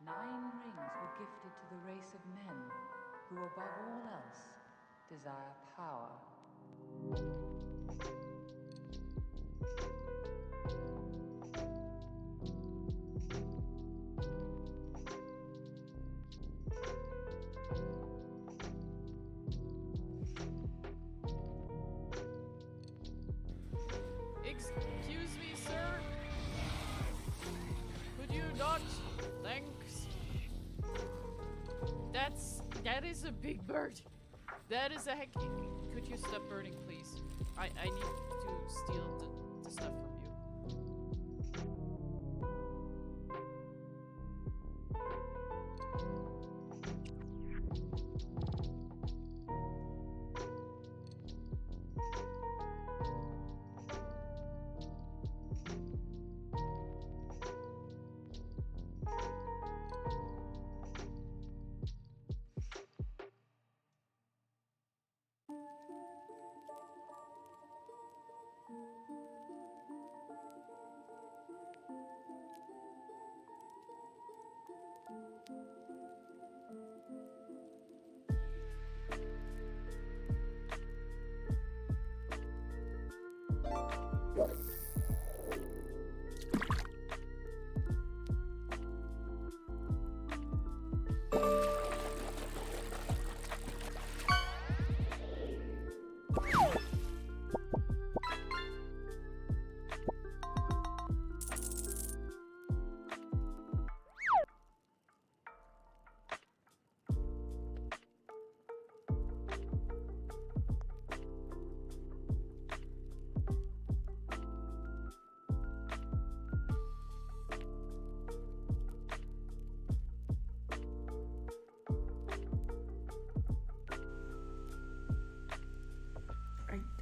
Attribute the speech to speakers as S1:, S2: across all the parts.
S1: 9 rings were gifted to the race of men, who above all else desire power.
S2: Excuse me, sir? Could you not? Thanks. That is a big bird. That is a heck. Could you stop burning, please? I need to steal the stuff from you.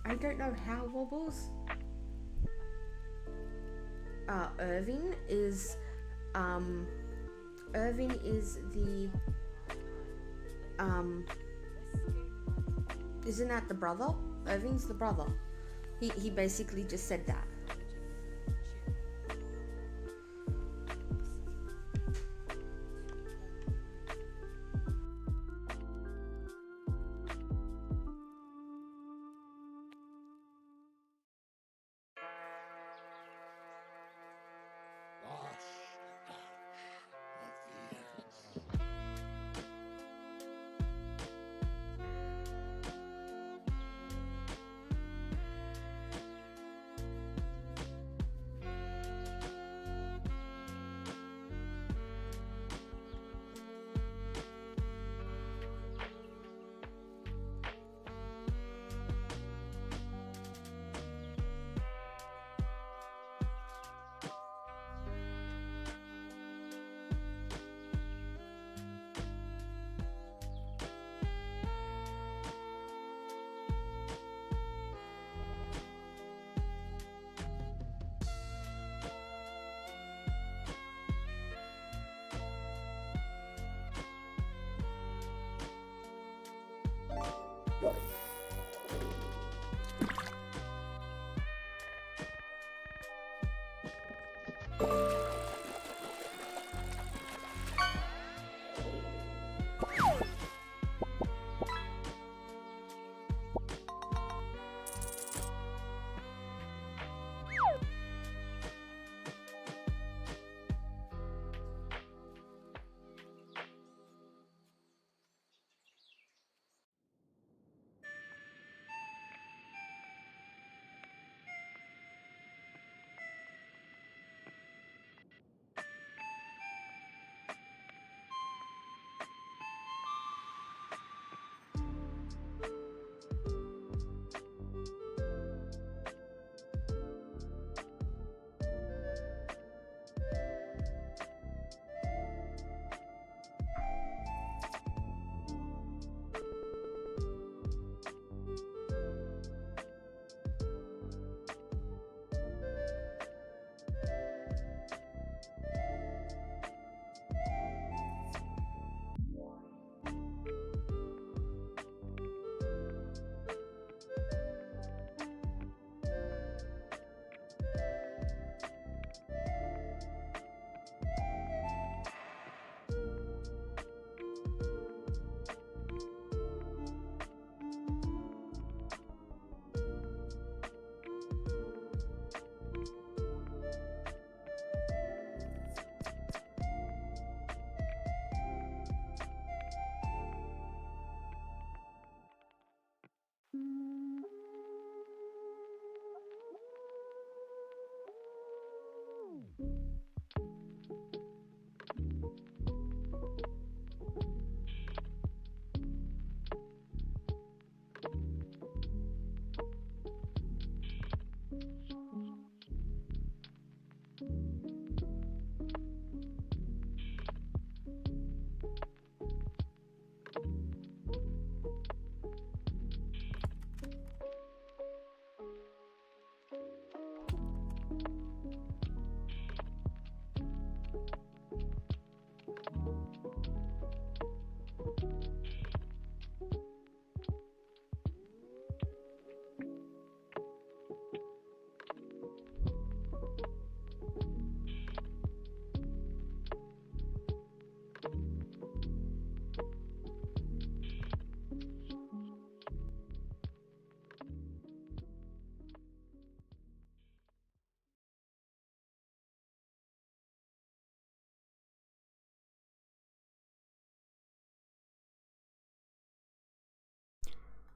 S3: I don't know how Wobbles. Irving is the isn't that the brother? Irving's the brother. He basically just said that.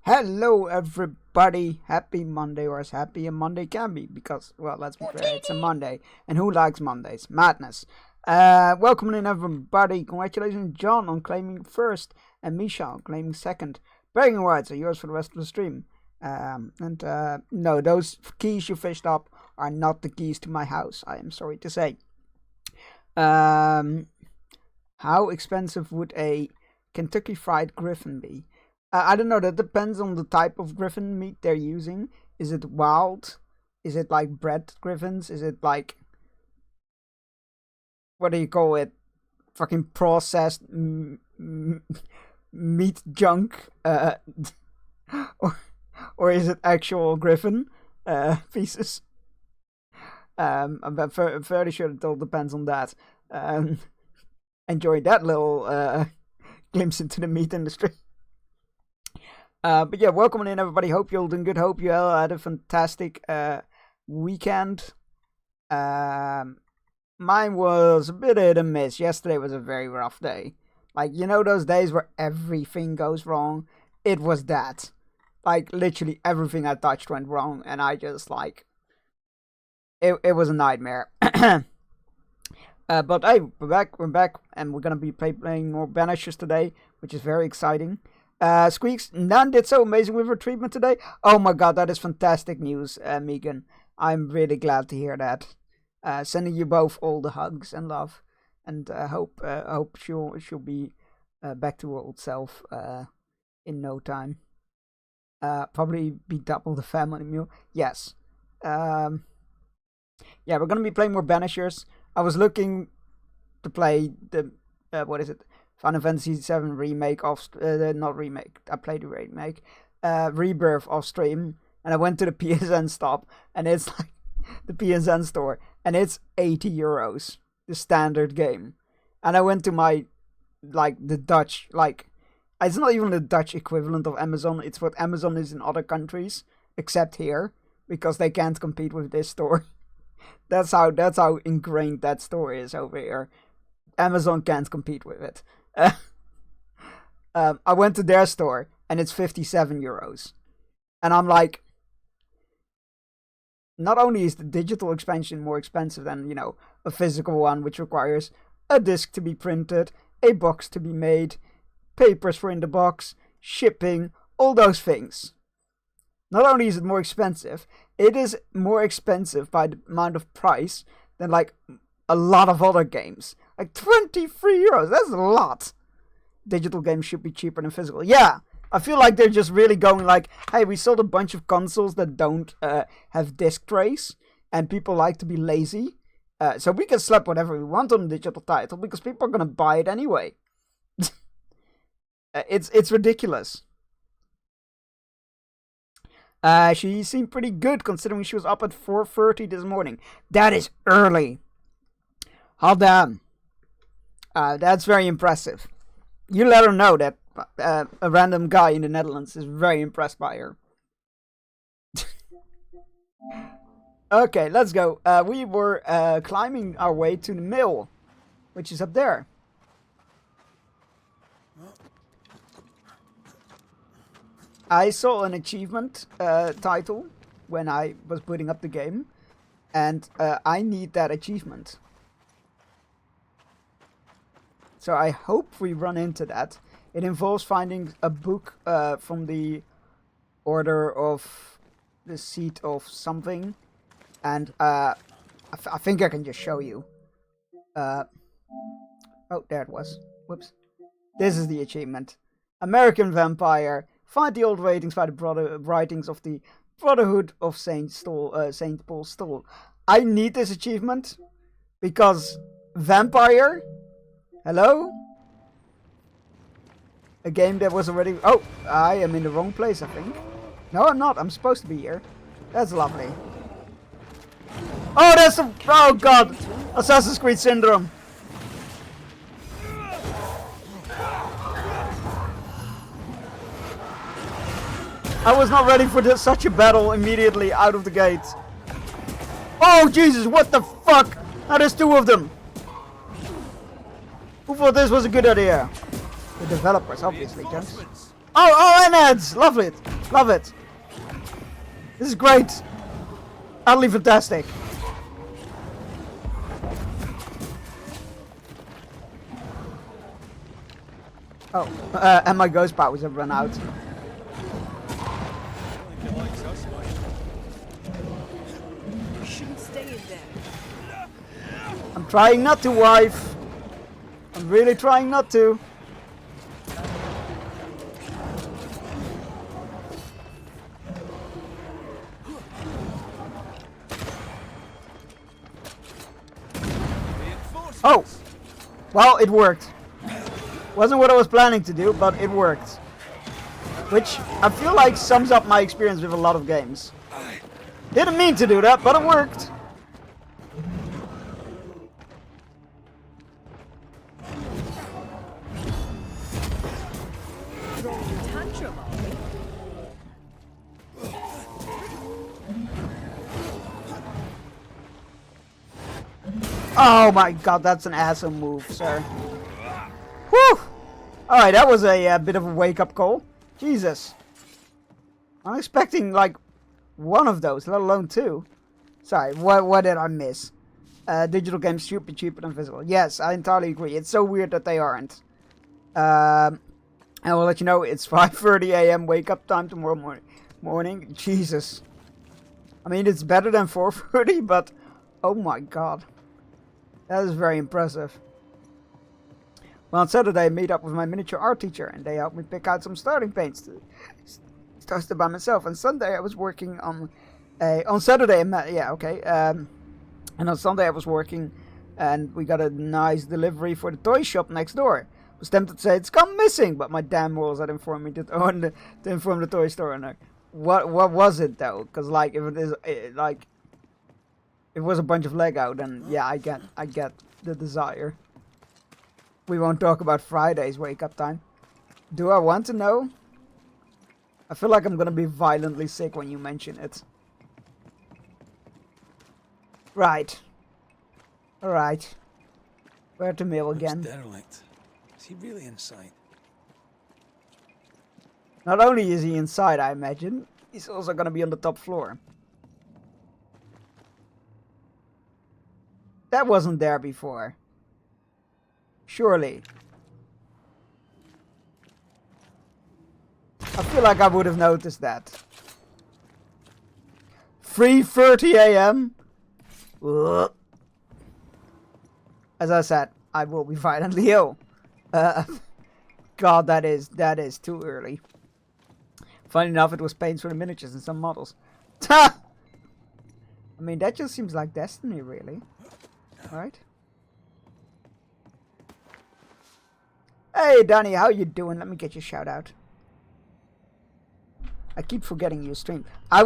S4: Hello everybody, happy Monday, or as happy a Monday can be, because, well, let's be fair, it's a Monday, and who likes Mondays? Madness. Welcome in everybody, congratulations John on claiming first, and Misha on claiming second. Bragging rights are yours for the rest of the stream. No, those keys you fished up are not the keys to my house, I am sorry to say. How expensive would a Kentucky Fried Griffin be? I don't know, that depends on the type of griffin meat they're using. Is it wild? Is it like bred griffins? Is it like, what do you call it? Fucking processed meat junk? Or is it actual griffin pieces? I'm fairly sure it all depends on that. Enjoy that little glimpse into the meat industry. But yeah, welcome in everybody. Hope you're all doing good. Hope you all had a fantastic weekend. Mine was a bit hit and miss. Yesterday was a very rough day. Like, you know those days where everything goes wrong? It was that. Like, literally everything I touched went wrong, and I just, like... It was a nightmare. But hey, we're back, and we're gonna be playing more Banishers today, which is very exciting. Squeaks, none did so amazing with her treatment today. Oh my god, that is fantastic news, Megan. I'm really glad to hear that. Sending you both all the hugs and love, and hope she'll be back to her old self in no time. Probably be double the family meal. Yes. Yeah, we're gonna be playing more Banishers. I was looking to play the what is it? Final Fantasy VII remake off, not remake, I played the remake, Rebirth off stream, and I went to the PSN stop, and it's like, the PSN store, and it's €80, the standard game. And I went to my, like, the Dutch, like, it's not even the Dutch equivalent of Amazon, it's what Amazon is in other countries, except here, because they can't compete with this store. That's how ingrained that store is over here. Amazon can't compete with it. I went to their store and it's €57, and I'm like, not only is the digital expansion more expensive than, you know, a physical one, which requires a disc to be printed, a box to be made, papers for in the box, shipping, all those things. Not only is it more expensive, it is more expensive by the amount of price than, like, a lot of other games. Like, €23, that's a lot. Digital games should be cheaper than physical. Yeah, I feel like they're just really going like, hey, we sold a bunch of consoles that don't have disc trays, and people like to be lazy. So we can slap whatever we want on a digital title, because people are going to buy it anyway. It's ridiculous. She seemed pretty good, considering she was up at 4:30 this morning. That is early. Hot damn. That's very impressive. You let her know that a random guy in the Netherlands is very impressed by her. Okay, let's go. We were climbing our way to the mill, which is up there. I saw an achievement title when I was putting up the game, and I need that achievement. So I hope we run into that. It involves finding a book from the Order of the Seat of something. And I think I can just show you. Oh, there it was. Whoops. This is the achievement. American Vampire. Find the old writings by the writings of the Brotherhood of Saint Paul's Stole. I need this achievement because Vampire... Hello? A game that was already... Oh, I am in the wrong place, I think. No, I'm not. I'm supposed to be here. That's lovely. Oh, that's a... Oh, God. Assassin's Creed Syndrome. I was not ready for such a battle immediately out of the gate. Oh, Jesus, what the fuck? Now there's two of them. Who thought this was a good idea? The developers, obviously, gents. Oh, and ads! Love it! Love it! This is great! Utterly fantastic! Oh, and my ghost powers have run out.
S5: You shouldn't stay in there.
S4: I'm trying not to, wife. I'm really trying not to. Oh! Well, it worked. Wasn't what I was planning to do, but it worked. Which I feel like sums up my experience with a lot of games. Didn't mean to do that, but it worked.
S5: Throwing a tantrum, are we?
S4: Oh my god, that's an awesome move, sir. Whew! Alright, that was a bit of a wake-up call. Jesus. I'm expecting, like, one of those, let alone two. Sorry, what did I miss? Digital games stupid, cheaper than physical. Yes, I entirely agree. It's so weird that they aren't. I will let you know, it's 5:30 a.m. wake-up time tomorrow morning. Jesus. I mean, it's better than 4:30, but... Oh my god. That is very impressive. Well, on Saturday I meet up with my miniature art teacher and they helped me pick out some starting paints to start by myself. On Sunday I was working on Saturday, and on Sunday I was working and we got a nice delivery for the toy shop next door. I was tempted to say it's gone missing, but my damn morals had informed me to inform the toy store owner. What was it though? Because like if it is like if it was a bunch of Lego, then yeah, I get the desire. We won't talk about Friday's wake-up time. Do I want to know? I feel like I'm gonna be violently sick when you mention it. Right. Alright. Where to mail again?
S6: Derelict. Is he really inside?
S4: Not only is he inside, I imagine, he's also gonna be on the top floor. That wasn't there before. Surely. I feel like I would have noticed that. 3:30 a.m. As I said, I will be violently ill. God, that is too early. Funny enough, it was paints for the miniatures and some models. I mean, that just seems like destiny, really. Right? Hey Danny, how you doing? Let me get your shout out. I keep forgetting you stream. I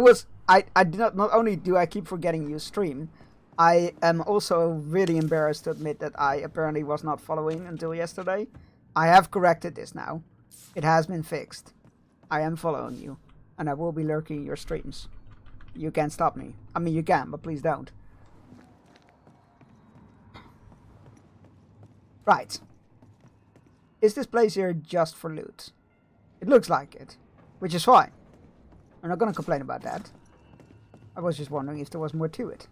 S4: did not only do I keep forgetting you stream, I am also really embarrassed to admit that I apparently was not following until yesterday. I have corrected this now. It has been fixed. I am following you, and I will be lurking your streams. You can't stop me. I mean, you can, but please don't. Right. Is this place here just for loot? It looks like it, which is fine. I'm not gonna complain about that. I was just wondering if there was more to it.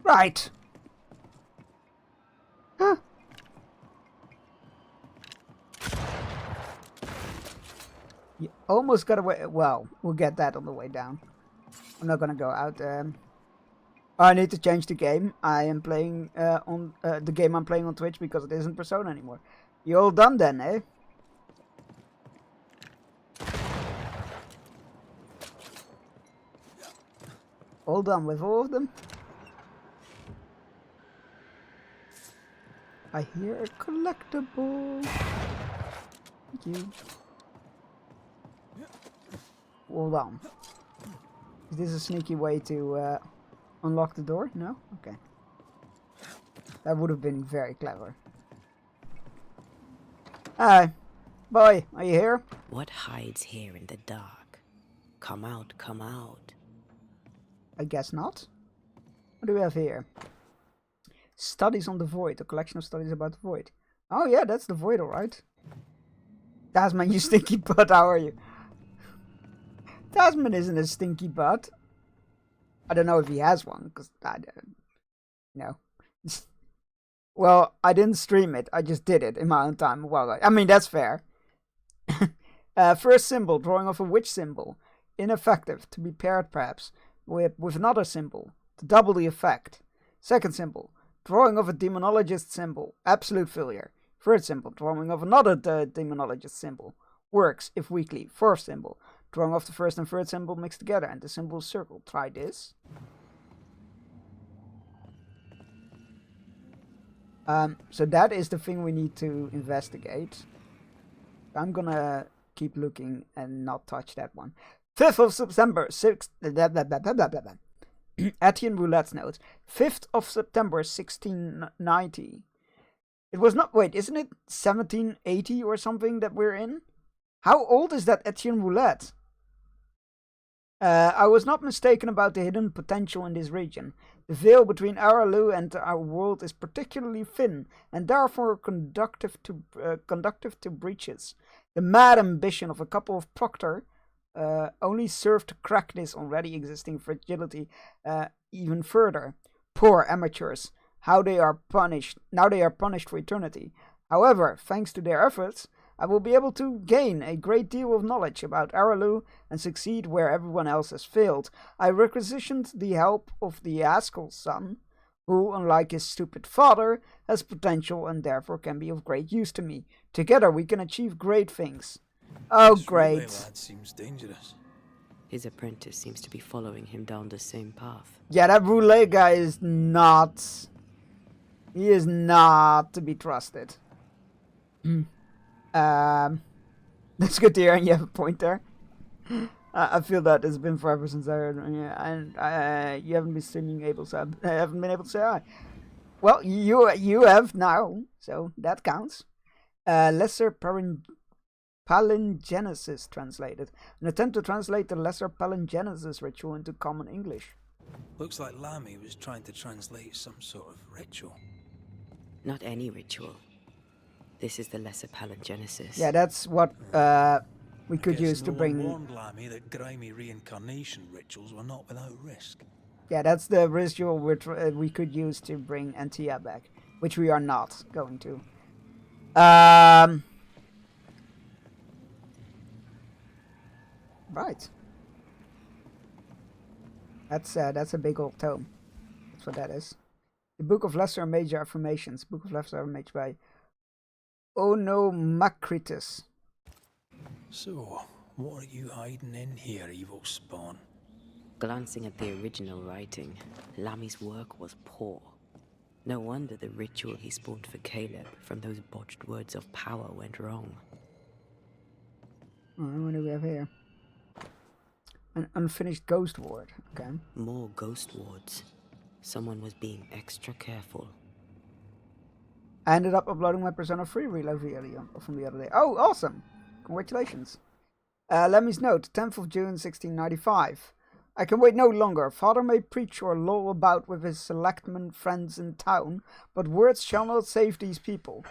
S4: Right. Huh. You almost got away. Well, we'll get that on the way down. I'm not gonna go out. I need to change the game. I am playing on the game I'm playing on Twitch because it isn't Persona anymore. You all done then, eh? All done with all of them? I hear a collectible. Thank you. Hold on. Is this a sneaky way to unlock the door? No? Okay. That would have been very clever. Hi. Boy, are you here?
S7: What hides here in the dark? Come out, come out.
S4: I guess not. What do we have here? Studies on the Void, a collection of studies about the Void. Oh yeah, that's the Void, alright. Tasman, you stinky butt, how are you? Tasman isn't a stinky butt. I don't know if he has one, because I don't know. Well, I didn't stream it, I just did it in my own time. Well, I mean, that's fair. First symbol, drawing of a witch symbol. Ineffective, to be paired perhaps with another symbol, to double the effect. Second symbol, drawing of a demonologist symbol. Absolute failure. Third symbol, drawing of another demonologist symbol. Works, if weakly. Fourth symbol, drawing of the first and third symbol mixed together and the symbol circle. Try this. So that is the thing we need to investigate. I'm gonna keep looking and not touch that one. 5th of September, 6th... Etienne Roulette's note. 5th of September, 1690. It was not... Wait, isn't it 1780 or something that we're in? How old is that Etienne Roulette? I was not mistaken about the hidden potential in this region. The veil between our Lu and our world is particularly thin, and therefore conductive to breaches. The mad ambition of a couple of Proctor only served to crack this already existing fragility even further. Poor amateurs! How they are punished! Now they are punished for eternity. However, thanks to their efforts, I will be able to gain a great deal of knowledge about Araloo and succeed where everyone else has failed. I requisitioned the help of the Haskell's son, who, unlike his stupid father, has potential and therefore can be of great use to me. Together we can achieve great things. Oh,
S6: This
S4: great.
S6: relay lad seems dangerous.
S7: His apprentice seems to be following him down the same path.
S4: Yeah, that Roulette guy is not... He is not to be trusted. That's good to hear, and you have a point there. I feel that it's been forever since I heard, and you haven't been streaming able, so I haven't been able to say hi. Well, you have now, so that counts. Lesser Palingenesis translated. An attempt to translate the Lesser Palingenesis ritual into common English.
S6: Looks like Lamy was trying to translate some sort of ritual.
S7: Not any ritual. This is the Lesser Palingenesis.
S4: Yeah, that's what we could
S6: Guess
S4: use to
S6: no
S4: bring...
S6: one warned Lamy that grimy reincarnation rituals were not without risk.
S4: Yeah, that's the ritual we could use to bring Antia back, which we are not going to. Right. That's a big old tome. That's what that is. The Book of Lesser and Major Affirmations. Book of Lesser and Major by Onomacritus.
S6: So, what are you hiding in here, evil spawn?
S7: Glancing at the original writing, Lamy's work was poor. No wonder the ritual he spawned for Caleb from those botched words of power went wrong.
S4: What do we have here? An unfinished ghost ward. Okay.
S7: More ghost wards. Someone was being extra careful.
S4: I ended up uploading my Persona 3 reload from the other day. Oh, awesome! Congratulations. Lemmy's note, 10th of June, 1695. I can wait no longer. Father may preach or loll about with his selectmen friends in town, but words shall not save these people.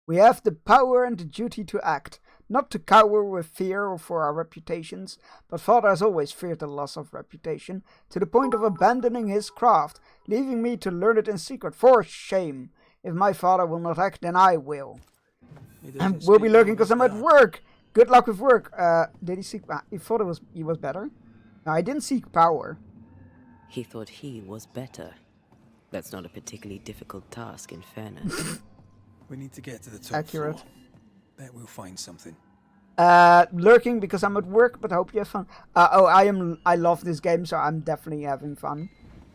S4: We have the power and the duty to act, not to cower with fear or for our reputations, but Father has always feared the loss of reputation, to the point of abandoning his craft, leaving me to learn it in secret. For shame! If my father will not act, then I will. And we'll be lurking because I'm at work! Good luck with work! Did he seek... he thought he was better? No, I didn't seek power.
S7: He thought he was better. That's not a particularly difficult task, in fairness.
S6: We need to get to the top
S4: Accurate.
S6: floor. Bet we'll find something.
S4: Lurking because I'm at work, but I hope you have fun. I love this game, so I'm definitely having fun.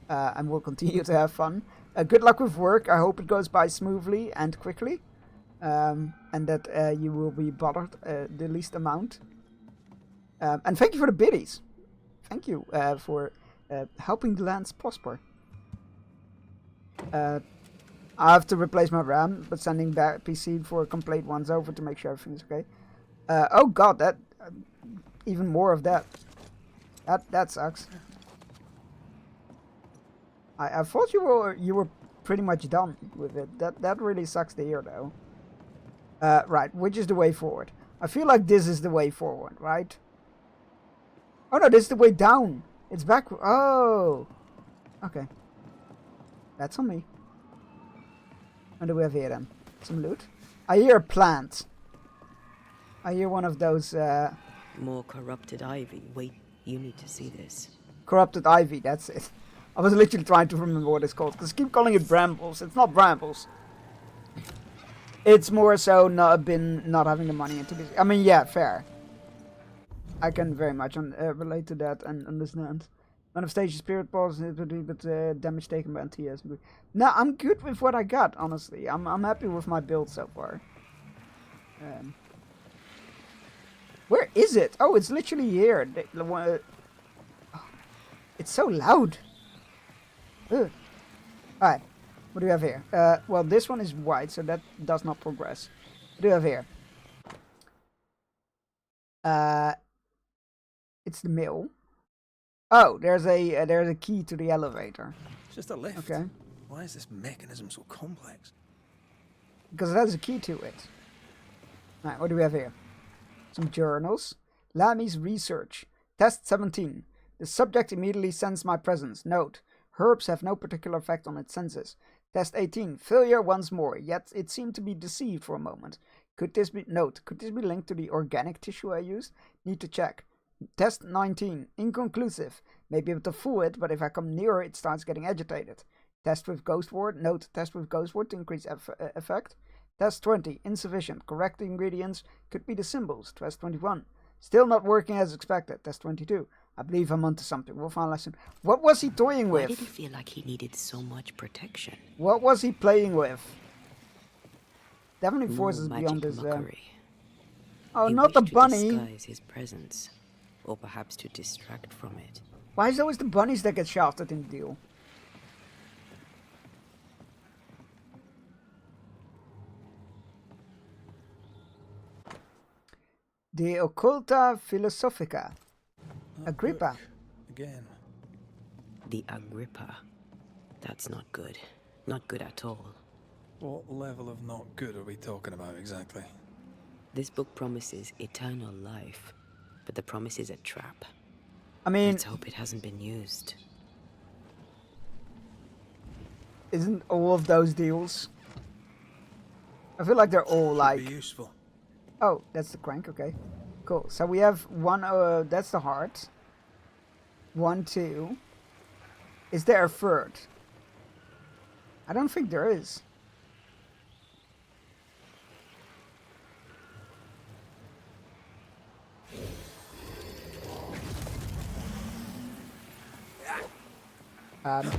S4: And will continue to have fun. Good luck with work. I hope it goes by smoothly and quickly. And that you will be bothered the least amount. And thank you for the biddies. Thank you for helping the lands prosper. I have to replace my RAM, but sending back PC for complete once over to make sure everything's okay. Oh god, that even more of that. That sucks. I thought you were pretty much done with it. That really sucks to hear, though. Right, which is the way forward? I feel like this is the way forward, right? Oh no, this is the way down. It's back. Oh, okay. That's on me. What do we have here then? Some loot. I hear a plant. I hear one of those
S7: More corrupted ivy. Wait, you need to see this.
S4: corrupted ivy. That's it. I was literally trying to remember what it's called because I keep calling it brambles. It's not brambles. It's more so not having the money into this. I mean, yeah, fair. I can very much relate to that and understand. Manifestation spirit balls, but damage taken by NTS. No, I'm good with what I got. Honestly, I'm happy with my build so far. Where is it? Oh, it's literally here. It's so loud. Ugh. Alright, what do we have here? Well, this one is white, so that does not progress. What do we have here? It's the mill. Oh, there's a key to the elevator.
S6: It's just a lift.
S4: Okay.
S6: Why is this mechanism so complex?
S4: Because it has a key to it. Alright, what do we have here? Some journals. Lami's research. Test 17. The subject immediately sensed my presence. Note. Herbs have no particular effect on its senses. Test 18. Failure once more, yet it seemed to be deceived for a moment. Could this be linked to the organic tissue I used? Need to check. Test 19. Inconclusive. May be able to fool it, but if I come nearer, it starts getting agitated. Test with ghost ward. Note. Test with ghost ward to increase effect. Test 20. Insufficient. Correct ingredients. Could be the symbols. Test 21. Still not working as expected. Test 22. I believe I'm onto something. We'll find out soon. What was he toying with?
S7: Why did he feel like he needed so much protection?
S4: What was he playing with? Definitely
S7: More
S4: forces
S7: magic
S4: beyond his...
S7: mockery.
S4: Oh,
S7: He
S4: not the
S7: wished to
S4: bunny.
S7: disguise his presence, or perhaps to distract from it.
S4: Why is it always the bunnies that get shafted in the deal? De Occulta Philosophica.
S6: That
S4: Agrippa.
S6: book again.
S7: The Agrippa. That's not good. Not good at all.
S6: What level of not good are we talking about exactly?
S7: This book promises eternal life, but the promise is a trap.
S4: I mean,
S7: Let's hope it hasn't been used.
S4: isn't all of those deals? I feel like they're all
S6: Could
S4: like...
S6: be useful.
S4: Oh, that's the crank, okay. Cool. So we have one, that's the heart. 1, 2. Is there a third? I don't think there is.
S6: That is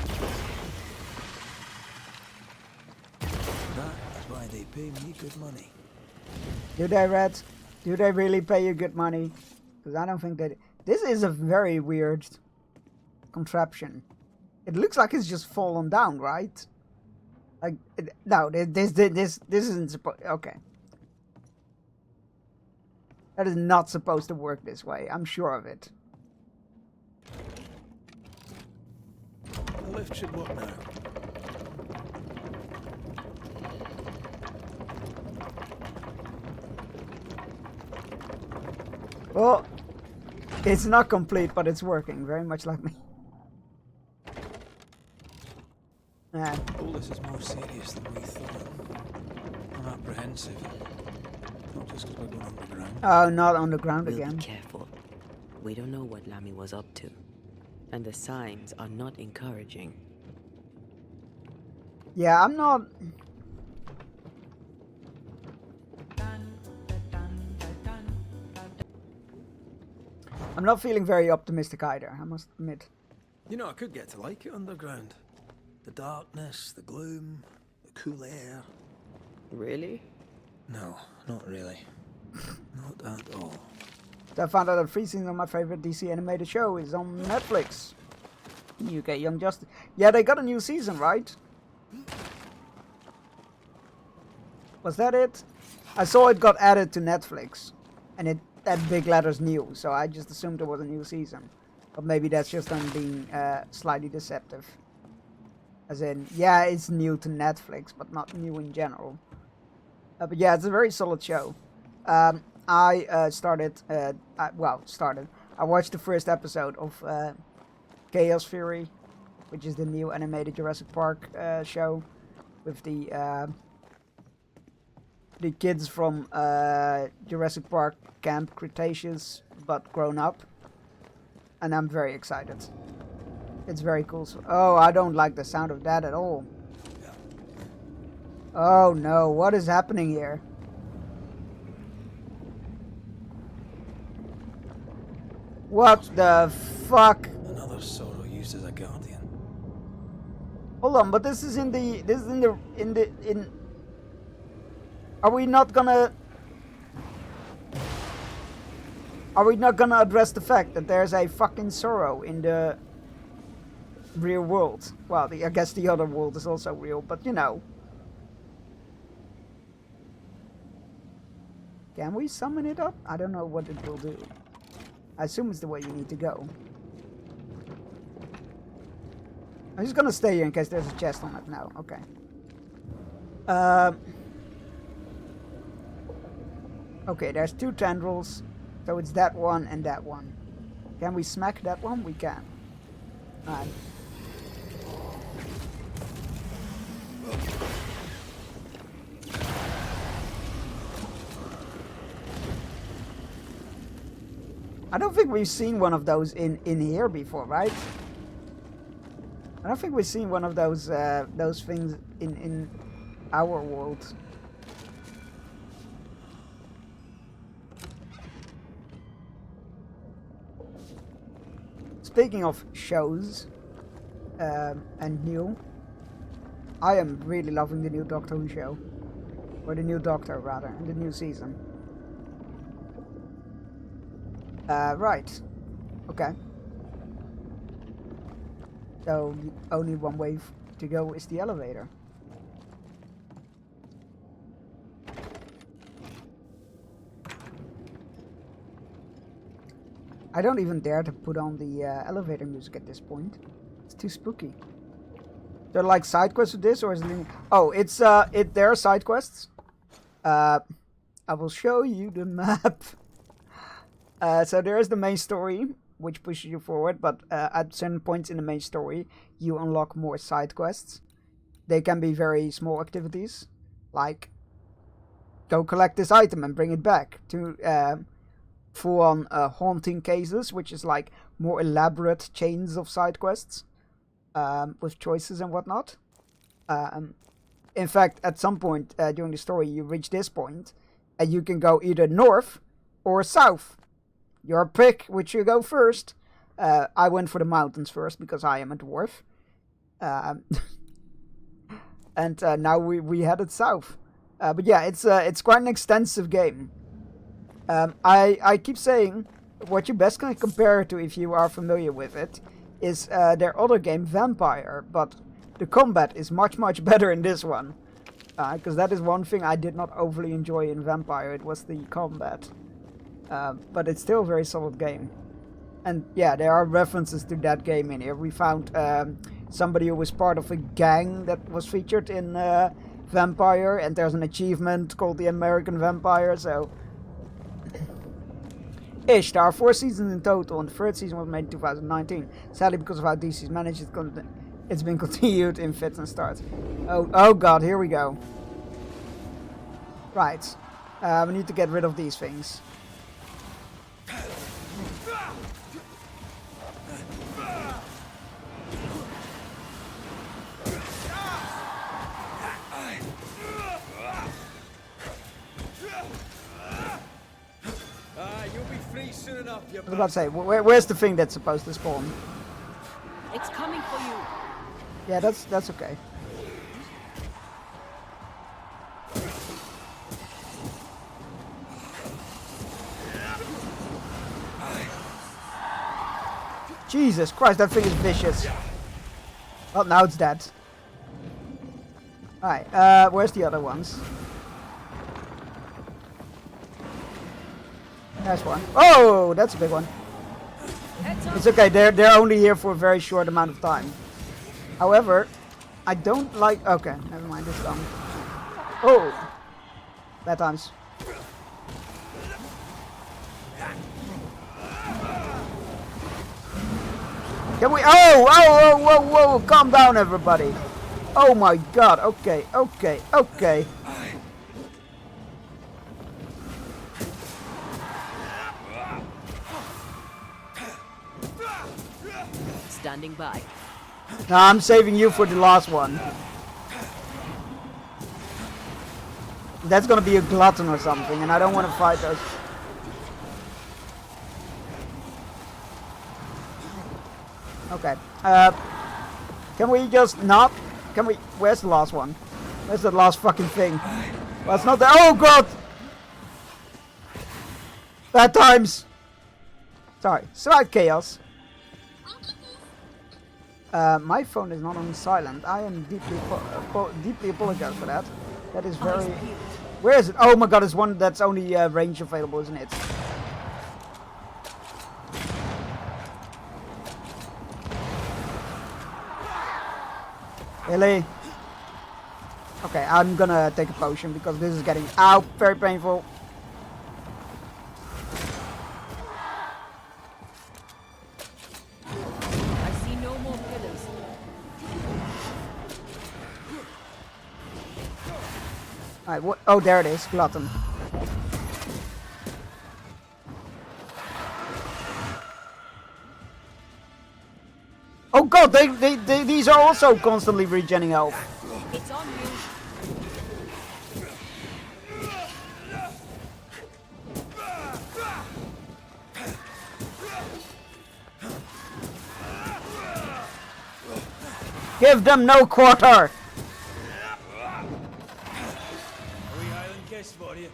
S6: why they pay me good money.
S4: Do they, Red? Do they really pay you good money? Because I don't think that... This is a very weird contraption. It looks like it's just fallen down, right? Like, no, this isn't supposed... Okay. That is not supposed to work this way. I'm sure of it.
S6: The lift should work now.
S4: Well, it's not complete, but it's working. Very much like me.
S6: All this is more serious than we thought. I'm apprehensive. Not just because we're going underground.
S4: Oh, not on the ground
S7: We'll
S4: again.
S7: be careful. We don't know what Lamy was up to, and the signs are not encouraging.
S4: Yeah, I'm not... I'm not feeling very optimistic either, I must admit.
S6: You know, I could get to like it underground. The darkness, the gloom, the cool air.
S7: Really?
S6: No, not really. Not at all.
S4: So I found out that 3 seasons of my favorite DC animated show is on Netflix. UK Young Justice. Yeah, they got a new season, right? Was that it? I saw it got added to Netflix. And it had big letters new, so I just assumed it was a new season. But maybe that's just them being slightly deceptive. As in, yeah, it's new to Netflix, but not new in general. But yeah, it's a very solid show. I watched the first episode of Chaos Fury, which is the new animated Jurassic Park show with the kids from Jurassic Park Camp Cretaceous, but grown up, and I'm very excited. It's very cool. Oh, I don't like the sound of that at all. Oh no, what is happening here? What the fuck?
S6: Another sorrow used as a guardian.
S4: Hold on, but this is in. Are we not gonna address the fact that there's a fucking sorrow in the real world? Well, I guess the other world is also real, but you know. Can we summon it up? I don't know what it will do. I assume it's the way you need to go. I'm just gonna stay here in case there's a chest on it now. Okay. Okay, there's 2 tendrils. So it's that one and that one. Can we smack that one? We can. Alright. I don't think we've seen one of those in here before, right? I don't think we've seen one of those things in our world. Speaking of shows and new, I am really loving the new Doctor Who show, or the new Doctor rather, in the new season. Right. Okay. So, only one way to go is the elevator. I don't even dare to put on the elevator music at this point. It's too spooky. There are like side quests with this, or is it? Oh, it's there are side quests. I will show you the map. So there is the main story, which pushes you forward, but at certain points in the main story, you unlock more side quests. They can be very small activities, like go collect this item and bring it back, to full-on haunting cases, which is like more elaborate chains of side quests with choices and whatnot. In fact, at some point during the story, you reach this point, and you can go either north or south. Your pick, which you go first. I went for the mountains first because I am a dwarf. And now we headed south. But yeah, it's quite an extensive game. I keep saying what you best can compare it to, if you are familiar with it, is their other game, Vampire. But the combat is much better in this one. Because that is one thing I did not overly enjoy in Vampire. It was the combat. But it's still a very solid game. And yeah, there are references to that game in here. We found somebody who was part of a gang that was featured in Vampire, and there's an achievement called the American Vampire, so... Ish, there are 4 seasons in total, and the 3rd season was made in 2019. Sadly, because of how DC's managed, it's been continued in fits and starts. Oh god, here we go. Right. We need to get rid of these things.
S6: Soon enough,
S4: I was about to say, where's the thing that's supposed to spawn?
S5: It's coming for you.
S4: Yeah, that's okay. Jesus Christ, that thing is vicious. Well, now it's dead. Alright, where's the other ones? There's one. Oh, that's a big one. It's okay, they're only here for a very short amount of time. However, I don't like... Okay, never mind, it's done. Oh! Bad times. Can we... Oh! Oh! Whoa! Whoa! Calm down, everybody. Oh my god. Okay. Okay. Okay.
S5: Standing by.
S4: No, I'm saving you for the last one. That's gonna be a glutton or something, and I don't want to fight those. Okay. Can we just not? Can we? Where's the last one? Where's the last fucking thing? Well, it's not there. Oh god! Bad times. Sorry. Slight chaos. My phone is not on silent. I am deeply apologize for that. That is very... Where is it? Oh my god, it's one that's only range available, isn't it? Really? Okay, I'm gonna take a potion because this is getting out very painful. Alright, what? Oh, there it is, glutton. Oh god, these are also constantly regenerating health.
S5: It's on you.
S4: Give them no quarter.
S6: For you.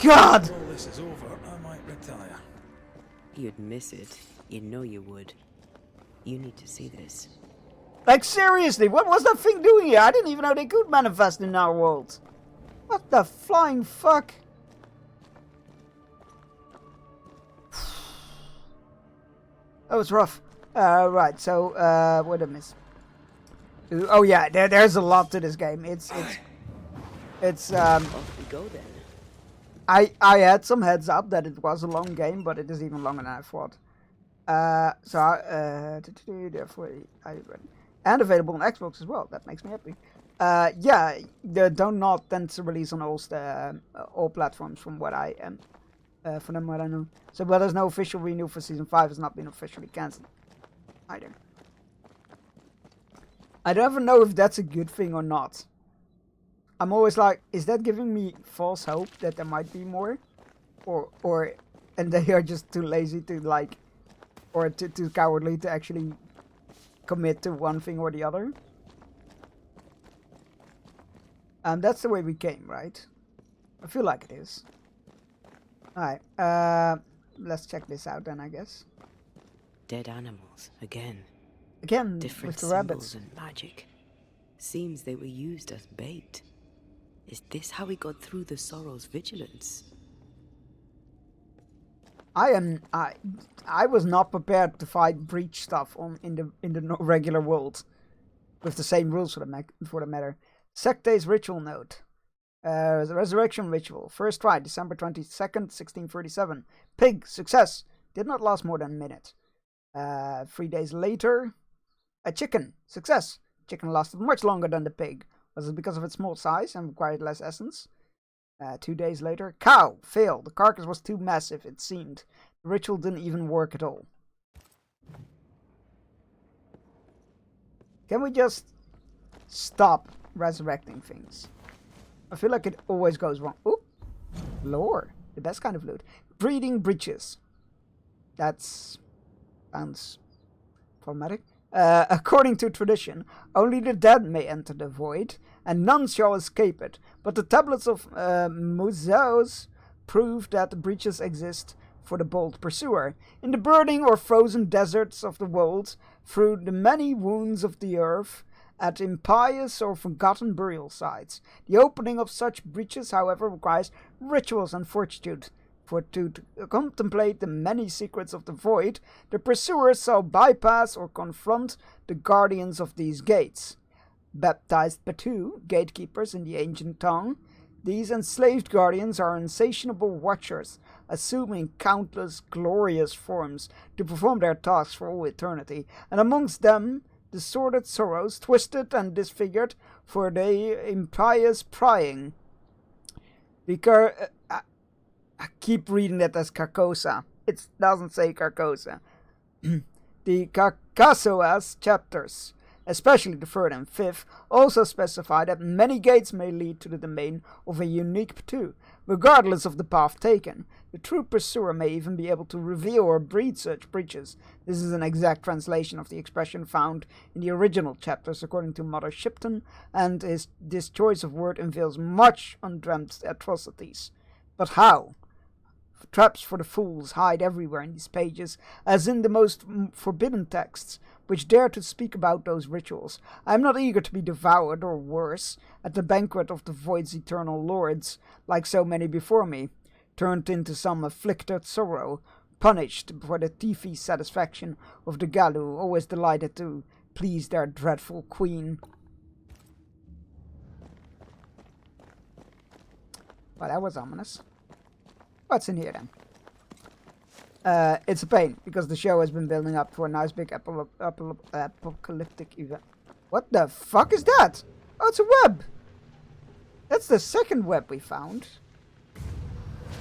S4: God!
S6: All this is over, I might retire.
S7: You'd miss it. You know you would. You need to see this.
S4: Like seriously, what was that thing doing here? I didn't even know they could manifest in our world. What the flying fuck? That was rough. Right, so, what did I miss? Oh yeah, there's a lot to this game. It's
S7: Off we go then.
S4: I had some heads up that it was a long game, but it is even longer than I thought. Therefore I read. And available on Xbox as well. That makes me happy. Yeah, they do not tend to release on all platforms from what I am. From them, what I know. So, but there's no official renewal for Season 5. Has not been officially cancelled either. I don't ever know if that's a good thing or not. I'm always like, is that giving me false hope that there might be more? And they are just too lazy to like, or too cowardly to actually commit to one thing or the other? That's the way we came, right? I feel like it is. Alright, let's check this out then, I guess.
S7: Dead animals, again.
S4: Again,
S7: Different
S4: with the rabbits.
S7: symbols and magic. Seems they were used as bait. Is this how we got through the Sorrow's vigilance?
S4: I was not prepared to fight breach stuff in the regular world, with the same rules for the matter. Sectay's ritual note. The resurrection ritual. First try, December 22nd, 1637. Pig, success. Did not last more than a minute. 3 days later, a chicken, success. Chicken lasted much longer than the pig. Was it because of its small size and required less essence? 2 days later, cow, failed. The carcass was too massive, it seemed. The ritual didn't even work at all. Can we just stop resurrecting things? I feel like it always goes wrong. Oop! Lore. The best kind of loot. Breeding breaches. That's... sounds... problematic. According to tradition, only the dead may enter the void, and none shall escape it. But the tablets of Museos prove that the breaches exist for the bold pursuer. In the burning or frozen deserts of the world, through the many wounds of the earth, at impious or forgotten burial sites. The opening of such breaches, however, requires rituals and fortitude. For to contemplate the many secrets of the void, the pursuers shall bypass or confront the guardians of these gates. Baptized Batu, gatekeepers in the ancient tongue, these enslaved guardians are insatiable watchers, assuming countless glorious forms to perform their tasks for all eternity, and amongst them the sordid sorrows, twisted and disfigured for their impious prying. I keep reading that as Carcosa. It doesn't say Carcosa. The Carcassoas chapters, especially the 3rd and 5th, also specify that many gates may lead to the domain of a unique Ptu, regardless of the path taken. The true pursuer may even be able to reveal or breed such breaches. This is an exact translation of the expression found in the original chapters, according to Mother Shipton, and this choice of word unveils much undreamt atrocities. But how? Traps for the fools hide everywhere in these pages, as in the most forbidden texts, which dare to speak about those rituals. I am not eager to be devoured, or worse, at the banquet of the void's eternal lords, like so many before me, turned into some afflicted sorrow, punished for the teethy satisfaction of the Galu, always delighted to please their dreadful queen. Well, that was ominous. What's in here then? It's a pain, because the show has been building up for a nice big apocalyptic event. What the fuck is that? Oh, it's a web! That's the second web we found.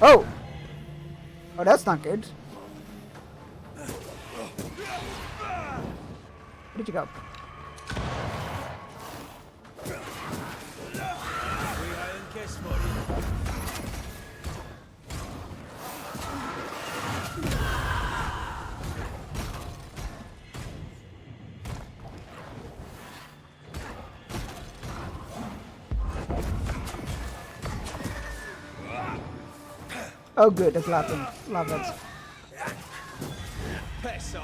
S4: Oh! Oh, that's not good. Where did you go? Oh good, the clapping. Love it.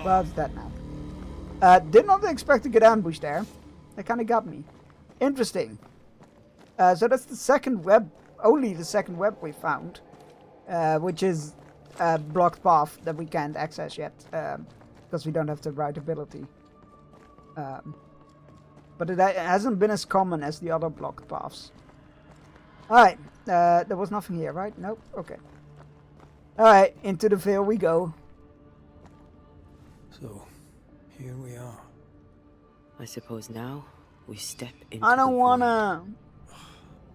S4: Well, it's dead now. Did not expect to get ambushed there. That kind of got me. Interesting. So that's the second web, only the second web we found. Which is a blocked path that we can't access yet. Because we don't have the right ability. But it hasn't been as common as the other blocked paths. Alright, there was nothing here, right? Nope, okay. Alright, into the veil we go.
S6: So, here we are.
S7: I suppose now we step into
S4: I don't
S7: the
S4: wanna.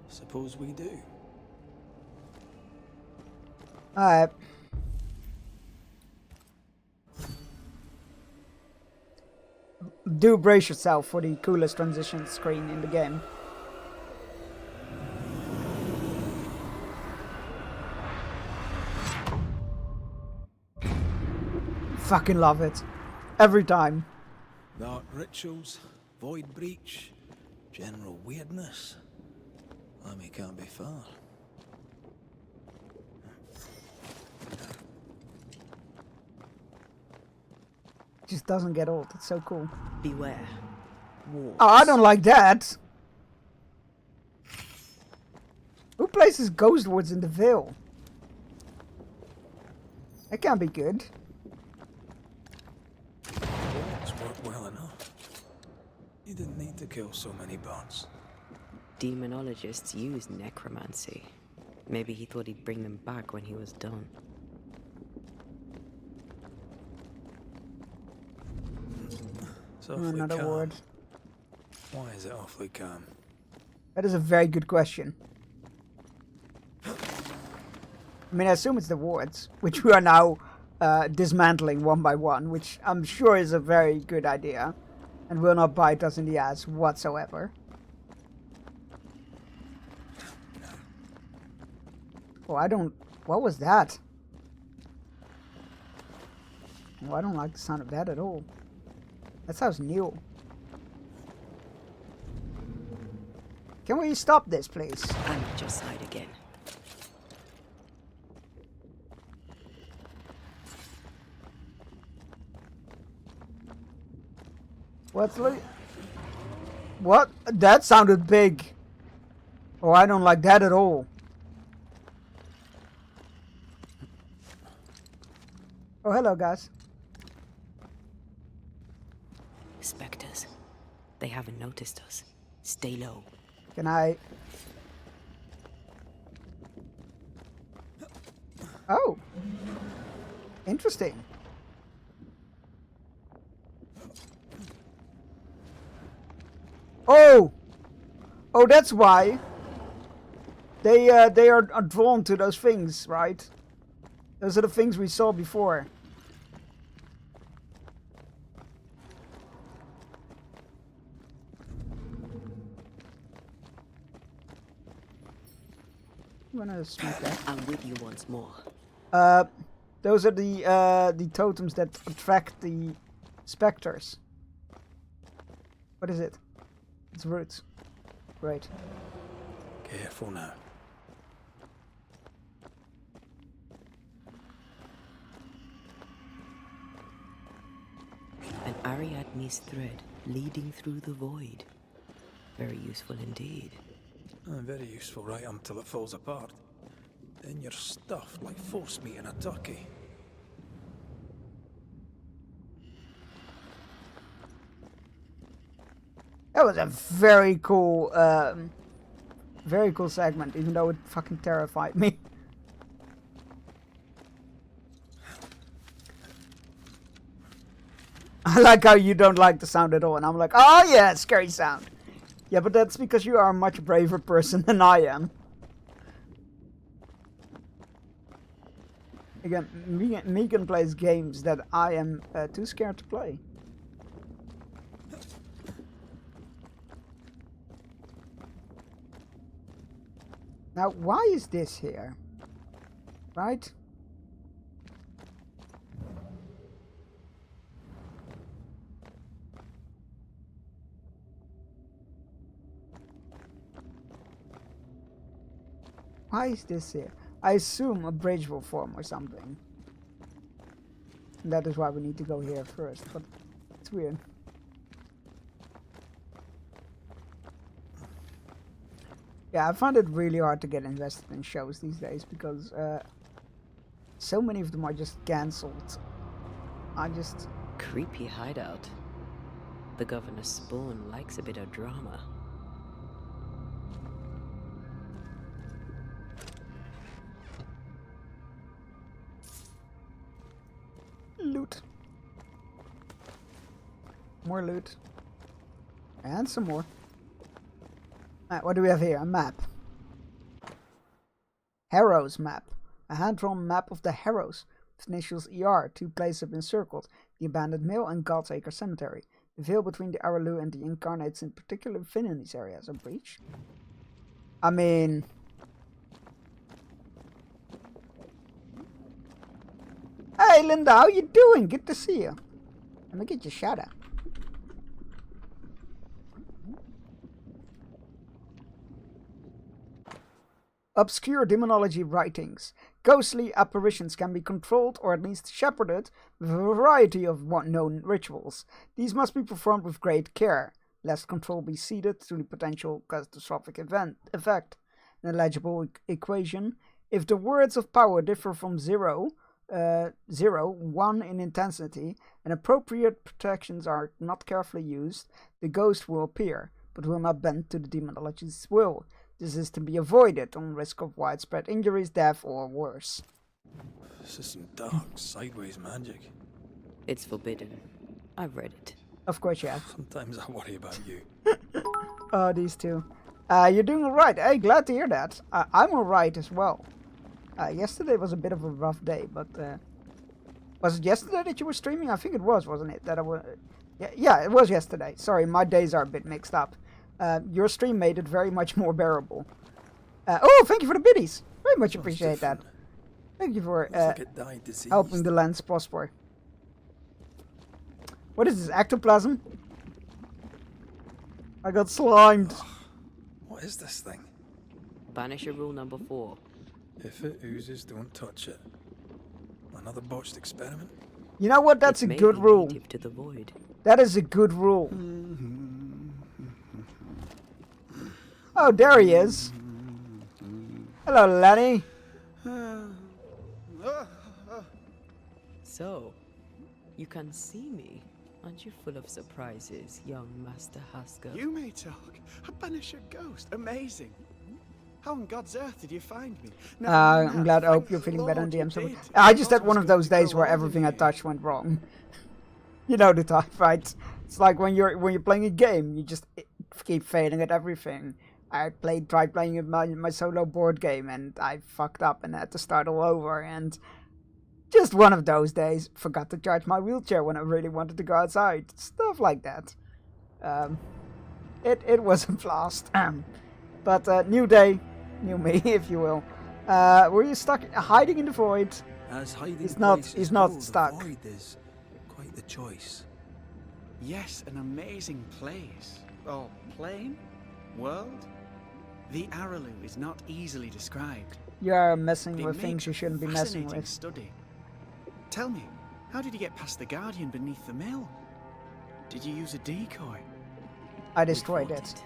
S6: Suppose we do.
S4: Alright. Do brace yourself for the coolest transition screen in the game. Fucking love it. Every time.
S6: Dark rituals, void breach, general weirdness. Lammy can't be far.
S4: Just doesn't get old. It's so cool.
S7: Beware. Wolves.
S4: Oh, I don't like that. Who places ghost words in the veil? That can't be good.
S6: It's worked well enough. You didn't need to kill so many bots.
S7: Demonologists use necromancy. Maybe he thought he'd bring them back when he was done.
S6: It's awfully
S4: Another
S6: calm.
S4: word.
S6: Why is it awfully calm?
S4: That is a very good question. I mean, I assume it's the wards, which we are now dismantling one by one, which I'm sure is a very good idea, and will not bite us in the ass whatsoever. Oh, I don't... What was that? Oh, I don't like the sound of that at all. That sounds new. Can we stop this, please?
S7: I'm at your side again.
S4: What's li- What? That sounded big. Oh, I don't like that at all. Oh, hello, guys.
S7: Spectres. They haven't noticed us. Stay low.
S4: Can I... Oh. Interesting. Oh! Oh, that's why. They are drawn to those things, right? Those are the things we saw before. I'm gonna smack that.
S7: I'm with you once more.
S4: Those are the totems that attract the specters. What is it? It's roots. Great.
S6: Careful now.
S7: An Ariadne's thread leading through the void. Very useful indeed.
S6: Very useful right until it falls apart. Then you're stuffed like force meat in a turkey.
S4: That was a very cool segment, even though it fucking terrified me. I like how you don't like the sound at all, and I'm like, oh yeah, scary sound. Yeah, but that's because you are a much braver person than I am. Again, Megan plays games that I am too scared to play. Now, why is this here? Right? Why is this here? I assume a bridge will form or something. And that is why we need to go here first, but it's weird. Yeah, I find it really hard to get invested in shows these days because so many of them are just cancelled.
S7: Creepy hideout. The governor's spawn likes a bit of drama.
S4: Loot. More loot. And some more. Alright, what do we have here? A map. Harrows map. A hand-drawn map of the Harrows, with initials ER. 2 places have been circled. The abandoned mill and God's Acre Cemetery. The veil between the Araloo and the Incarnates in particular thin in these areas. A breach? I mean... Hey Linda, how you doing? Good to see you. Let me get your shout out. Obscure demonology writings. Ghostly apparitions can be controlled or at least shepherded with a variety of known rituals. These must be performed with great care, lest control be ceded to the potential catastrophic effect. An illegible equation. If the words of power differ from 0, 1 in intensity, and appropriate protections are not carefully used, the ghost will appear, but will not bend to the demonologist's will. This is to be avoided on risk of widespread injuries, death, or worse.
S6: This is some dark, sideways magic.
S7: It's forbidden. I've read it.
S4: Of course you have.
S6: Sometimes I worry about you.
S4: Oh, these two. You're doing alright. Hey, glad to hear that. I'm alright as well. Yesterday was a bit of a rough day, but... was it yesterday that you were streaming? I think it was, wasn't it? That I was... Yeah, it was yesterday. Sorry, my days are a bit mixed up. Your stream made it very much more bearable. Oh, thank you for the biddies. Very much appreciate that. Thank you for helping the lands prosper. What is this, ectoplasm? I got slimed.
S6: What is this thing?
S7: Banisher rule number 4.
S6: If it oozes, don't touch it. Another botched experiment?
S4: You know what? That's a good rule.
S7: To the void.
S4: That is a good rule. Oh, there he is. Hello, Lenny.
S7: So, you can see me. Aren't you full of surprises, young Master Husker?
S8: You may talk. A Banisher ghost. Amazing. How on God's earth did you find me?
S4: I'm glad. I hope you're feeling better on the M7. I just had one of those days where everything I touched went wrong. You know the type, right? It's like when you're playing a game, you just keep failing at everything. I tried playing my solo board game and I fucked up and had to start all over. And just one of those days, forgot to charge my wheelchair when I really wanted to go outside. Stuff like that. It was a blast. But new day, new me, if you will. Were you stuck hiding in the void?
S6: As hiding
S4: He's not
S6: go,
S4: stuck.
S6: The void is quite the choice.
S8: Yes, an amazing place. Or plane? World? The Araloo is not easily described.
S4: You are messing
S8: It
S4: with
S8: makes
S4: things you
S8: a
S4: shouldn't be messing
S8: fascinating
S4: with.
S8: Study. Tell me, how did you get past the Guardian beneath the mill? Did you use a decoy?
S4: I
S7: We
S4: destroyed
S7: fought
S4: it.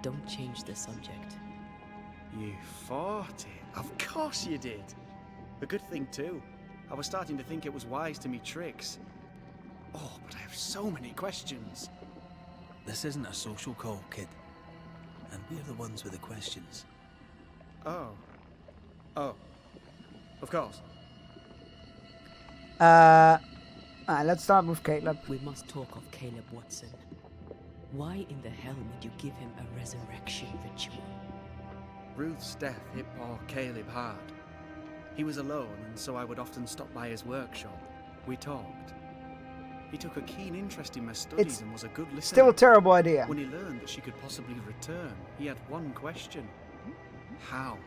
S7: Don't change the subject.
S8: You fought it. Of course you did. A good thing too. I was starting to think it was wise to me tricks. Oh, but I have so many questions.
S6: This isn't a social call, kid. And we're the ones with the questions.
S8: Oh. Oh. Of course.
S4: Let's start with Caleb.
S7: We must talk of Caleb Watson. Why in the hell would you give him a resurrection ritual?
S8: Ruth's death hit poor Caleb hard. He was alone, and so I would often stop by his workshop. We talked. He took a keen interest in my studies
S4: It's
S8: and was a good listener.
S4: Still a terrible idea.
S8: When he learned that she could possibly return, he had one question. How?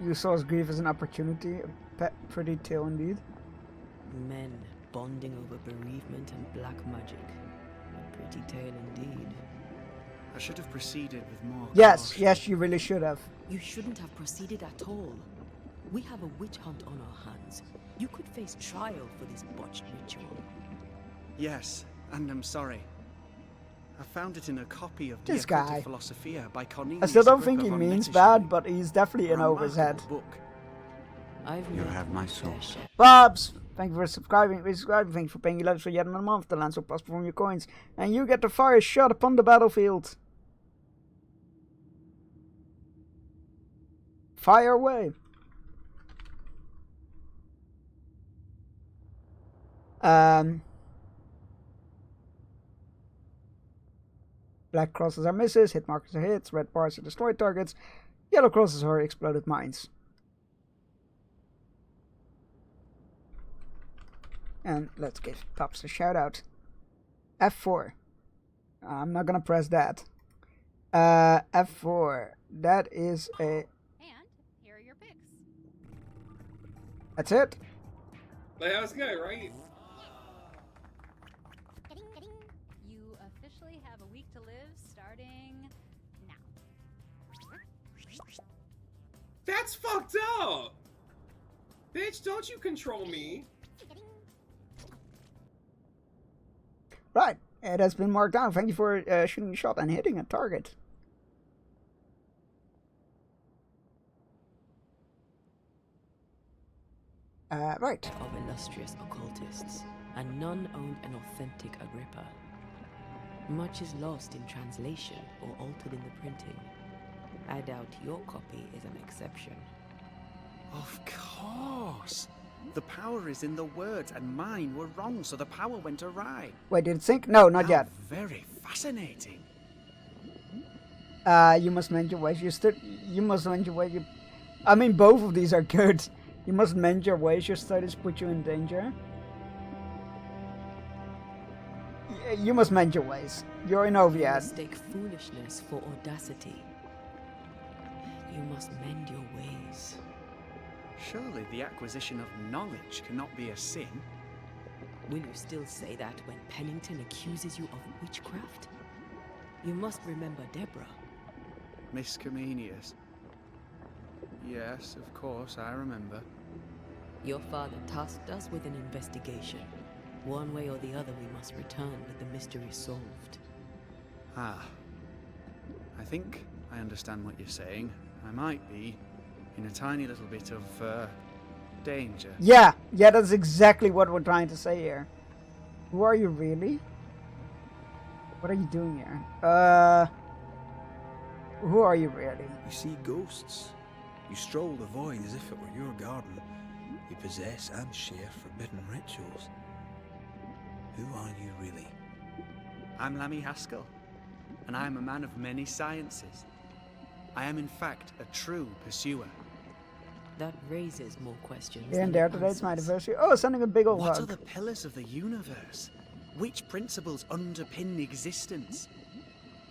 S4: You saw his grief as an opportunity. A pretty tale indeed.
S7: Men bonding over bereavement and black magic. A pretty tale indeed.
S8: I should have proceeded with more
S4: Yes,
S8: caution.
S4: yes, you really should have.
S7: You shouldn't have proceeded at all. We have a witch hunt on our hands. You could face trial for this botched ritual.
S8: Yes, and I'm sorry. I found it in a copy of
S4: This
S8: De Occult
S4: guy.
S8: Philosophia by Cornelius
S4: I still don't
S8: Agrippa
S4: think he
S8: von
S4: means
S8: Metterschmidt.
S4: bad, but he's definitely
S8: A
S4: in over his head.
S8: remarkable book.
S7: I've
S9: You
S7: met
S9: have my
S7: a fair
S9: soul.
S7: share.
S4: Bobs, thank you for subscribing. Thank you for paying your lives for yet another month. The lands will prosper from your coins, and you get to fire a shot upon the battlefield. Fire away. Black crosses are misses, hit markers are hits, red bars are destroyed targets, yellow crosses are exploded mines. And let's give Pops a shout out. F4. I'm not gonna press that. F4. That is a...
S10: And here are your picks.
S4: That's it?
S11: Like, that was good, right?
S10: You officially have a week to live starting now.
S11: That's fucked up! Bitch, don't you control me.
S4: Right. It has been marked down. Thank you for shooting a shot and hitting a target. Right.
S7: Of illustrious occultists, and none owned an authentic Agrippa. Much is lost in translation or altered in the printing. I doubt your copy is an exception.
S8: Of course. The power is in the words, and mine were wrong, so the power went awry.
S4: Wait, did it sync? No, not
S8: How
S4: yet.
S8: Very fascinating.
S4: You must mend your ways. You must mend your ways. I mean, both of these are good. You must mend your ways. Your studies put you in danger. You must mend your ways. You're in
S7: You
S4: Oviad.
S7: mistake foolishness for audacity. You must mend your ways.
S8: Surely the acquisition of knowledge cannot be a sin.
S7: Will you still say that when Pennington accuses you of witchcraft? You must remember Deborah.
S8: Miss Comenius. Yes, of course, I remember.
S7: Your father tasked us with an investigation. One way or the other, we must return with the mystery solved.
S8: Ah. I think I understand what you're saying. I might be in a tiny little bit of danger.
S4: Yeah, that's exactly what we're trying to say here. Who are you really? What are you doing here? Who are you really?
S6: You see ghosts. You stroll the void as if it were your garden. You possess and share forbidden rituals. Who are you really?
S8: I'm Lammy Haskell, and I am a man of many sciences. I am in fact a true pursuer.
S7: That raises more questions.
S4: Here and
S7: than
S4: there,
S7: it
S4: today's my
S7: answers.
S4: anniversary. Oh, sending a big old
S8: What are
S4: hug.
S8: the pillars of the universe? Which principles underpin existence?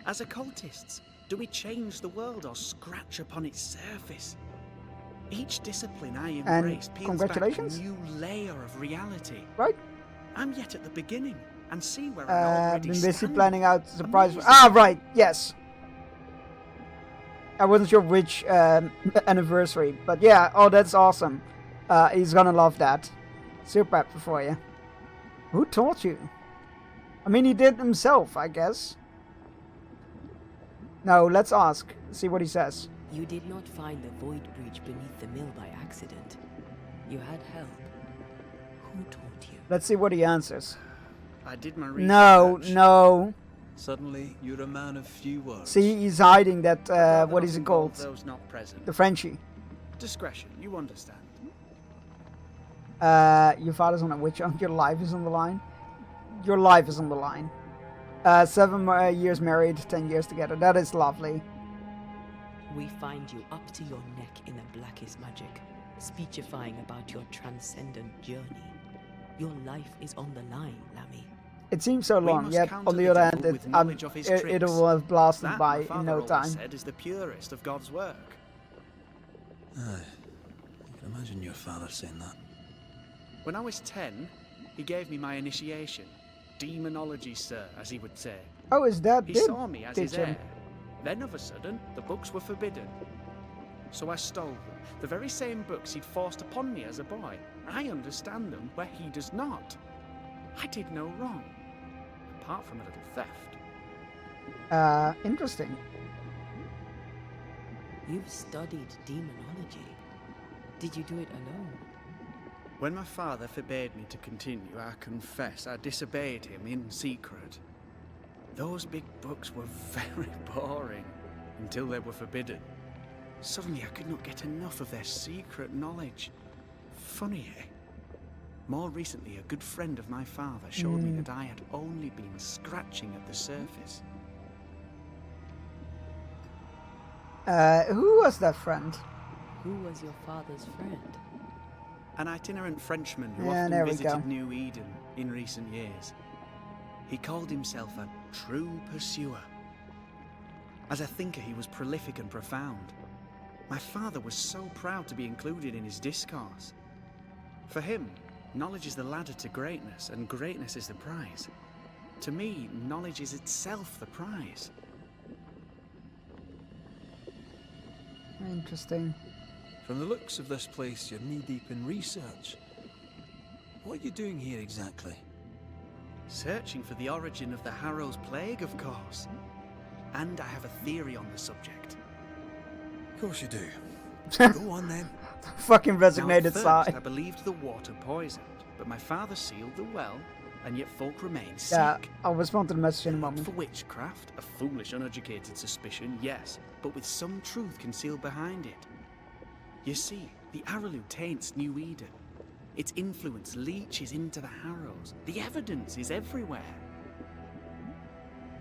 S8: As occultists, do we change the world or scratch upon its surface? Each discipline I embrace peels back a
S4: congratulations.
S8: new layer of reality.
S4: Right?
S8: I'm yet at the beginning and see where I already
S4: Been busy
S8: stand.
S4: planning out surprise.
S8: Amazing.
S4: Ah, right. Yes. I wasn't sure which anniversary, but yeah. Oh, that's awesome. He's gonna love that. Super happy for you. Who taught you? I mean, he did himself, I guess. No, let's ask. See what he says.
S7: You did not find the void breach beneath the mill by accident. You had help. Who taught you?
S4: Let's see what he answers.
S8: I did my research.
S4: No.
S6: Suddenly, you're a man of few words.
S4: See, he's hiding that,
S8: Rather
S4: what
S8: not
S4: is it
S8: involve
S4: called?
S8: Those not present.
S4: The Frenchie.
S8: Discretion, you understand.
S4: Your father's on a witch hunt. Your life is on the line. Your life is on the line. 7 years married, 10 years together. That is lovely.
S7: We find you up to your neck in the blackest magic, speechifying about your transcendent journey. Your life is on the line, Lammy.
S4: It seems so
S8: We
S4: long,
S8: must
S4: yet
S8: counter
S4: on the
S8: the
S4: other
S8: devil
S4: hand,
S8: with knowledge of his
S4: it
S8: tricks.
S4: will have blasted
S8: That,
S4: by
S8: my father
S4: in no
S8: always
S4: time.
S8: said, is the purest of God's work.
S6: Aye. I can imagine your father saying that.
S8: When I was 10, he gave me my initiation. Demonology, sir, as he would say.
S4: Oh, is that
S8: He
S4: did
S8: saw me as his
S4: teach him?
S8: heir. Then of a sudden, the books were forbidden. So I stole them. The very same books he'd forced upon me as a boy. I understand them where he does not. I did no wrong. Apart from a little theft.
S4: Interesting.
S7: You've studied demonology. Did you do it alone?
S8: When my father forbade me to continue, I confess I disobeyed him in secret. Those big books were very boring until they were forbidden. Suddenly I could not get enough of their secret knowledge. Funny, eh? More recently, a good friend of my father showed me that I had only been scratching at the surface.
S4: Who was that friend?
S7: Who was your father's friend?
S8: An itinerant Frenchman who
S4: Yeah, there
S8: often
S4: we go.
S8: visited New Eden in recent years. He called himself a true pursuer. As a thinker, he was prolific and profound. My father was so proud to be included in his discourse. For him, knowledge is the ladder to greatness, and greatness is the prize. To me, knowledge is itself the prize.
S4: Interesting.
S6: From the looks of this place, you're knee-deep in research. What are you doing here exactly?
S8: Searching for the origin of the Harrow's plague, of course. And I have a theory on the subject.
S6: Of course you do. Go on then.
S4: Fucking
S8: Now, at
S4: resignated
S8: first,
S4: sigh.
S8: I believed the water poisoned, but my father sealed the well, and yet folk remain
S4: Yeah,
S8: sick.
S4: I'll respond to the message in a
S8: Not
S4: moment.
S8: for witchcraft, a foolish, uneducated suspicion, yes, but with some truth concealed behind it. You see, the Araloo taints New Eden. Its influence leaches into the Harrows. The evidence is everywhere.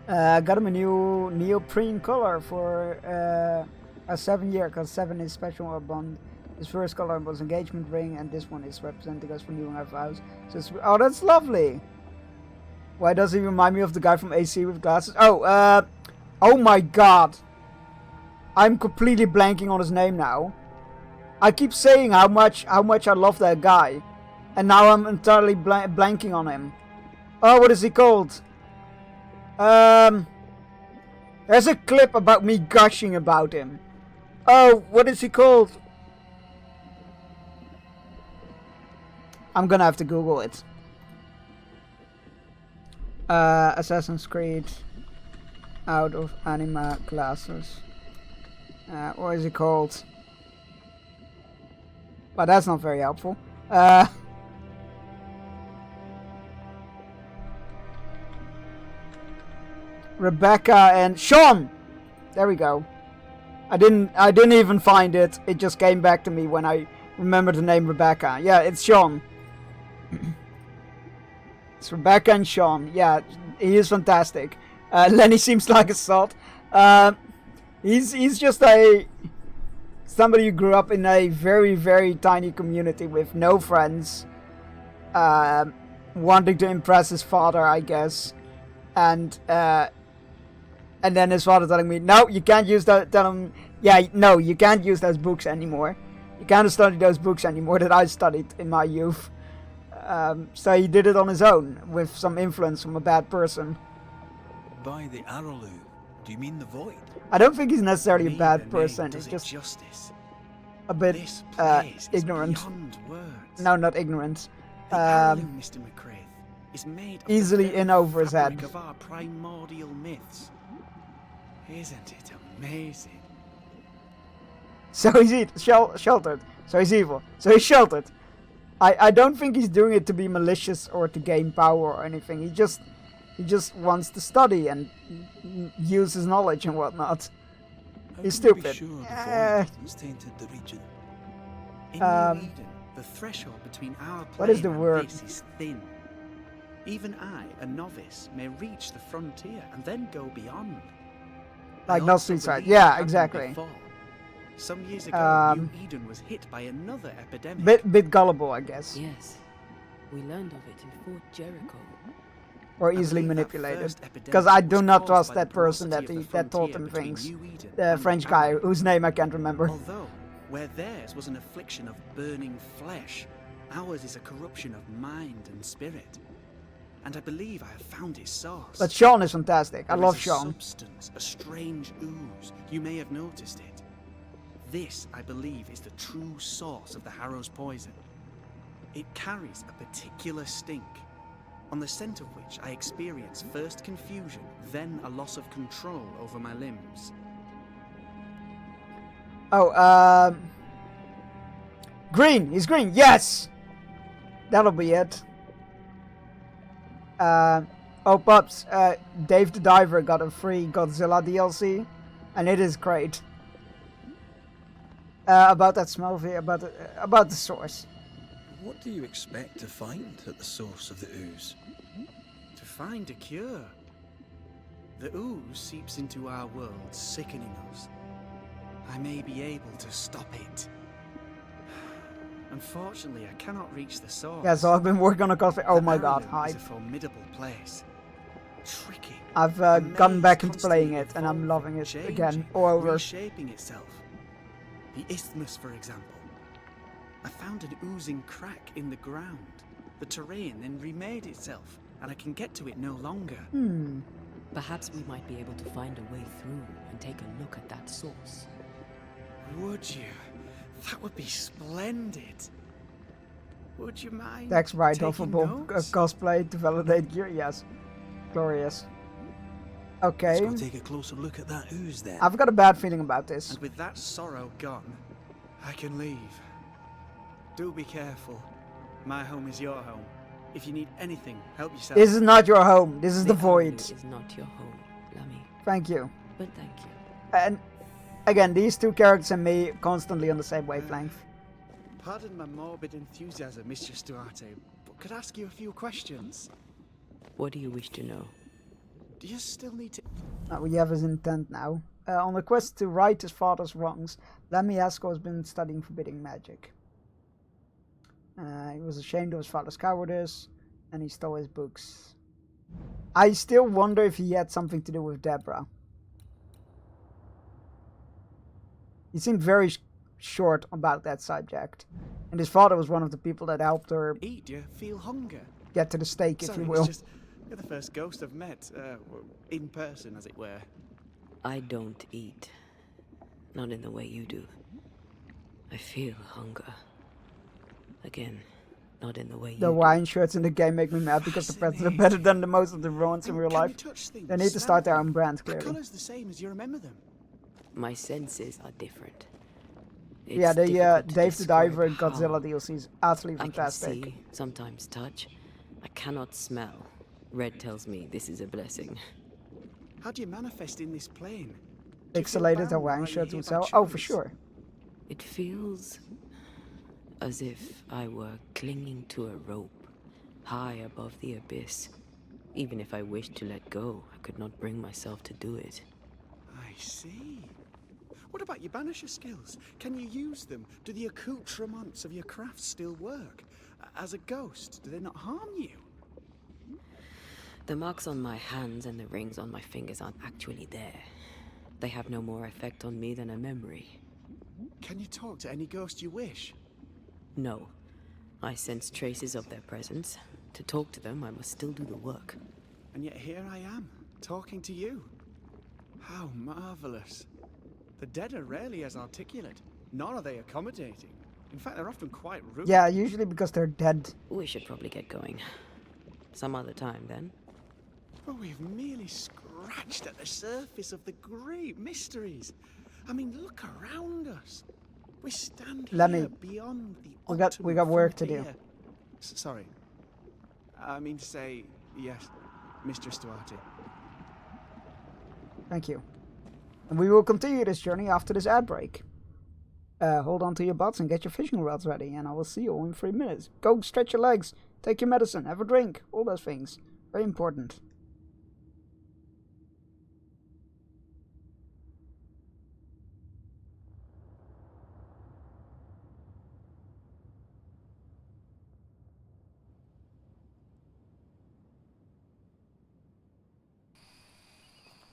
S4: Got him a new neoprene color for a 7-year, because 7 is special bond. His first color was engagement ring, and this one is representing us renewing our vows. So it's, oh, that's lovely. Why does he remind me of the guy from AC with glasses? Oh, oh my god. I'm completely blanking on his name now. I keep saying how much I love that guy, and now I'm entirely blanking on him. Oh, what is he called? There's a clip about me gushing about him. Oh, what is he called? I'm gonna have to Google it. Assassin's Creed out of anima classes. What is it called? But that's not very helpful. Rebecca and Sean! There we go. I didn't even find it. It just came back to me when I remembered the name Rebecca. Yeah, it's Sean. It's Rebecca and Sean. Yeah, he is fantastic. Lenny seems like a sod. He's just somebody who grew up in a very, very tiny community with no friends. Wanting to impress his father, I guess. And then his father telling me, no, you can't use that. Tell him, yeah, no, you can't use those books anymore. You can't study those books anymore that I studied in my youth. So he did it on his own, with some influence from a bad person.
S6: By the Arrowloo, do you mean the Void?
S4: I don't think he's necessarily a
S8: Neither
S4: bad
S8: name
S4: person.
S8: does
S4: He's
S8: it
S4: just
S8: justice.
S4: a bit
S8: This place is
S4: ignorant.
S8: beyond words.
S4: No, not ignorant.
S8: The Arrowloo, Mr. McCraith, is made of
S4: Easily
S8: the very
S4: in over his
S8: fabric
S4: head.
S8: of our primordial myths. Isn't it amazing?
S4: So he's sheltered. So he's evil. So he's sheltered. I don't think he's doing it to be malicious or to gain power or anything. He just wants to study and use his knowledge and whatnot.
S6: How
S4: He's
S6: can you be
S4: stupid.
S6: sure the Void hasn't tainted the region?
S8: In New Eden, the threshold between our
S4: What is
S8: plane
S4: the
S8: and
S4: word?
S8: this is thin. Even I, a novice, may reach the frontier and then go beyond.
S4: Like
S8: I
S4: no
S8: also
S4: Street Side.
S8: believe it
S4: Yeah,
S8: happened
S4: exactly.
S8: before. Some years ago, New Eden was hit by another epidemic.
S4: Bit gullible, I guess.
S7: Yes, we learned of it in Fort Jericho.
S4: Or
S8: I
S4: easily
S8: believe that
S4: manipulated.
S8: first epidemic
S4: Because I
S8: was
S4: do not
S8: caused
S4: trust
S8: by
S4: that
S8: the
S4: person
S8: porosity
S4: that
S8: of the
S4: that taught
S8: frontier
S4: him
S8: between
S4: things.
S8: New Eden
S4: The
S8: and
S4: French guy,
S8: Arrowloo.
S4: whose name I can't remember.
S8: Although, where theirs was an affliction of burning flesh, ours is a corruption of mind and spirit. And I believe I have found its source.
S4: But Sean is fantastic. I
S8: There
S4: love
S8: is a
S4: Sean.
S8: substance, a strange ooze. You may have noticed it. This, I believe, is the true source of the Harrow's poison. It carries a particular stink, on the scent of which I experience first confusion, then a loss of control over my limbs.
S4: Oh, green. He's green. Yes! That'll be it. Oh, pups. Dave the Diver got a free Godzilla DLC, and it is great. About that smell, about the source.
S6: What do you expect to find at the source of the ooze?
S8: To find a cure. The ooze seeps into our world, sickening us. I may be able to stop it. Unfortunately, I cannot reach the source.
S4: Yeah, so I've been working on a coffee. Oh
S8: The
S4: my god,
S8: Arrowloo
S4: hi.
S8: is a formidable place. Tricky.
S4: I've
S8: A
S4: gotten
S8: maze
S4: back into
S8: constantly
S4: playing it, and I'm
S8: evolving,
S4: loving it
S8: changing,
S4: again, all over.
S8: reshaping itself. The isthmus, for example. I found an oozing crack in the ground. The terrain then remade itself, and I can get to it no longer.
S7: Perhaps we might be able to find a way through and take a look at that source.
S8: Would you? That would be splendid. Would you mind?
S4: That's right,
S8: taking
S4: Hufflepuff
S8: notes?
S4: cosplay to validate your yes. Glorious. Okay.
S6: Let's go take a closer look at that ooze then.
S4: I've got a bad feeling about this.
S8: And with that sorrow gone, I can leave. Do be careful. My home is your home. If you need anything, help yourself.
S4: This is not your home. This is the void.
S7: Arrowloo is not your home, Lummy.
S4: Thank you.
S7: But thank you.
S4: And again, these two characters and me constantly on the same wavelength.
S8: Pardon my morbid enthusiasm, Mistress Duarte, but could I ask you a few questions?
S7: What do you wish to know?
S8: Do you still need to...
S4: We have his intent now. On a quest to right his father's wrongs, Lamiasco has been studying forbidden magic. He was ashamed of his father's cowardice, and he stole his books. I still wonder if he had something to do with Deborah. He seemed very short about that subject, and his father was one of the people that helped her
S8: Eat, do you feel hunger?
S4: get to the stake, if
S8: Sorry,
S4: you
S8: it's
S4: will.
S8: just... You're the first ghost I've met, in person, as it were.
S7: I don't eat. Not in the way you do. I feel hunger. Again, not in the way you
S4: The
S7: do.
S4: wine shirts in the game make me mad because the pretzels are better than the most of the ruins in real
S8: Can you
S4: life.
S8: touch things,
S4: They need to
S8: smell
S4: start their
S8: them?
S4: own brand,
S8: Are
S4: clearly.
S8: colours the same as you remember them?
S7: My senses are different.
S4: Yeah,
S7: It's
S4: the
S7: difficult to
S4: Dave the Diver and
S7: describe
S4: Godzilla
S7: how.
S4: DLC is absolutely
S7: I can
S4: fantastic.
S7: see, sometimes touch. I cannot smell. Red tells me this is a blessing.
S8: How do you manifest in this plane? Do you feel
S4: Pixelated
S8: bound
S4: Hawaiian
S8: by your
S4: shirts
S8: here
S4: would
S8: by
S4: sell. Oh, for
S8: choice?
S4: sure.
S7: It feels as if I were clinging to a rope, high above the abyss. Even if I wished to let go, I could not bring myself to do it.
S8: I see. What about your banisher skills? Can you use them? Do the accoutrements of your craft still work? As a ghost, do they not harm you?
S7: The marks on my hands and the rings on my fingers aren't actually there. They have no more effect on me than a memory.
S8: Can you talk to any ghost you wish?
S7: No. I sense traces of their presence. To talk to them, I must still do the work.
S8: And yet here I am, talking to you. How marvelous. The dead are rarely as articulate, nor are they accommodating. In fact, they're often quite rude.
S4: Yeah, usually because they're dead.
S7: We should probably get going. Some other time, then.
S8: But we've merely scratched at the surface of the great mysteries. I mean, look around us. We stand here beyond the
S4: we got work to do.
S8: Sorry. I mean to say, yes, Mistress Duarte.
S4: Thank you. And we will continue this journey after this ad break. Hold on to your butts and get your fishing rods ready, and I will see you all in 3 minutes. Go stretch your legs, take your medicine, have a drink, all those things. Very important.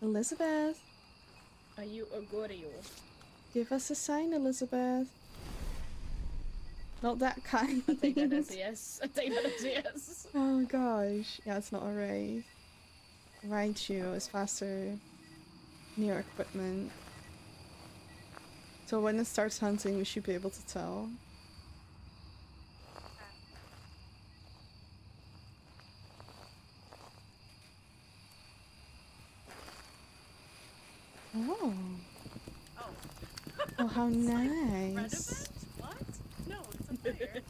S3: Elizabeth,
S2: Are you a goodie?
S3: give us a sign, Elizabeth. Not that kind.
S2: I take that as a yes. I take that as a yes.
S3: Oh gosh. Yeah, it's not a raid. Raichu is faster near equipment. So when it starts hunting, we should be able to tell. Oh. Oh, how nice.
S2: What? No, it's a fire.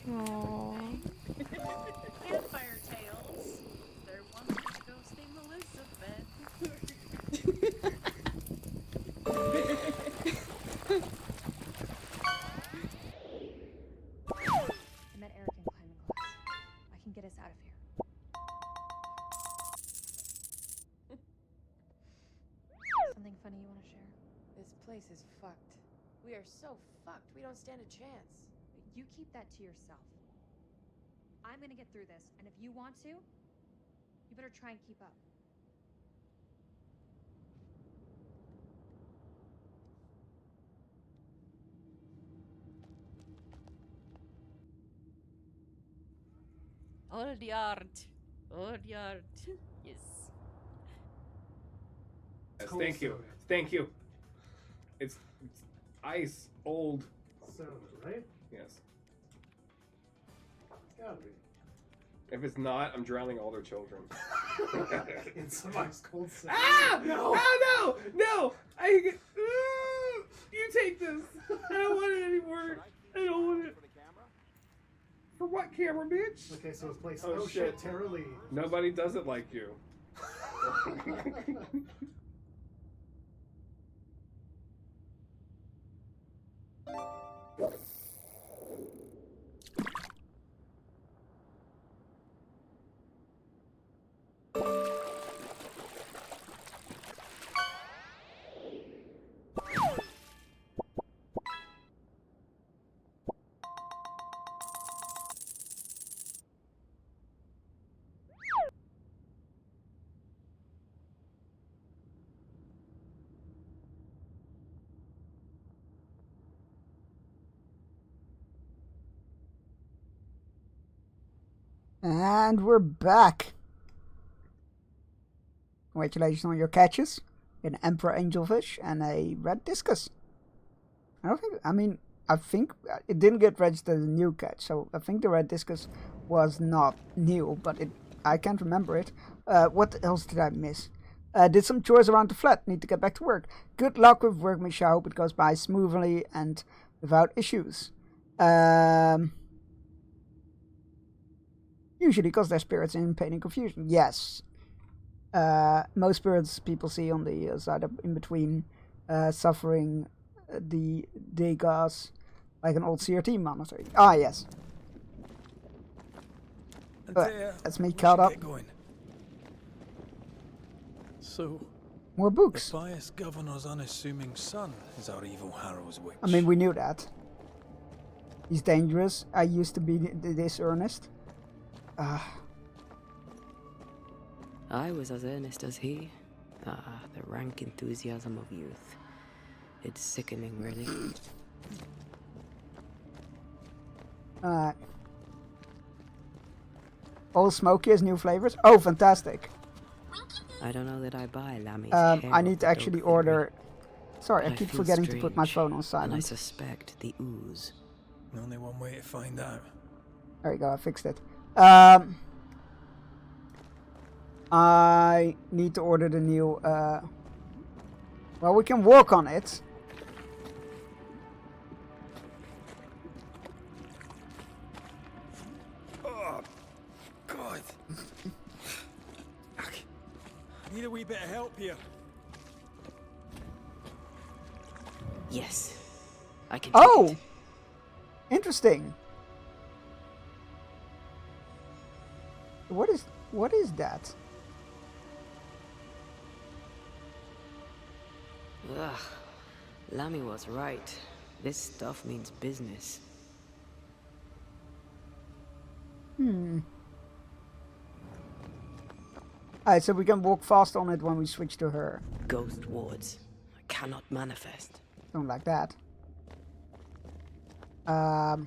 S3: Aww.
S2: Campfire tales. There once was a ghost named Elizabeth.
S10: I met Eric in climbing class. I can get us out of here. Something funny you want to share?
S9: This place is fucked. We are so fucked, we don't stand a chance.
S10: You keep that to yourself. I'm gonna get through this, and if you want to, you better try and keep up.
S2: Old yard. Old yard. Yes.
S11: Yes, thank you. Thank you. It's ice, old.
S12: Sound, right?
S11: Yes.
S12: It's gotta be.
S11: If it's not, I'm drowning all their children.
S12: In some ice cold sand.
S11: Ah!
S12: No!
S11: Ah, no! No! I get. You take this. I don't want it anymore. I don't want it. For what camera, bitch?
S12: Okay, so it's place.
S11: Oh, shit.
S12: Tara Lee.
S11: Nobody does it like you.
S4: And we're back. Congratulations on your catches. An Emperor Angelfish and a Red Discus. I think it didn't get registered as a new catch, so I think the Red Discus was not new, but I can't remember it. What else did I miss? Did some chores around the flat. Need to get back to work. Good luck with work, Misha. I hope it goes by smoothly and without issues. Usually because their spirits in pain and confusion. Yes. Most spirits people see on the side of in between suffering the degas like an old CRT monitor. Ah, yes. That's me caught up.
S6: So,
S4: more books.
S6: The pious governor's unassuming son is our evil Harrow's witch.
S4: I mean, we knew that. He's dangerous. I used to be this earnest.
S7: I was as earnest as he. The rank enthusiasm of youth. It's sickening, really.
S4: All smoky as new flavors. Oh, fantastic.
S7: I don't know that I buy Lammy's
S4: I need to actually order... Sorry, I keep forgetting to put my phone on silent.
S7: And I suspect the ooze.
S6: Only one way to find out.
S4: There you go, I fixed it. I need to order the new... Well, we can work on it.
S6: Oh, God. I need a wee bit of help here.
S7: Yes. I can.
S4: Oh! Interesting. What is that?
S7: Ugh. Lammy was right. This stuff means business.
S4: Alright, so we can walk fast on it when we switch to her.
S7: Ghost wards. I cannot manifest.
S4: Don't like that. So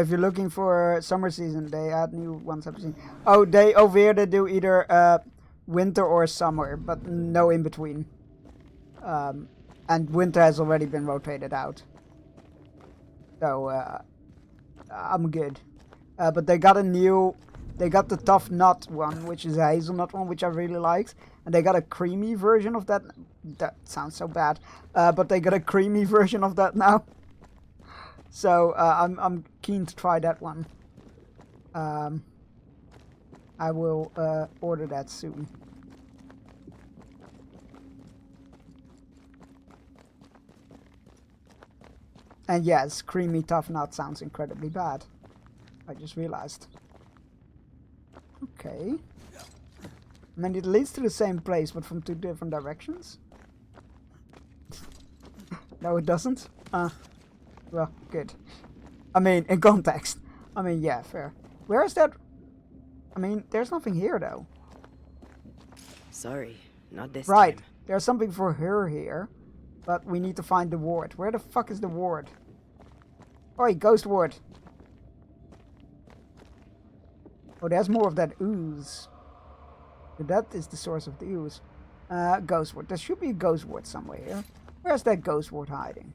S4: if you're looking for summer season, they add new ones I've seen. Oh, they over here they do either winter or summer, but no in between. And winter has already been rotated out. So I'm good. But they got the tough nut one, which is a hazelnut one, which I really liked. And they got a creamy version of that. That sounds so bad. But they got a creamy version of that now. So I'm keen to try that one. I will order that soon. And yes, creamy tough nut sounds incredibly bad. I just realized. Okay. I mean, it leads to the same place, but from two different directions. No, it doesn't. Well, good. I mean, in context. I mean, yeah, fair. Where is that? I mean, there's nothing here, though.
S7: Sorry, not this
S4: right.
S7: time.
S4: There's something for her here, but we need to find the ward. Where the fuck is the ward? Oi, ghost ward. Oh, there's more of that ooze. So that is the source of the ooze. Ghost ward. There should be a ghost ward somewhere here. Where's that ghost ward hiding?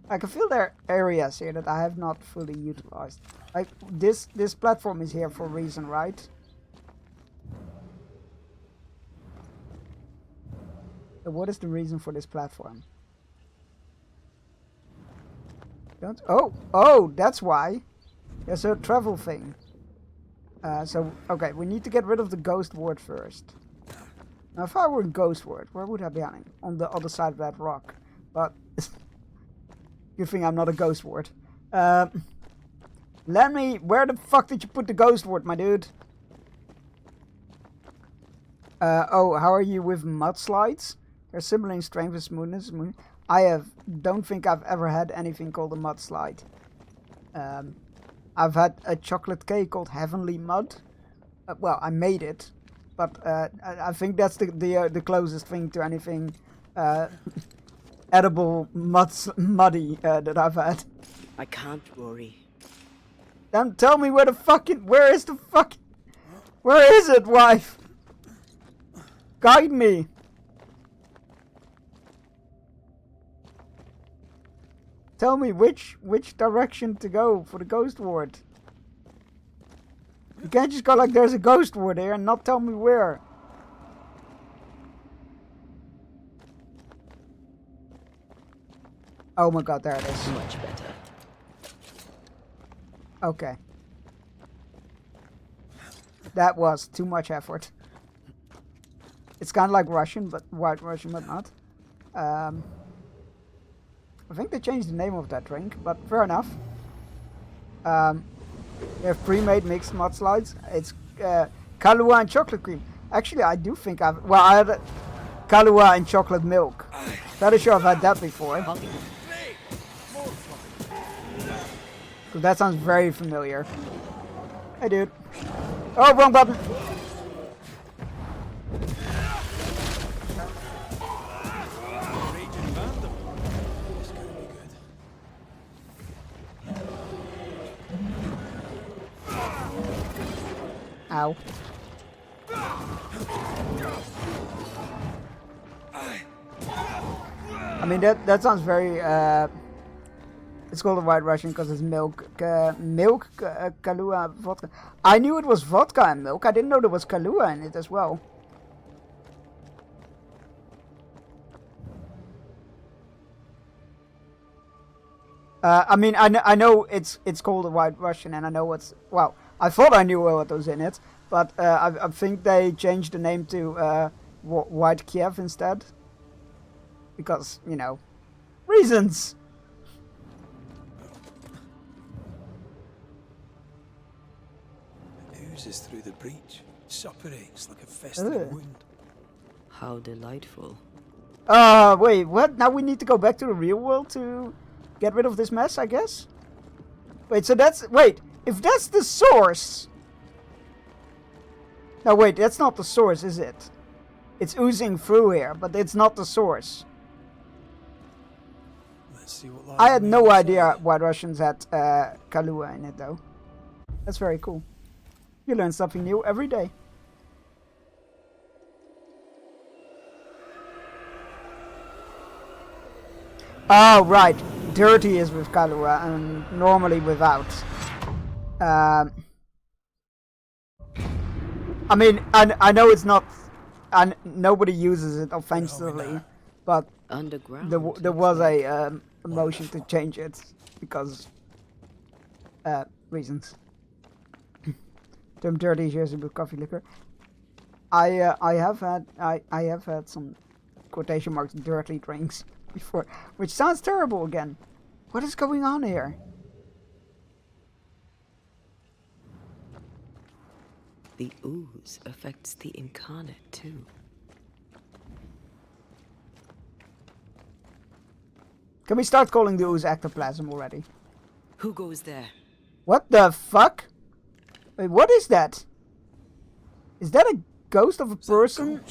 S4: I can feel there are areas here that I have not fully utilized. Like this platform is here for a reason, right? So what is the reason for this platform? Don't. Oh, that's why. There's a travel thing. So okay, we need to get rid of the ghost ward first. Now, if I were in ghost ward, where would I be hiding? On the other side of that rock. But good thing I'm not a ghost ward. Where the fuck did you put the ghost ward, my dude? Oh, how are you with mudslides? They're similar in strength and smoothness. Don't think I've ever had anything called a mudslide. I've had a chocolate cake called Heavenly Mud. Well, I made it, but I think that's the closest thing to anything edible muddy that I've had.
S7: I can't, Rory.
S4: Then tell me where is it, wife? Guide me. tell me which direction to go for the ghost ward. You can't just go like there's a ghost ward here and not tell me where. Oh my god, there it is.
S7: Much better.
S4: Okay. That was too much effort. It's kind of like Russian, but White Russian, but not. I think they changed the name of that drink, but fair enough. They have pre-made mixed mudslides. It's Kahlua and chocolate cream. Actually, I do think I had Kahlua and chocolate milk. Fairly sure I've had that before. So that sounds very familiar. Hey, dude. Oh, wrong button. Ow. I mean, that sounds very, it's called a White Russian because it's milk, Kahlua, vodka. I knew it was vodka and milk. I didn't know there was Kahlua in it as well. I mean, I know it's called a White Russian, and I know what's, well, I thought I knew what was in it, but I think they changed the name to White Kiev instead. Because, you know, reasons!
S6: It oozes through the breach. Suppurates like a festering wound.
S7: How delightful.
S4: Wait, what? Now we need to go back to the real world to get rid of this mess, I guess? Wait, so that's... Wait, if that's the source... No, wait, that's not the source, is it? It's oozing through here, but it's not the source.
S6: Let's see what
S4: I had no idea White Russians had Kahlua in it, though. That's very cool. You learn something new every day. Oh, right. Dirty is with Kahlua and normally without. I mean, I know it's not... And nobody uses it offensively, but
S7: underground
S4: there was a motion to change it because reasons. Term dirty is usually with coffee liquor. I have had some quotation marks dirty drinks before, which sounds terrible again. What is going on here?
S7: The ooze affects the incarnate too.
S4: Can we start calling the ooze ectoplasm already?
S7: Who goes there?
S4: What the fuck? Wait, what is that? Is that a ghost of a person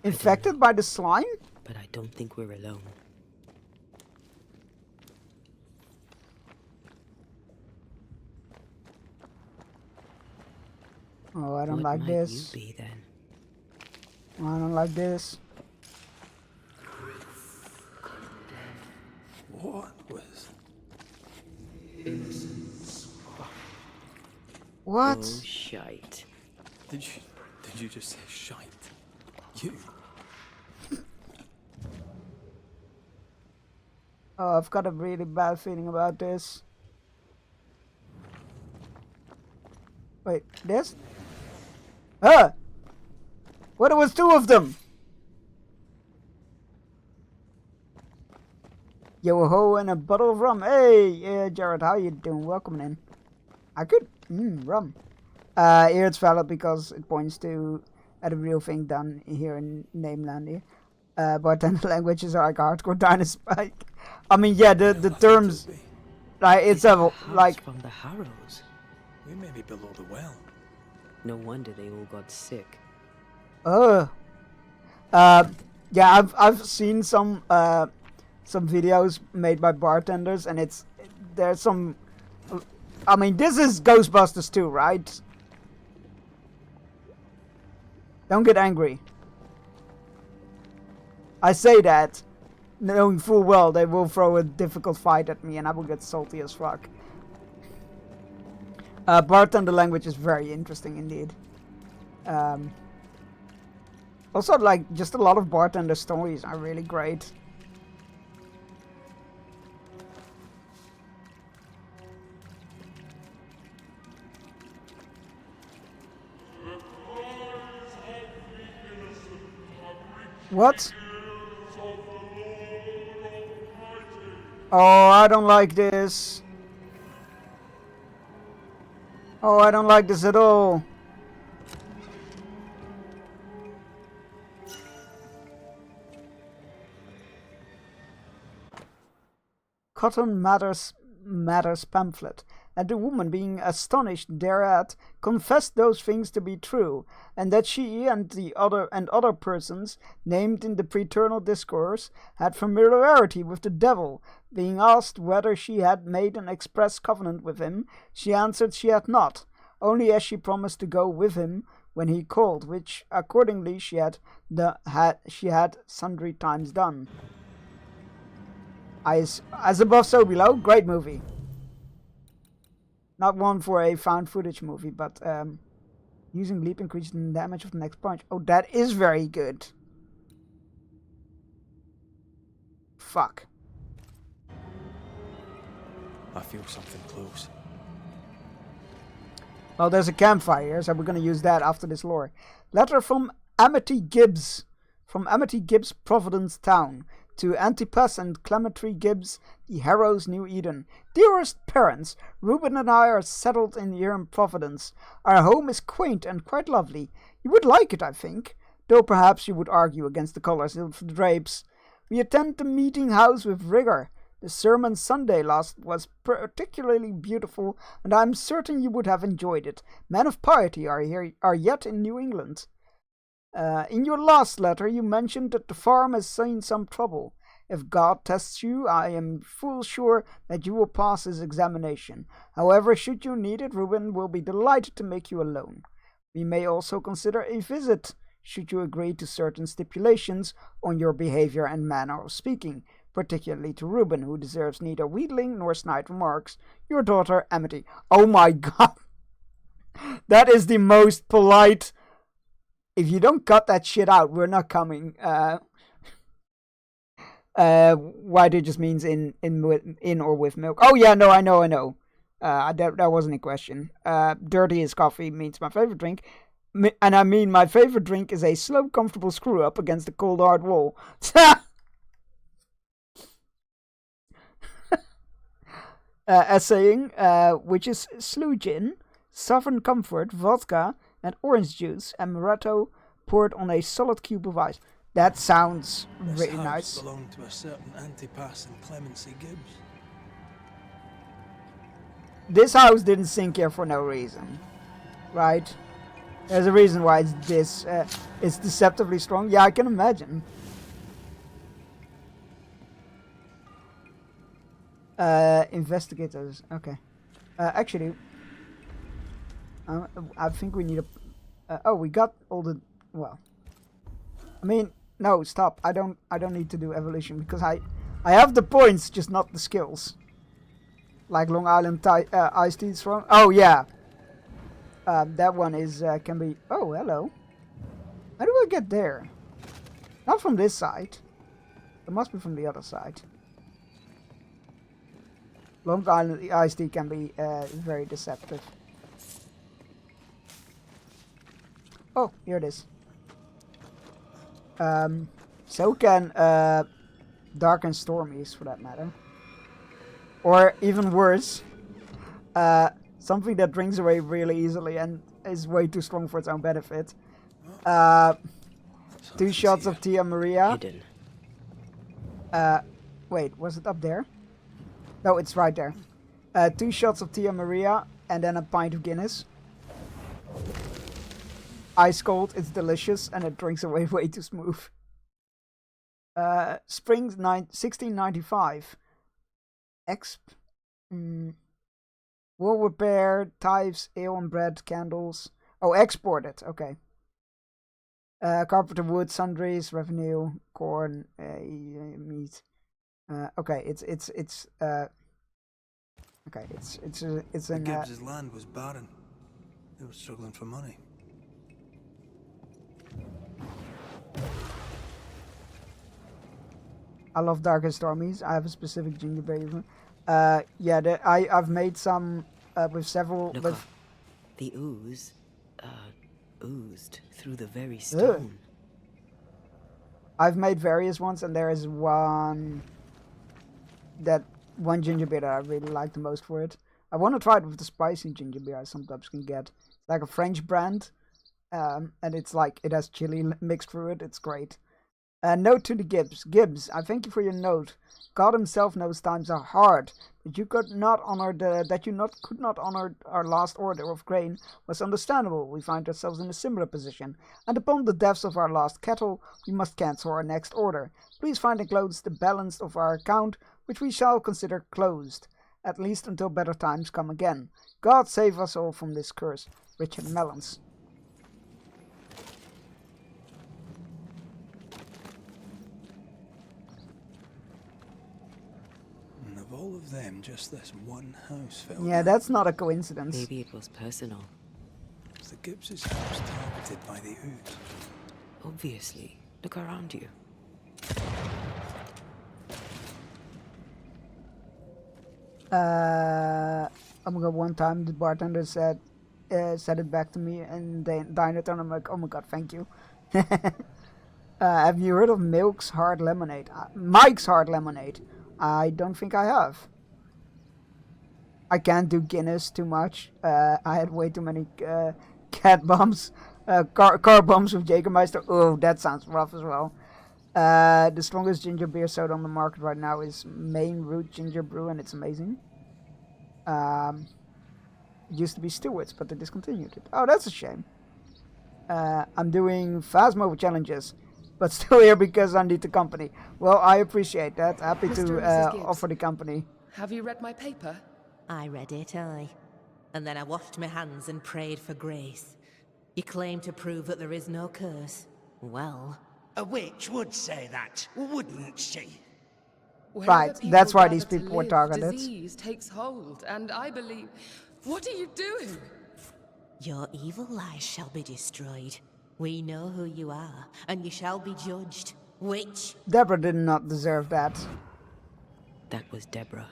S4: infected by the slime?
S7: But I don't think we're alone.
S4: Oh, I don't like
S7: might
S4: this.
S7: You be, then?
S4: I don't like this.
S6: What was...
S7: Innocence.
S4: What?
S7: Oh, shite.
S6: Did you just say shite? You?
S4: Oh, I've got a really bad feeling about this. Wait, this? Huh? What? There was two of them! Yo-ho and a bottle of rum. Hey, Jared, how you doing? Welcome in. I could... rum. Here it's valid because it points to at a real thing done here in Nameland here. Bartender languages are like hardcore dinosaur. I mean, yeah, the terms... Like, it's a... Like...
S7: From the Harrows.
S6: We may be below the well.
S7: No wonder they all got sick.
S4: Yeah, I've seen some videos made by bartenders, and there's some... I mean, this is Ghostbusters 2, right? Don't get angry. I say that, knowing full well they will throw a difficult fight at me and I will get salty as fuck. Bartender language is very interesting indeed. Also, like, just a lot of bartender stories are really great. What? Oh, I don't like this. Oh, I don't like this at all. Cotton Mather's pamphlet, and the woman, being astonished thereat, confessed those things to be true, and that she and other persons named in the Preternal Discourse had familiarity with the devil. Being asked whether she had made an express covenant with him, she answered she had not, only as she promised to go with him when he called, which accordingly she had sundry times done. As Above, So Below, great movie. Not one for a found footage movie, but using leap increases the damage of the next punch. Oh, that is very good. Fuck.
S6: I feel something close.
S4: Well, there's a campfire here, so we're gonna use that after this lore. Letter from Amity Gibbs. From Amity Gibbs, Providence Town. To Antipas and Clementry Gibbs, the Harrows, New Eden. Dearest parents, Reuben and I are settled here in Providence. Our home is quaint and quite lovely. You would like it, I think, though perhaps you would argue against the colors of the drapes. We attend the meeting house with rigor. The sermon Sunday last was particularly beautiful, and I am certain you would have enjoyed it. Men of piety are yet in New England. In your last letter, you mentioned that the farm has seen some trouble. If God tests you, I am full sure that you will pass his examination. However, should you need it, Reuben will be delighted to make you a loan. We may also consider a visit, should you agree to certain stipulations on your behavior and manner of speaking, particularly to Reuben, who deserves neither wheedling nor snide remarks. Your daughter, Amity. Oh my god! That is the most polite... If you don't cut that shit out, we're not coming. Why do just means in or with milk? Oh yeah, no, I know. That wasn't a question. Dirty as coffee means my favorite drink, and I mean my favorite drink is a slow, comfortable screw up against a cold hard wall. Essaying, which is Slugin, Sovereign Comfort, vodka, and orange juice, amaretto poured on a solid cube of ice. That sounds really nice.
S6: This belonged to a certain Antipas and Clemency Gibbs.
S4: This house didn't sink here for no reason, right? There's a reason why it's deceptively strong. Yeah, I can imagine. Investigators. Okay. Actually, I think we need a. Oh, we got all the. Well, I mean, no, stop. I don't need to do evolution because I have the points, just not the skills. Like Long Island Iced Tea's from. Oh yeah. That one is can be. Oh, hello. How do I get there? Not from this side. It must be from the other side. Long Island Iced Tea can be very deceptive. Oh, here it is. So can Dark and Stormies, for that matter. Or even worse, something that drinks away really easily and is way too strong for its own benefit. 2 shots of Tia Maria.
S7: Hidden.
S4: Wait, was it up there? No, it's right there. 2 shots of Tia Maria and then a pint of Guinness. Ice cold, it's delicious, and it drinks away way too smooth. Spring 1695. Exp. Wool repair, tithes, ale and bread, candles. Oh, exported, okay. Carpenter wood, sundries, revenue, corn, meat. Okay, it's
S6: The
S4: in.
S6: Gibbs' land was barren. They were struggling for money.
S4: I love dark and stormies. I have a specific gingerberry. Yeah, I've made some with several.
S7: Look
S4: with
S7: up. The ooze, oozed through the very stone.
S4: I've made various ones, and there is one ginger beer that I really like the most for it. I want to try it with the spicy ginger beer I sometimes can get. It's like a French brand, and it's like it has chili mixed through it. It's great. Note to the Gibbs. Gibbs, I thank you for your note. God himself knows times are hard. That you could not honor our last order of grain was understandable. We find ourselves in a similar position, and upon the deaths of our last cattle, we must cancel our next order. Please find enclosed the balance of our account, which we shall consider closed, at least until better times come again. God save us all from this curse. Richard Mellons.
S6: Of all of them, just this one house fell
S4: Yeah,
S6: down.
S4: that's not a coincidence.
S7: Maybe it was personal.
S6: Was the Gibbs' house targeted by the ooze?
S7: Obviously. Look around you.
S4: Oh my god, one time the bartender said it back to me and they dined it and I'm like, oh my god, thank you. Have you heard of Mike's Hard Lemonade? Mike's Hard Lemonade. I don't think I have. I can't do Guinness too much. I had way too many cat bombs, car bombs with Jägermeister. Oh, that sounds rough as well. The strongest ginger beer soda on the market right now is Maine Root Ginger Brew, and it's amazing. It used to be Stewart's, but they discontinued it. Oh, that's a shame. I'm doing Phasmo challenges, but still here because I need the company. Well, I appreciate that. Happy
S13: Mr.
S4: to
S13: and Mrs. Gibbs.
S4: offer the company.
S13: Have you read my paper?
S14: I read it, aye. And then I washed my hands and prayed for grace. You claim to prove that there is no curse. Well...
S15: A witch would say that, wouldn't she?
S4: Right, that's why these people were targeted.
S13: Disease takes hold, and I believe... What are you doing?
S14: Your evil lies shall be destroyed. We know who you are, and you shall be judged. Witch!
S4: Deborah did not deserve that.
S7: That was Deborah.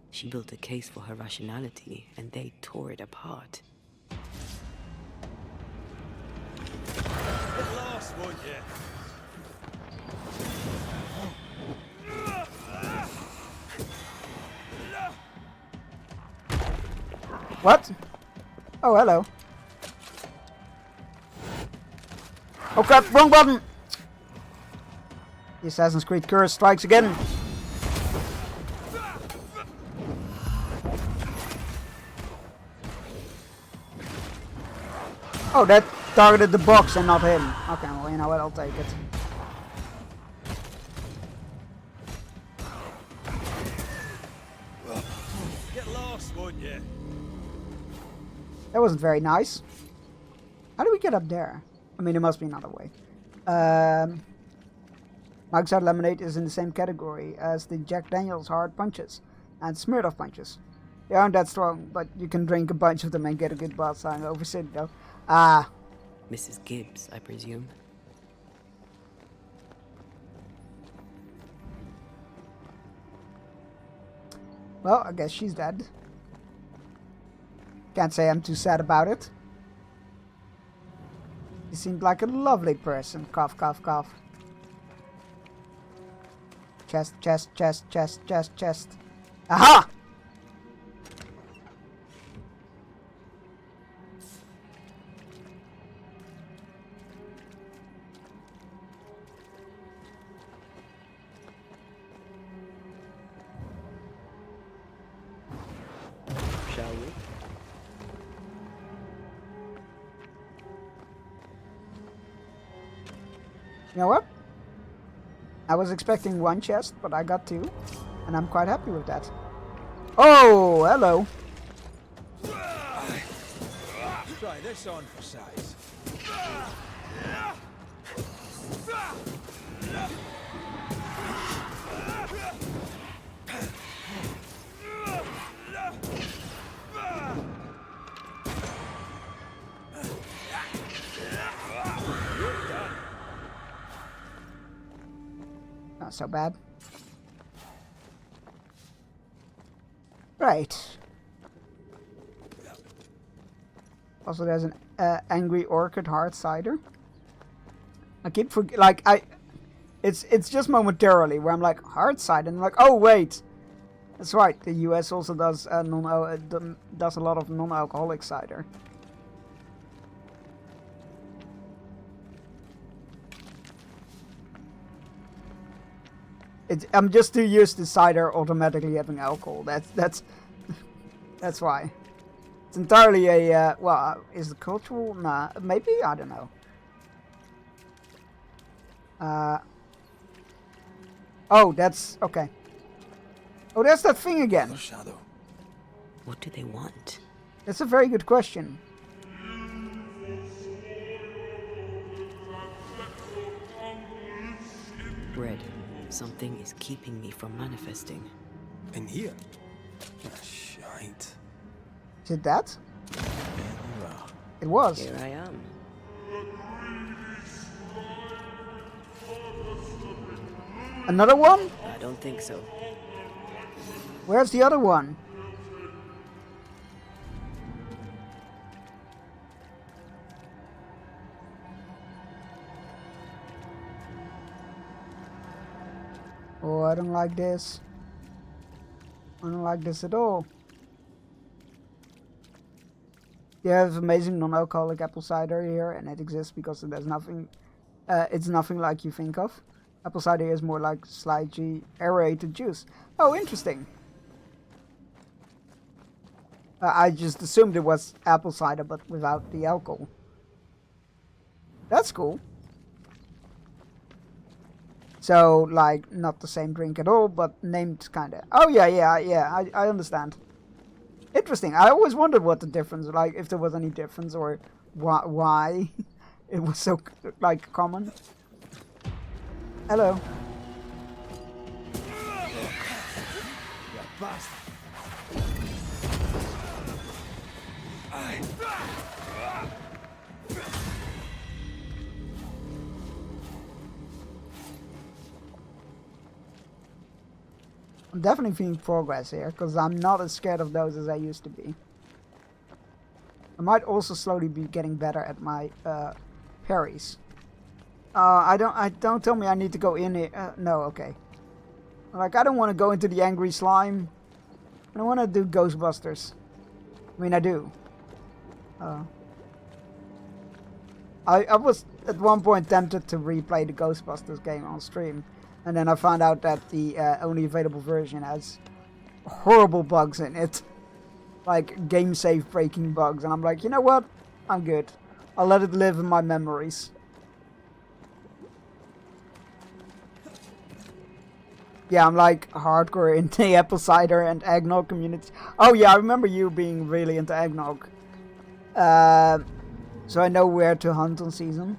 S7: She built a case for her rationality, and they tore it apart.
S15: Get lost, won't you?
S4: What? Oh, hello. Oh crap, wrong button! The Assassin's Creed curse strikes again. Oh, that targeted the box and not him. Okay, well, you know what, I'll take it.
S15: Get lost, won't you?
S4: That wasn't very nice. How do we get up there? I mean, there must be another way. Mike's Hard Lemonade is in the same category as the Jack Daniel's Hard Punches and Smirnoff Punches. They aren't that strong, but you can drink a bunch of them and get a good buzz. I'm oversitting though. Ah.
S7: Mrs. Gibbs, I presume.
S4: Well, I guess she's dead. Can't say I'm too sad about it. She seemed like a lovely person. Cough, cough, cough. Chest, chest, chest, chest, chest, chest. Aha!
S7: Shall we?
S4: You know what? I was expecting one chest, but I got two. And I'm quite happy with that. Oh, hello.
S6: Try this on for size.
S4: Not so bad. Right. Also, there's an angry orchid hard cider. I keep it's just momentarily where I'm like hard cider, and I'm like, oh wait, that's right. The U.S. also does does a lot of non-alcoholic cider. I'm just too used to cider automatically having alcohol. That's why. It's entirely a well, is it cultural? Nah, maybe, I don't know. Oh, that's okay. Oh, that's that thing again.
S6: Shadow.
S7: What do they want?
S4: That's a very good question.
S7: Red, something is keeping me from manifesting.
S6: In here? Ah, shite.
S4: Is it that? It was.
S7: Here I am.
S4: Another one?
S7: I don't think so.
S4: Where's the other one? Oh, I don't like this. I don't like this at all. You have amazing non-alcoholic apple cider here, and it exists because there's nothing. It's nothing like you think of. Apple cider is more like slightly aerated juice. Oh, interesting. I just assumed it was apple cider, but without the alcohol. That's cool. So, like, not the same drink at all, but named kinda. Oh, yeah, I understand. Interesting. I always wondered what the difference, like, if there was any difference, or why it was so, like, common. Hello.
S6: You bastard.
S4: I'm definitely feeling progress here, because I'm not as scared of those as I used to be. I might also slowly be getting better at my parries. Don't tell me I need to go in here. No, okay. Like, I don't want to go into the angry slime. I don't want to do Ghostbusters. I mean, I do. I was at one point tempted to replay the Ghostbusters game on stream. And then I found out that the only available version has horrible bugs in it. Like, game save breaking bugs. And I'm like, you know what? I'm good. I'll let it live in my memories. Yeah, I'm like hardcore into the apple cider and eggnog community. Oh yeah, I remember you being really into eggnog. So I know where to hunt on season.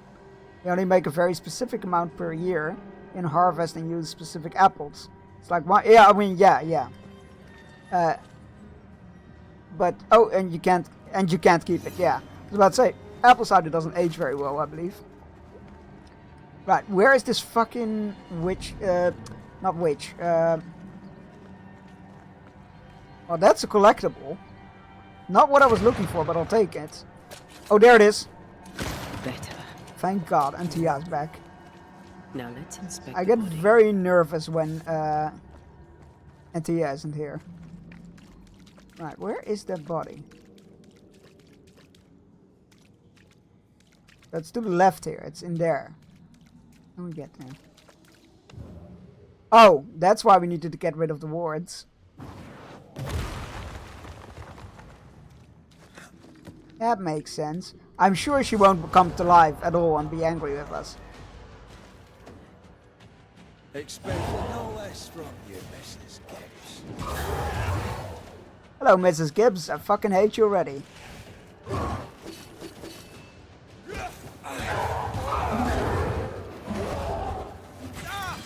S4: You only make a very specific amount per year in harvest and use specific apples. It's like, why? Yeah, I mean, yeah. But oh, and you can't keep it. Yeah, I was about to say, apple cider doesn't age very well, I believe. Right, where is this fucking witch? Not witch. Oh, that's a collectible. Not what I was looking for, but I'll take it. Oh, there it is.
S7: Better.
S4: Thank God, Antia's back.
S7: Now let's inspect.
S4: I get very nervous when Antia isn't here. Right, where is that body? That's to the left here. It's in there. Let me get there. Oh, that's why we needed to get rid of the wards. That makes sense. I'm sure she won't come to life at all and be angry with us.
S6: Expect no less from you, Mrs. Gibbs.
S4: Hello, Mrs. Gibbs. I fucking hate you already.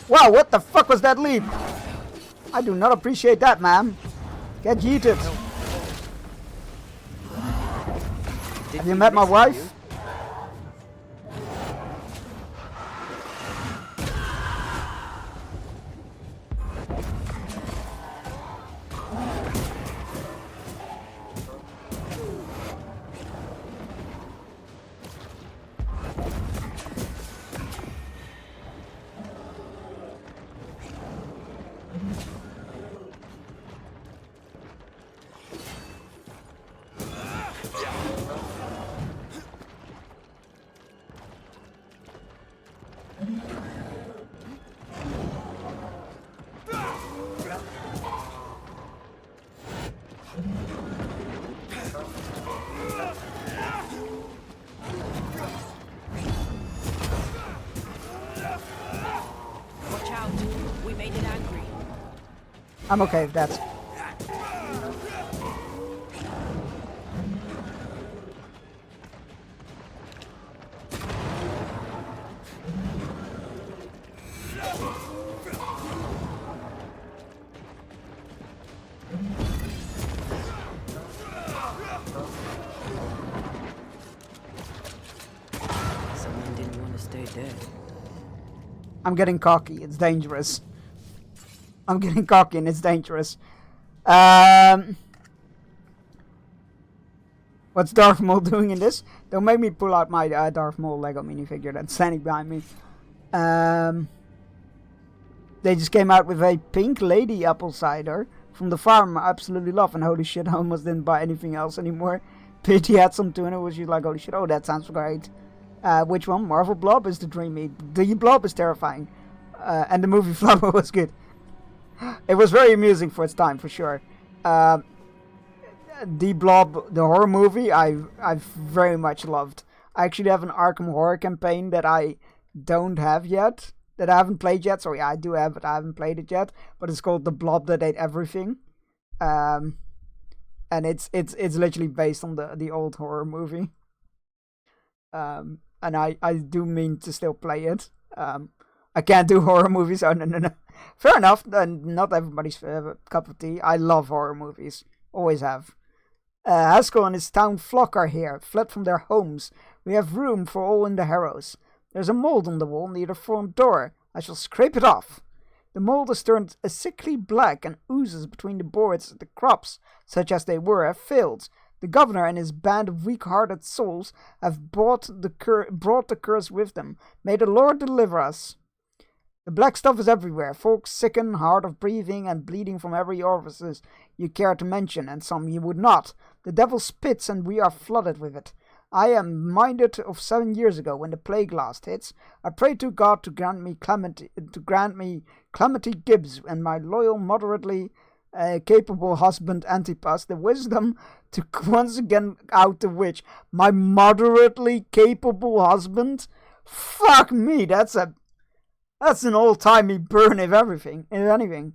S4: Wow, what the fuck was that leap? I do not appreciate that, man. Get yeeted. Have you met my wife?
S5: Watch out. We made it angry.
S4: I'm okay with that.
S7: Someone didn't want to stay dead.
S4: I'm getting cocky. It's dangerous. I'm getting cocky and it's dangerous. What's Darth Maul doing in this? Don't make me pull out my Darth Maul Lego minifigure that's standing behind me. They just came out with a pink lady apple cider from the farm I absolutely love, and holy shit, I almost didn't buy anything else anymore. Pity had some too, and it was just like, holy shit, oh, that sounds great. Which one? Marvel Blob is the dreamy. The Blob is terrifying. And the movie Flubber was good. It was very amusing for its time, for sure. The Blob, the horror movie, I've very much loved. I actually have an Arkham Horror campaign that I don't have yet. That I haven't played yet. Sorry, I do have it. I haven't played it yet. But it's called The Blob That Ate Everything. And it's literally based on the old horror movie. And I do mean to still play it. I can't do horror movies. Oh, no. Fair enough. Not everybody's cup of tea. I love horror movies. Always have. Haskell and his town flock are here, fled from their homes. We have room for all in the harrows. There's a mold on the wall near the front door. I shall scrape it off. The mold has turned a sickly black and oozes between the boards. The crops, such as they were, have failed. The governor and his band of weak-hearted souls have brought the curse with them. May the Lord deliver us. The black stuff is everywhere. Folks sicken, hard of breathing, and bleeding from every orifice you care to mention, and some you would not. The devil spits, and we are flooded with it. I am minded of 7 years ago, when the plague last hits. I prayed to God to grant me Clementy Gibbs and my loyal, moderately capable husband Antipas the wisdom to once again out the witch. My moderately capable husband? Fuck me, that's an old-timey burn if anything.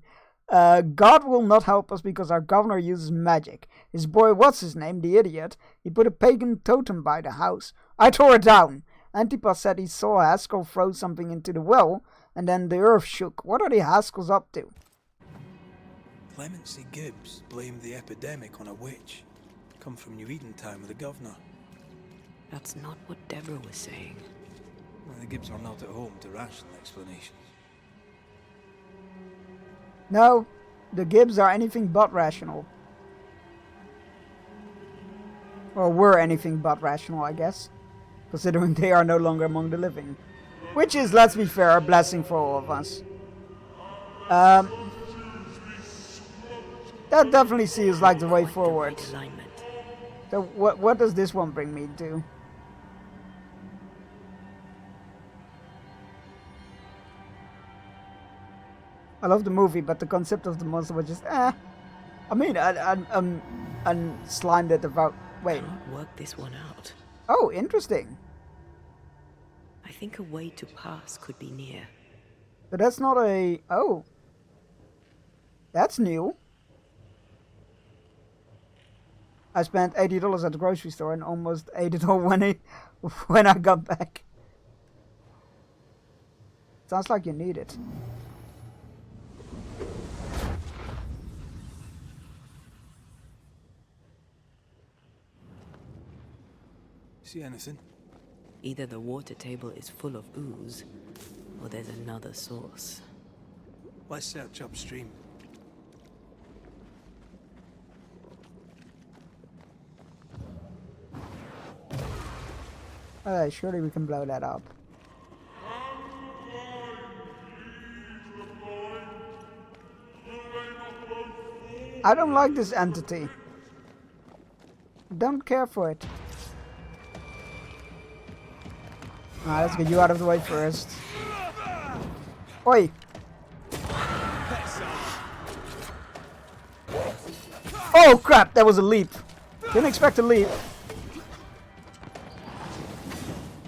S4: God will not help us because our governor uses magic. His boy, what's his name, the idiot, he put a pagan totem by the house. I tore it down. Antipas said he saw Haskell throw something into the well, and then the earth shook. What are the Haskells up to?
S6: Clemency Gibbs blamed the epidemic on a witch. Come from New Eden Town with the governor.
S7: That's not what Deborah was saying.
S6: Well, the Gibbs are not at home to rational explanations.
S4: No, the Gibbs are anything but rational. Or were anything but rational, I guess. Considering they are no longer among the living. Which is, let's be fair, a blessing for all of us. That definitely seems like the way forward. So what does this one bring me to? I love the movie, but the concept of the monster was just I mean, I'm slimed at about. Wait.
S7: Cannot work this one out.
S4: Oh, interesting.
S7: I think a way to pass could be near.
S4: But that's not a. Oh. That's new. I spent $80 at the grocery store and almost ate it all when I got back. Sounds like you need it.
S6: See anything?
S7: Either the water table is full of ooze, or there's another source.
S6: Let's search upstream.
S4: Surely we can blow that up. I don't like this entity. Don't care for it. Alright, let's get you out of the way first. Oi! Oh crap, that was a leap. Didn't expect a leap.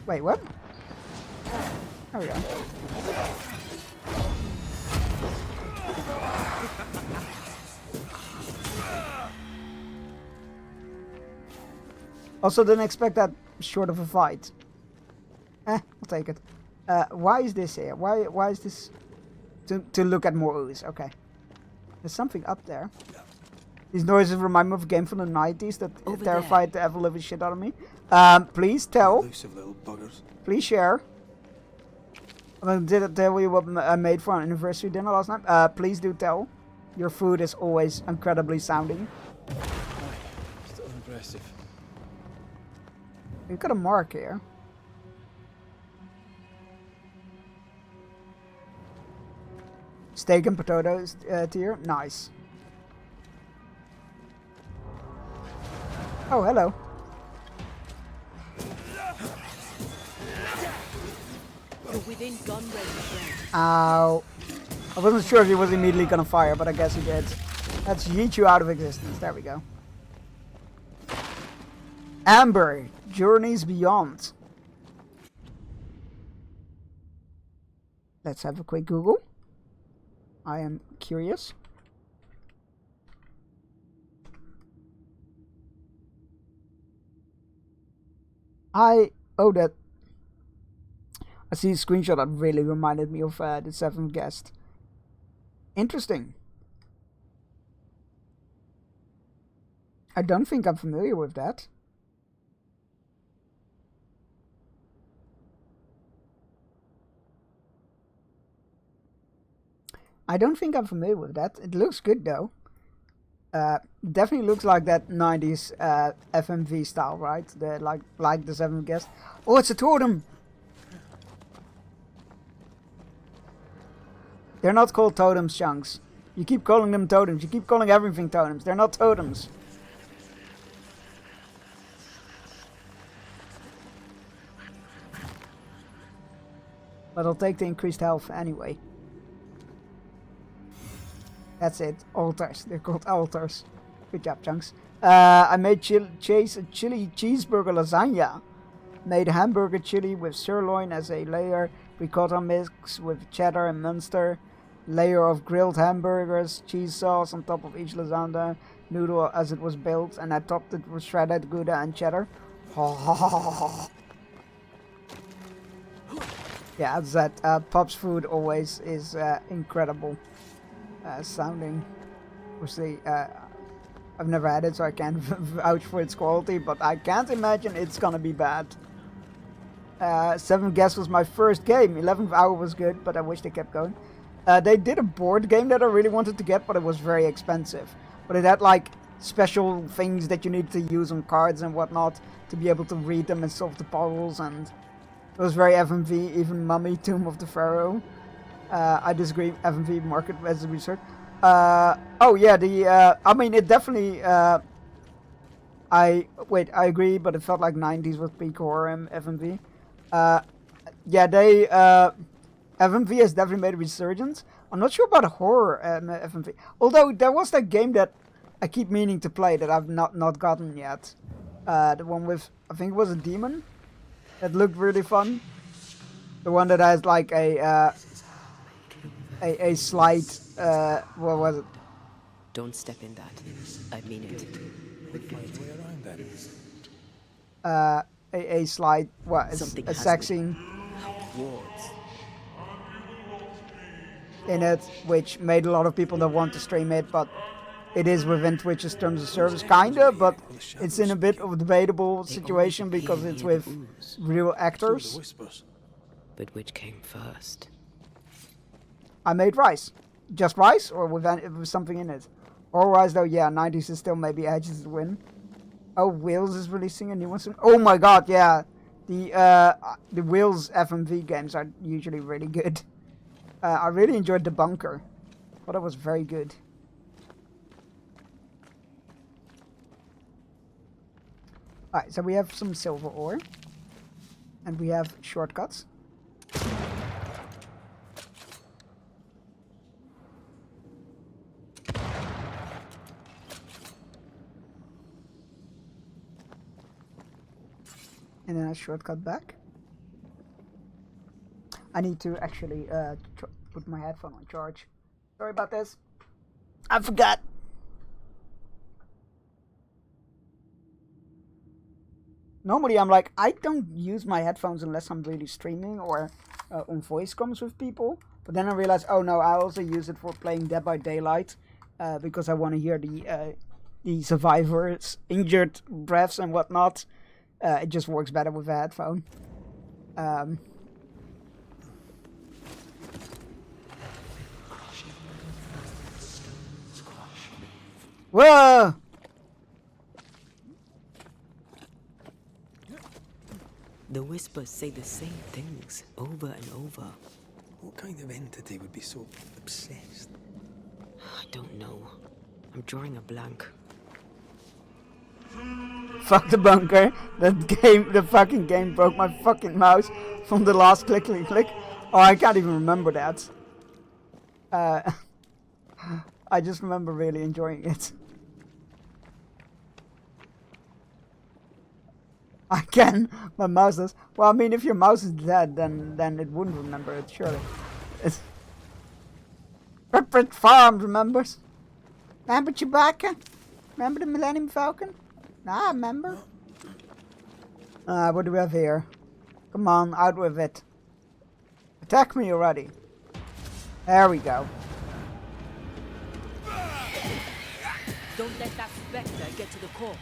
S4: Wait, what? There we go. Also didn't expect that short of a fight. I'll take it. Why is this here? Why is this... To look at more ooze, okay. There's something up there. These noises remind me of a game from the 90s that terrified the ever-living shit out of me. Please tell.
S6: Elusive little buggers.
S4: Please share. Did I tell you what I made for an anniversary dinner last night? Please do tell. Your food is always incredibly sounding.
S6: Still impressive.
S4: We've got a mark here. Steak and potatoes tier. Nice. Oh, hello.
S5: You're within gun range, friend.
S4: Ow. I wasn't sure if he was immediately gonna fire, but I guess he did. Let's yeet you out of existence. There we go. Amber, Journeys Beyond. Let's have a quick Google. I am curious. I see a screenshot that really reminded me of the Seventh Guest. Interesting. I don't think I'm familiar with that. I don't think I'm familiar with that. It looks good though. Definitely looks like that 90s FMV style, right? The like the Seventh Guest. Oh, it's a totem. They're not called totems, Chunks. You keep calling them totems. You keep calling everything totems. They're not totems. But I'll take the increased health anyway. That's it. Altars. They're called altars. Good job, Chunks. I made chili cheeseburger lasagna. Made hamburger chili with sirloin as a layer. Ricotta mix with cheddar and Munster. Layer of grilled hamburgers. Cheese sauce on top of each lasagna. Noodle as it was built. And I topped it with shredded Gouda and cheddar. Yeah, as that Pop's food always is incredible sounding. Obviously, I've never had it, so I can't vouch for its quality, but I can't imagine it's gonna be bad. 7th Guest was my first game. 11th Hour was good, but I wish they kept going. They did a board game that I really wanted to get, but it was very expensive. But it had like special things that you needed to use on cards and whatnot to be able to read them and solve the puzzles, and it was very FMV, even Mummy, Tomb of the Pharaoh. I disagree, FMV market as a research. Oh yeah, I mean, it definitely, I agree, but it felt like 90s with peak horror and FMV. Yeah, FMV has definitely made a resurgence. I'm not sure about horror FMV, although there was that game that I keep meaning to play that I've not gotten yet. The one with, I think it was a demon. That looked really fun. The one that has like a slight, what was it?
S7: Don't step in that. I mean it.
S4: A slight, what? A sex scene in it, which made a lot of people that want to stream it, but it is within Twitch's terms of service, kinda, but it's in a bit of a debatable situation because it's with real actors.
S7: But which came first?
S4: I made rice. Just rice, or with something in it? Or rice though, yeah, 90s is still maybe edges to win. Oh, Wheels is releasing a new one soon. Oh my god, yeah. The Wheels FMV games are usually really good. I really enjoyed The Bunker. Thought it was very good. Alright, so we have some silver ore. And we have shortcuts. And then a shortcut back. I need to actually put my headphone on charge. Sorry about this. I forgot. Normally I'm like, I don't use my headphones unless I'm really streaming or on voice comms with people. But then I realized, oh no, I also use it for playing Dead by Daylight. Because I want to hear the survivors' injured breaths and whatnot. It just works better with a headphone. Whoa!
S7: The whispers say the same things over and over.
S6: What kind of entity would be so obsessed?
S7: I don't know. I'm drawing a blank.
S4: Fuck the bunker. The fucking game broke my fucking mouse from the last click. Oh, I can't even remember that. I just remember really enjoying it. I can. My mouse does. Well, I mean, if your mouse is dead, then it wouldn't remember it, surely. It's Peppered Farm remembers. Remember Chewbacca? Remember the Millennium Falcon? Nah, remember? What do we have here? Come on, out with it. Attack me already. There we go.
S5: Don't let that spectre get to the corpse.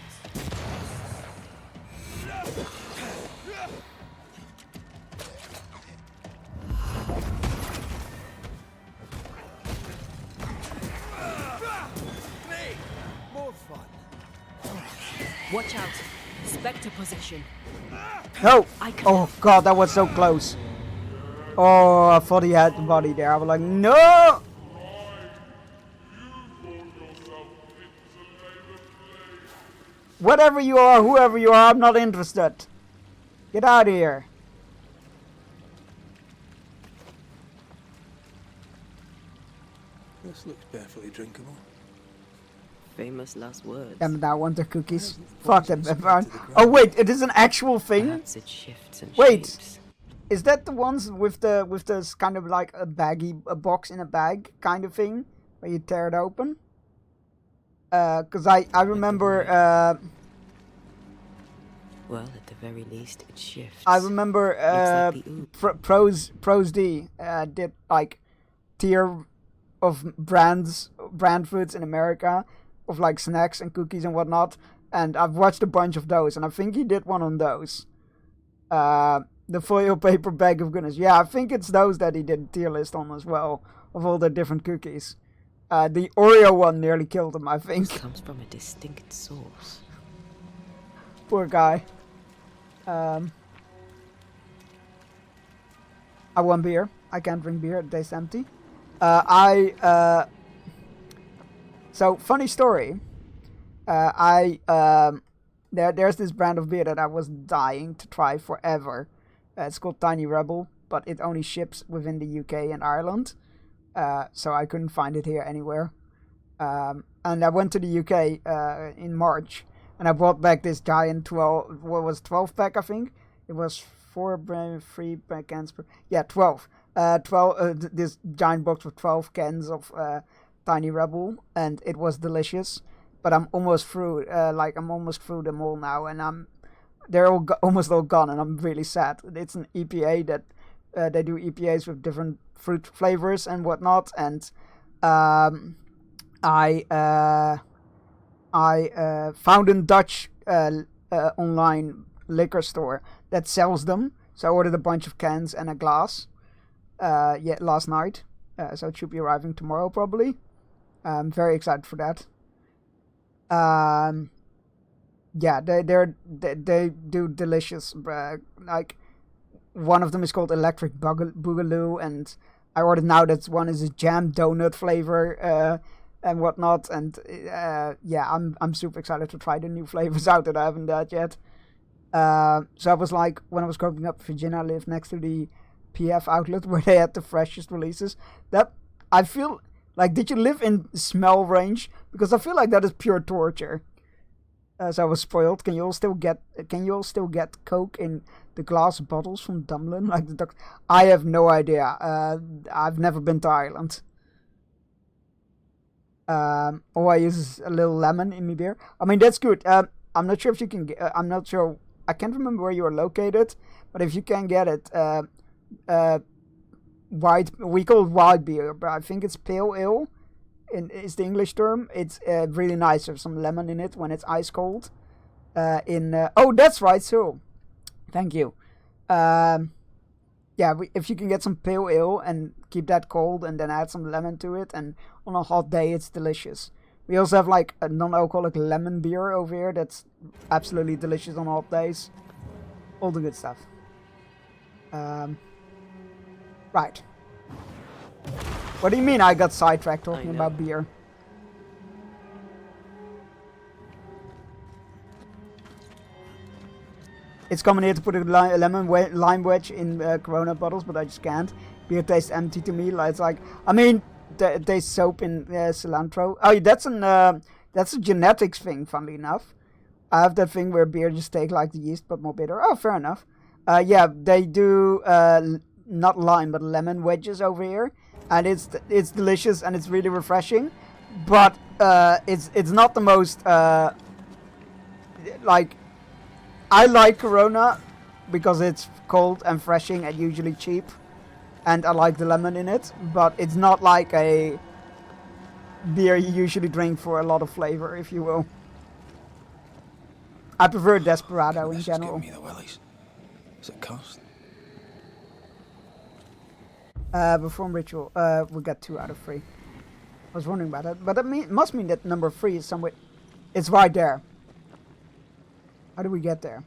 S6: More fun.
S5: Watch out. Spectre possession.
S4: No! Oh god, that was so close. Oh, I thought he had the body there. I was like, no! Whatever you are, whoever you are, I'm not interested. Get out of here.
S6: This looks perfectly drinkable.
S7: Famous last words.
S4: Damn it, I want the cookies. Fuck that. Oh wait, it is an actual thing?
S7: Perhaps it shifts and
S4: wait,
S7: shapes.
S4: Is that the ones with this kind of like a box in a bag kind of thing? Where you tear it open? Cause I remember
S7: well, at the very least, it shifts.
S4: I remember Pros D did like tier of brand foods in America of like snacks and cookies and whatnot, and I've watched a bunch of those, and I think he did one on those. The foil paper bag of goodness. Yeah, I think it's those that he did a tier list on as well, of all the different cookies. The Oreo one nearly killed him, I think.
S7: This comes from a distinct source.
S4: Poor guy. I want beer. I can't drink beer. It tastes empty. So funny story. There's this brand of beer that I was dying to try forever. It's called Tiny Rebel, but it only ships within the UK and Ireland. So I couldn't find it here anywhere. And I went to the UK in March, and I brought back this giant 12 pack, I think. It was 3 cans per... Yeah, 12. 12. This giant box with 12 cans of Tiny Rebel, and it was delicious. But I'm almost through. I'm almost through them all now, and they're almost all gone, and I'm really sad. It's an EPA that they do EPAs with different fruit flavors and whatnot, and I found a Dutch online liquor store that sells them. So I ordered a bunch of cans and a glass. Last night. So it should be arriving tomorrow probably. I'm very excited for that. They do delicious. Like one of them is called Electric Boogaloo, and I ordered now that one is a jam donut flavor and whatnot. And I'm super excited to try the new flavors out that I haven't had yet. So I was like, when I was growing up, Virginia, I lived next to the PF outlet where they had the freshest releases. That I feel like, did you live in smell range? Because I feel like that is pure torture. So I was spoiled. Can you all still get Coke in the glass bottles from Dublin? Like I have no idea. I've never been to Ireland. All I use is a little lemon in my beer. I mean, that's good. I'm not sure if you can get, I'm not sure. I can't remember where you are located, but if you can get it, white, we call it white beer, but I think it's pale ale is the English term. It's really nice. There's some lemon in it when it's ice cold. Oh, that's right. So, thank you. If you can get some pale ale and keep that cold and then add some lemon to it, and on a hot day, it's delicious. We also have like a non-alcoholic lemon beer over here that's absolutely delicious on hot days. All the good stuff. Right. What do you mean I got sidetracked talking about beer? It's common here to put a lime wedge in Corona bottles, but I just can't. Beer tastes empty to me. It's like, I mean, it tastes soap in cilantro. Oh, that's a genetics thing, funnily enough. I have that thing where beer just tastes like the yeast, but more bitter. Oh, fair enough. They do not lime, but lemon wedges over here, and it's delicious and it's really refreshing. But it's not the most like. I like Corona because it's cold and refreshing and usually cheap, and I like the lemon in it, but it's not like a beer you usually drink for a lot of flavor, if you will. I prefer Desperado in general.
S6: Give me the willies. What's it cost?
S4: Perform ritual. We got 2 out of 3. I was wondering about that, but it must mean that number 3 is somewhere. It's right there. How do we get there?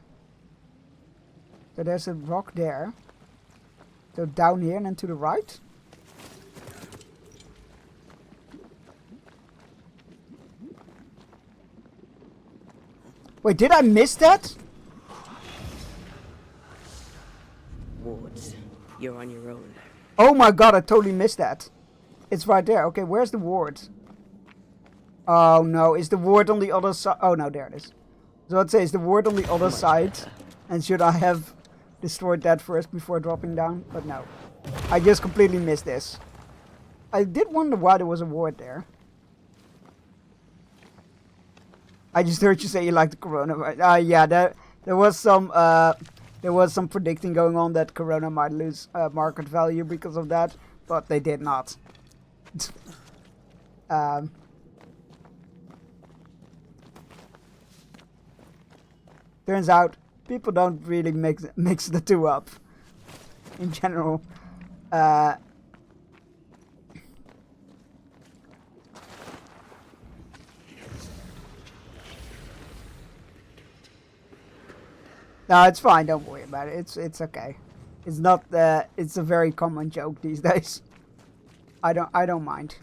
S4: So there's a rock there. So down here and then to the right. Wait, did I miss that?
S7: Wards, you're on your own.
S4: Oh my god, I totally missed that. It's right there. Okay, where's the ward? Oh no, is the ward on the other side? Oh no, there it is. So I'd say, is the ward on the other side? And should I have destroyed that first before dropping down? But no. I just completely missed this. I did wonder why there was a ward there. I just heard you say you like the Corona. Yeah, there was some predicting going on that Corona might lose market value because of that, but they did not. Turns out people don't really mix the two up in general. No, it's fine. Don't worry about it. It's okay. It's not. It's a very common joke these days. I don't mind.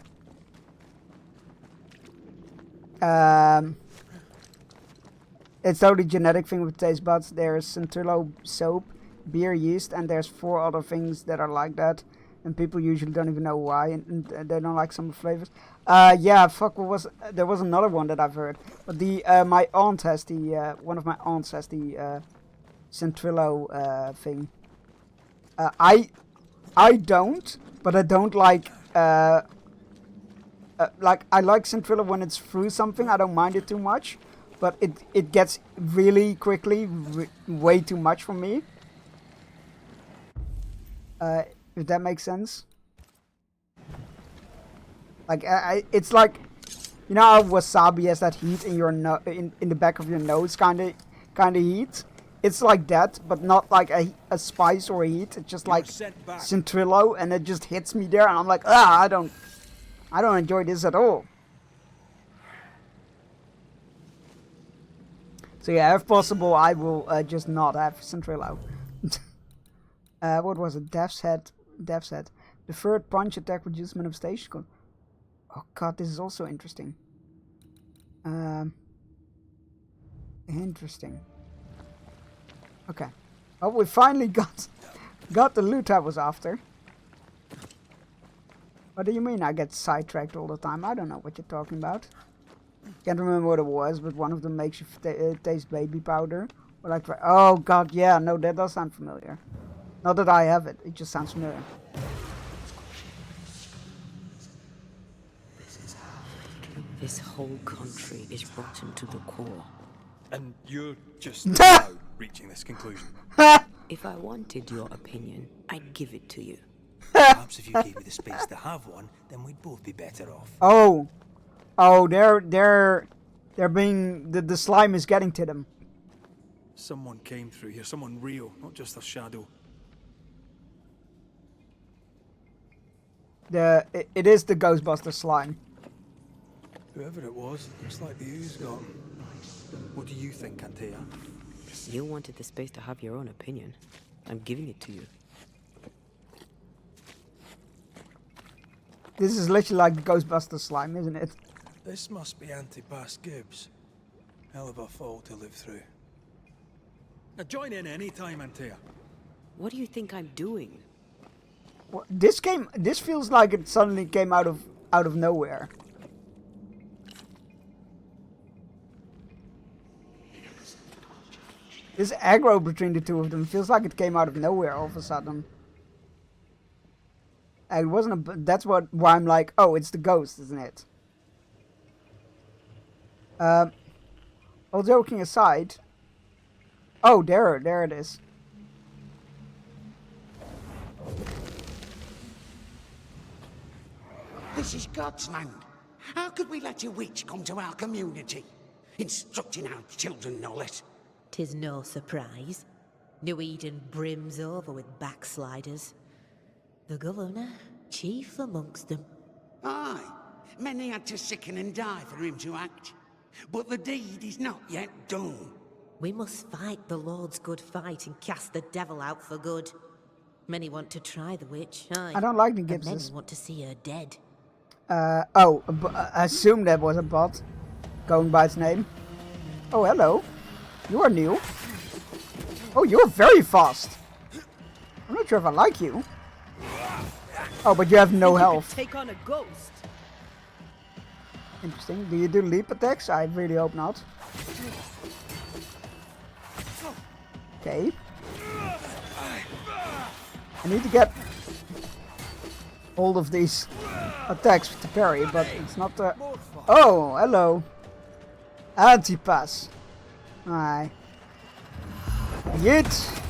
S4: It's totally genetic thing with taste buds. There's Centrillo soap, beer yeast, and there's 4 other things that are like that. And people usually don't even know why, and they don't like some flavors. Yeah, fuck. There was another one that I've heard, but my aunt has the one of my aunts has the Centrillo thing. I don't, but I don't like I like Centrillo when it's through something. I don't mind it too much, but it gets really quickly way too much for me. If that makes sense. Like it's like You know how wasabi has that heat in your in the back of your nose, kind of heat. It's like that, but not like a spice or a heat. It's just like Centrillo, and it just hits me there, and I'm like, I don't enjoy this at all. So yeah, if possible, I will just not have Centrillo. What was it? Death's Head. Deferred punch attack reduces manifestation. Oh god, this is also interesting. Interesting. Okay. Oh, we finally got the loot I was after. What do you mean I get sidetracked all the time? I don't know what you're talking about. Can't remember what it was, but one of them makes you taste baby powder. Or like, oh god, yeah, no, that does sound familiar. Not that I have it, it just sounds familiar.
S7: This whole country is rotten to the core.
S6: And you're just now reaching this conclusion?
S7: If I wanted your opinion, I'd give it to you.
S6: Perhaps if you gave me the space to have one, then we'd both be better off.
S4: Oh, they're being the slime is getting to them.
S6: Someone came through here, someone real, not just a shadow.
S4: It is the Ghostbuster slime.
S6: Whoever it was, looks like the ooze got him. What do you think, Antea?
S7: You wanted the space to have your own opinion. I'm giving it to you.
S4: This is literally like the Ghostbuster slime, isn't it?
S6: This must be Antipas Gibbs. Hell of a fall to live through. Now join in any time, Antea.
S7: What do you think I'm doing?
S4: Well, this feels like it suddenly came out of nowhere. This aggro between the two of them feels like it came out of nowhere all of a sudden. It wasn't that's why I'm like, oh, it's the ghost, isn't it? All joking aside. Oh, there it is.
S15: This is God's land. How could we let a witch come to our community? Instructing our children, no less.
S14: 'Tis no surprise. New Eden brims over with backsliders. The governor, chief amongst them.
S15: Aye, many had to sicken and die for him to act. But the deed is not yet done.
S14: We must fight the Lord's good fight and cast the devil out for good. Many want to try the witch, aye.
S4: I don't like the
S14: and
S4: Gibbses.
S14: many want to see her dead.
S4: I assume that was a bot going by its name. Oh, hello. You are new. Oh, you're very fast. I'm not sure if I like you. Oh, but you have no health.
S5: Take on a ghost.
S4: Interesting. Do you do leap attacks? I really hope not. Okay. I need to get hold of these attacks to parry, but it's not the... Oh, hello. Antipas. Aye. Yeet.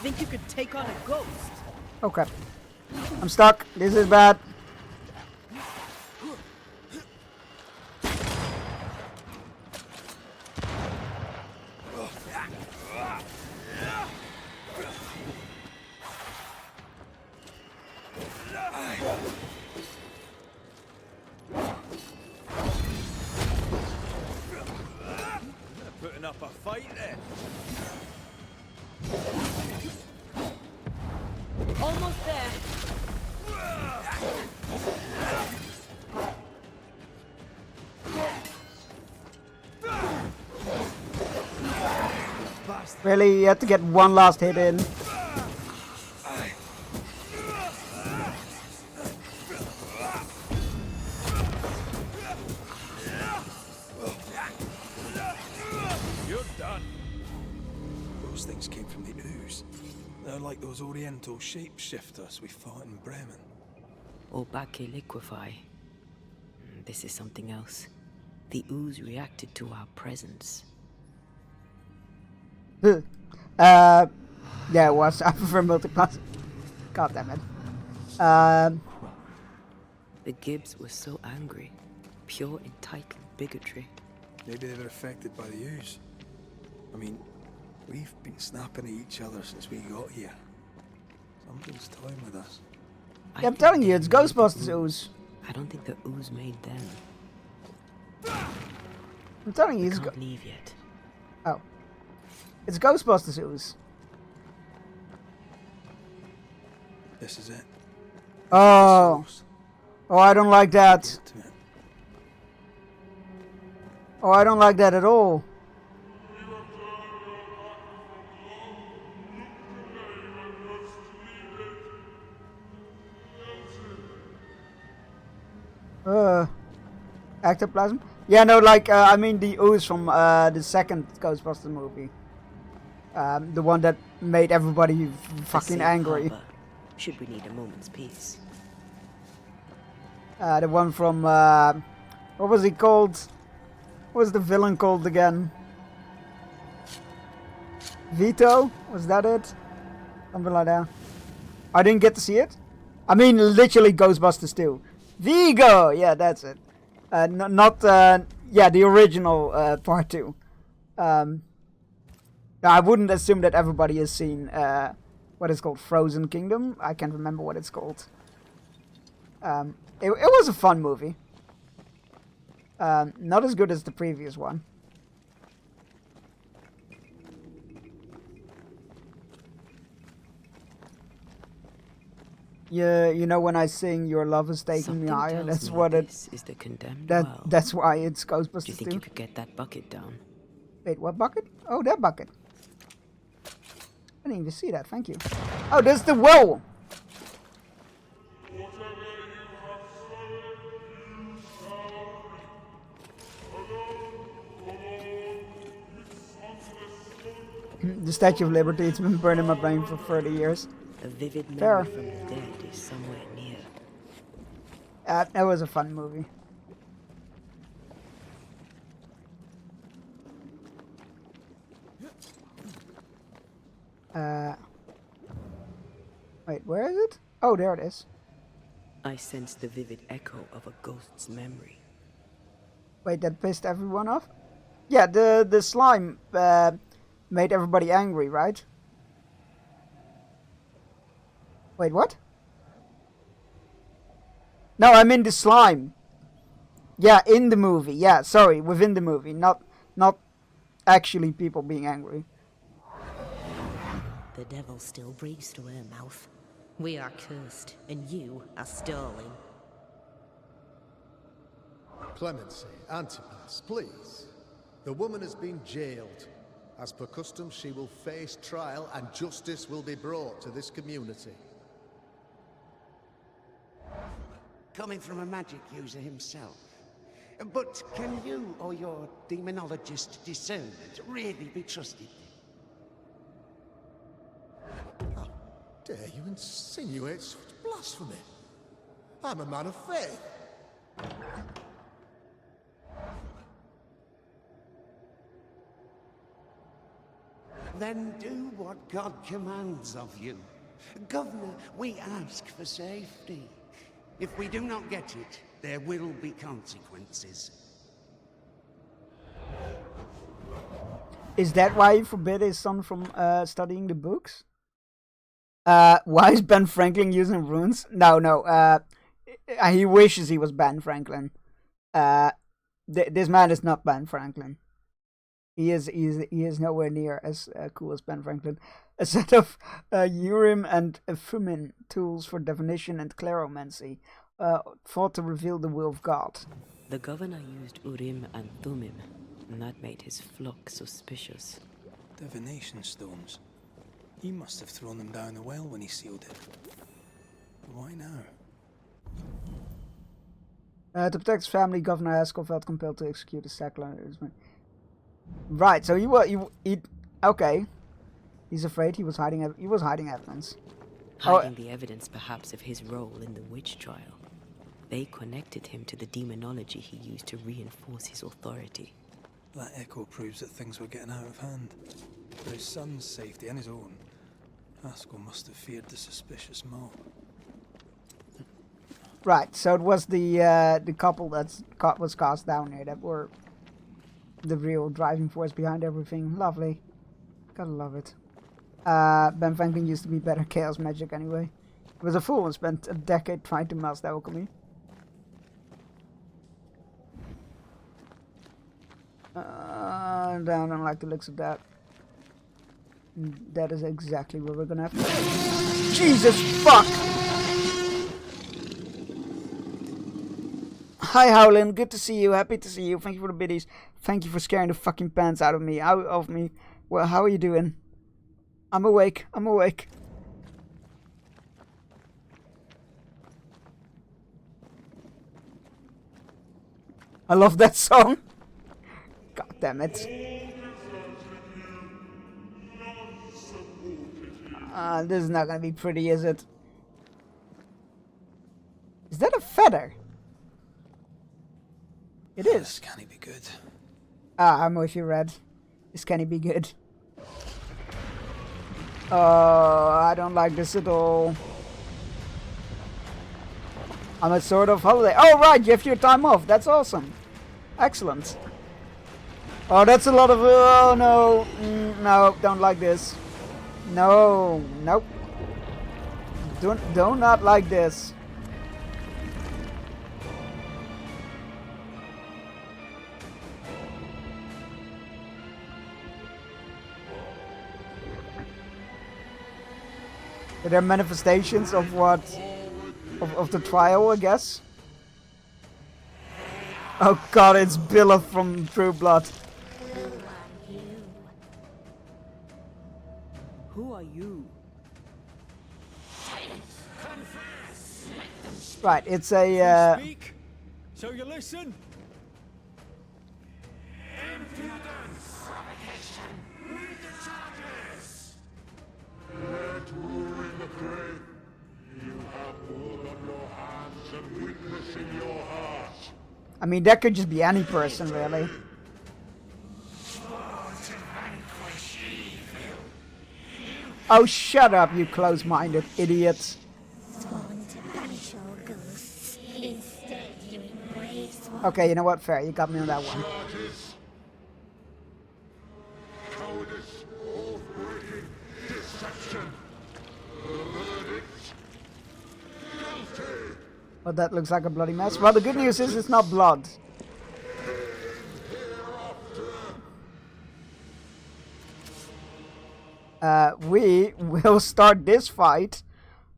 S5: Think you could take on a ghost?
S4: Okay. I'm stuck. This is bad.
S6: Putting up a fight then.
S5: Almost there.
S4: Really, you have to get one last hit in.
S6: You're done. Those things came from the ooze. They're like those oriental shapeshifters we fought in Bremen.
S7: Obake liquefy. This is something else. The ooze reacted to our presence.
S4: Yeah, it was. I prefer multiplayer. God damn it.
S7: The Gibbs were so angry. Pure entitled bigotry.
S6: Maybe they were affected by the ooze. I mean, we've been snapping at each other since we got here. Something's toying with us.
S4: Yeah, I'm telling you, it's Ghostbusters ooze.
S7: I don't think the ooze made them.
S4: I'm telling you,
S7: We
S4: it's
S7: can't leave yet.
S4: Oh. It's Ghostbusters ooze.
S6: This is it.
S4: Oh. Oh, I don't like that. Oh, I don't like that at all. Ectoplasm? Yeah, no, like, I mean the ooze from the second Ghostbusters movie. The one that made everybody fucking
S7: safe
S4: angry.
S7: harbor, should we need a moment's peace.
S4: The one from, what was he called? What was the villain called again? Vito? Was that it? Something like that. I didn't get to see it. I mean, literally Ghostbusters 2. Vigo! Yeah, that's it. Yeah, the original part 2. I wouldn't assume that everybody has seen what is called Frozen Kingdom. I can't remember what it's called. It was a fun movie. Not as good as the previous one. Yeah, you know when I sing "Your love is taking me higher," that's what it.
S7: This is the condemned
S4: That
S7: well.
S4: that's why it's Ghostbusters
S7: Do you think
S4: 2.
S7: you could get that bucket down?
S4: Wait, what bucket? Oh, that bucket. I didn't even see that. Thank you. Oh, there's the well. The Statue of Liberty. It's been burning my brain for 30 years.
S7: A vivid memory
S4: Fair.
S7: from the dead is somewhere near.
S4: That was a fun movie. Wait, where is it? Oh, there it is.
S7: I sense the vivid echo of a ghost's memory.
S4: Wait, that pissed everyone off? Yeah, the slime made everybody angry, right? Wait, what? No, I mean the slime. Yeah, in the movie. Yeah, sorry, within the movie, not actually people being angry.
S14: The devil still breathes through her mouth. We are cursed, and you are stolen.
S16: Clemency, Antipas, please. The woman has been jailed. As per custom, she will face trial and justice will be brought to this community.
S15: Coming from a magic user himself. But can you or your demonologist discernment really be trusted?
S16: How dare you insinuate such blasphemy? I'm a man of faith.
S15: Then do what God commands of you. Governor, we ask for safety. If we do not get it, there will be consequences.
S4: Is that why he forbid his son from studying the books? Why is Ben Franklin using runes? No. He wishes he was Ben Franklin. This man is not Ben Franklin. He is nowhere near as cool as Ben Franklin. A set of Urim and Thummim tools for divination and claromancy, thought to reveal the will of God.
S7: The governor used Urim and Thummim, and that made his flock suspicious.
S6: Divination stones. He must have thrown them down the well when he sealed it. Why now?
S4: To protect his family, Governor Haskell felt compelled to execute his secular. Right, so he okay. He's afraid he was hiding evidence.
S7: Hiding the evidence, perhaps, of his role in the witch trial. They connected him to the demonology he used to reinforce his authority.
S6: That echo proves that things were getting out of hand. For his son's safety and his own, Haskell must have feared the suspicious mob.
S4: Right, so it was the couple that was cast down here that were the real driving force behind everything. Lovely. Gotta love it. Ben Franklin used to be better at chaos magic anyway. He was a fool and spent a decade trying to master alchemy. I don't like the looks of that. That is exactly what we're gonna have to... Jesus fuck! Hi Howlin, good to see you, happy to see you, thank you for the biddies, thank you for scaring the fucking pants out of me, Well, how are you doing? I'm awake, I'm awake. I love that song. God damn it. This is not gonna be pretty, is it? Is that a feather? It is.
S6: This can't be good.
S4: I'm with you, Red. This can't be good. Oh, I don't like this at all. I'm a sort of holiday. Oh, right, you have your time off. That's awesome. Excellent. Oh, that's a lot of... Oh, no. No, don't like this. No. Nope. Do not like this. There are manifestations of what? Of the trial, I guess? Oh god, it's Billa from True Blood.
S5: Who are you?
S4: Right, it's a...
S17: Speak, so you listen.
S18: Impudence! Provocation! Read the charges! Let rule in the grave. You have blood on your hands and weakness in your heart.
S4: I mean, that could just be any person, really. Oh, shut up, you close-minded idiots.
S19: Sworn to banish all ghosts. Instead, you embrace one.
S4: Okay, you know what? Fair, you got me on that one.
S18: Cowardice, oath-breaking, deception. The verdict? Guilty.
S4: Well, that looks like a bloody mess. Well, the good news is it's not blood. We will start this fight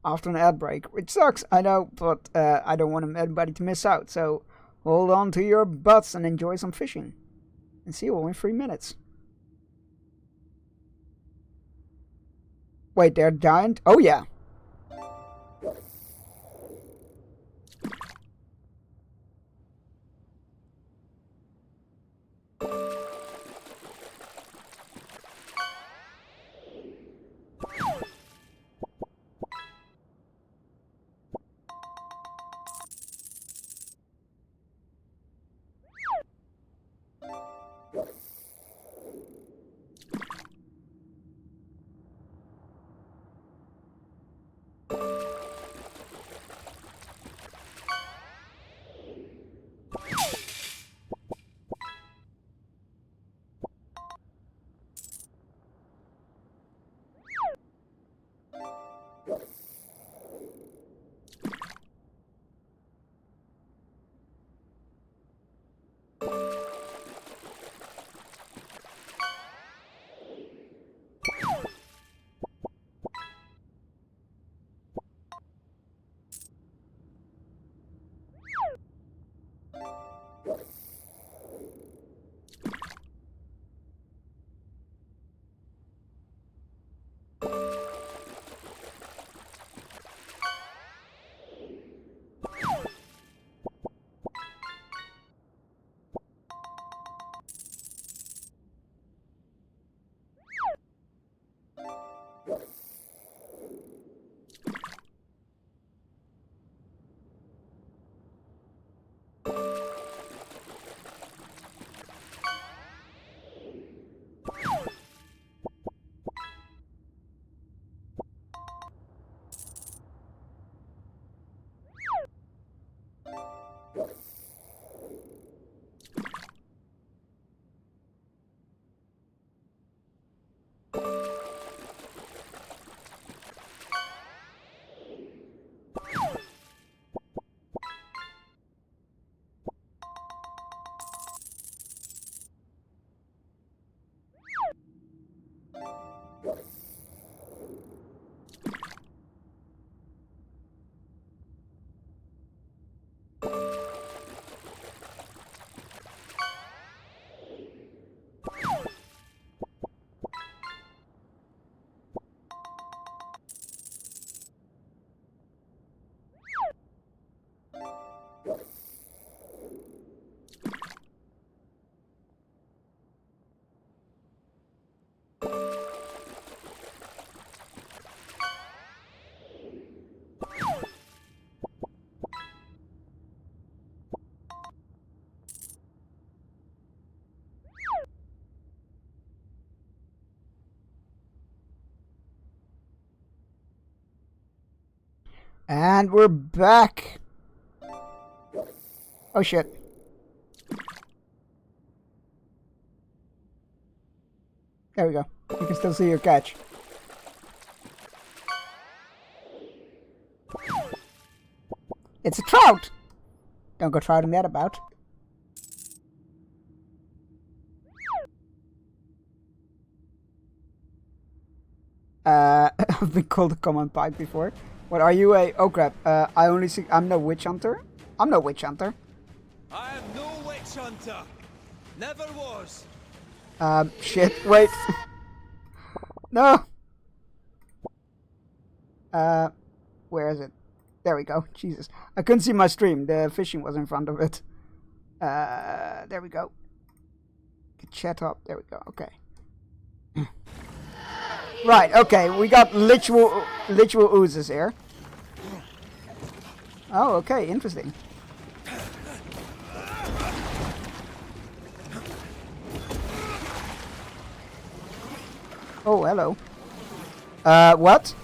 S4: after an ad break, which sucks, I know, but I don't want anybody to miss out. So hold on to your butts and enjoy some fishing. And see you all in 3 minutes. Wait, they're giant? Oh yeah. And we're back. Oh shit. There we go. You can still see your catch. It's a trout! Don't go trouting that about. I've been called a common pipe before. What are you a... Oh crap. I only see... I'm no witch hunter. I'm no witch hunter.
S17: I am no witch hunter. Never was.
S4: Shit. Wait. No. Where is it? There we go. Jesus. I couldn't see my stream. The fishing was in front of it. There we go. Get chat up. There we go. Okay. Right, okay. We got literal oozes here. Oh, okay. Interesting. Oh, hello. What?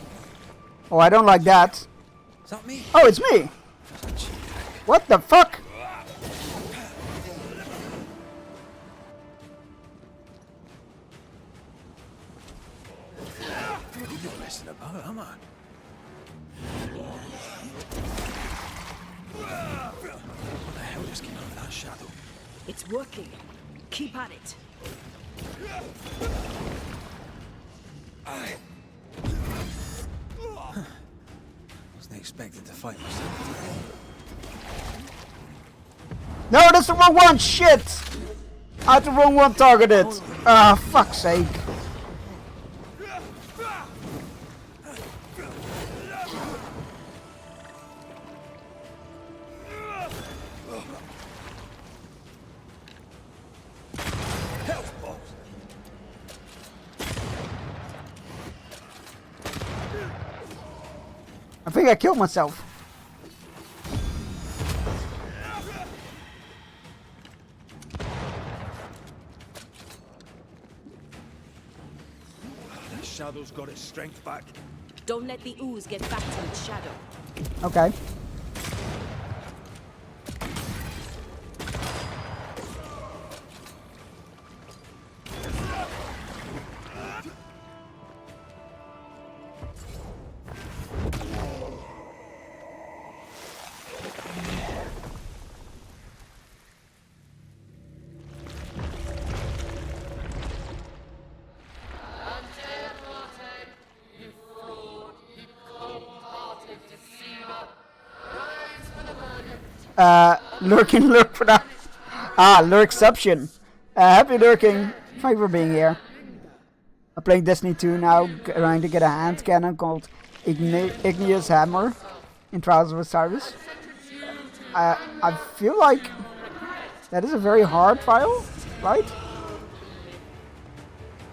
S4: Oh, I don't like that.
S6: Is that me?
S4: Oh, it's me! What the fuck?
S6: I'm not messing about, am I? What the hell just came out of that shadow?
S5: It's working. Keep at it.
S6: Wasn't expecting to fight myself.
S4: No, that's the wrong one! Shit! I had the wrong one targeted. Ah, fuck's sake. I think I killed myself.
S17: That shadow's got its strength back.
S5: Don't let the ooze get back to its shadow.
S4: Okay. Lurking lurk for that. Ah, lurkception. Happy lurking. Thank you for being here. I'm playing Destiny 2 now, trying to get a hand cannon called Igneous Hammer in Trials of Osiris. I feel like that is a very hard trial, right?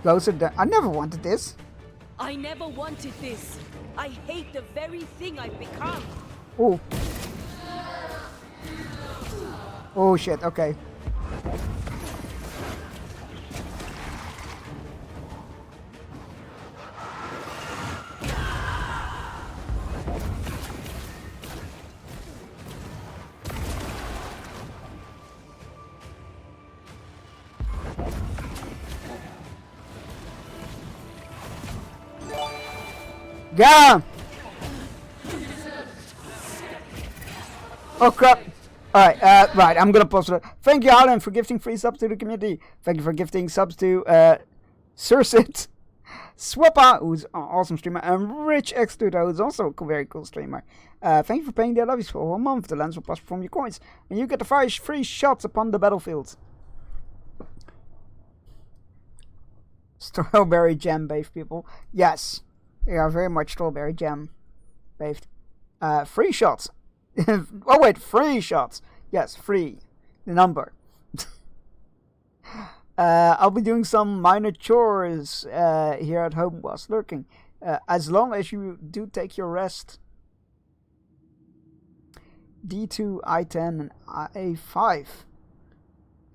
S4: Closer down. I never wanted this.
S5: I never wanted this. I hate the very thing I've become.
S4: Oh. Oh shit, okay. Go! Oh crap. Alright, right, I'm gonna post it. Thank you, Harlan, for gifting free subs to the community. Thank you for gifting subs to Sursit, Swappa, who's an awesome streamer, and Rich X2, who's also a very cool streamer. Thank you for paying their levies for 1 month. The lens will pass from your coins, and you get the 5 free shots upon the battlefield. Strawberry jam based people. Yes, they are very much strawberry jam based. Free shots. Oh wait, free shots. Yes, free. The number. I'll be doing some minor chores here at home whilst lurking. As long as you do take your rest. D2, I10, and A5.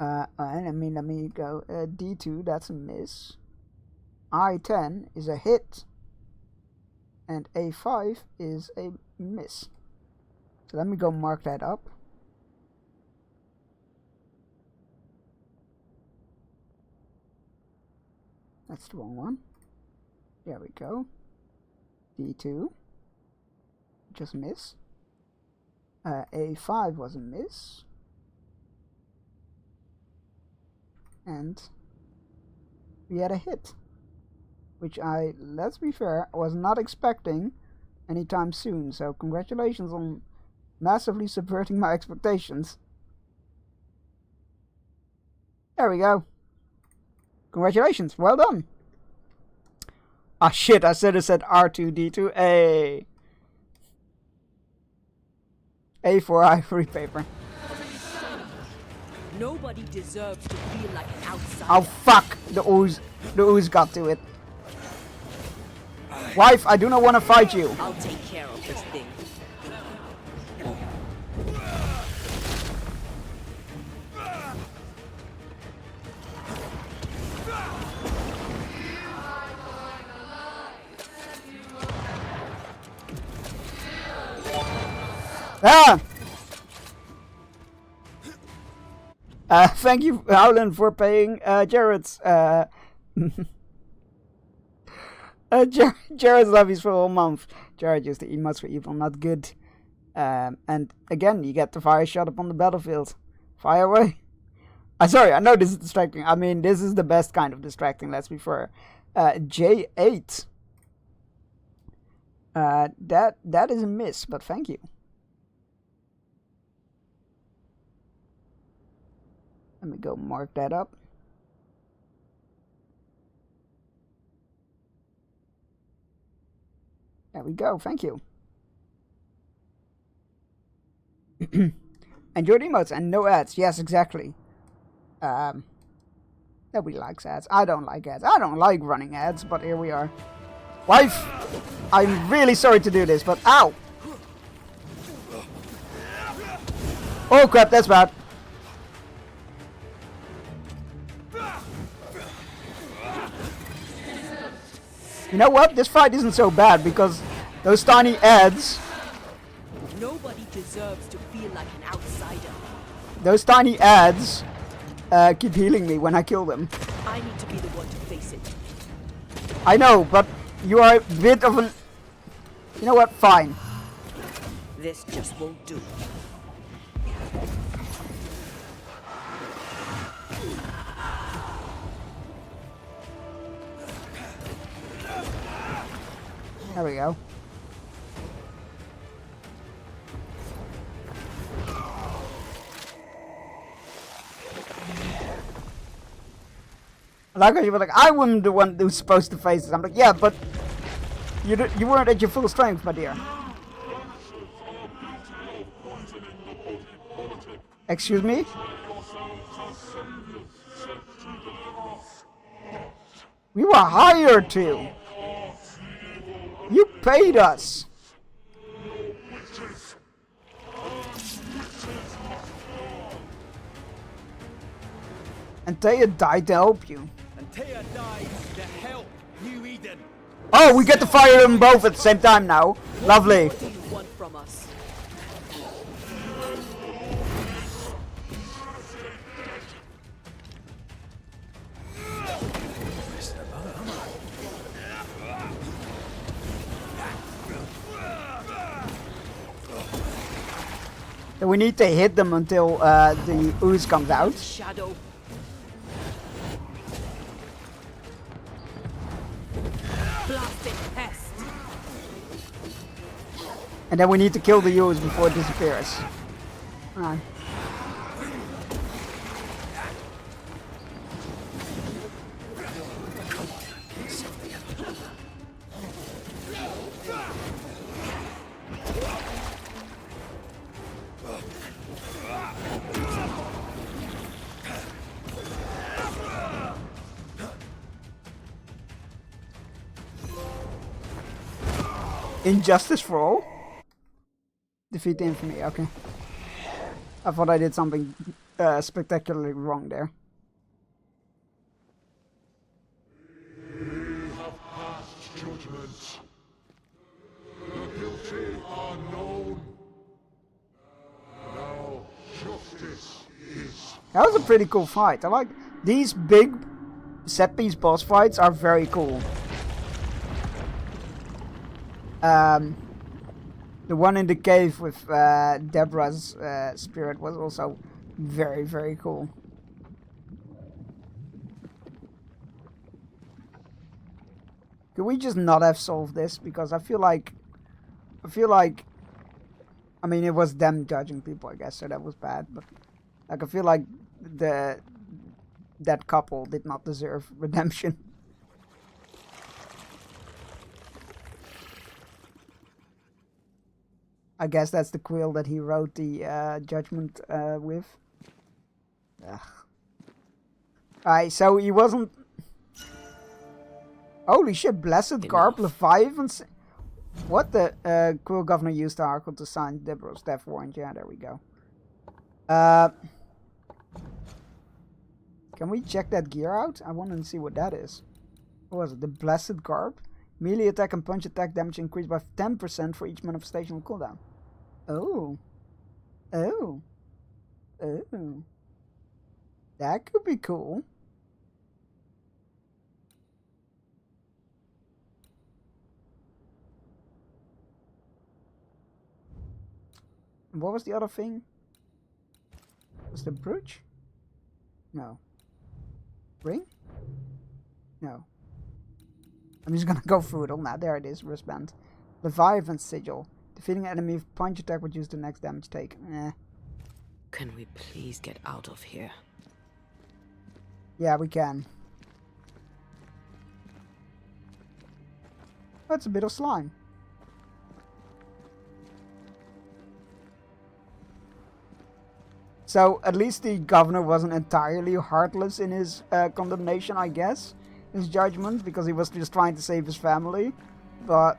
S4: Let me go. D2, that's a miss. I10 is a hit. And A5 is a miss. So let me go mark that up. That's the wrong one. There we go. D2. Just miss. A5 was a miss. And we had a hit. Which I, let's be fair, was not expecting anytime soon. So congratulations on massively subverting my expectations. There we go. Congratulations, well done. Ah shit, I should have said R2D2. A for ivory paper.
S5: Nobody deserves to feel like an outsider.
S4: Oh fuck, the ooze got to it. Wife, I do not want to fight you.
S5: I'll take care of this thing.
S4: Ah! Thank you, Howland, for paying Jared's Jared's levies for a whole month. Jared used the emotes for evil, not good. And again, you get the fire shot up on the battlefield. Fire away. Sorry, I know this is distracting. I mean, this is the best kind of distracting, let's be fair. J8. That is a miss, but thank you. Let me go mark that up. There we go, thank you. Enjoy the emotes and no ads. Yes, exactly. Nobody likes ads. I don't like ads. I don't like running ads, but here we are. Wife! I'm really sorry to do this, but ow! Oh crap, that's bad. You know what? This fight isn't so bad because those tiny ads.
S5: Nobody deserves to feel like an outsider.
S4: Those tiny ads keep healing me when I kill them.
S5: I need to be the one to face it.
S4: I know, but you are a bit of a... You know what? Fine.
S5: This just won't do.
S4: There we go. Like you were like, I wasn't the one who's supposed to face it. I'm like, yeah, but you weren't at your full strength, my dear. Excuse me? We were hired to. You paid us. And Taya died to help you.
S17: And Taya died to help New Eden.
S4: Oh, we get to fire them both at the same time now. Lovely.
S5: What do you want from us?
S4: So we need to hit them until the ooze comes out.
S5: Shadow. Blasted pest.
S4: And then we need to kill the ooze before it disappears. Alright. Injustice for all? Defeat the infamy, okay. I thought I did something spectacularly wrong there.
S18: We have passed judgment. The guilty are no
S4: That was a pretty cool fight. I like these big set-piece boss fights are very cool. The one in the cave with Deborah's spirit was also very, very cool. Could we just not have solved this? Because I feel like, I mean, it was them judging people, I guess, so that was bad. But like, I feel like that couple did not deserve redemption. I guess that's the quill that he wrote the judgment with. Ugh. Alright, so he wasn't... Holy shit, Blessed Garb, Leviathan... What the quill governor used the Oracle to sign Deborah's death warrant. Yeah, there we go. Can we check that gear out? I want to see what that is. What was it? The Blessed Garb? Melee attack and punch attack damage increased by 10% for each manifestation on cooldown. Oh. Oh. Oh. That could be cool. And what was the other thing? Was the brooch? No. Ring? No. I'm just gonna go through it all now. There it is, wristband. Leviathan Sigil. Defeating an enemy with punch attack reduces the next damage taken.
S7: Can we please get out of here?
S4: Yeah, we can. That's a bit of slime. So, at least the governor wasn't entirely heartless in his condemnation, I guess. His judgment, because he was just trying to save his family. But,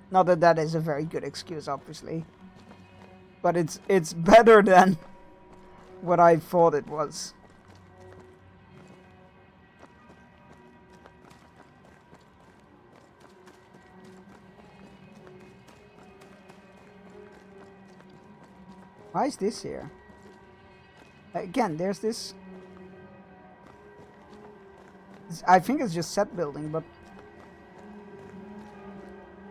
S4: not that that is a very good excuse, obviously. But it's better than what I thought it was. Why is this here? Again, there's this... I think it's just set building, but...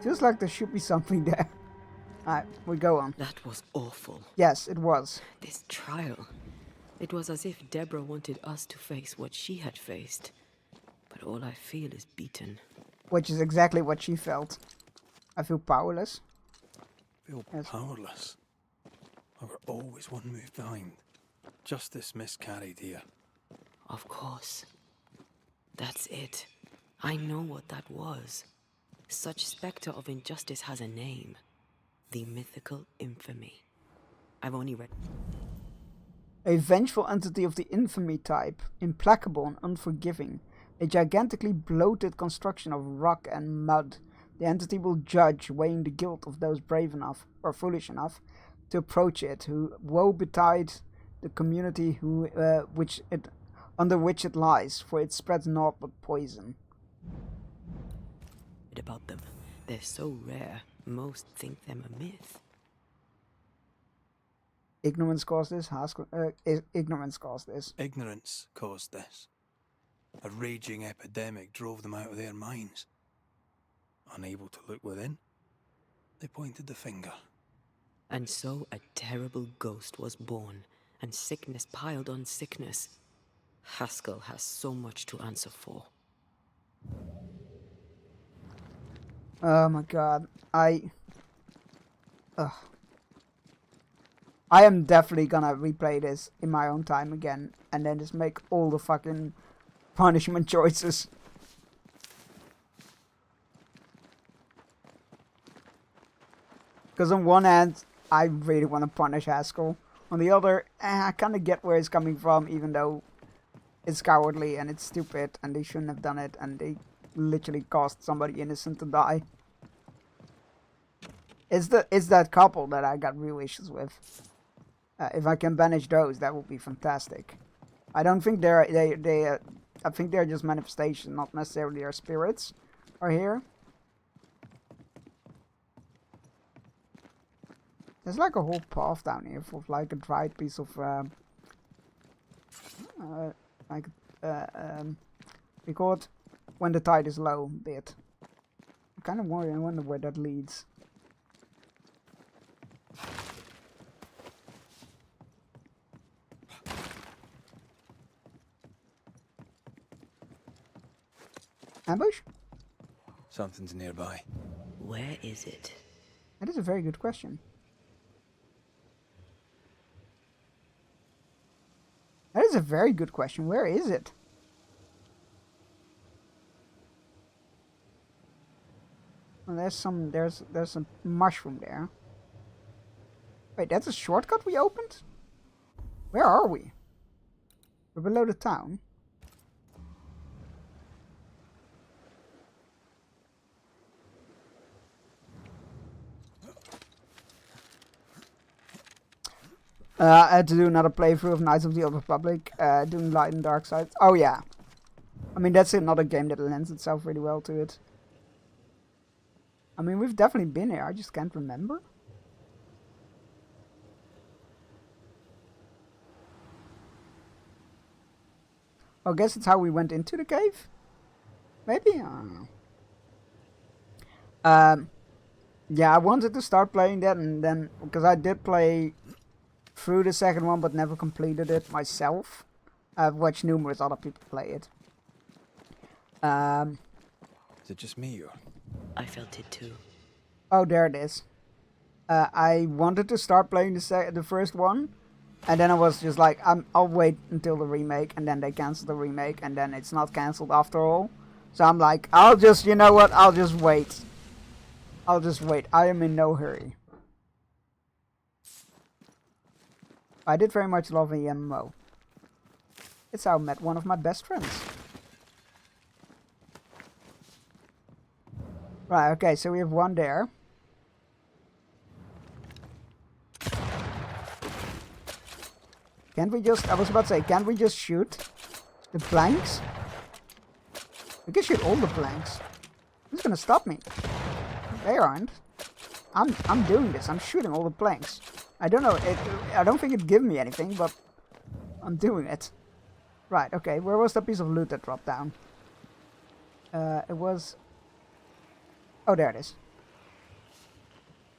S4: Feels like there should be something there. Alright, we go on.
S7: That was awful.
S4: Yes, it was.
S7: This trial. It was as if Deborah wanted us to face what she had faced. But all I feel is beaten.
S4: Which is exactly what she felt. I feel powerless.
S6: Feel powerless? I were always one move behind. Justice miscarried here.
S7: Of course. That's it. I know what that was. Such spectre of injustice has a name. The mythical infamy. I've only read...
S4: A vengeful entity of the infamy type, implacable and unforgiving. A gigantically bloated construction of rock and mud. The entity will judge, weighing the guilt of those brave enough, or foolish enough, to approach it, who woe betide the community under which it lies, for it spreads naught but poison.
S7: About them. They're so rare, most think them a myth.
S4: Ignorance caused this? Ignorance caused this.
S6: Ignorance caused this. A raging epidemic drove them out of their minds. Unable to look within, they pointed the finger.
S7: And so a terrible ghost was born, and sickness piled on sickness. Haskell has so much to answer for.
S4: Oh my god, I am definitely gonna replay this in my own time again, and then just make all the fucking punishment choices. Because on one hand, I really want to punish Haskell. On the other, I kind of get where it's coming from, even though it's cowardly and it's stupid, and they shouldn't have done it, and they literally caused somebody innocent to die. It's that couple that I got real issues with. If I can banish those, that would be fantastic. I don't think I think they're just manifestations, not necessarily their spirits are here. There's like a whole path down here for like a dried piece of like we call it when the tide is low bit. I kind of wonder where that leads. Ambush?
S6: Something's nearby.
S7: Where is it?
S4: That is a very good question. That is a very good question. Where is it? Well, there's a mushroom there. Wait, that's a shortcut we opened? Where are we? We're below the town. I had to do another playthrough of Knights of the Old Republic, doing Light and Dark Side. Oh yeah. I mean, that's another game that lends itself really well to it. I mean, we've definitely been here, I just can't remember. I guess it's how we went into the cave? Maybe? I don't know. Yeah, I wanted to start playing that, and then, because I did play through the second one, but never completed it myself. I've watched numerous other people play it.
S6: Is it just me, or?
S7: I felt it too.
S4: Oh, there it is. I wanted to start playing the first one, and then I was just like, I'll wait until the remake, and then they canceled the remake, and then it's not cancelled after all. So I'm like, you know what, I'll just wait. I'll just wait. I am in no hurry. I did very much love the MMO. It's how I met one of my best friends. Right, okay, so we have one there. Can't we just, I was about to say, can't we just shoot the planks? We can shoot all the planks. Who's gonna stop me? They aren't. I'm doing this, I'm shooting all the planks. I don't know, I don't think it'd give me anything, but I'm doing it. Right, okay, where was that piece of loot that dropped down? It was... Oh, there it is.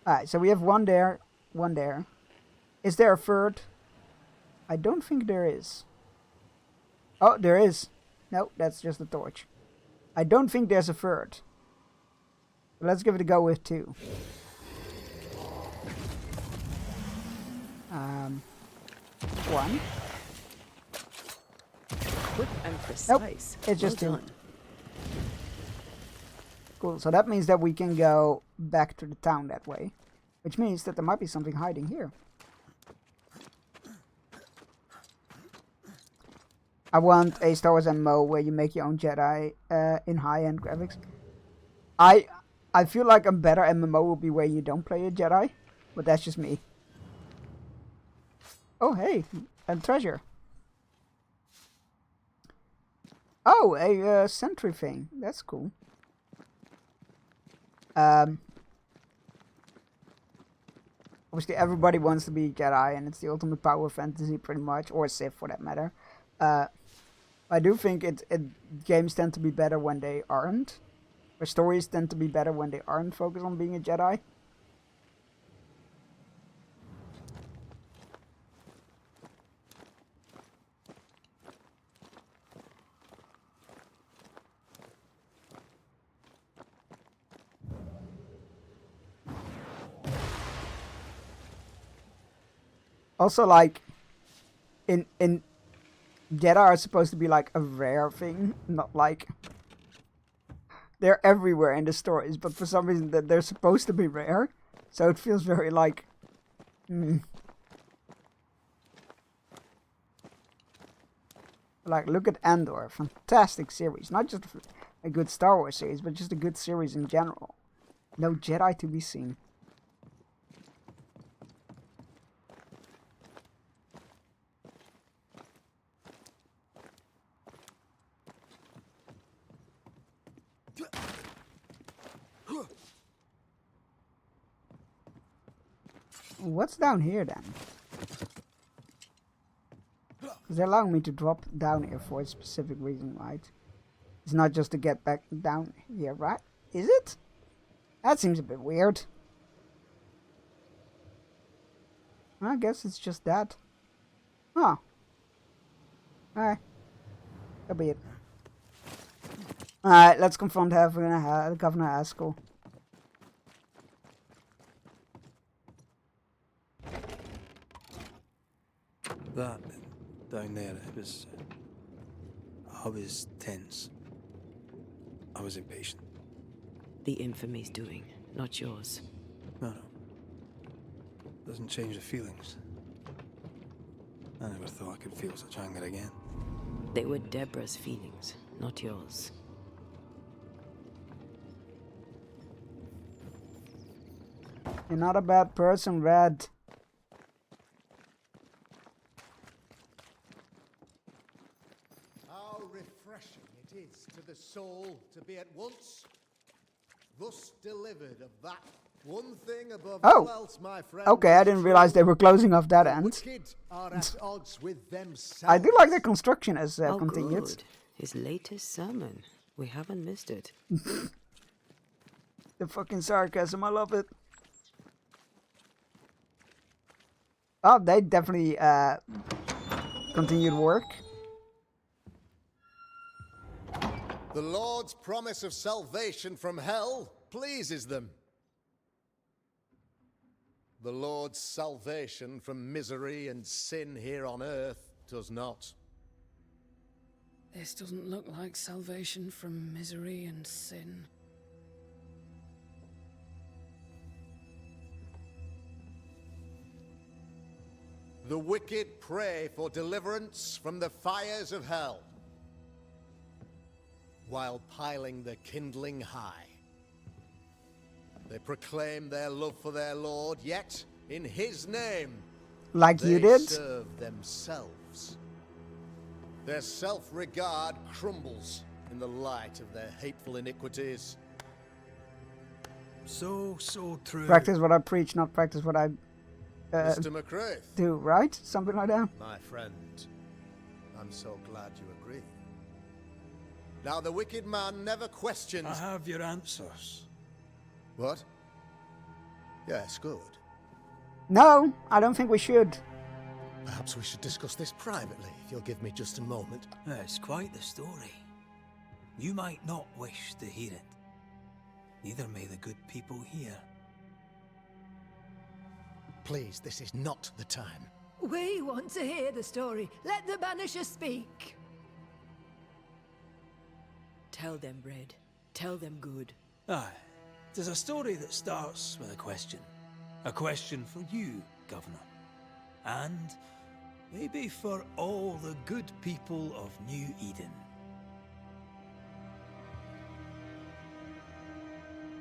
S4: Alright, so we have one there, one there. Is there a third? I don't think there is. Oh, there is. No, that's just a torch. I don't think there's a third. Let's give it a go with two. One.
S7: Quick and precise.
S4: Nope, it's just two. Cool, so that means that we can go back to the town that way. Which means that there might be something hiding here. I want a Star Wars MMO where you make your own Jedi in high-end graphics. I feel like a better MMO will be where you don't play a Jedi, but that's just me. Oh hey, a treasure. Oh, a sentry thing. That's cool. Obviously everybody wants to be Jedi, and it's the ultimate power fantasy pretty much, or Sith for that matter. I do think games tend to be better when they aren't. Or stories tend to be better when they aren't focused on being a Jedi. Also, like, in Jedi are supposed to be like a rare thing, not like they're everywhere in the stories, but for some reason that they're supposed to be rare, so it feels very like like, look at Andor, fantastic series, not just a good Star Wars series, but just a good series in general. No Jedi to be seen. What's down here then? Because they're allowing me to drop down here for a specific reason, right? It's not just to get back down here, right? Is it? That seems a bit weird. I guess it's just that. Oh. Alright. That'll be it. Alright, let's confront Governor Haskell.
S6: That down there, I was tense. I was impatient.
S7: The infamy's doing, not yours.
S6: No. Doesn't change the feelings. I never thought I could feel such anger again.
S7: They were Deborah's feelings, not yours.
S4: You're not a bad person, Red.
S16: How refreshing it is to the soul to be at once thus delivered of that one thing above all else, my friend.
S4: Okay, I didn't realize they were closing off that end.
S16: Wicked are at odds with themselves.
S4: I do like the construction as continued.
S7: Good. His latest sermon. We haven't missed it.
S4: The fucking sarcasm, I love it. Oh, they definitely continued work.
S16: The Lord's promise of salvation from hell pleases them. The Lord's salvation from misery and sin here on earth does not.
S13: This doesn't look like salvation from misery and sin.
S16: The wicked pray for deliverance from the fires of hell, while piling the kindling high. They proclaim their love for their Lord, yet in his name,
S4: like you
S16: they
S4: did,
S16: serve themselves. Their self-regard crumbles in the light of their hateful iniquities.
S6: So true.
S4: Practice what I preach, not practice what I
S16: Mr. McCraith.
S4: do, right? Something like that.
S16: My friend, I'm so glad you agree. Now the wicked man never questions...
S6: I have your answers.
S16: What? Yes, good.
S4: No, I don't think we should.
S16: Perhaps we should discuss this privately, if you'll give me just a moment.
S6: It's quite the story. You might not wish to hear it. Neither may the good people here.
S16: Please, this is not the time.
S20: We want to hear the story. Let the Banishers speak.
S7: Tell them, Red. Tell them good.
S6: Aye. It is a story that starts with a question. A question for you, Governor. And maybe for all the good people of New Eden.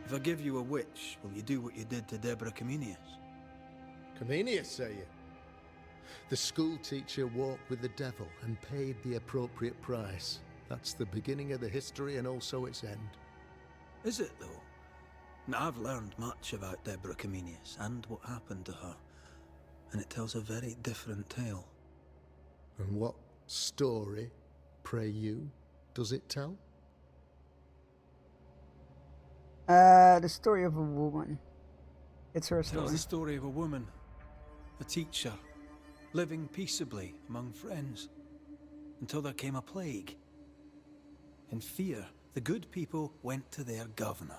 S6: If I give you a witch, will you do what you did to Deborah Comenius?
S16: Comenius, say you? The school teacher walked with the devil and paid the appropriate price. That's the beginning of the history and also its end.
S6: Is it, though? Now, I've learned much about Deborah Comenius and what happened to her, and it tells a very different tale.
S16: And what story, pray you, does it tell?
S4: The story of a woman. It's her
S6: It
S4: story.
S6: tells the story of a woman, a teacher, living peaceably among friends, until there came a plague. In fear, the good people went to their governor.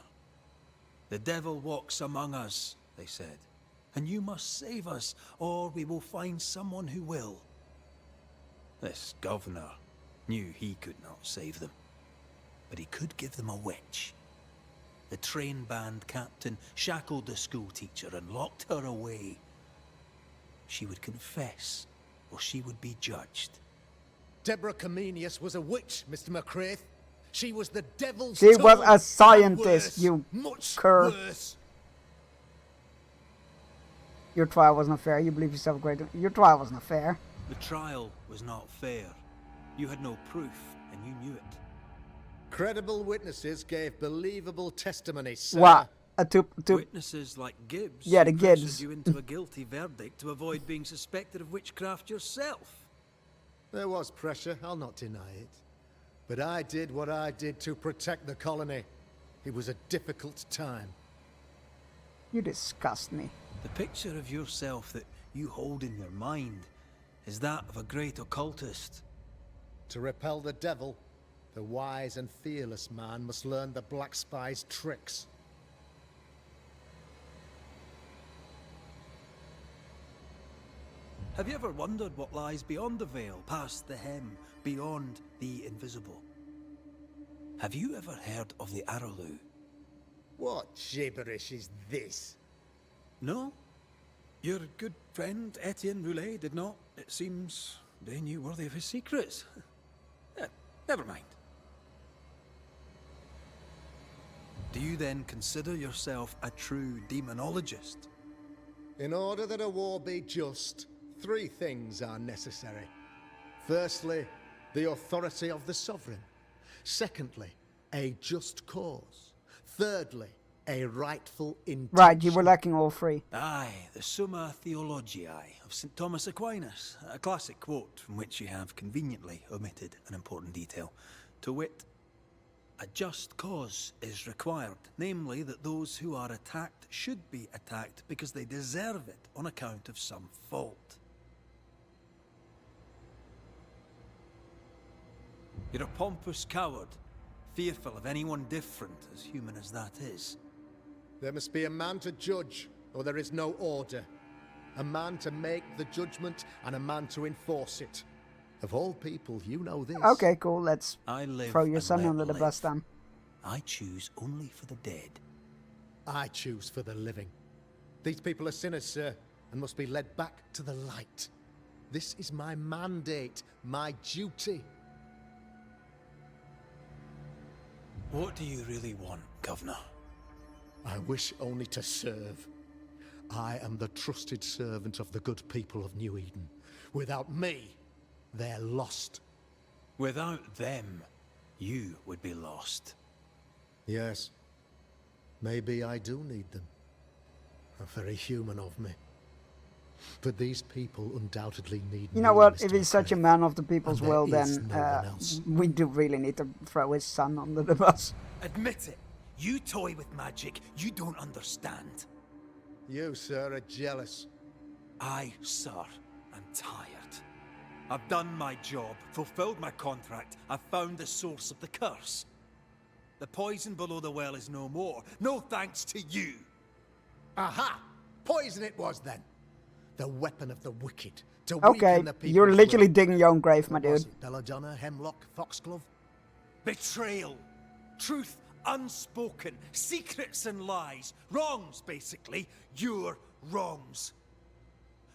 S6: The devil walks among us, they said, and you must save us, or we will find someone who will. This governor knew he could not save them, but he could give them a witch. The train band captain shackled the school teacher and locked her away. She would confess, or she would be judged.
S16: Deborah Comenius was a witch, Mr. McCraith. She was the devil's
S4: She was
S16: tool.
S4: a scientist,
S16: Worse,
S4: you
S16: much
S4: cur.
S16: worse.
S4: Your trial was not fair. You believe yourself great. Your trial was not fair.
S6: The trial was not fair. You had no proof, and you knew it.
S16: Credible witnesses gave believable testimony, sir.
S4: What?
S6: Witnesses like Gibbs.
S4: Yeah, the
S6: who pressured
S4: Gibbs.
S6: you into a guilty verdict to avoid being suspected of witchcraft yourself.
S16: There was pressure, I'll not deny it. But I did what I did to protect the colony. It was a difficult time.
S4: You disgust me.
S6: The picture of yourself that you hold in your mind is that of a great occultist.
S16: To repel the devil, the wise and fearless man must learn the Black Spy's tricks.
S6: Have you ever wondered what lies beyond the veil, past the hem, beyond the invisible? Have you ever heard of the Araloo?
S16: What gibberish is this?
S6: No? Your good friend Etienne Roulet did not. It seems they knew worthy of his secrets. Never mind. Do you then consider yourself a true demonologist?
S16: In order that a war be just, 3 things are necessary. Firstly, the authority of the sovereign. Secondly, a just cause. Thirdly, a rightful intention.
S4: Right, you were lacking all 3.
S6: Aye, the Summa Theologiae of St. Thomas Aquinas, a classic quote from which you have conveniently omitted an important detail. To wit, a just cause is required, namely that those who are attacked should be attacked because they deserve it on account of some fault. You're a pompous coward, fearful of anyone different, as human as that is.
S16: There must be a man to judge, or there is no order. A man to make the judgment, and a man to enforce it. Of all people, you know this.
S4: Okay, cool. Let's
S6: I live
S4: throw your
S6: and
S4: son
S6: let
S4: under the
S6: live.
S4: bus then.
S6: I choose only for the dead.
S16: I choose for the living. These people are sinners, sir, and must be led back to the light. This is my mandate, my duty.
S6: What do you really want, Governor?
S16: I wish only to serve. I am the trusted servant of the good people of New Eden. Without me, they're lost.
S6: Without them, you would be lost.
S16: Yes. Maybe I do need them. Very human of me. But these people undoubtedly need
S4: You know
S16: me,
S4: what?
S16: Mr.
S4: If he's such a man of the people's
S16: And there
S4: will,
S16: is
S4: then
S16: no one else.
S4: we do really need to throw his son under the bus.
S6: Admit it. You toy with magic you don't understand.
S16: You, sir, are jealous.
S6: I, sir, am tired. I've done my job, fulfilled my contract. I've found the source of the curse. The poison below the well is no more. No thanks to you.
S16: Aha! Poison it was then. The weapon of the wicked. To
S4: Okay,
S16: weaken the people's
S4: you're literally
S16: will.
S4: digging your own grave, my
S16: What was
S4: dude.
S16: it, Belladonna, Hemlock, Foxglove?
S6: Betrayal. Truth unspoken. Secrets and lies. Wrongs, basically. Your wrongs.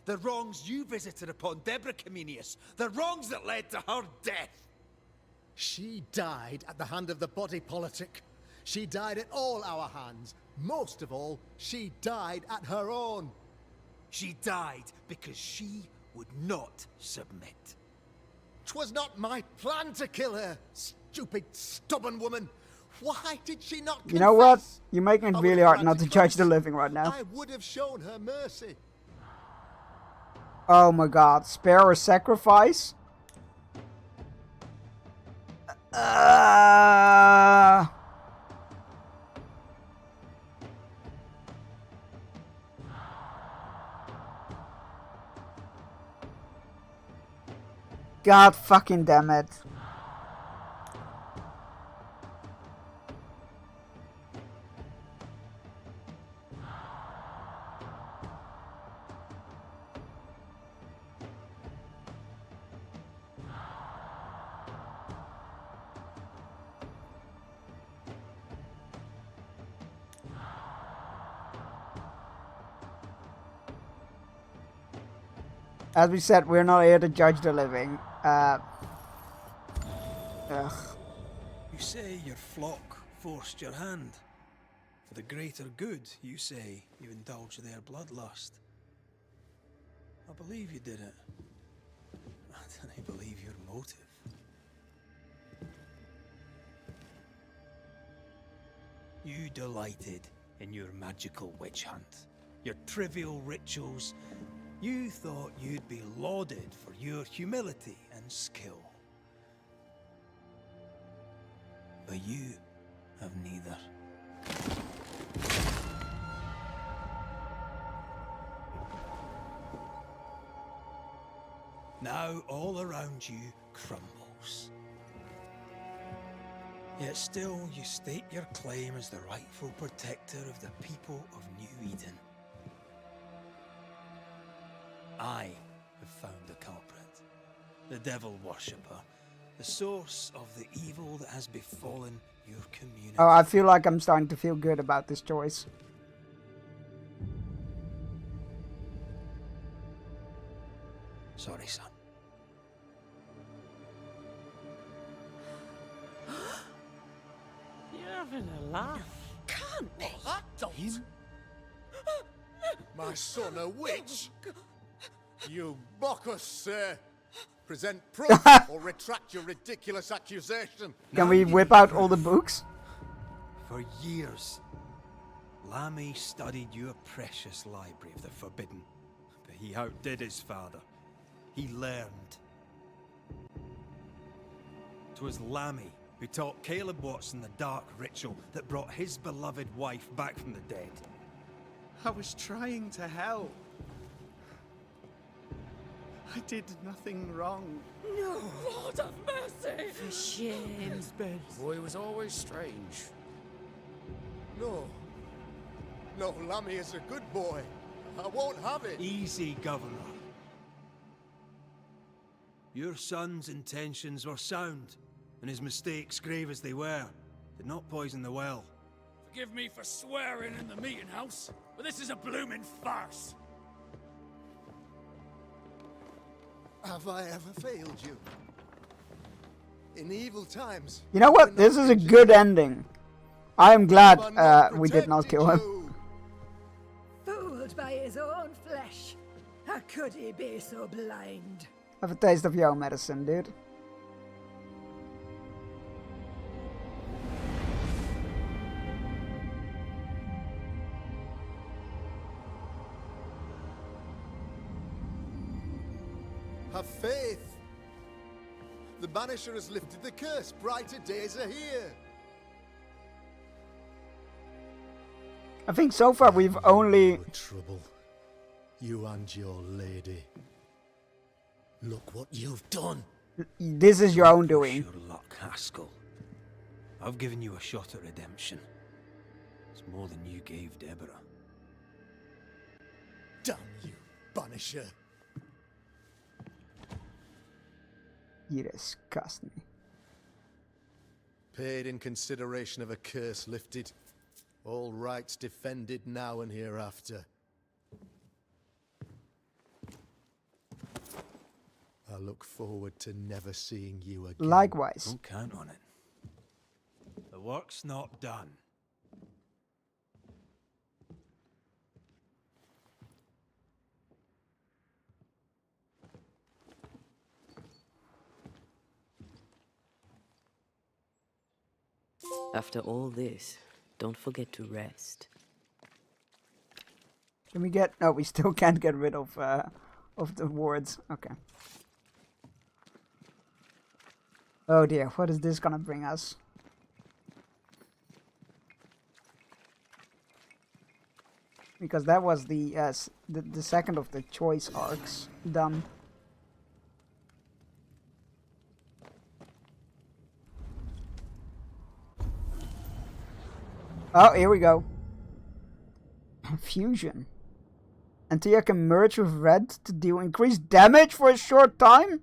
S6: The wrongs you visited upon Deborah Comenius. The wrongs that led to her death.
S16: She died at the hand of the body politic. She died at all our hands. Most of all, she died at her own.
S6: She died because she would not submit.
S16: 'Twas not my plan to kill her, stupid, stubborn woman. Why did she not confess?
S4: You know what? You're making it
S16: I
S4: really
S16: would have
S4: hard not to
S16: granted
S4: judge the
S16: grace.
S4: living right now.
S16: I would have shown her mercy.
S4: Oh my god. Spare or sacrifice? God fucking damn it. As we said, we're not here to judge the living. Ugh.
S6: You say your flock forced your hand. For the greater good, you say you indulged their bloodlust. I believe you did it. I don't believe your motive. You delighted in your magical witch hunt, your trivial rituals. You thought you'd be lauded for your humility and skill. But you have neither. Now all around you crumbles. Yet still you state your claim as the rightful protector of the people of New Eden. I have found the culprit, the devil worshipper, the source of the evil that has befallen your community.
S4: Oh, I feel like I'm starting to feel good about this choice.
S6: Sorry, son.
S7: You're having a laugh.
S16: Can't be. That don't. My son, a witch? You mock us, sir. Present proof or retract your ridiculous accusation.
S4: Can we whip out all the books?
S6: For years, Lammy studied your precious library of the forbidden, but he outdid his father. He learned. 'Twas Lammy who taught Caleb Watson the dark ritual that brought his beloved wife back from the dead.
S8: I was trying to help. I did nothing wrong.
S20: No, Lord of mercy!
S7: For shame.
S8: His bed.
S17: Boy was always strange.
S16: No. No, Lammy is a good boy. I won't have it.
S6: Easy, Governor. Your son's intentions were sound, and his mistakes, grave as they were, did not poison the well.
S17: Forgive me for swearing in the meeting house, but this is a blooming farce.
S16: Have I ever failed you? In evil times.
S4: You know what? This is a good ending. I am glad we did not kill him.
S20: Fooled by his own flesh. How could he be so blind?
S4: Have a taste of your own medicine, dude.
S16: Have faith. The Banisher has lifted the curse. Brighter days are here.
S4: I think so far we've only...
S16: Trouble. You and your lady. Look what you've done.
S4: This is your own doing.
S6: Your luck, Haskell. I've given you a shot at redemption. It's more than you gave Deborah.
S16: Damn you, Banisher.
S4: You disgust me.
S16: Paid in consideration of a curse lifted. All rights defended now and hereafter. I look forward to never seeing you again.
S4: Likewise.
S6: Don't count on it. The work's not done.
S7: After all this, don't forget to rest.
S4: Can we get... No, we still can't get rid of the wards. Okay. Oh dear, what is this gonna bring us? Because that was the second of the choice arcs done. Oh, here we go. Fusion. Antia can merge with Red to deal increased damage for a short time.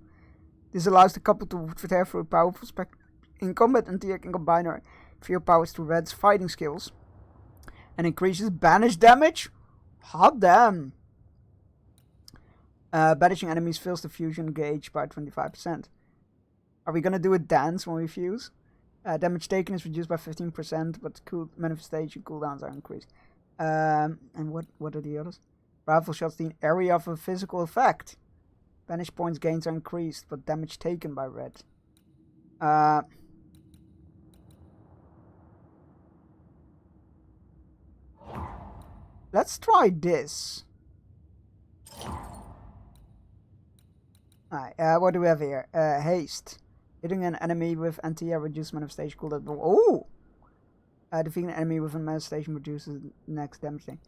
S4: This allows the couple to prepare for a powerful spec. In combat, Antia can combine her fear powers to Red's fighting skills. And increases banish damage? Hot damn. Banishing enemies fills the fusion gauge by 25%. Are we gonna do a dance when we fuse? Damage taken is reduced by 15%, but manifestation cooldowns are increased. And what are the others? Rifle shots the area of a physical effect. Banish points gains are increased, but damage taken by Red. Let's try this. Alright, what do we have here? Haste. Hitting an enemy with anti-air reduces manifestation cooldown. Oh! Defeating an enemy with a manifestation reduces next damage thing.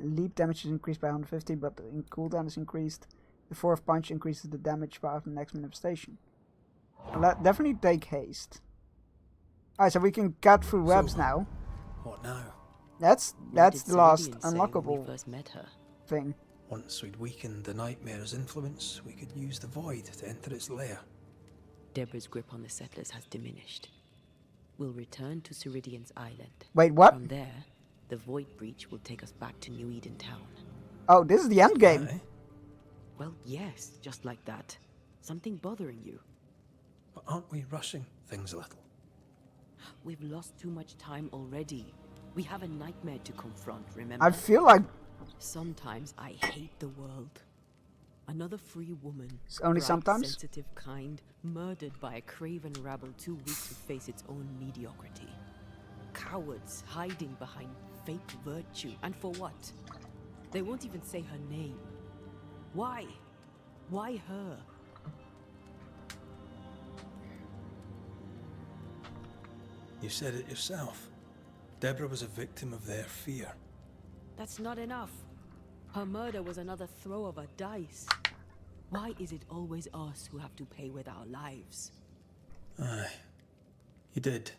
S4: Leap damage is increased by 150, but in cooldown is increased. The fourth punch increases the damage power of the next manifestation. I'll definitely take haste. Alright, so we can cut through webs now.
S6: What now?
S4: That's the last unlockable
S7: we first met her?
S4: thing.
S6: Once we'd weakened the nightmare's influence, we could use the void to enter its lair.
S7: Deborah's grip on the settlers has diminished. We'll return to Ceridian's island.
S4: Wait, what?
S7: From there, the void breach will take us back to New Eden Town.
S4: Oh, this is the end game.
S7: Well, yes, just like that. Something bothering you.
S6: But aren't we rushing things a little?
S7: We've lost too much time already. We have a nightmare to confront, remember?
S4: I feel like...
S7: Sometimes I hate the world. Another free woman.
S4: Only
S7: bright,
S4: sometimes?
S7: Sensitive kind, murdered by a craven rabble too weak to face its own mediocrity. Cowards hiding behind fake virtue. And for what? They won't even say her name. Why? Why her?
S6: You said it yourself. Deborah was a victim of their fear.
S7: That's not enough. Her murder was another throw of a dice. Why is it always us who have to pay with our lives?
S6: Aye. You did.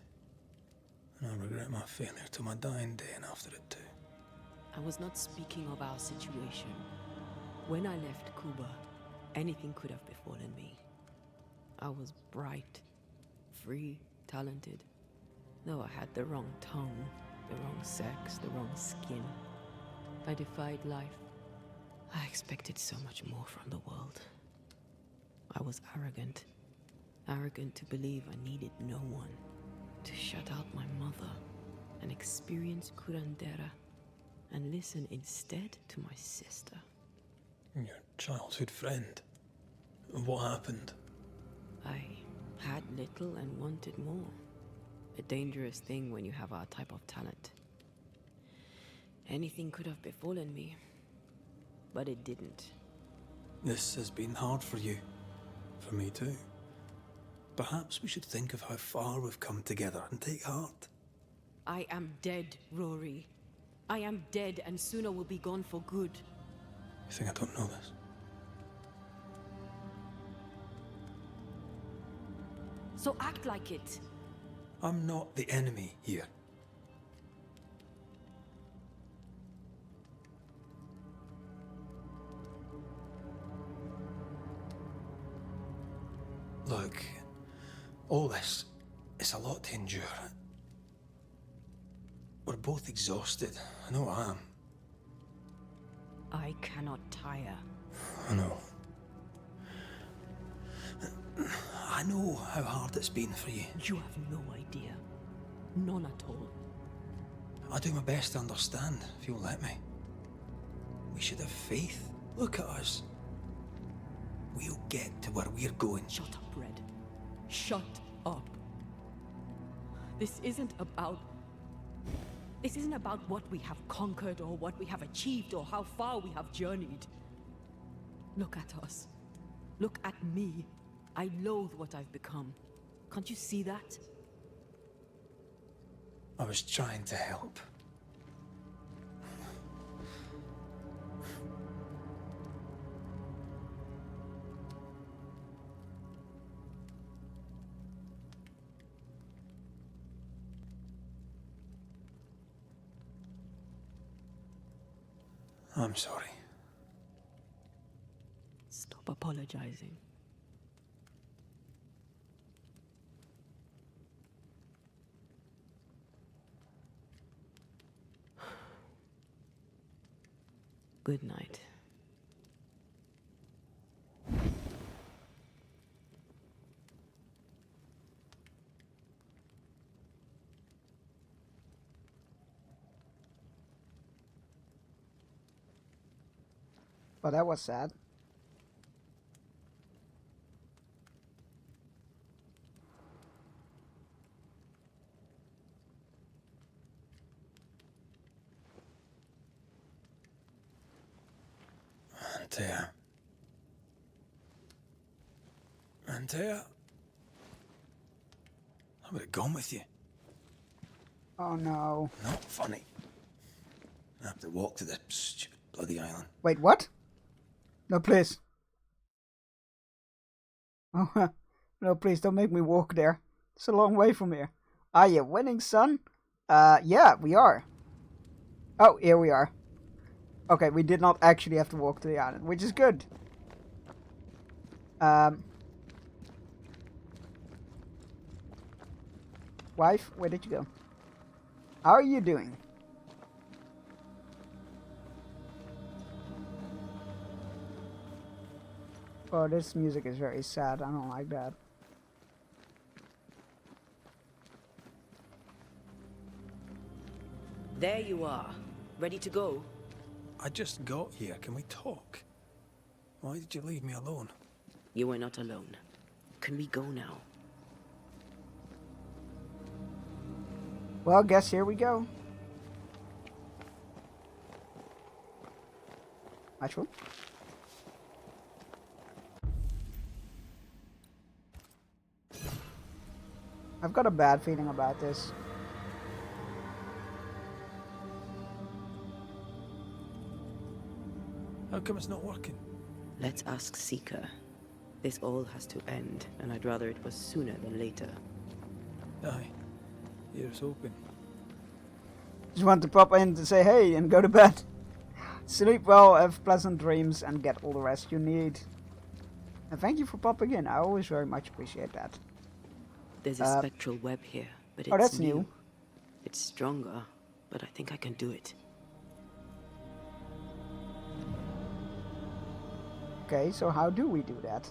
S6: And I'll regret my failure to my dying day and after it too.
S7: I was not speaking of our situation. When I left Cuba, anything could have befallen me. I was bright, free, talented. Though I had the wrong tongue, the wrong sex, the wrong skin. I defied life. I expected so much more from the world. I was arrogant. Arrogant to believe I needed no one. To shut out my mother and experience curandera. And listen instead to my sister.
S6: Your childhood friend. What happened?
S7: I had little and wanted more. A dangerous thing when you have our type of talent. Anything could have befallen me, but it didn't.
S6: This has been hard for you. For me too. Perhaps we should think of how far we've come together and take heart.
S7: I am dead, Rory. I am dead, and sooner will be gone for good.
S6: You think I don't know this?
S7: So act like it.
S6: I'm not the enemy here. Look, all this is a lot to endure. We're both exhausted. I know I am.
S7: I cannot tire.
S6: I know. I know how hard it's been for you.
S7: You have no idea. None at all.
S6: I'll do my best to understand, if you'll let me. We should have faith. Look at us. We'll get to where we're going.
S7: Shut up, Red. Shut up. This isn't about what we have conquered or what we have achieved or how far we have journeyed. Look at us. Look at me. I loathe what I've become. Can't you see that?
S6: I was trying to help. I'm sorry.
S7: Stop apologizing. Good night.
S4: Well, that was sad.
S6: And, Antea, I would have gone with you.
S4: Oh no.
S6: Not funny. I have to walk to the stupid bloody island.
S4: Wait, what? No, please. Oh, no, please don't make me walk there. It's a long way from here. Are you winning, son? Yeah, we are. Oh, here we are. Okay, we did not actually have to walk to the island, which is good. Wife, where did you go? How are you doing? Oh, this music is very sad. I don't like that.
S7: There you are. Ready to go?
S6: I just got here. Can we talk? Why did you leave me alone?
S7: You were not alone. Can we go now?
S4: Well, guess here we go. Actually. I've got a bad feeling about this.
S6: How come it's not working?
S7: Let's ask Seeker. This all has to end, and I'd rather it was sooner than later.
S6: Aye. Here's hoping.
S4: Just want to pop in to say hey and go to bed. Sleep well, have pleasant dreams, and get all the rest you need. And thank you for popping in. I always very much appreciate that.
S7: There's a spectral web here, but it's
S4: oh, that's new.
S7: It's stronger, but I think I can do it.
S4: Okay, so how do we do that?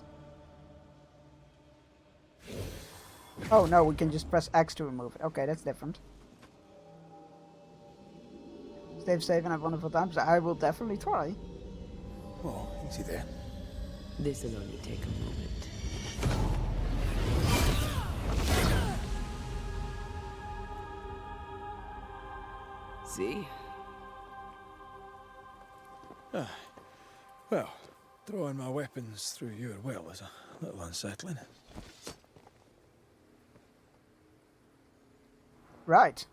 S4: Oh no, we can just press X to remove it. Okay, that's different. Stay safe and have wonderful times. I will definitely try.
S6: Oh, easy there.
S7: This'll only take a moment. See?
S6: Well, throwing my weapons through your well is a little unsettling.
S4: Right.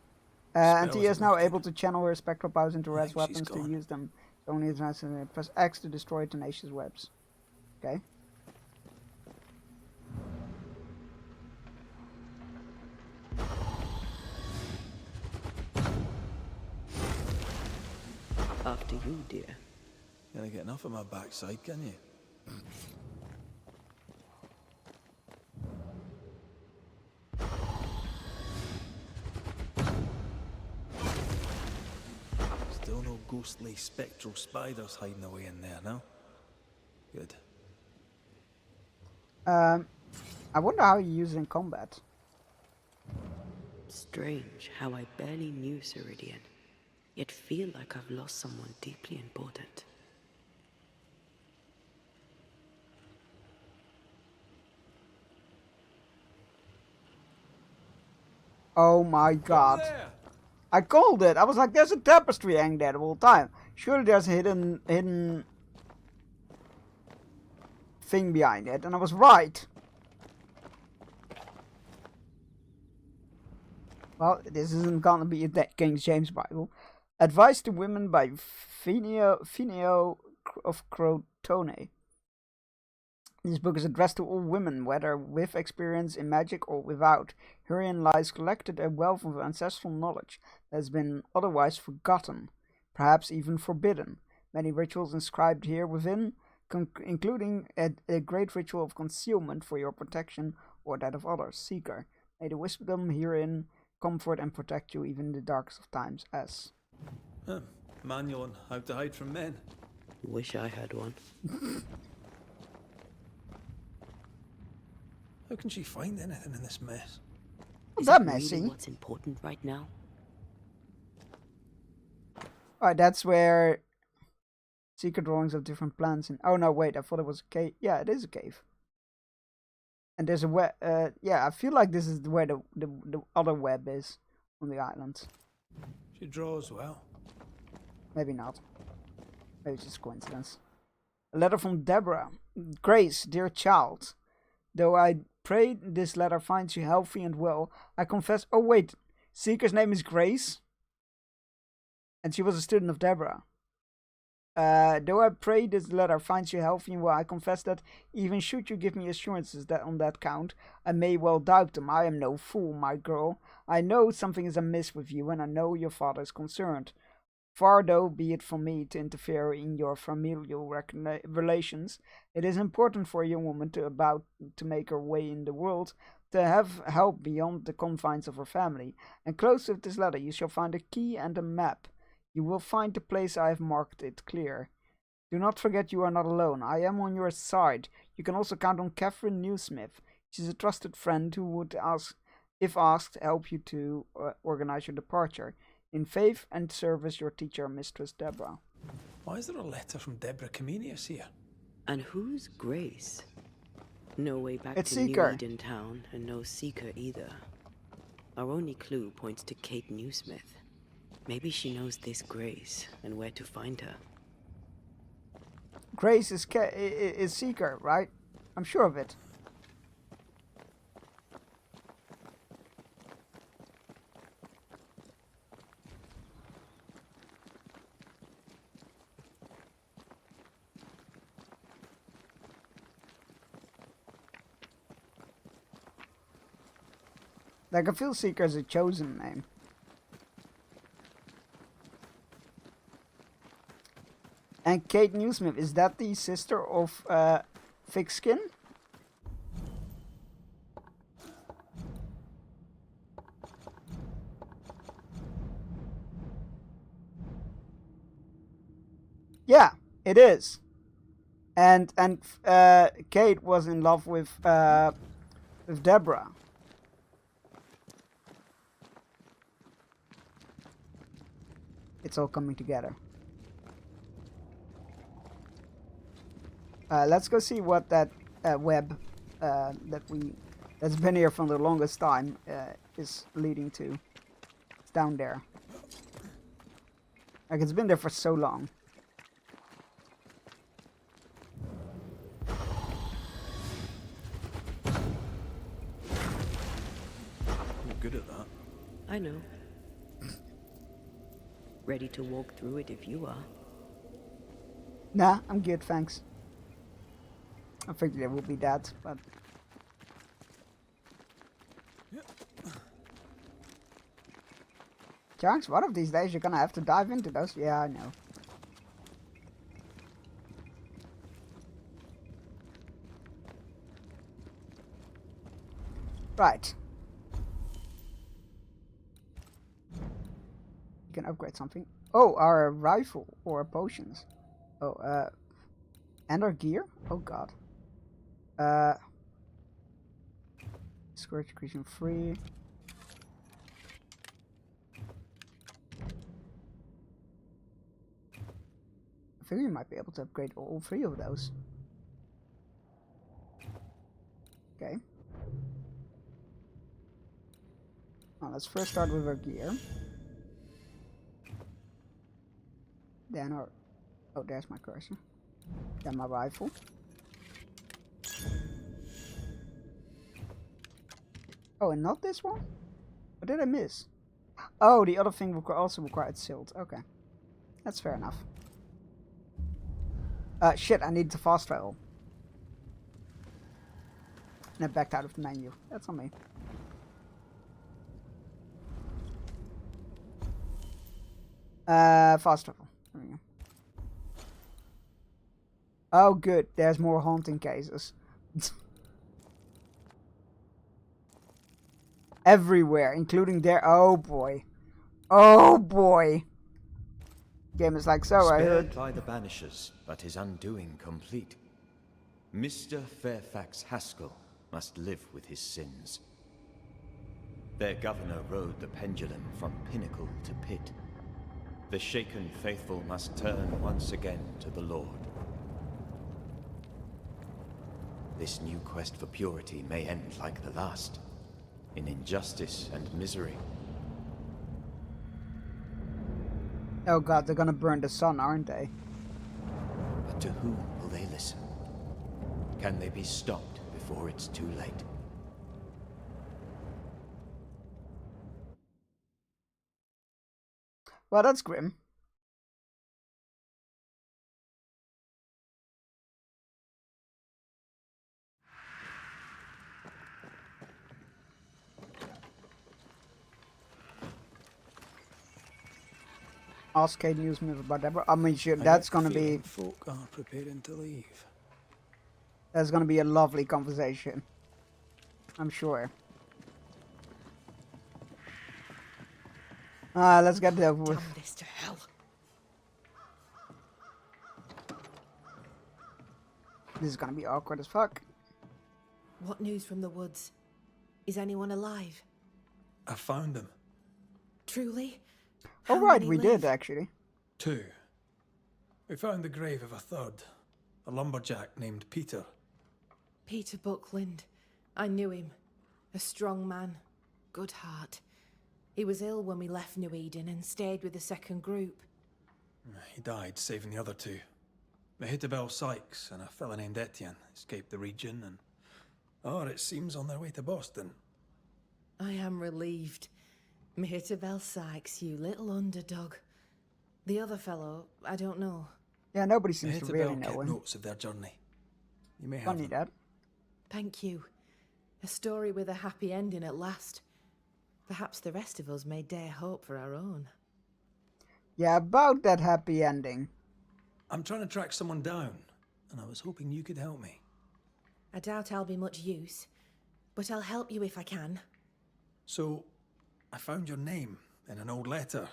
S4: Antia is now able to channel her spectral powers into Red's weapons to use them. Only as necessary. Press X to destroy tenacious webs. Okay.
S7: After you, dear.
S6: Gonna get enough of my backside, can you? Still no ghostly spectral spiders hiding away in there, no? Good.
S4: I wonder how you use it in combat.
S7: Strange how I barely knew Ceridian, yet feel like I've lost someone deeply important.
S4: Oh my god. I called it. I was like, there's a tapestry hanging there the whole time. Surely there's a hidden thing behind it. And I was right. Well, this isn't gonna be a King James Bible. Advice to Women by Finio of Crotone. This book is addressed to all women, whether with experience in magic or without. Herein lies collected a wealth of ancestral knowledge that has been otherwise forgotten, perhaps even forbidden. Many rituals inscribed here within, including a great ritual of concealment for your protection or that of others. Seeker, may the wisdom herein comfort and protect you even in the darkest of times. S.
S6: Manual on how to hide from men.
S7: Wish I had one.
S6: How can she find anything in this mess?
S7: Is
S4: that
S7: it
S4: messy?
S7: really what's important right now?
S4: Alright, that's where secret drawings of different plants and oh no, wait, I thought it was a cave. Yeah, it is a cave. And there's a web. Yeah, I feel like this is where the other web is on the island.
S6: She draws well.
S4: Maybe not. Maybe it's just coincidence. A letter from Deborah. Grace, dear child. Though I pray this letter finds you healthy and well, I confess... Oh, wait. Seeker's name is Grace? And she was a student of Deborah. Though I pray this letter finds you healthy and well, I confess that even should you give me assurances that on that count, I may well doubt them. I am no fool, my girl. I know something is amiss with you, and I know your father is concerned. Far though be it from me to interfere in your familial relations, it is important for a young woman about to make her way in the world to have help beyond the confines of her family. And close with this letter you shall find a key and a map. You will find the place I have marked it clear. Do not forget you are not alone. I am on your side. You can also count on Catherine Newsmith. She's a trusted friend who would, if asked, help you to organize your departure. In faith and service, your teacher, Mistress Deborah.
S6: Why is there a letter from Deborah Comenius here?
S7: And who's Grace? No way back
S4: it's
S7: to
S4: Seeker.
S7: New Eden Town, and no Seeker either. Our only clue points to Kate Newsmith. Maybe she knows this Grace and where to find her.
S4: Grace is Seeker, right? I'm sure of it. Like, I feel Seeker is a chosen name. And Kate Newsmith, is that the sister of Thick Skin? Yeah, it is. And Kate was in love with Deborah. It's all coming together. Let's go see what that web that's been here for the longest time is leading to. It's down there. Like, it's been there for so long.
S6: I'm good at that.
S7: I know. Ready to walk through it if you are.
S4: Nah, I'm good, thanks. I figured it would be that, but... Jax, one of these days you're gonna have to dive into those. Yeah, I know. Right. You can upgrade something. Oh, our rifle or potions. Oh, and our gear? Oh god. Scourge increasing free. I figure you might be able to upgrade all three of those. Okay. Now let's first start with our gear. Then our... Oh, there's my cursor. Then my rifle. Oh, and not this one? What did I miss? Oh, the other thing also required silt. Okay. That's fair enough. Shit, I need to fast travel. And I backed out of the menu. That's on me. Fast travel. There we go. Oh, good. There's more haunting cases. Everywhere, including there. Oh boy. Oh boy. Game is like so, I heard.
S21: Spared by the Banishers, but his undoing complete. Mr. Fairfax Haskell must live with his sins. Their governor rode the pendulum from pinnacle to pit. The shaken faithful must turn once again to the Lord. This new quest for purity may end like the last, in injustice and misery.
S4: Oh god, they're gonna burn the sun, aren't they?
S21: But to whom will they listen? Can they be stopped before before it's too late.
S4: Well, that's grim. Ask Kate Newsmith about Deborah. I mean, sure, that's gonna be.
S6: Folk are preparing to leave.
S4: That's gonna be a lovely conversation. I'm sure. Let's get it over with.
S14: Damn this to hell.
S4: This is gonna be awkward as fuck.
S14: What news from the woods? Is anyone alive?
S6: I found them.
S14: Truly?
S4: Oh,
S14: How
S4: right,
S14: many
S4: we
S14: live?
S4: did actually.
S6: 2. We found the grave of a third. A lumberjack named Peter.
S14: Peter Buckland. I knew him. A strong man. Good heart. He was ill when we left New Eden and stayed with the second group.
S6: He died saving the other 2. Mehitabel Sykes and a fella named Etienne escaped the region and... Oh, it seems on their way to Boston.
S14: I am relieved. Mehitabel Sykes, you little underdog. The other fellow, I don't know.
S4: Yeah, nobody seems to really
S6: Mehitabel
S4: know
S6: kept
S4: him.
S6: notes of their journey. You may have
S4: Funny,
S6: them.
S4: Dad.
S14: Thank you. A story with a happy ending at last. Perhaps the rest of us may dare hope for our own.
S4: Yeah, about that happy ending.
S6: I'm trying to track someone down, and I was hoping you could help me.
S14: I doubt I'll be much use, but I'll help you if I can.
S6: So, I found your name in an old letter.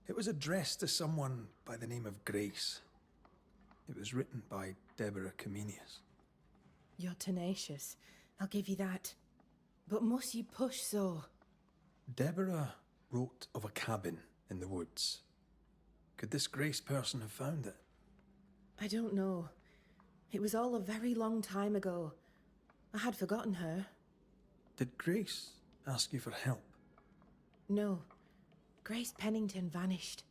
S6: It was addressed to someone by the name of Grace. It was written by Deborah Comenius.
S14: You're tenacious. I'll give you that. But must you push so?
S6: Deborah wrote of a cabin in the woods. Could this Grace person have found it?
S14: I don't know. It was all a very long time ago. I had forgotten her.
S6: Did Grace ask you for help?
S14: No. Grace Pennington vanished.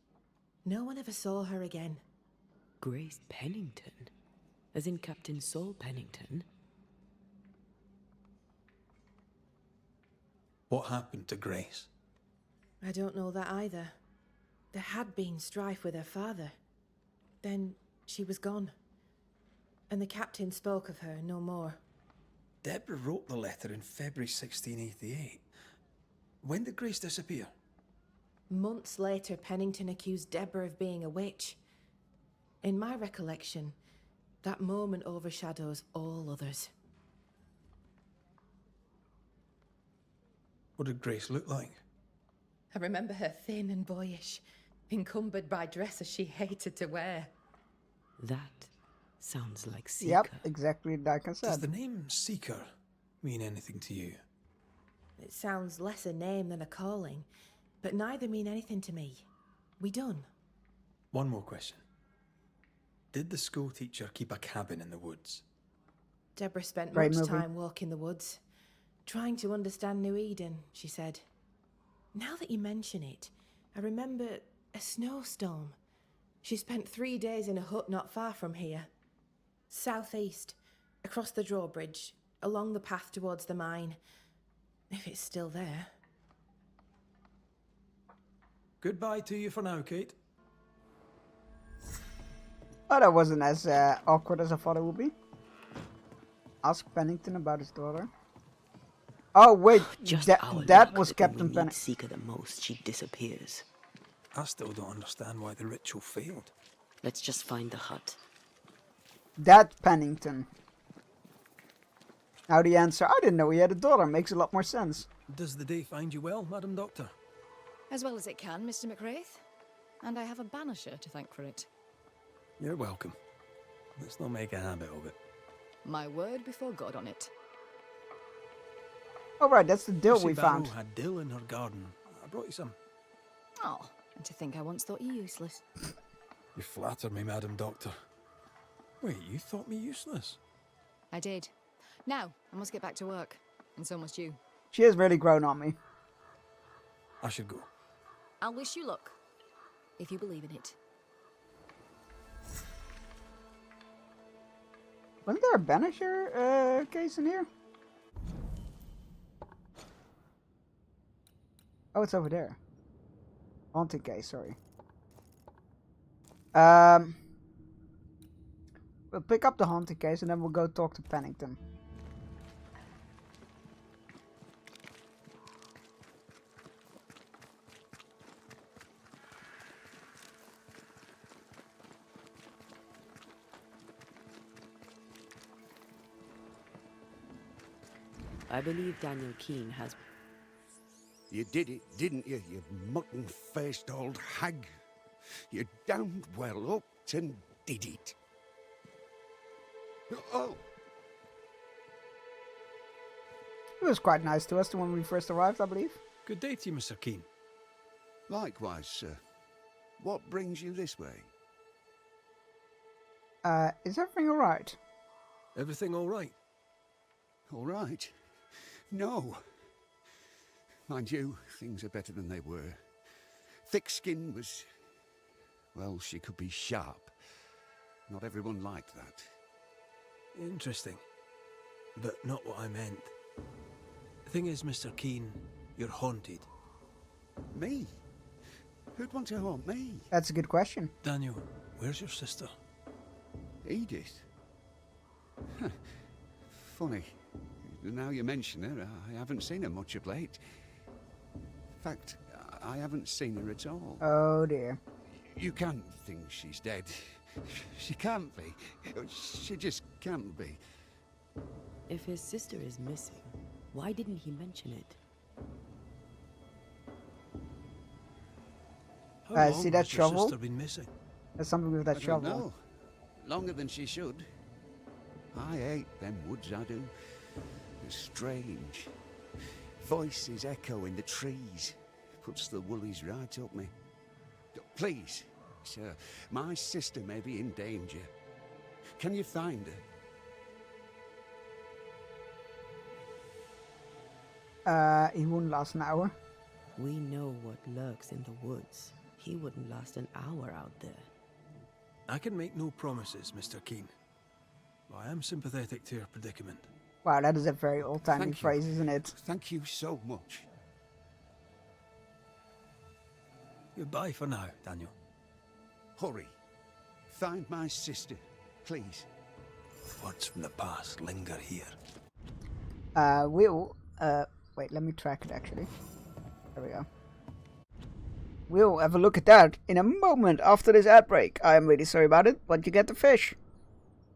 S14: No one ever saw her again.
S7: Grace Pennington? As in Captain Saul Pennington?
S6: What happened to Grace?
S14: I don't know that either. There had been strife with her father. Then she was gone. And the captain spoke of her no more.
S6: Deborah wrote the letter in February 1688. When did Grace disappear?
S14: Months later, Pennington accused Deborah of being a witch. In my recollection, that moment overshadows all others.
S6: What did Grace look like?
S14: I remember her thin and boyish, encumbered by dresses she hated to wear.
S7: That sounds like Seeker.
S4: Yep, exactly like I said.
S6: Does the name Seeker mean anything to you?
S14: It sounds less a name than a calling, but neither mean anything to me. We done?
S6: One more question. Did the school teacher keep a cabin in the woods?
S14: Deborah spent
S4: Great
S14: much
S4: movie.
S14: time walking the woods, trying to understand New Eden, she said. Now that you mention it, I remember a snowstorm. She spent 3 days in a hut not far from here. Southeast, across the drawbridge, along the path towards the mine. If it's still there.
S6: Goodbye to you for now, Kate.
S4: Oh, that wasn't as awkward as I thought it would be. Ask Pennington about his daughter. Oh wait,
S7: Just
S4: that
S7: our luck
S4: was
S7: that when
S4: Captain
S7: we need
S4: Pennington.
S7: Seeker the most, she disappears.
S6: I still don't understand why the ritual failed.
S7: Let's just find the hut.
S4: That Pennington. Now the answer, I didn't know he had a daughter, makes a lot more sense.
S6: Does the day find you well, Madam Doctor?
S1: As well as it can, Mr. McWraith. And I have a banisher to thank for it.
S6: You're welcome. Let's not make a habit of it.
S1: My word before God on it.
S4: Alright, that's the dill
S6: Lucy
S4: we
S6: Barrow
S4: found.
S6: had dill in her garden. I brought you some.
S1: Oh, and to think I once thought you useless.
S6: You flatter me, Madam Doctor. Wait, you thought me useless?
S1: I did. Now, I must get back to work. And so must you.
S4: She has really grown on me.
S6: I should go.
S1: I'll wish you luck. If you believe in it.
S4: Wasn't there a Banisher case in here? Oh, it's over there. Haunted case, sorry. We'll pick up the haunted case and then we'll go talk to Pennington.
S7: I believe Daniel Keene has...
S15: You did it, didn't you, you mutton-faced old hag? You damned well upped and did it. Oh!
S4: He was quite nice to us when we first arrived, I believe.
S6: Good day to you, Mr. Keene.
S15: Likewise, sir. What brings you this way?
S4: Is everything alright?
S6: Everything all right?
S15: All right? No. Mind you, things are better than they were. Thick skin was... well, she could be sharp. Not everyone liked that.
S6: Interesting. But not what I meant. The thing is, Mr. Keene, you're haunted.
S15: Me? Who'd want to haunt me?
S4: That's a good question.
S6: Daniel, where's your sister?
S15: Edith? Huh. Funny. Now you mention her, I haven't seen her much of late. In fact, I haven't seen her at all.
S4: Oh dear.
S15: You can't think she's dead. She can't be. She just can't be.
S7: If his sister is missing, why didn't he mention it?
S6: How long
S4: See that
S6: has your
S4: shovel?
S6: sister been missing?
S4: There's something with that
S15: I
S4: shovel.
S15: don't know. Longer than she should. I hate them woods, I do. They're strange. Voices echo in the trees. Puts the woolies right up me. Please, sir, my sister may be in danger. Can you find
S4: her? He wouldn't last an hour.
S7: We know what lurks in the woods. He wouldn't last an hour out there.
S6: I can make no promises, Mr. Keene. But I am sympathetic to your predicament.
S4: Wow, that is a very old-timey phrase, isn't it?
S15: Thank you so much.
S6: Goodbye for now, Daniel.
S15: Hurry. Find my sister, please.
S6: Words from the past linger here.
S4: Wait, let me track it actually. There we go. We'll have a look at that in a moment after this ad break. I am really sorry about it, but you get the fish.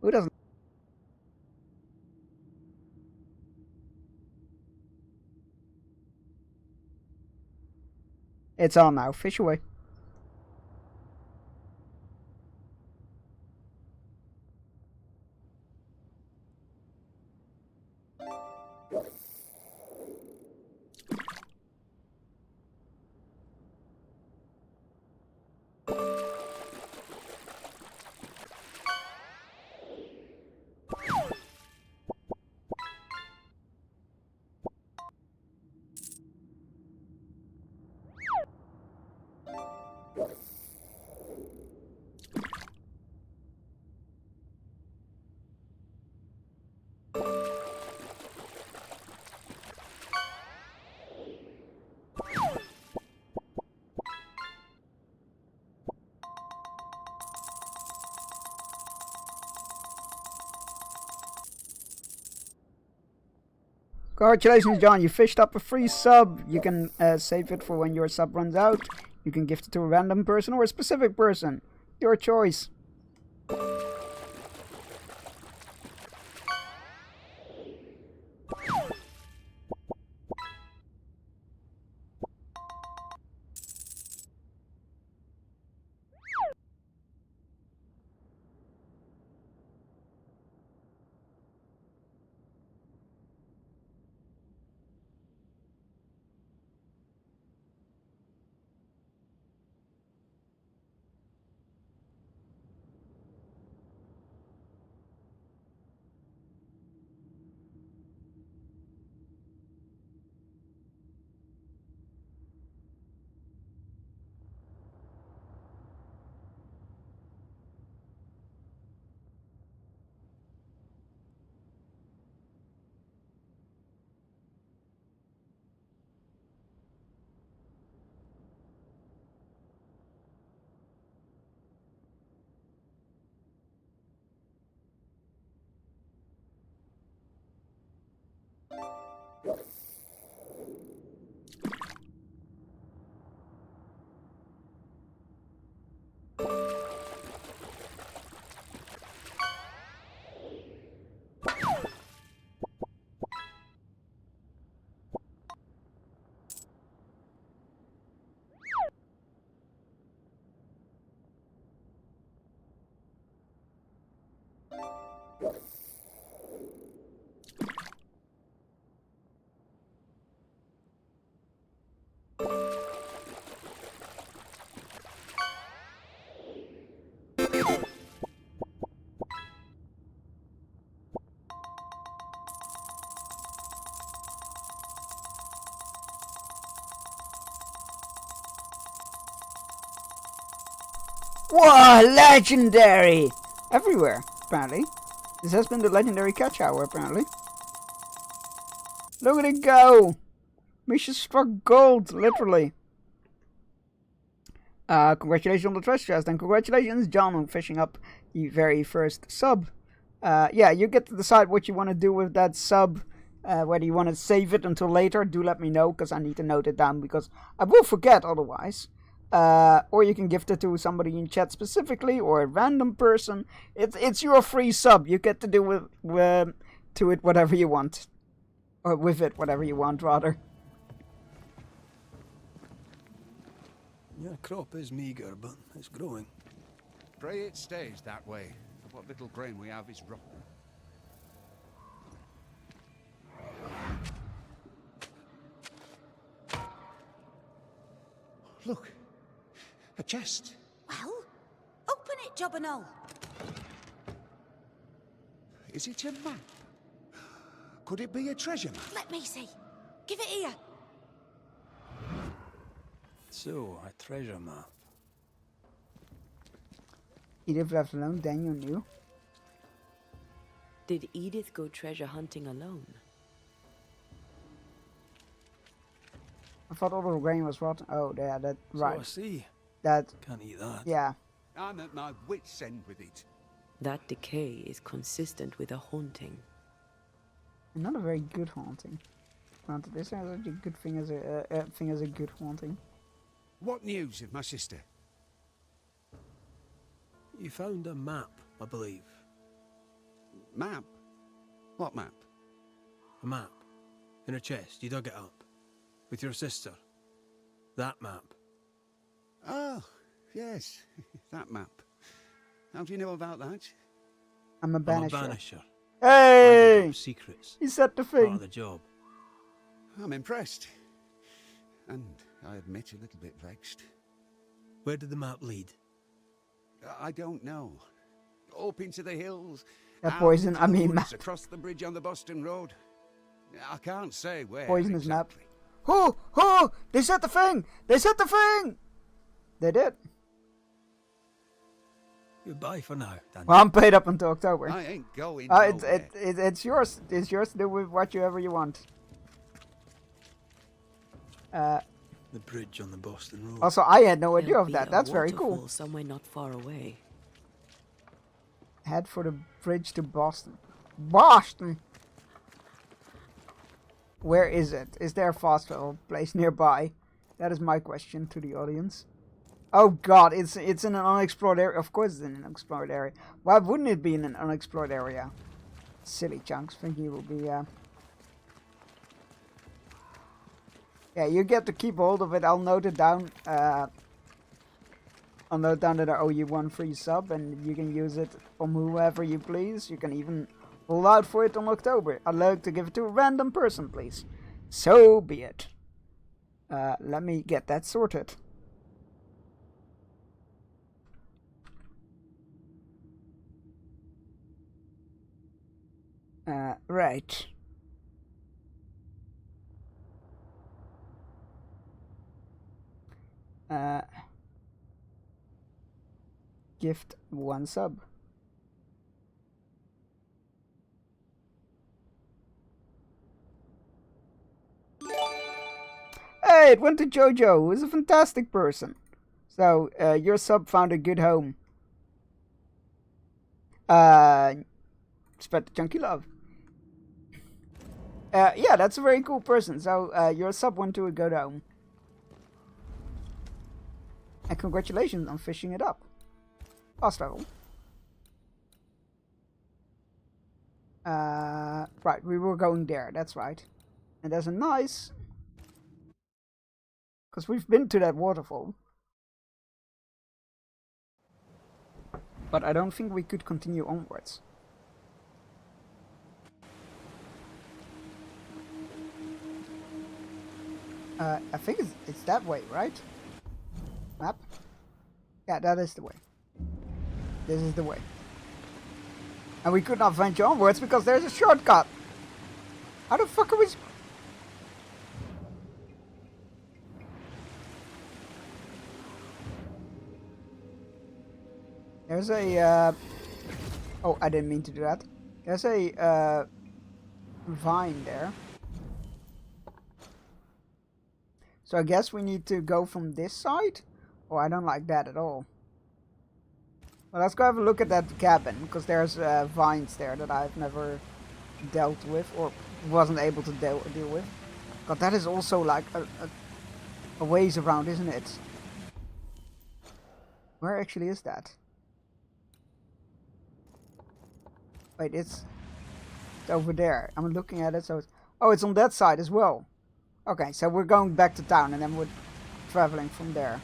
S4: Who doesn't? It's on now. Fish away. Congratulations, John. You fished up a free sub. You can save it for when your sub runs out. You can gift it to a random person or a specific person. Your choice. Whoa, legendary! Everywhere, apparently. This has been the legendary catch hour, apparently. Look at it go! Mission struck gold, literally. Congratulations on the treasure chest, and congratulations, John, on fishing up the very first sub. Yeah, you get to decide what you want to do with that sub. Whether you want to save it until later, do let me know, because I need to note it down, because I will forget otherwise. Or you can gift it to somebody in chat specifically, or a random person. It's your free sub. You get to do to it whatever you want. Or with it whatever you want, rather.
S6: Your crop is meagre, but it's growing.
S15: Pray it stays that way. What little grain we have is rotten. Look, a chest.
S5: Well, open it, Job and all.
S15: Is it a map? Could it be a treasure map?
S5: Let me see. Give it here.
S6: So, a treasure map.
S4: Edith left alone, Daniel knew.
S7: Did Edith go treasure hunting alone?
S4: I thought all the grain was rotten. Oh, yeah, that right.
S6: So I see.
S4: That
S6: can't eat that.
S4: Yeah.
S15: I'm at my wit's end with it.
S7: That decay is consistent with a haunting.
S4: Not a very good haunting. Granted, this is a good thing as a good haunting.
S15: What news of my sister?
S6: You found a map, I believe.
S15: Map? What map?
S6: A map. In a chest. You dug it up. With your sister. That map.
S15: Oh, yes. That map. How do you know about that?
S4: I'm a banisher.
S6: I'm a banisher.
S4: Hey!
S6: Secrets.
S4: He said the
S6: Part
S4: thing.
S6: of the job.
S15: I'm impressed. And I admit a little bit vexed.
S6: Where did the map lead?
S15: I don't know. Up into the hills.
S4: That poison, I mean
S15: woods,
S4: map.
S15: Across the bridge on the Boston Road. I can't say where.
S4: Poisonous
S15: exactly.
S4: map. Oh! Oh! They said the thing! They said the thing! They did.
S6: Goodbye for now, Dan.
S4: Well, I'm paid up until October.
S15: I ain't going
S4: it's yours. It's yours to do with whatever you want.
S6: The bridge on the Boston Road.
S4: Also, I had no idea
S7: There'll
S4: of
S7: be
S4: that.
S7: a
S4: That's very
S7: waterfall
S4: cool.
S7: Somewhere not far away.
S4: Head for the bridge to Boston. Boston! Where is it? Is there a fast travel place nearby? That is my question to the audience. Oh god, it's in an unexplored area. Of course it's in an unexplored area. Why wouldn't it be in an unexplored area? Silly chunks, thinking it will be, Yeah, you get to keep hold of it. I'll note it down. I'll note down that I owe you one free sub, and you can use it on whoever you please. You can even hold out for it on October. I'd like to give it to a random person, please. So be it. Let me get that sorted. Right. Gift one sub. Hey, it went to Jojo, who is a fantastic person. So, your sub found a good home. Spread the chunky love. Yeah, that's a very cool person. So, your sub went to a good home. And congratulations on fishing it up. Fast level. Right, we were going there, that's right. And there's a nice... Because we've been to that waterfall. But I don't think we could continue onwards. I think it's that way, right? Map? Yeah, that is the way. This is the way. And we could not venture onwards because there's a shortcut. How the fuck are we... There's a, oh, I didn't mean to do that. There's a, vine there. So I guess we need to go from this side? Oh, I don't like that at all. Well, let's go have a look at that cabin, because there's vines there that I've never dealt with, or wasn't able to deal with. God, that is also like a ways around, isn't it? Where actually is that? Wait, it's over there. I'm looking at it, so it's... Oh, it's on that side as well. Okay, so we're going back to town, and then we're traveling from there.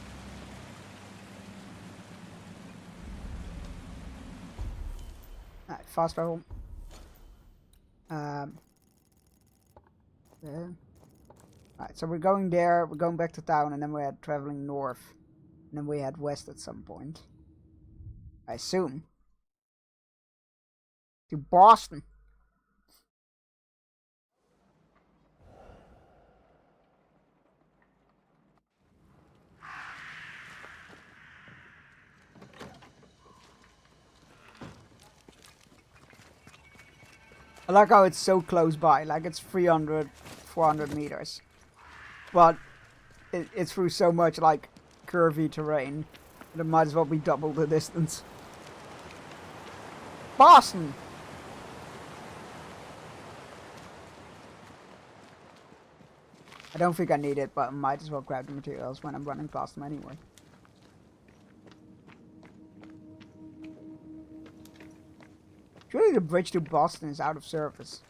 S4: Alright, fast travel. Alright, so we're going there, we're going back to town, and then we're traveling north. And then we head west at some point. I assume. To Boston. I like how it's so close by, like it's 300, 400 meters. But it's through so much like curvy terrain that it might as well be double the distance. Boston! I don't think I need it, but I might as well grab the materials when I'm running past them anyway. Surely the bridge to Boston is out of service.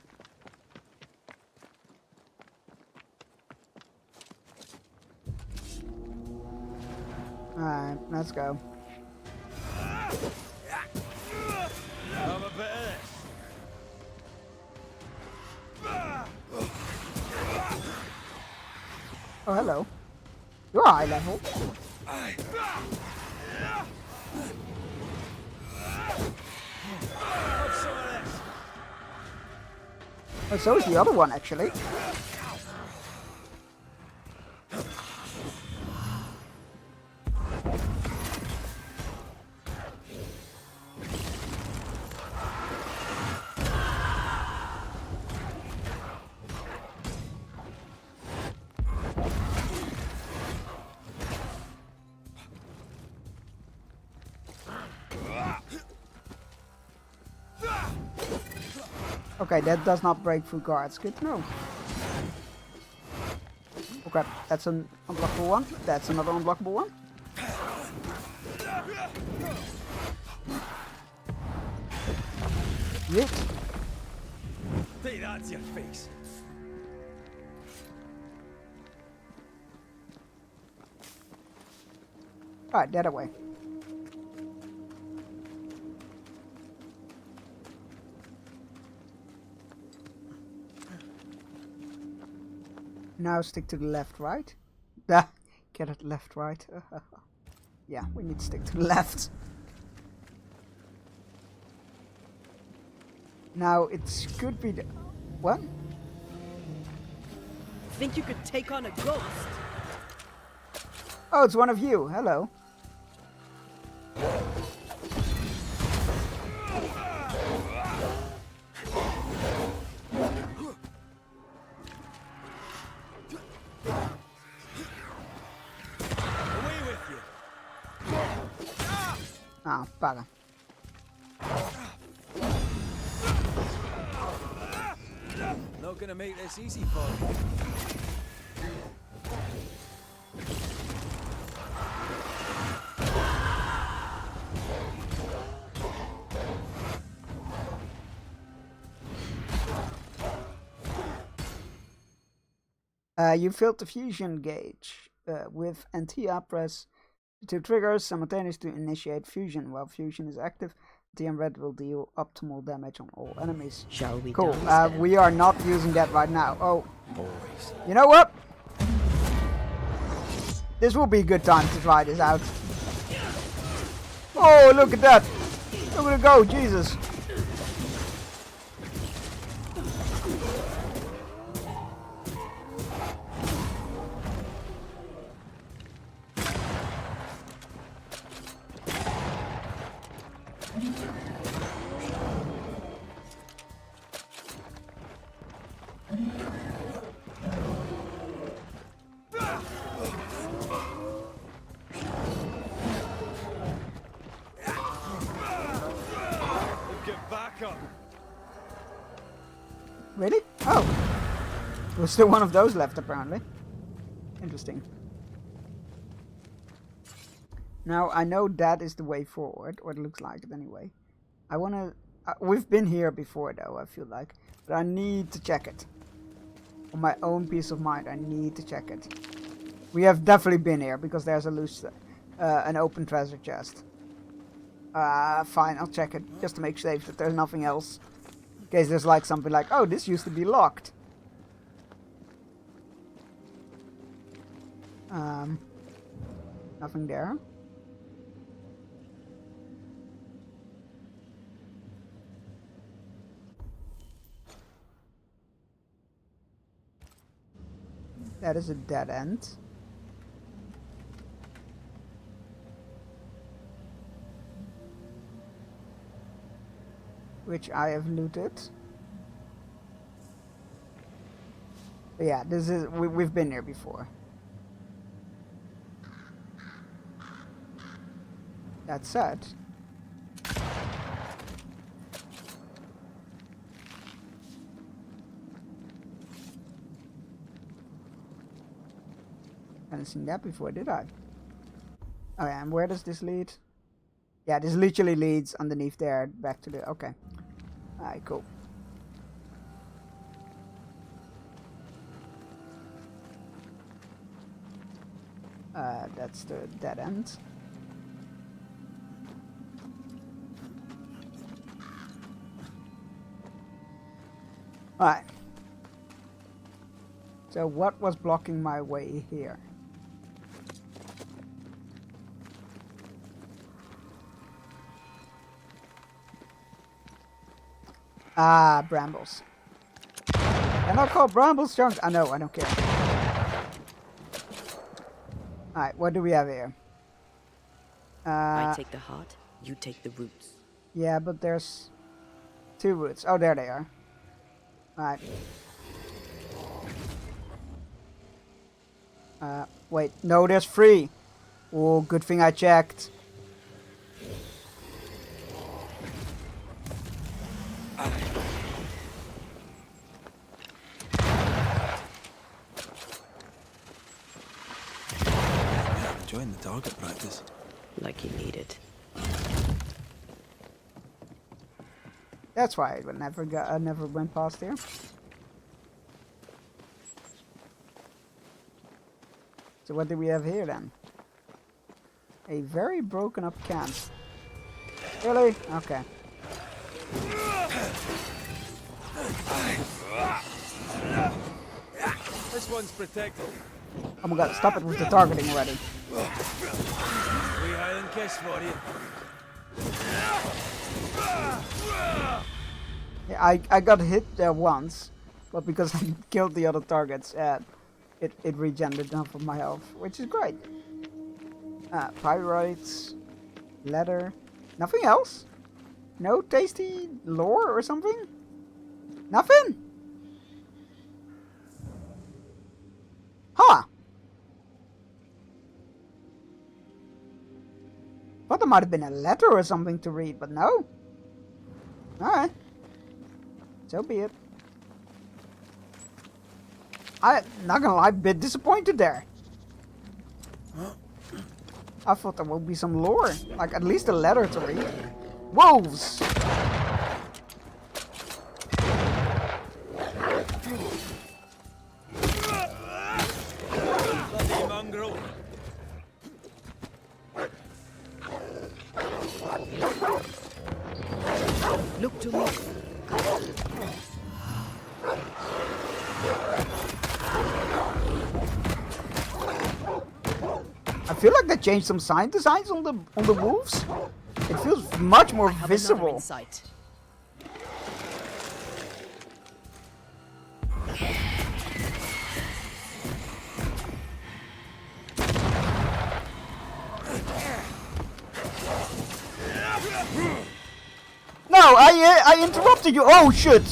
S4: Alright, let's go.
S17: Have a bit of this.
S4: Oh, hello. You're high level. Oh, so is the other one, actually. Okay, that does not break through guards. Good to know. Okay, that's an unblockable one. That's another unblockable one. Yeet.
S17: Take that to your face.
S4: Alright, that away. Now stick to the left, right? Ah, get it left, right. Yeah, we need to stick to the left. Now it could be the... What?
S5: Think you could take on a ghost?
S4: Oh, it's one of you. Hello. Ah, bugger.
S6: Not gonna make this easy for you.
S4: You filled the fusion gauge with NT press two triggers simultaneously to initiate fusion. While fusion is active, TM Red will deal optimal damage on all enemies.
S7: Shall we?
S4: Cool. We are not using that right now. Oh,
S6: Boys.
S4: You know what? This will be a good time to try this out. Oh, look at that! Look at it go, Jesus! Really? Oh. There's still one of those left, apparently. Interesting. Now, I know that is the way forward, or it looks like it anyway. I wanna... we've been here before, though, I feel like. But I need to check it. For my own peace of mind, I need to check it. We have definitely been here, because there's a loose... an open treasure chest. Fine, I'll check it, just to make safe that there's nothing else. In case there's like something like, oh, this used to be locked. Nothing there. That is a dead end. Which I have looted. But yeah, this is we've been here before. That said, I haven't seen that before, did I? Oh yeah, and where does this lead? Yeah, this literally leads underneath there back to the... Okay. Alright, cool. That's the dead end. Alright. So what was blocking my way here? Ah, brambles. They're not called brambles, chunks. I know, I don't care. Alright, what do we have here?
S7: I take the heart, you take the roots.
S4: Yeah, but there's 2 roots. Oh, there they are. Alright. Wait. No, there's 3. Oh, good thing I checked.
S6: Enjoying the target practice.
S7: Like you need it.
S4: That's why I never went past here. So what do we have here then? A very broken up camp. Really? Okay.
S6: This one's protected.
S4: Oh my god, stop it with the targeting already.
S6: We Highland kiss for you.
S4: Yeah, I got hit there once, but because I killed the other targets, it regenerated enough of my health, which is great. Pyrites, leather, nothing else? No tasty lore or something? Nothing? Huh. Thought there might have been a letter or something to read, but no. Alright. So be it. I'm not gonna lie, a bit disappointed there. I thought there would be some lore, like at least a letter to read. Wolves!
S6: Bloody mongrel.
S5: Look to me.
S4: I feel like they changed some sign designs on the wolves. It feels much more visible. No, I interrupted you. Oh shit.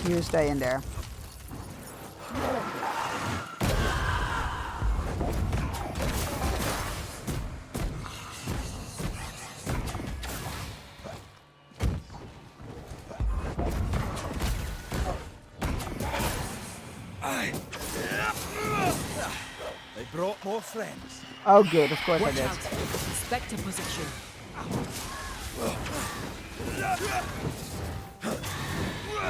S4: You stay in there.
S6: They brought more friends.
S4: Oh, good. Of course I
S5: Watch
S4: did.
S5: out. Spectre position.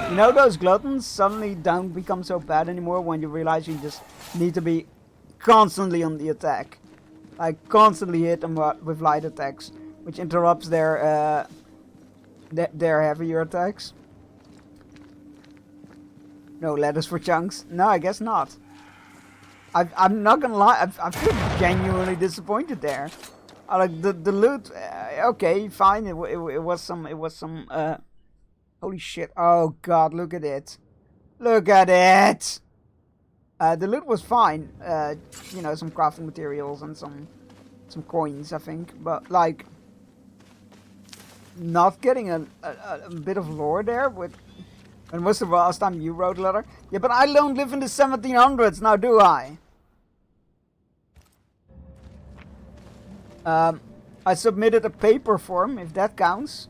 S4: You know, those gluttons suddenly don't become so bad anymore when you realize you just need to be constantly on the attack. Like, constantly hit them with light attacks, which interrupts their heavier attacks. No letters for chunks? No, I guess not. I'm not gonna lie, I feel genuinely disappointed there. Like, the loot, okay, fine, it was some, holy shit, oh god, look at it. Look at it! The loot was fine, you know, some crafting materials and some coins, I think, but like, not getting a bit of lore there with, when was the last time you wrote a letter? Yeah, but I don't live in the 1700s now, do I? I submitted a paper form, if that counts.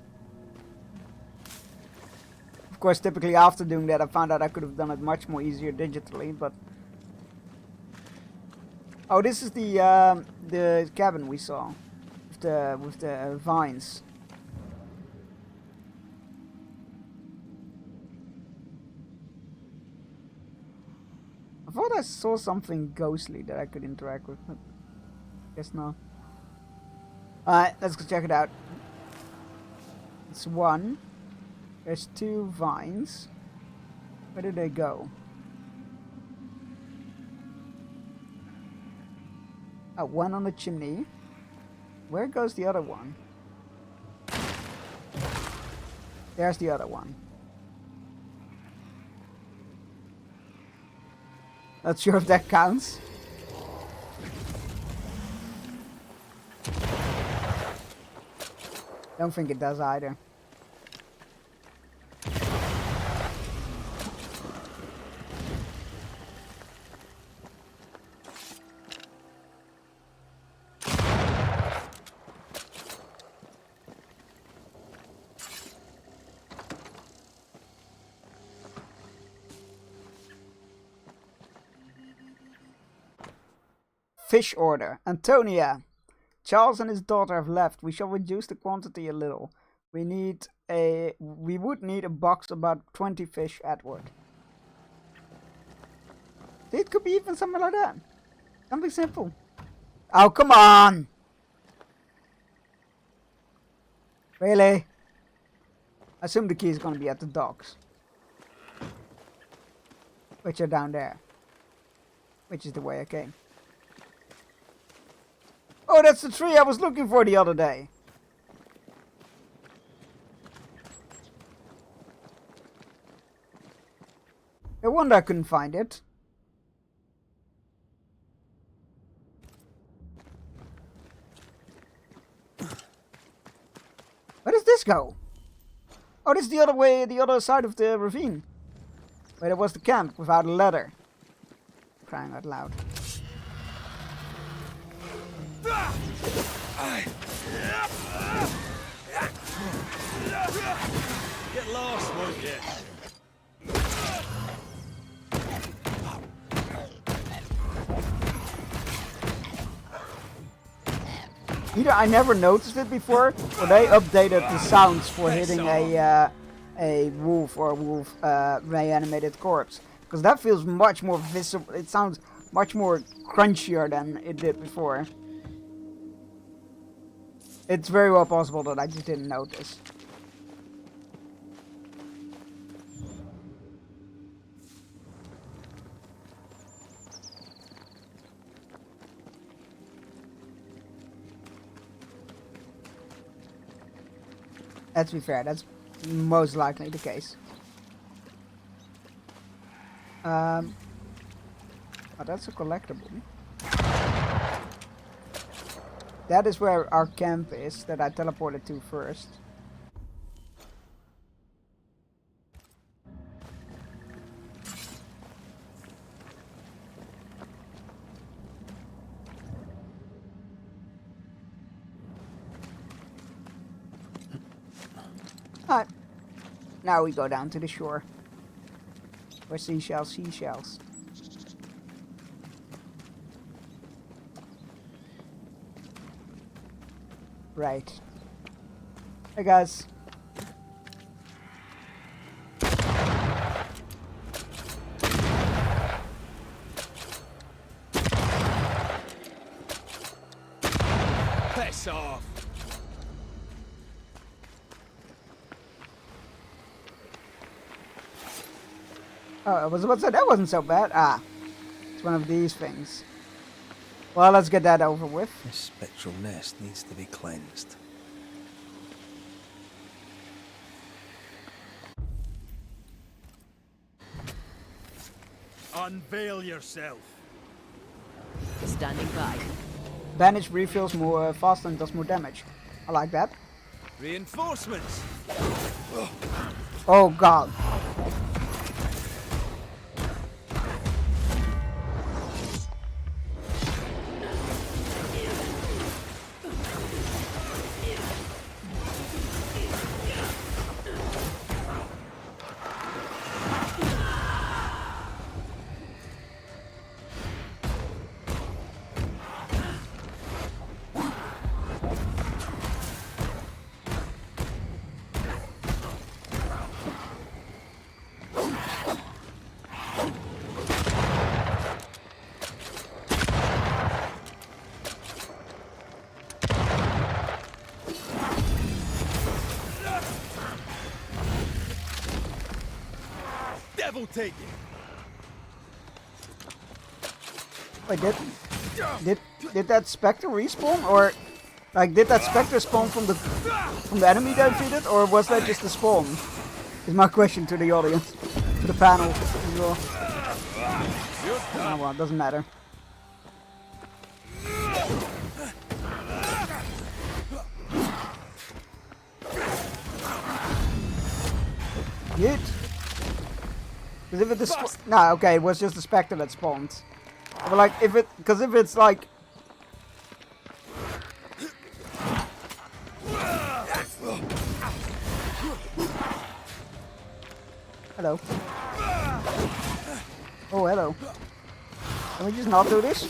S4: Of course, typically after doing that, I found out I could have done it much more easier digitally, but... Oh, this is the cabin we saw, with the vines. I thought I saw something ghostly that I could interact with, but guess not. Alright, let's go check it out. It's one. There's two vines. Where did they go? Oh, one on the chimney. Where goes the other one? There's the other one. Not sure if that counts. Don't think it does either. Fish order. Antonia. Charles and his daughter have left. We shall reduce the quantity a little. We would need a box about 20 fish, Edward. It could be even something like that. Something simple. Oh, come on! Really? I assume the key is going to be at the docks. Which are down there. Which is the way I came. Oh, that's the tree I was looking for the other day. No wonder I couldn't find it. Where does this go? Oh, this is the other way, the other side of the ravine. Where there was the camp without a ladder. Crying out loud.
S6: Get lost, won't you?
S4: Either I never noticed it before, or they updated the sounds for hitting a wolf or a wolf reanimated corpse. Because that feels much more visible. It sounds much more crunchier than it did before. It's very well possible that I just didn't notice. Let's be fair, that's most likely the case. Oh, that's a collectible. That is where our camp is, that I teleported to first. Alright. Now we go down to the shore. Where seashells. Right. Hey guys.
S17: Piss off!
S4: Oh, I was about to say that wasn't so bad. Ah, it's one of these things. Well, let's get that over with.
S6: This spectral nest needs to be cleansed.
S17: Unveil yourself.
S7: Standing by.
S4: Banish refills more fast and does more damage. I like that.
S17: Reinforcements.
S4: Oh god.
S17: Devil take it.
S4: Wait, did that Spectre respawn, or like did that Spectre spawn from the enemy that defeated, or was that just the spawn? Is my question to the audience, to the panel as well. Oh well, it doesn't matter. Yeet. Because if it no, okay, it was just the Spectre that spawned. But like, if it's like... Hello. Oh, hello. Can we just not do this?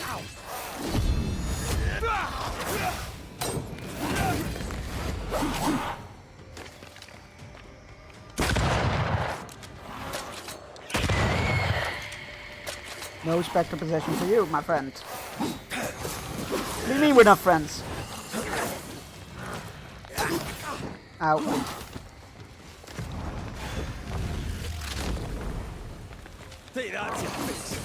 S4: No Spectre possession for you, my friend. What do you mean we're not friends? Ow.
S17: Take that to your face.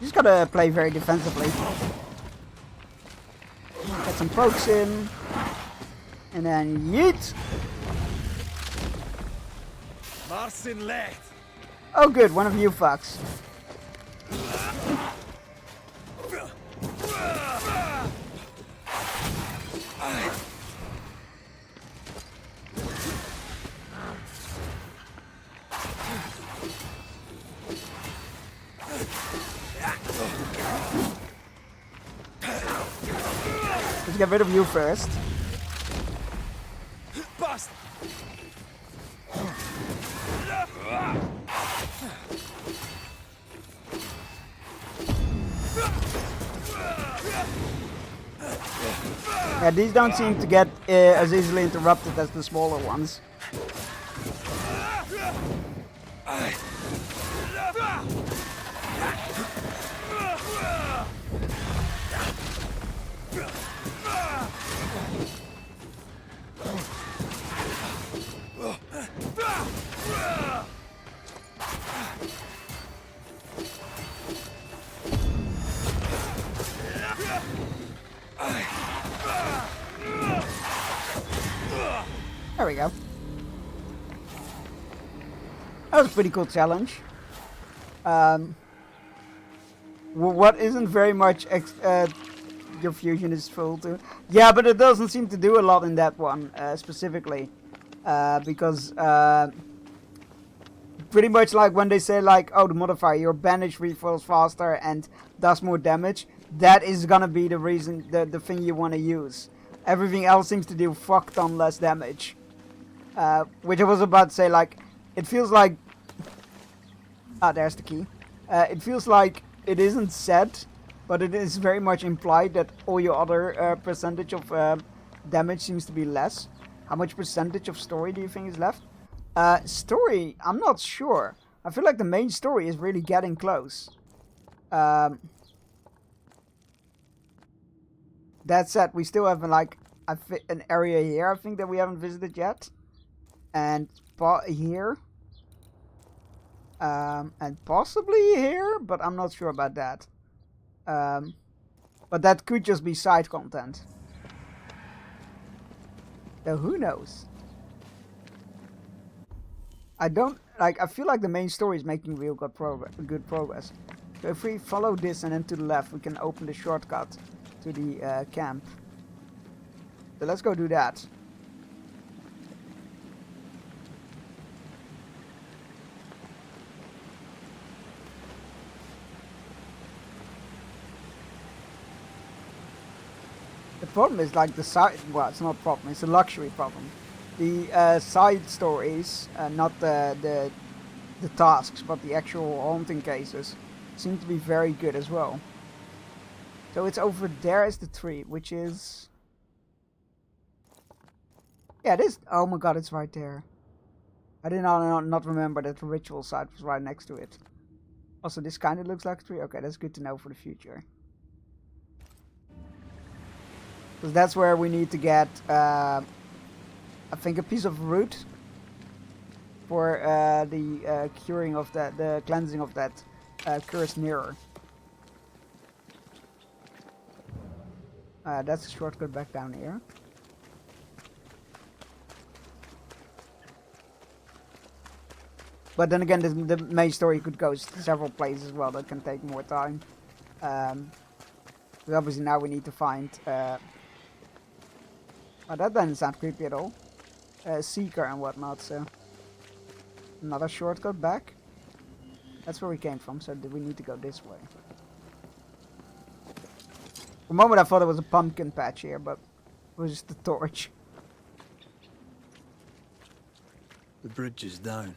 S4: You just gotta play very defensively. Get some pokes in. And then yeet!
S17: Marcin left.
S4: Oh good, one of you fucks. Let's get rid of you first.
S17: Bust.
S4: Yeah, these don't seem to get as easily interrupted as the smaller ones. There we go. That was a pretty cool challenge. What isn't very much your fusion is full too. Yeah, but it doesn't seem to do a lot in that one specifically, because pretty much like when they say like, oh, the modifier, your banish refills faster and does more damage. That is gonna be the reason, the thing you want to use. Everything else seems to do fuck ton less damage. Which I was about to say, like, it feels like... Ah, there's the key. It feels like it isn't said, but it is very much implied that all your other percentage of damage seems to be less. How much percentage of story do you think is left? Story, I'm not sure. I feel like the main story is really getting close. That said, we still have like an area here, I think, that we haven't visited yet. And here. And possibly here, but I'm not sure about that. But that could just be side content. So who knows? I feel like the main story is making real good progress. So if we follow this and then to the left, we can open the shortcut to the camp. So let's go do that. The problem is like the side, well, it's not a problem, it's a luxury problem. The side stories, not the tasks, but the actual haunting cases, seem to be very good as well. So it's over there is the tree, which is... Yeah, it is. Oh my god, it's right there. I did not remember that the ritual site was right next to it. Also, this kind of looks like a tree. Okay, that's good to know for the future. Because that's where we need to get, I think, a piece of root for the curing of that, the cleansing of that cursed mirror. That's a shortcut back down here. But then again, the main story could go several places as well. That can take more time. But obviously now we need to find... Oh, that doesn't sound creepy at all. Seeker and whatnot, so... Another shortcut back. That's where we came from, so do we need to go this way? For a moment I thought it was a pumpkin patch here, but it was just a torch.
S6: The bridge is down.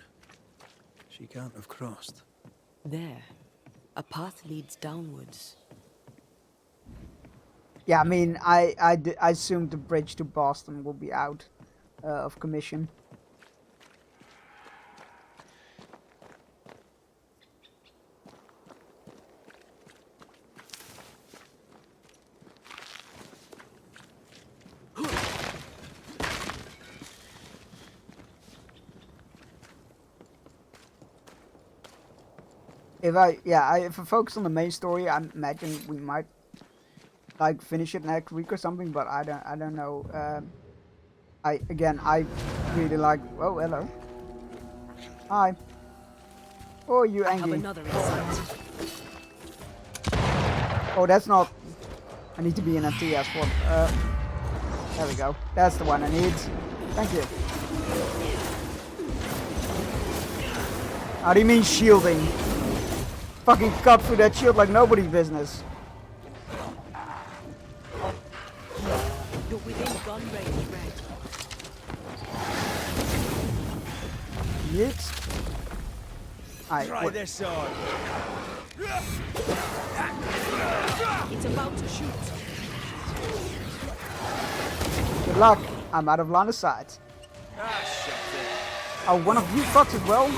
S6: She can't have crossed.
S7: There. A path leads downwards.
S4: Yeah, I mean, I assumed the bridge to Boston will be out of commission. If I focus on the main story, I imagine we might like finish it next week or something, but I don't know. I really like. Oh, hello. Hi. Oh, you angry?
S5: Another insight.
S4: Oh, that's not. I need to be in a TS one. There we go. That's the one I need. Thank you. How do you mean shielding? Fucking cut through that shield like nobody's business.
S5: You're within gun range, Red.
S4: Yeet.
S17: Try this on.
S5: It's about to shoot.
S4: Good luck. I'm out of line of sight. Oh, one of you fucks as well.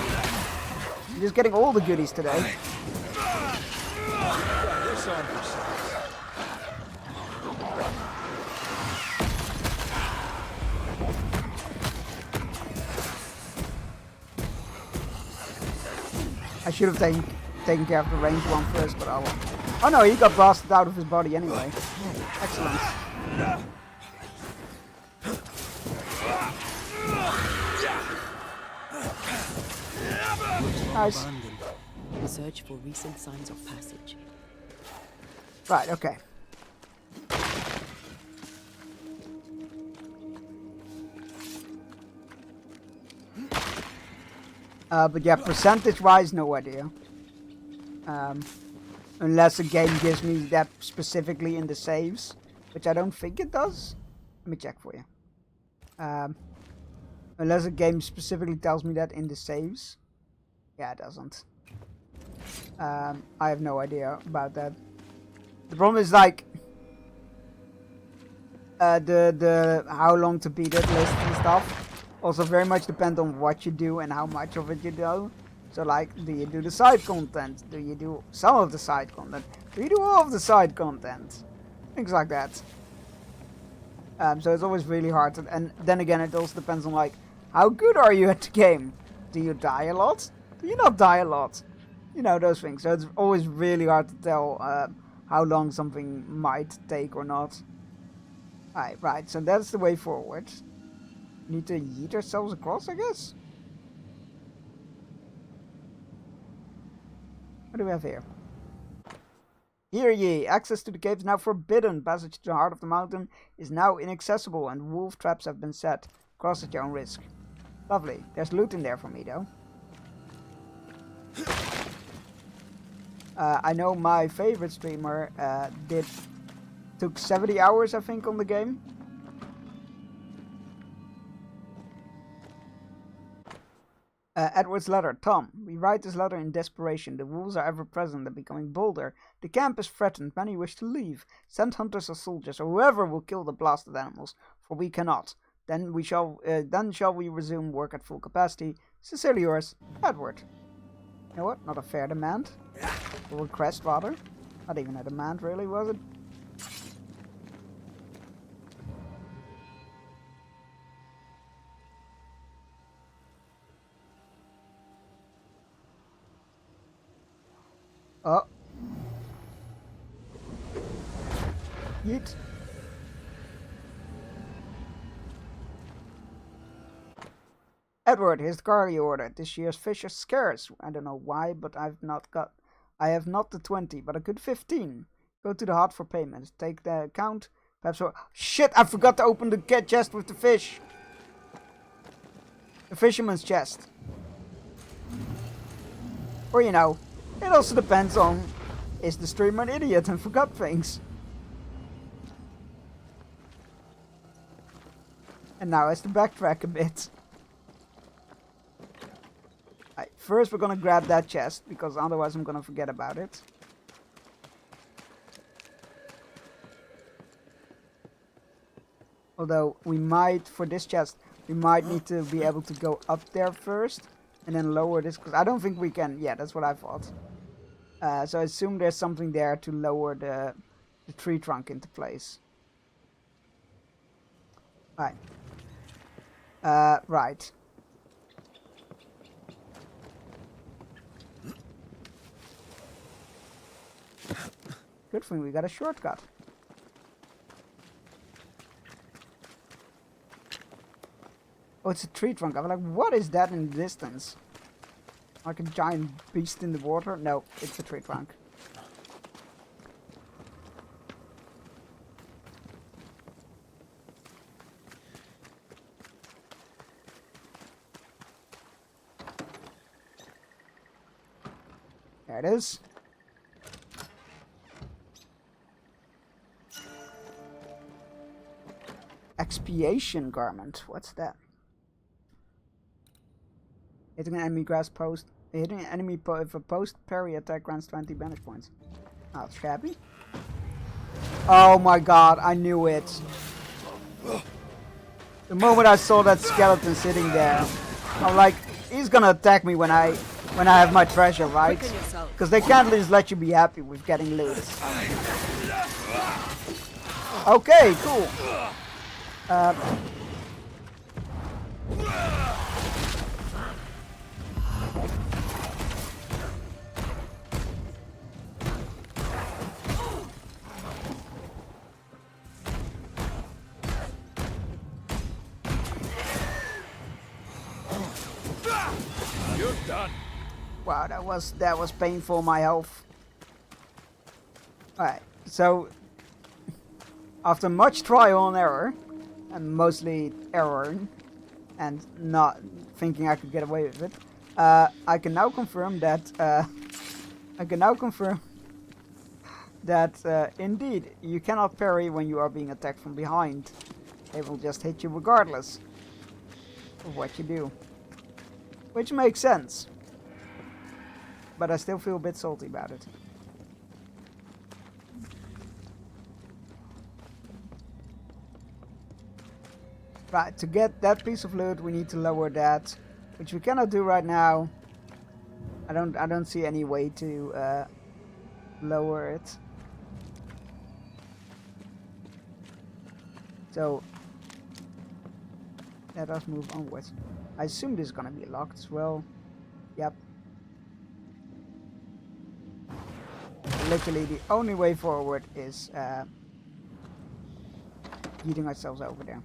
S4: You're just getting all the goodies today. I should have taken care of the ranged one first, but I won't. Oh no, he got blasted out of his body anyway. Excellent. Nice.
S7: Search for recent signs of passage.
S4: Right, okay. But yeah, percentage-wise, no idea. Unless a game gives me that specifically in the saves, which I don't think it does. Let me check for you. Unless a game specifically tells me that in the saves. Yeah, it doesn't. I have no idea about that. The problem is like the how long to beat it list and stuff also very much depend on what you do and how much of it you do. So like, do you do the side content? Do you do some of the side content? Do you do all of the side content? Things like that. So it's always really hard to, and then again it also depends on like, how good are you at the game? Do you die a lot? Do you not die a lot? You know, those things. So it's always really hard to tell how long something might take or not. Alright, right, so that's the way forward. Need to yeet ourselves across, I guess? What do we have here? Hear ye! Access to the cave is now forbidden. Passage to the heart of the mountain is now inaccessible and wolf traps have been set. Cross at your own risk. Lovely. There's loot in there for me, though. I know my favorite streamer took 70 hours, I think, on the game. Edward's letter. Tom, we write this letter in desperation. The wolves are ever present and becoming bolder. The camp is threatened. Many wish to leave. Send hunters or soldiers or whoever will kill the blasted animals, for we cannot. Then shall we resume work at full capacity. Sincerely yours, Edward. You know what? Not a fair demand. A request, rather. Not even a demand, really, was it? Oh. Yeet. Edward, here's the car you ordered. This year's fish are scarce. I don't know why, but I have not the 20, but a good 15. Go to the hut for payment. Take the account. Perhaps. Shit! I forgot to open the chest with the fish. The fisherman's chest. Or you know. It also depends on, is the streamer an idiot and forgot things? And now has to backtrack a bit. Right, first we're gonna grab that chest, because otherwise I'm gonna forget about it. Although we might, for this chest, we might need to be able to go up there first and then lower this, because I don't think we can. Yeah, that's what I thought. So I assume there's something there to lower the tree trunk into place. Right. Right. Good thing we got a shortcut. Oh, it's a tree trunk. I was like, what is that in the distance? Like a giant beast in the water? No, it's a tree trunk. There it is. Expiation garment. What's that? Hitting an enemy grass post. Hitting an enemy if a post parry attack grants 20 banish points. Oh, shabby. Oh my god, I knew it. The moment I saw that skeleton sitting there, I'm like, he's gonna attack me when I have my treasure, right? Because they can't just let you be happy with getting loot. Okay, cool.
S17: You're done.
S4: Wow, that was painful, my health. Alright, so after much trial and error, and mostly error, and not thinking I could get away with it, I can now confirm that. Indeed you cannot parry when you are being attacked from behind. They will just hit you regardless of what you do, which makes sense. But I still feel a bit salty about it. Right, to get that piece of loot, we need to lower that, which we cannot do right now. I don't see any way to lower it. So let us move onwards. I assume this is gonna be locked as well. Yep. Literally, the only way forward is getting ourselves over there.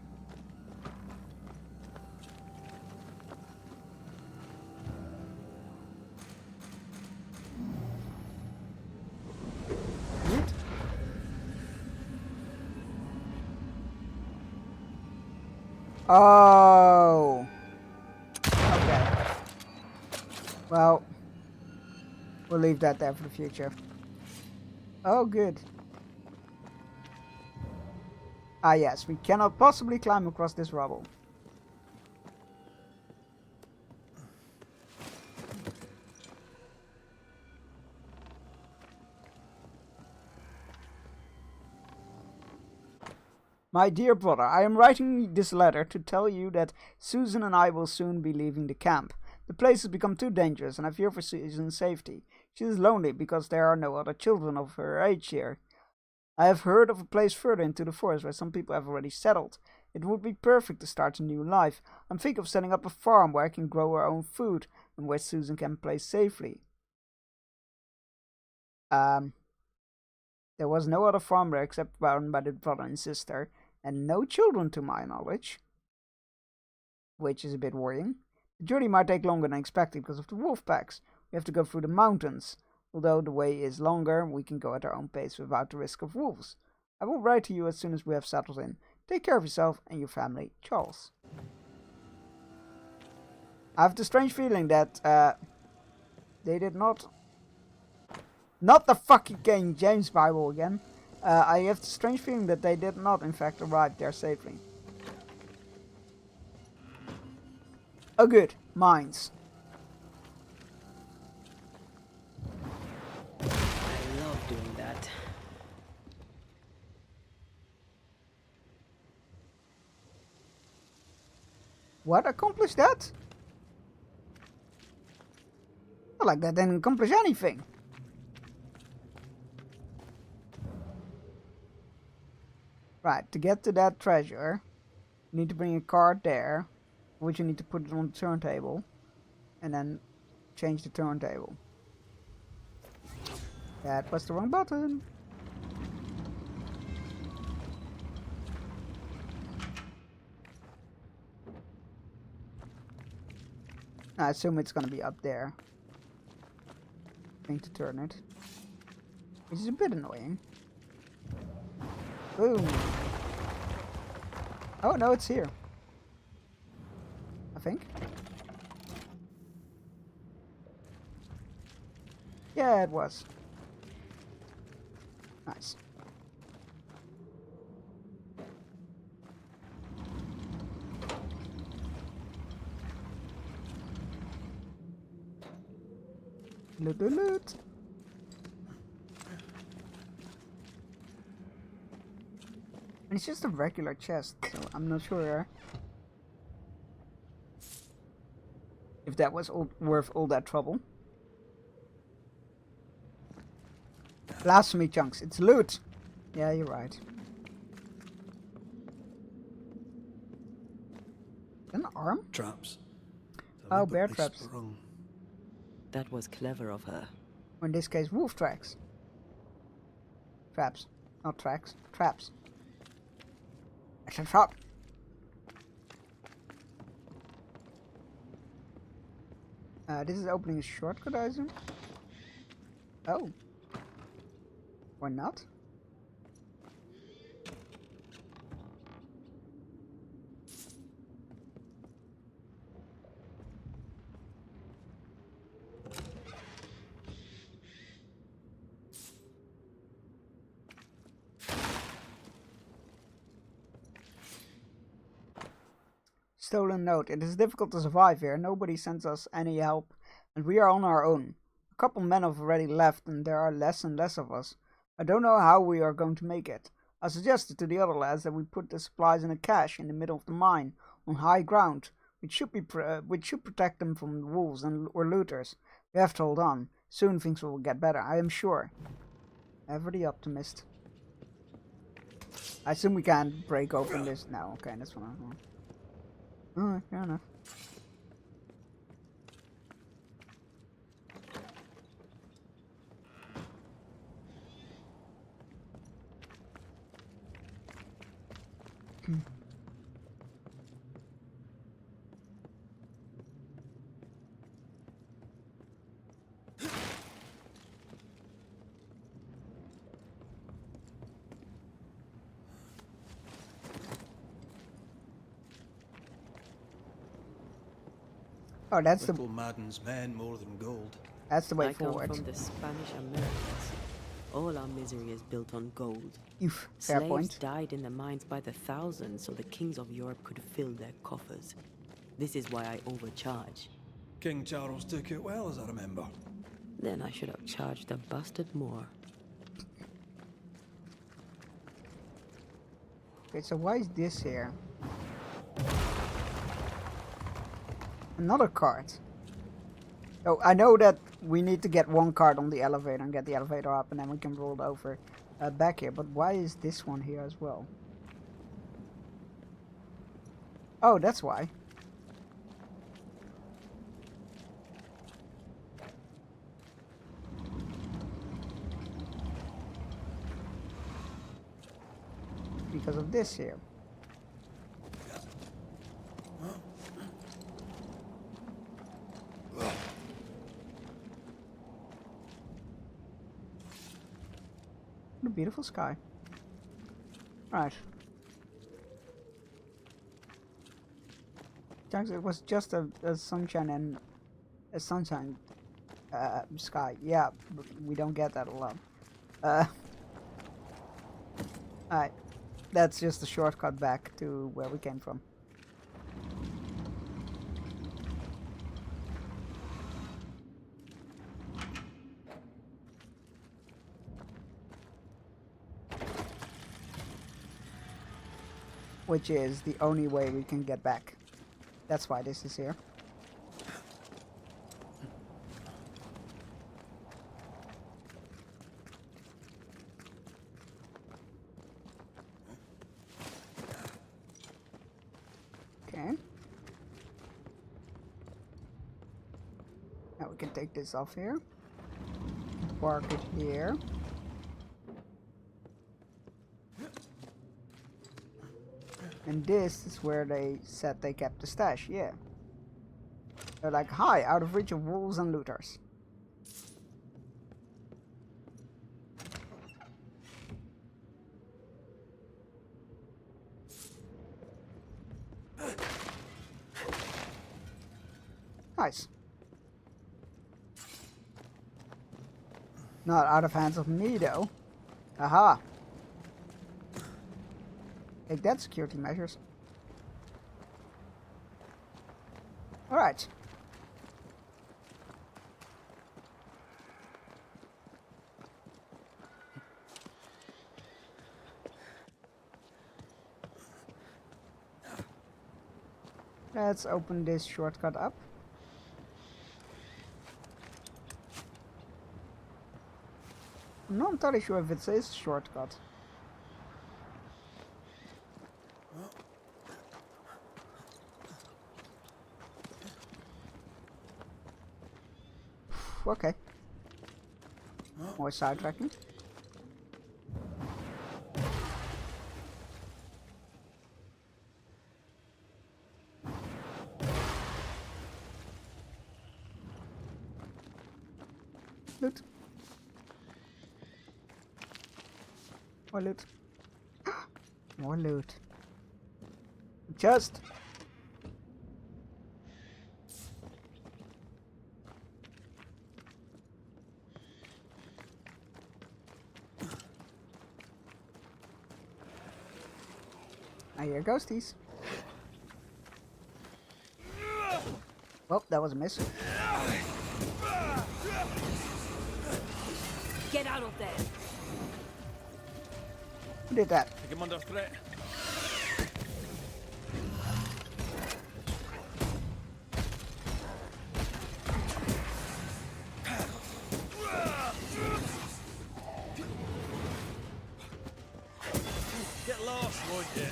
S4: Oh. Okay. Well, we'll leave that there for the future. Oh, good. Ah, yes, we cannot possibly climb across this rubble. My dear brother, I am writing this letter to tell you that Susan and I will soon be leaving the camp. The place has become too dangerous and I fear for Susan's safety. She is lonely because there are no other children of her age here. I have heard of a place further into the forest where some people have already settled. It would be perfect to start a new life. I'm thinking of setting up a farm where I can grow our own food and where Susan can play safely. There was no other farm there except run by the brother and sister, and no children to my knowledge, which is a bit worrying. The journey might take longer than expected because of the wolf packs. We have to go through the mountains. Although the way is longer, we can go at our own pace without the risk of wolves. I will write to you as soon as we have settled in. Take care of yourself and your family, Charles. I have the strange feeling that they did not the fucking King James Bible again. I have the strange feeling that they did not, in fact, arrive there safely. Oh, good. Mines.
S7: I love doing that.
S4: What? Accomplished that? Well, like that didn't accomplish anything. Right, to get to that treasure, you need to bring a card there, which you need to put it on the turntable, and then change the turntable. That was the wrong button. I assume it's gonna be up there. Going to turn it, which is a bit annoying. Boom. Oh no, it's here. I think. Yeah, it was. Nice. Loot, loot, loot. And it's just a regular chest, so I'm not sure if that was worth all that trouble. Blasphemy chunks, it's loot! Yeah, you're right. An arm?
S6: Traps.
S4: Oh, bear traps.
S6: Sprung.
S7: That was clever of her.
S4: Or in this case, wolf tracks. Traps. Not tracks. Traps. It's a trap. This is opening a shortcut, I assume? Oh. Or not? Stolen note. It is difficult to survive here. Nobody sends us any help, and we are on our own. A couple men have already left, and there are less and less of us. I don't know how we are going to make it. I suggested to the other lads that we put the supplies in a cache in the middle of the mine, on high ground, which should protect them from the wolves or looters. We have to hold on. Soon things will get better, I am sure. Ever the optimist. I assume we can't break open this now. Okay, that's one. Alright, fair enough. Oh, that's
S6: Little maddens men more than gold.
S4: That's the way
S7: I
S4: forward.
S7: come from the Spanish Americas. All our misery is built on gold.
S4: Oof, fair
S7: Slaves
S4: point.
S7: died in the mines by the thousands so the kings of Europe could fill their coffers. This is why I overcharge.
S6: King Charles took it well, as I remember.
S7: Then I should have charged the bastard more.
S4: Okay, so why is this here? Another card. Oh, I know that we need to get one card on the elevator and get the elevator up, and then we can roll it over back here. But why is this one here as well? Oh, that's why. Because of this here. What a beautiful sky. Right. It was just a sunshine and a sunshine sky. Yeah, we don't get that a lot. Alright. That's just a shortcut back to where we came from. Which is the only way we can get back. That's why this is here. Okay. Now we can take this off here. Park it here. And this is where they said they kept the stash, yeah. They're like, hi, out of reach of wolves and looters. Nice. Not out of hands of me, though. Aha. Take that, security measures. Alright. Let's open this shortcut up. I'm not entirely sure if it is a shortcut. Okay. More sidetracking. Loot. More loot. More loot. Just. I hear ghosties. Well, that was a miss.
S5: Get out of there.
S4: Who did that?
S17: Take him under threat. Get lost, won't you?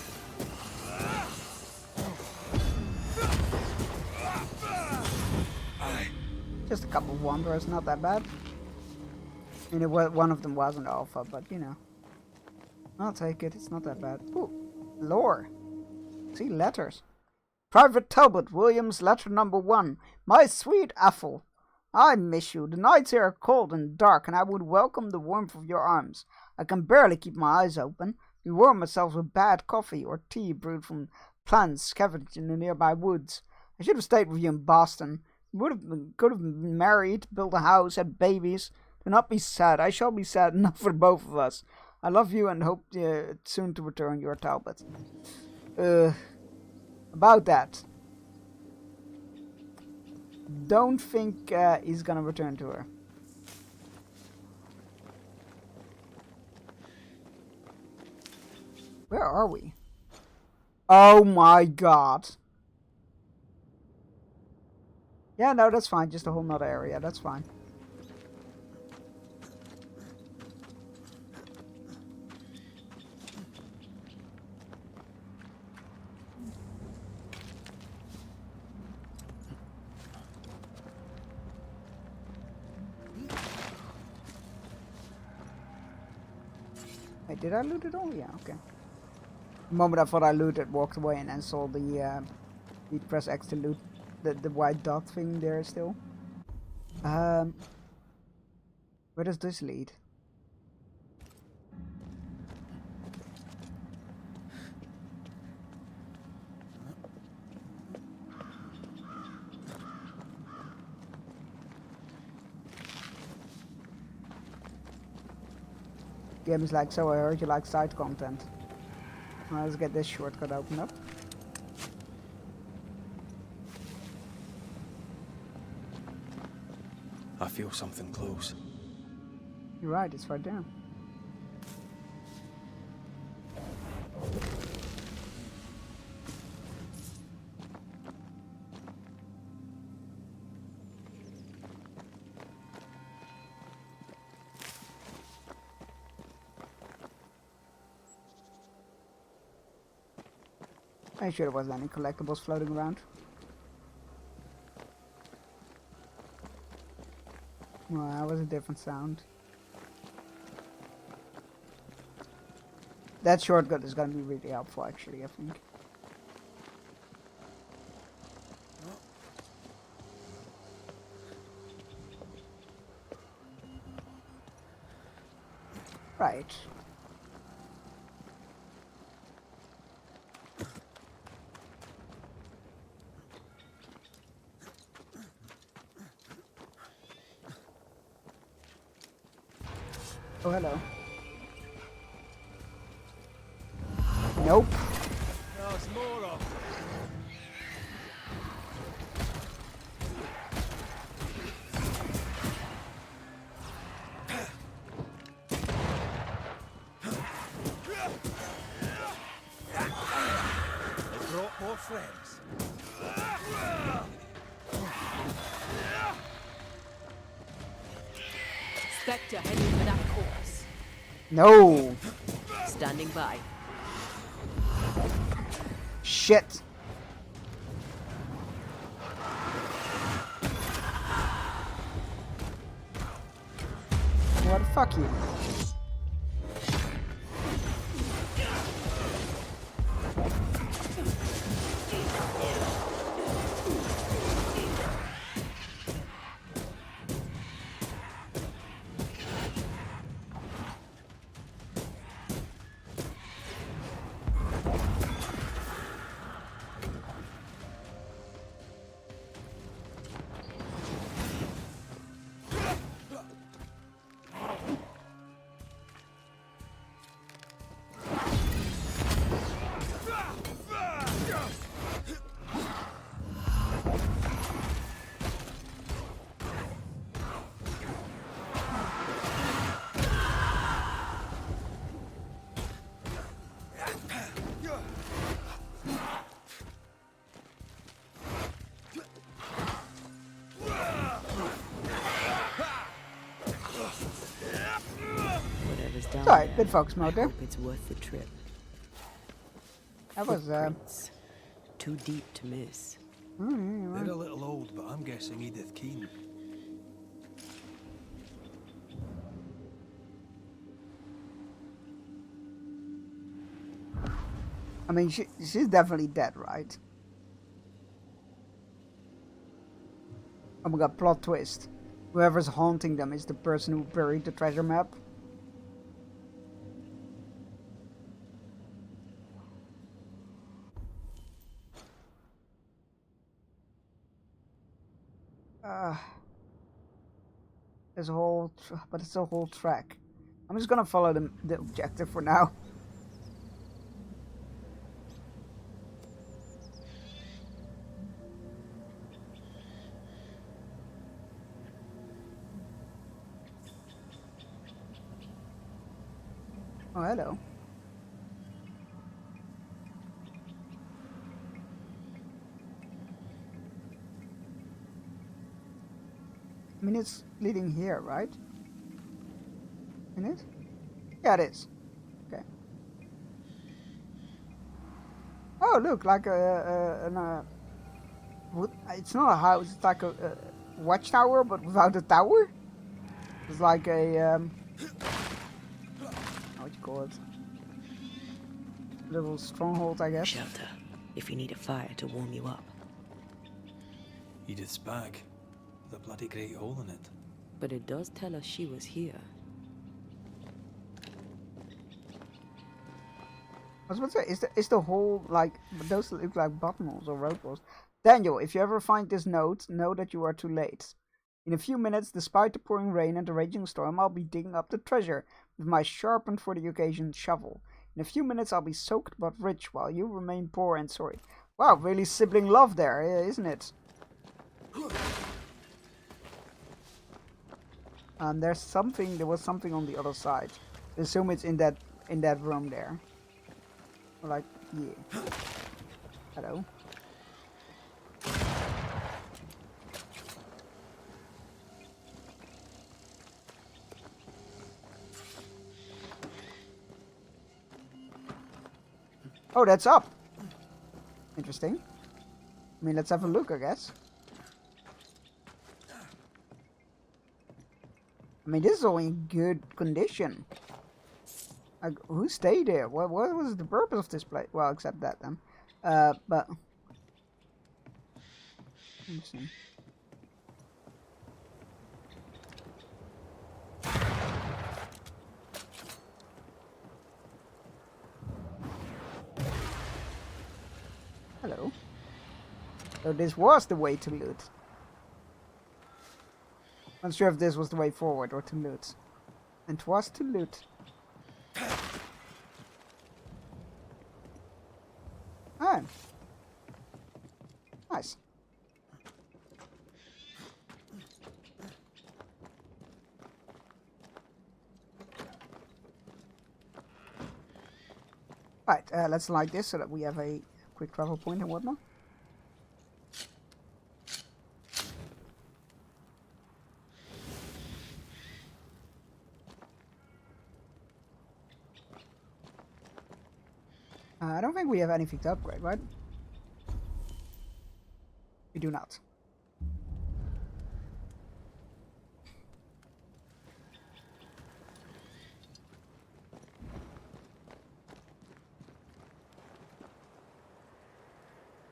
S4: Just a couple of wanderers, not that bad. I mean, one of them wasn't alpha, but you know. I'll take it, it's not that bad. Ooh, lore. See, letters. Private Talbot Williams, letter number 1. My sweet Ethel, I miss you. The nights here are cold and dark, and I would welcome the warmth of your arms. I can barely keep my eyes open. We warm ourselves with bad coffee or tea brewed from plants scavenged in the nearby woods. I should have stayed with you in Boston. Could have been married, built a house, had babies. Do not be sad. I shall be sad enough for both of us. I love you and hope soon to return your Talbot. About that. Don't think he's gonna return to her. Where are we? Oh my god. Yeah, no, that's fine. Just a whole nother area. That's fine. Wait, did I loot it all? Yeah, okay. The moment I thought I looted, walked away and then saw the you press X to loot the white dot thing there still. Where does this lead? Game is like, so I heard you like side content. Well, let's get this shortcut opened up.
S6: I feel something close.
S4: You're right, it's right there. Are you sure there wasn't any collectibles floating around? Well, that was a different sound. That shortcut is going to be really helpful, actually, I think. Right. Oh, hello. Nope.
S17: No, it's more of. They brought more friends.
S5: Spectre heading for that corpse.
S4: No.
S5: Standing by.
S4: Shit. What the fuck you? Good Fox
S7: I
S4: mode there.
S7: hope it's worth the trip.
S4: That was
S7: Footprints. Too deep to miss.
S6: They're a little old, but I'm guessing Edith Keane.
S4: I mean, she's definitely dead, right? Oh my god, plot twist. Whoever's haunting them is the person who buried the treasure map. There's a whole, but it's a whole track. I'm just gonna follow the objective for now. Oh, hello. I mean, it's leading here, right? Isn't it? Yeah, it is. Okay. Oh, look, like it's not a house. It's like a watchtower, but without a tower. It's like a what you call it? Little stronghold, I guess.
S7: Shelter, if you need a fire to warm you up.
S6: Edith's bag. The bloody great hole in it.
S7: But it does tell us she was here.
S4: I was about to say, is the whole, like, those look like buttonholes or roadblocks. Daniel, if you ever find this note, know that you are too late. In a few minutes, despite the pouring rain and the raging storm, I'll be digging up the treasure with my sharpened for the occasion shovel. In a few minutes, I'll be soaked but rich, while you remain poor and sorry. Wow, really sibling love there, isn't it? There was something on the other side. I assume it's in that room there. Like, yeah. Hello. Oh, that's up. Interesting. I mean, let's have a look, I guess. I mean, this is all in good condition. Like, who stayed here? What was the purpose of this place? Well, except that then. But let's see. Hello. So this was the way to loot. I'm not sure if this was the way forward or to loot. And it was to loot. Ah. Nice. Right, let's light this so that we have a quick travel point and whatnot. I don't think we have anything to upgrade, right? We do not.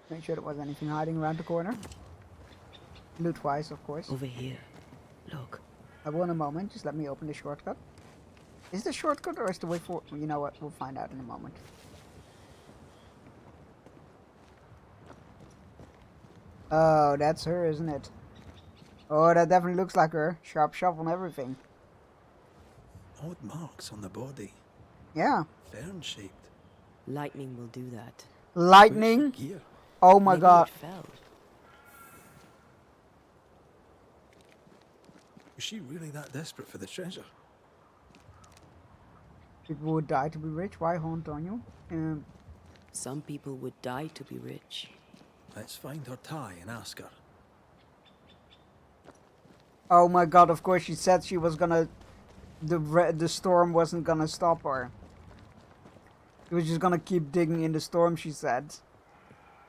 S4: Make sure there was anything hiding around the corner. Loot-wise, of course.
S7: Over here. Look.
S4: I want a moment. Just let me open the shortcut. Is the shortcut or is the way forward? You know what? We'll find out in a moment. Oh, that's her, isn't it? Oh, that definitely looks like her. Sharp shovel and everything.
S6: Odd marks on the body.
S4: Yeah.
S6: Fern-shaped.
S7: Lightning will do that.
S4: Lightning? Oh my god.
S7: It fell.
S6: Was she really that desperate for the treasure?
S4: People would die to be rich. Why haunt on you?
S7: Some people would die to be rich.
S6: Let's find her tie and ask her.
S4: Oh my god, of course she said she was gonna the storm wasn't gonna stop her. He was just gonna keep digging in the storm, she said.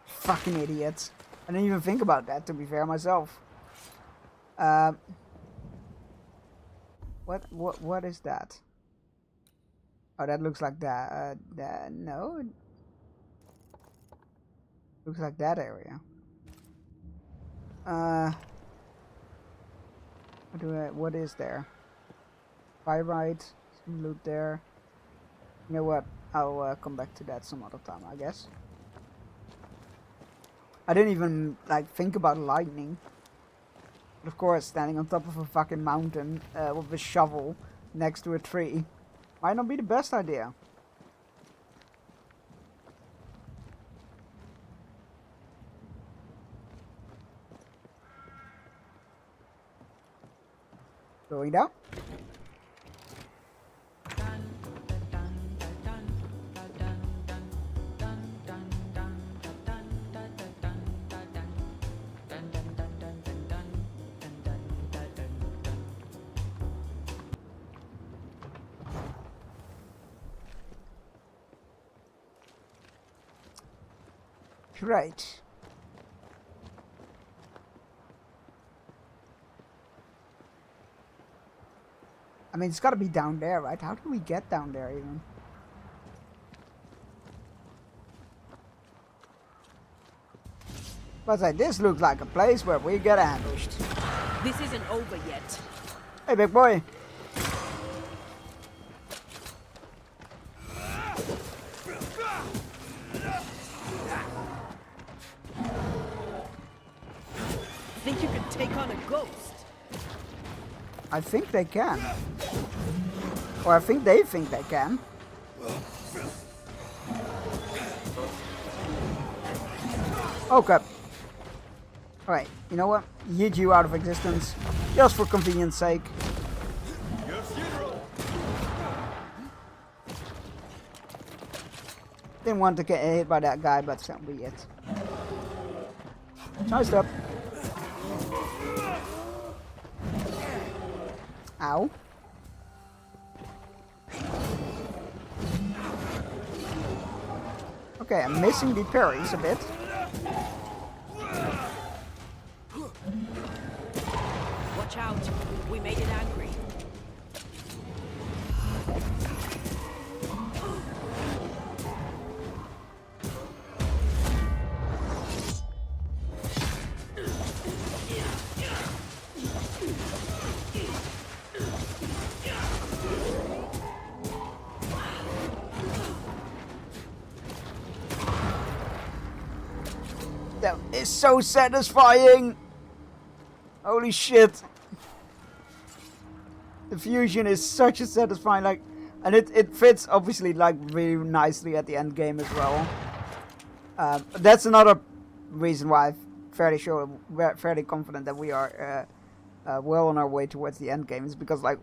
S4: Fucking idiot. I didn't even think about that, to be fair, myself. What is that? Oh, that looks like that. No. It looks like that area. What is there? Pyrite, some loot there. You know what? I'll come back to that some other time, I guess. I didn't even like think about lightning. But of course, standing on top of a fucking mountain with a shovel next to a tree might not be the best idea. Going down. Right. I mean, it's gotta be down there, right? How do we get down there even? But like, this looks like a place where we get ambushed.
S5: This isn't over yet.
S4: Hey, big boy.
S5: Think you can take on a ghost?
S4: I think they can. Or I think they can. Okay. Alright, you know what? Yeet you out of existence. Just for convenience sake. Didn't want to get hit by that guy, but so be it. Nice up. Ow. Okay, I'm missing the parries a bit.
S5: Watch out. We made it angry.
S4: That is so satisfying! Holy shit! The fusion is such a satisfying, like, and it fits obviously like really nicely at the end game as well. That's another reason why I'm fairly confident that we are well on our way towards the end game, is because like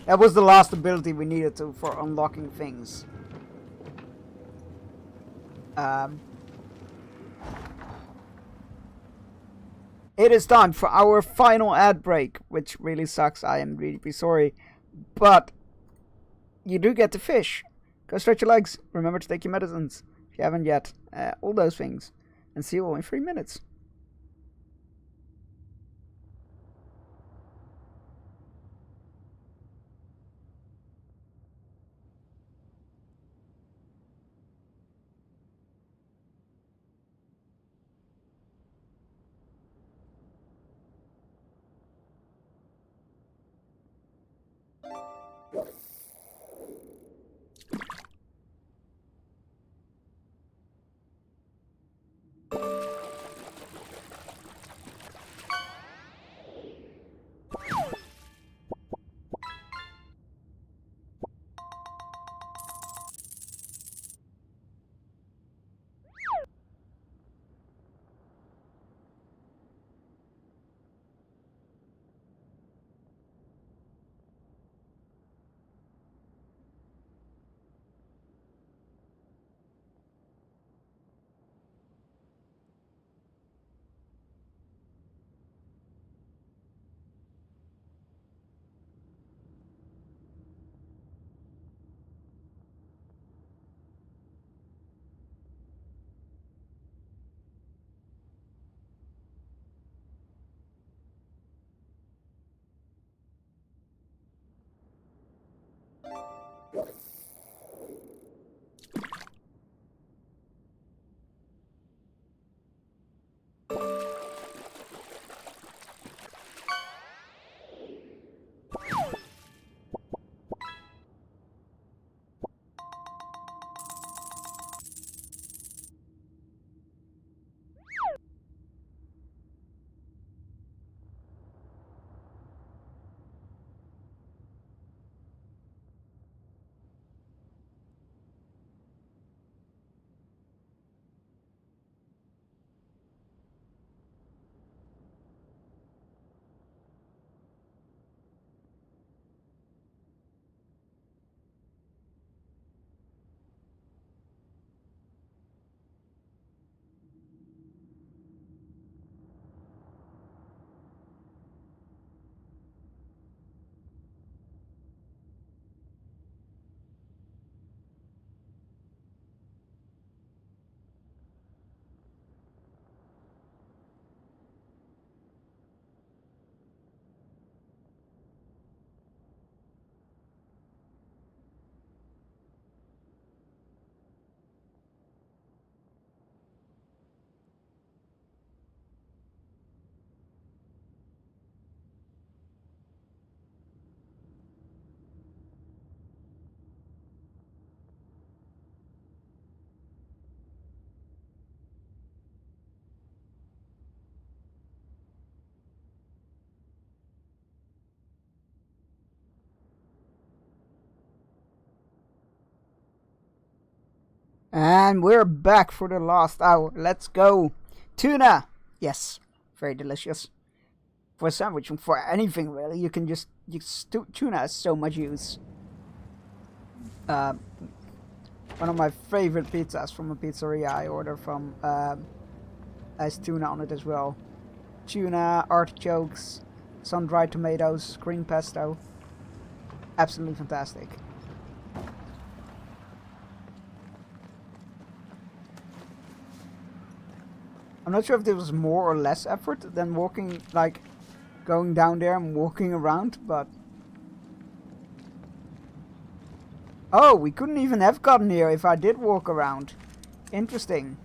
S4: that was the last ability we needed for unlocking things. It is time for our final ad break, which really sucks. I am really sorry. But you do get to fish. Go stretch your legs. Remember to take your medicines if you haven't yet. All those things. And see you all in 3 minutes. And we're back for the last hour. Let's go. Tuna. Yes, very delicious. For a sandwich, for anything really, you can just tuna has so much use. One of my favorite pizzas from a pizzeria I order from has tuna on it as well. Tuna, artichokes, sun-dried tomatoes, green pesto. Absolutely fantastic. I'm not sure if there was more or less effort than walking, like, going down there and walking around, but... Oh, we couldn't even have gotten here if I did walk around. Interesting.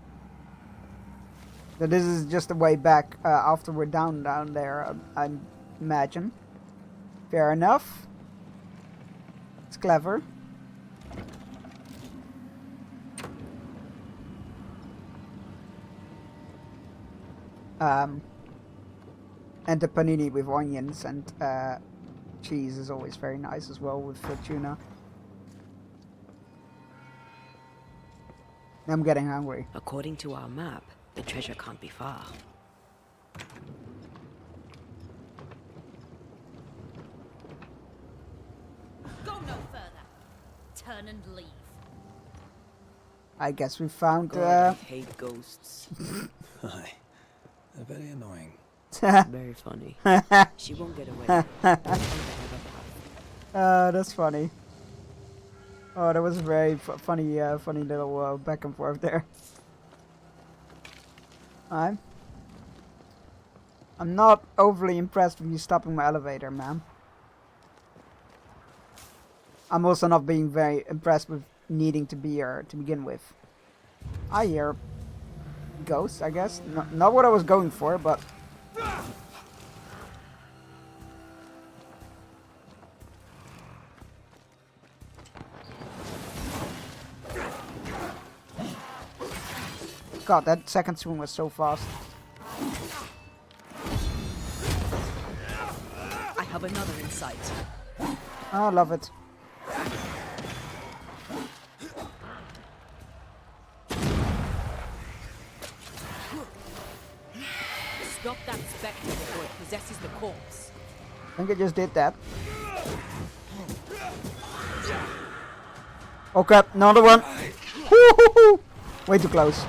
S4: So this is just a way back after we're down there, I imagine. Fair enough. It's clever. And the panini with onions and cheese is always very nice as well with the tuna. I'm getting hungry.
S7: According to our map, the treasure can't be far.
S5: Go no further. Turn and leave.
S4: I guess we found.
S7: God, I hate ghosts.
S6: Aye, they're very annoying.
S7: Very funny. She won't get away.
S4: That's funny. Oh, that was a very funny little back and forth there. I'm not overly impressed with you stopping my elevator, ma'am. I'm also not being very impressed with needing to be here to begin with. I hear ghosts, I guess. Not what I was going for, but... God, that second swing was so fast.
S5: I have another in sight.
S4: I love it.
S5: Stop that spectre before it possesses the corpse.
S4: I think I just did that. Oh crap, another one. Woo-hoo-hoo. Way too close.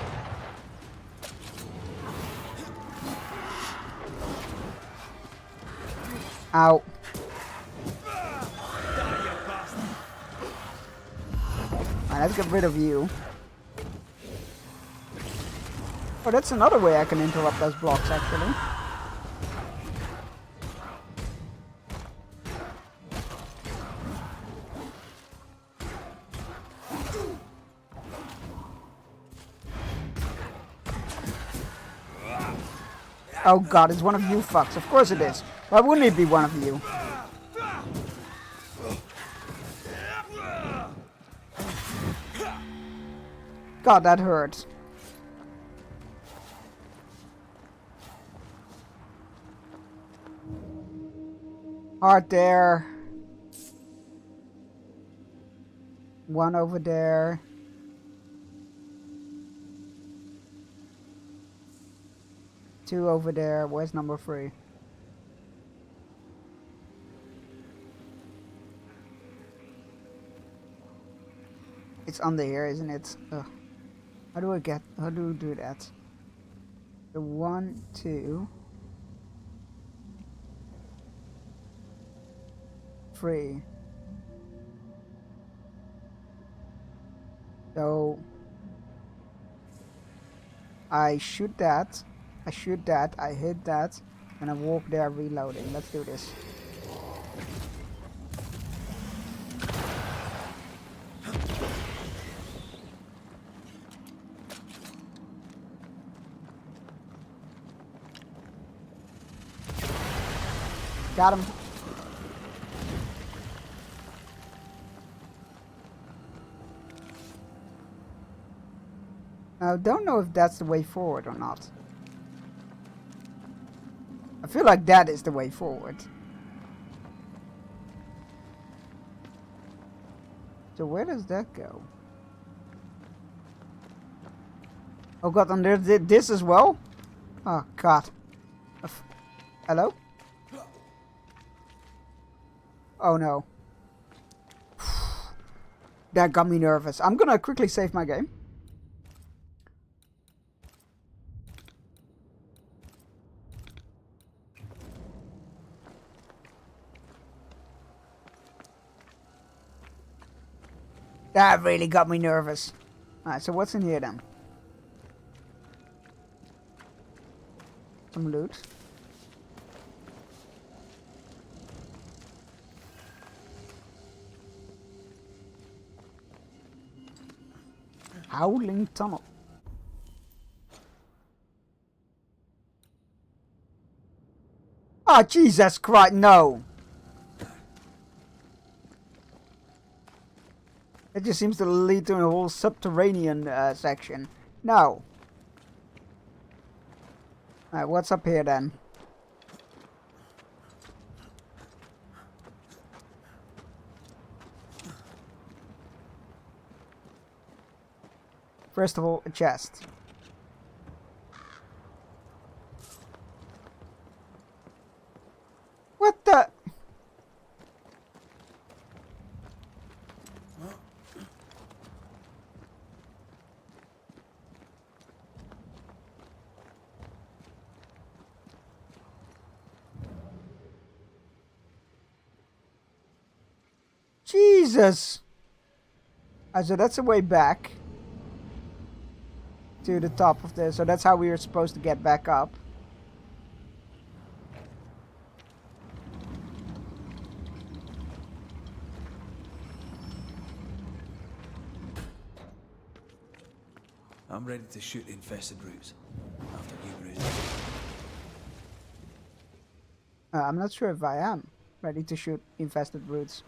S4: Ow. Alright, let's get rid of you. Oh, that's another way I can interrupt those blocks, actually. Oh god, it's one of you fucks. Of course it is. Why wouldn't it be one of you? God, that hurts. Heart there. One over there. Two over there. Where's number 3? It's under here, isn't it? Ugh. How do we do that? The 1, 2, 3. So I shoot that. I shoot that. I hit that. And I walk there reloading. Let's do this. Got him. I don't know if that's the way forward or not. I feel like that is the way forward. So where does that go? Oh god, and there's this as well? Oh god. Hello? Oh no. That got me nervous. I'm gonna quickly save my game. That really got me nervous. Alright, so what's in here then? Some loot. Howling tunnel. Oh, Jesus Christ, no! It just seems to lead to a whole subterranean section. No. Alright, what's up here then? First of all, a chest. What the? Jesus! So that's a way back to the top of this. So that's how we are supposed to get back up.
S6: I'm ready to shoot infested roots. After you, Bruce.
S4: I'm not sure if I am ready to shoot infested roots.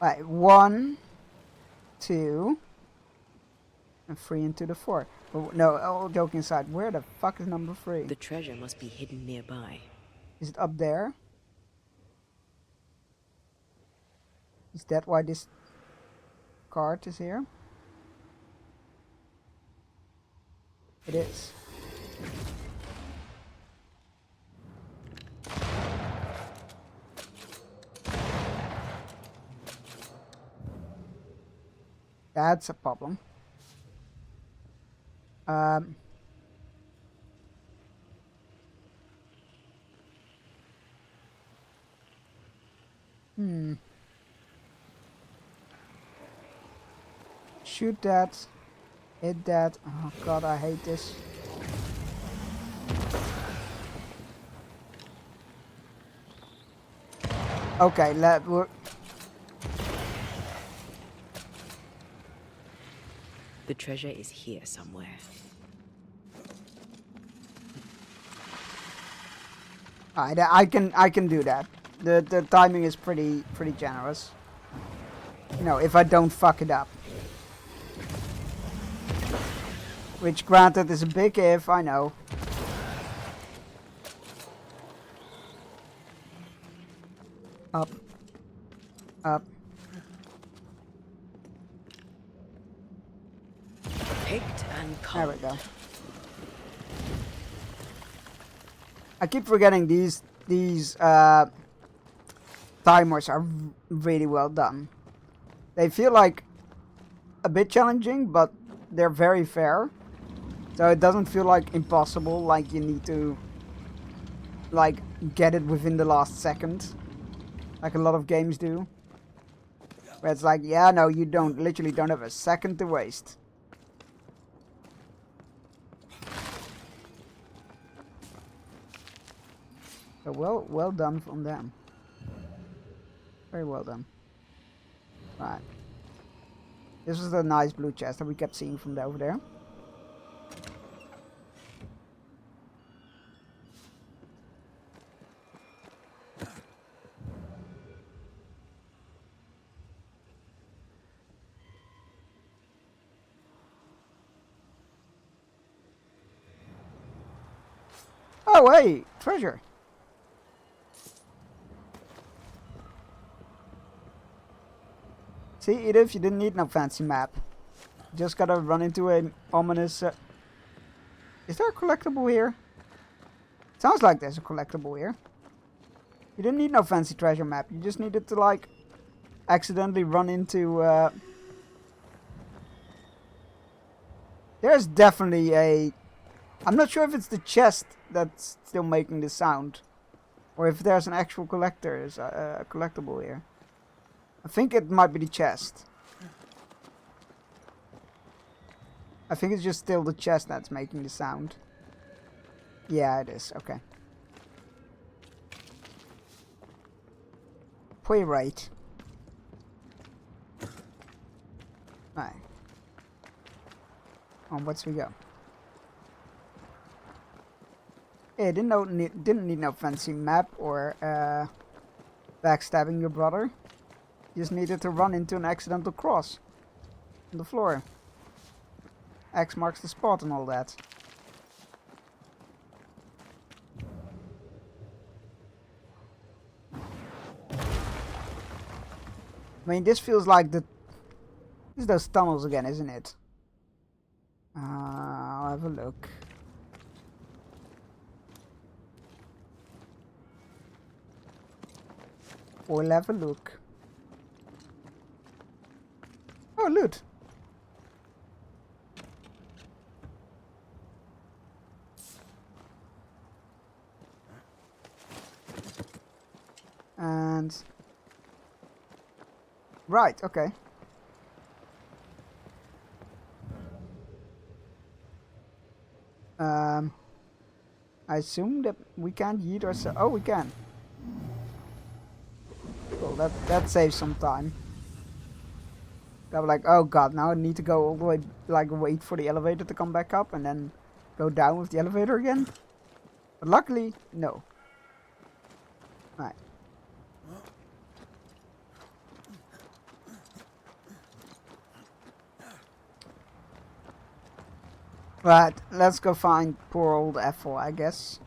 S4: Right, 1, 2, and 3 into the 4. Oh, no, all joking aside, where the fuck is number 3?
S7: The treasure must be hidden nearby.
S4: Is it up there? Is that why this card is here? It is. That's a problem. Shoot that. Hit that. Oh god, I hate this. Okay, we're...
S7: The treasure is here somewhere.
S4: Alright, I can do that. The timing is pretty generous. You know, if I don't fuck it up. Which, granted, is a big if, I know. Up. Up.
S7: Picked and
S4: There we
S7: culled.
S4: go. I keep forgetting these timers are really well done. They feel like a bit challenging, but they're very fair. So it doesn't feel like impossible, like you need to like get it within the last second, like a lot of games do. Where it's like, yeah, no, you literally don't have a second to waste. So well done from them. Very well done. Right. This was the nice blue chest that we kept seeing from over there. Oh, hey, treasure. See, Edith, you didn't need no fancy map. Just gotta run into a ominous... Is there a collectible here? Sounds like there's a collectible here. You didn't need no fancy treasure map. You just needed to, like, accidentally run into... There's definitely a... I'm not sure if it's the chest that's still making the sound. Or if there's an actual collectible here. I think it might be the chest. I think it's just still the chest that's making the sound. Yeah, it is. Okay. Playwright. Right. Onwards we go. Yeah, didn't need no fancy map or backstabbing your brother. You just needed to run into an accidental cross on the floor. X marks the spot and all that. I mean, this feels like this is those tunnels again, isn't it? I'll have a look. We'll have a look. Oh, loot. And... Right, okay. I assume that we can't yeet ourselves. Oh, we can. Cool, that saves some time. I was like, oh god, now I need to go all the way, like, wait for the elevator to come back up and then go down with the elevator again. But luckily, no. Right. Right, let's go find poor old Ethel, I guess.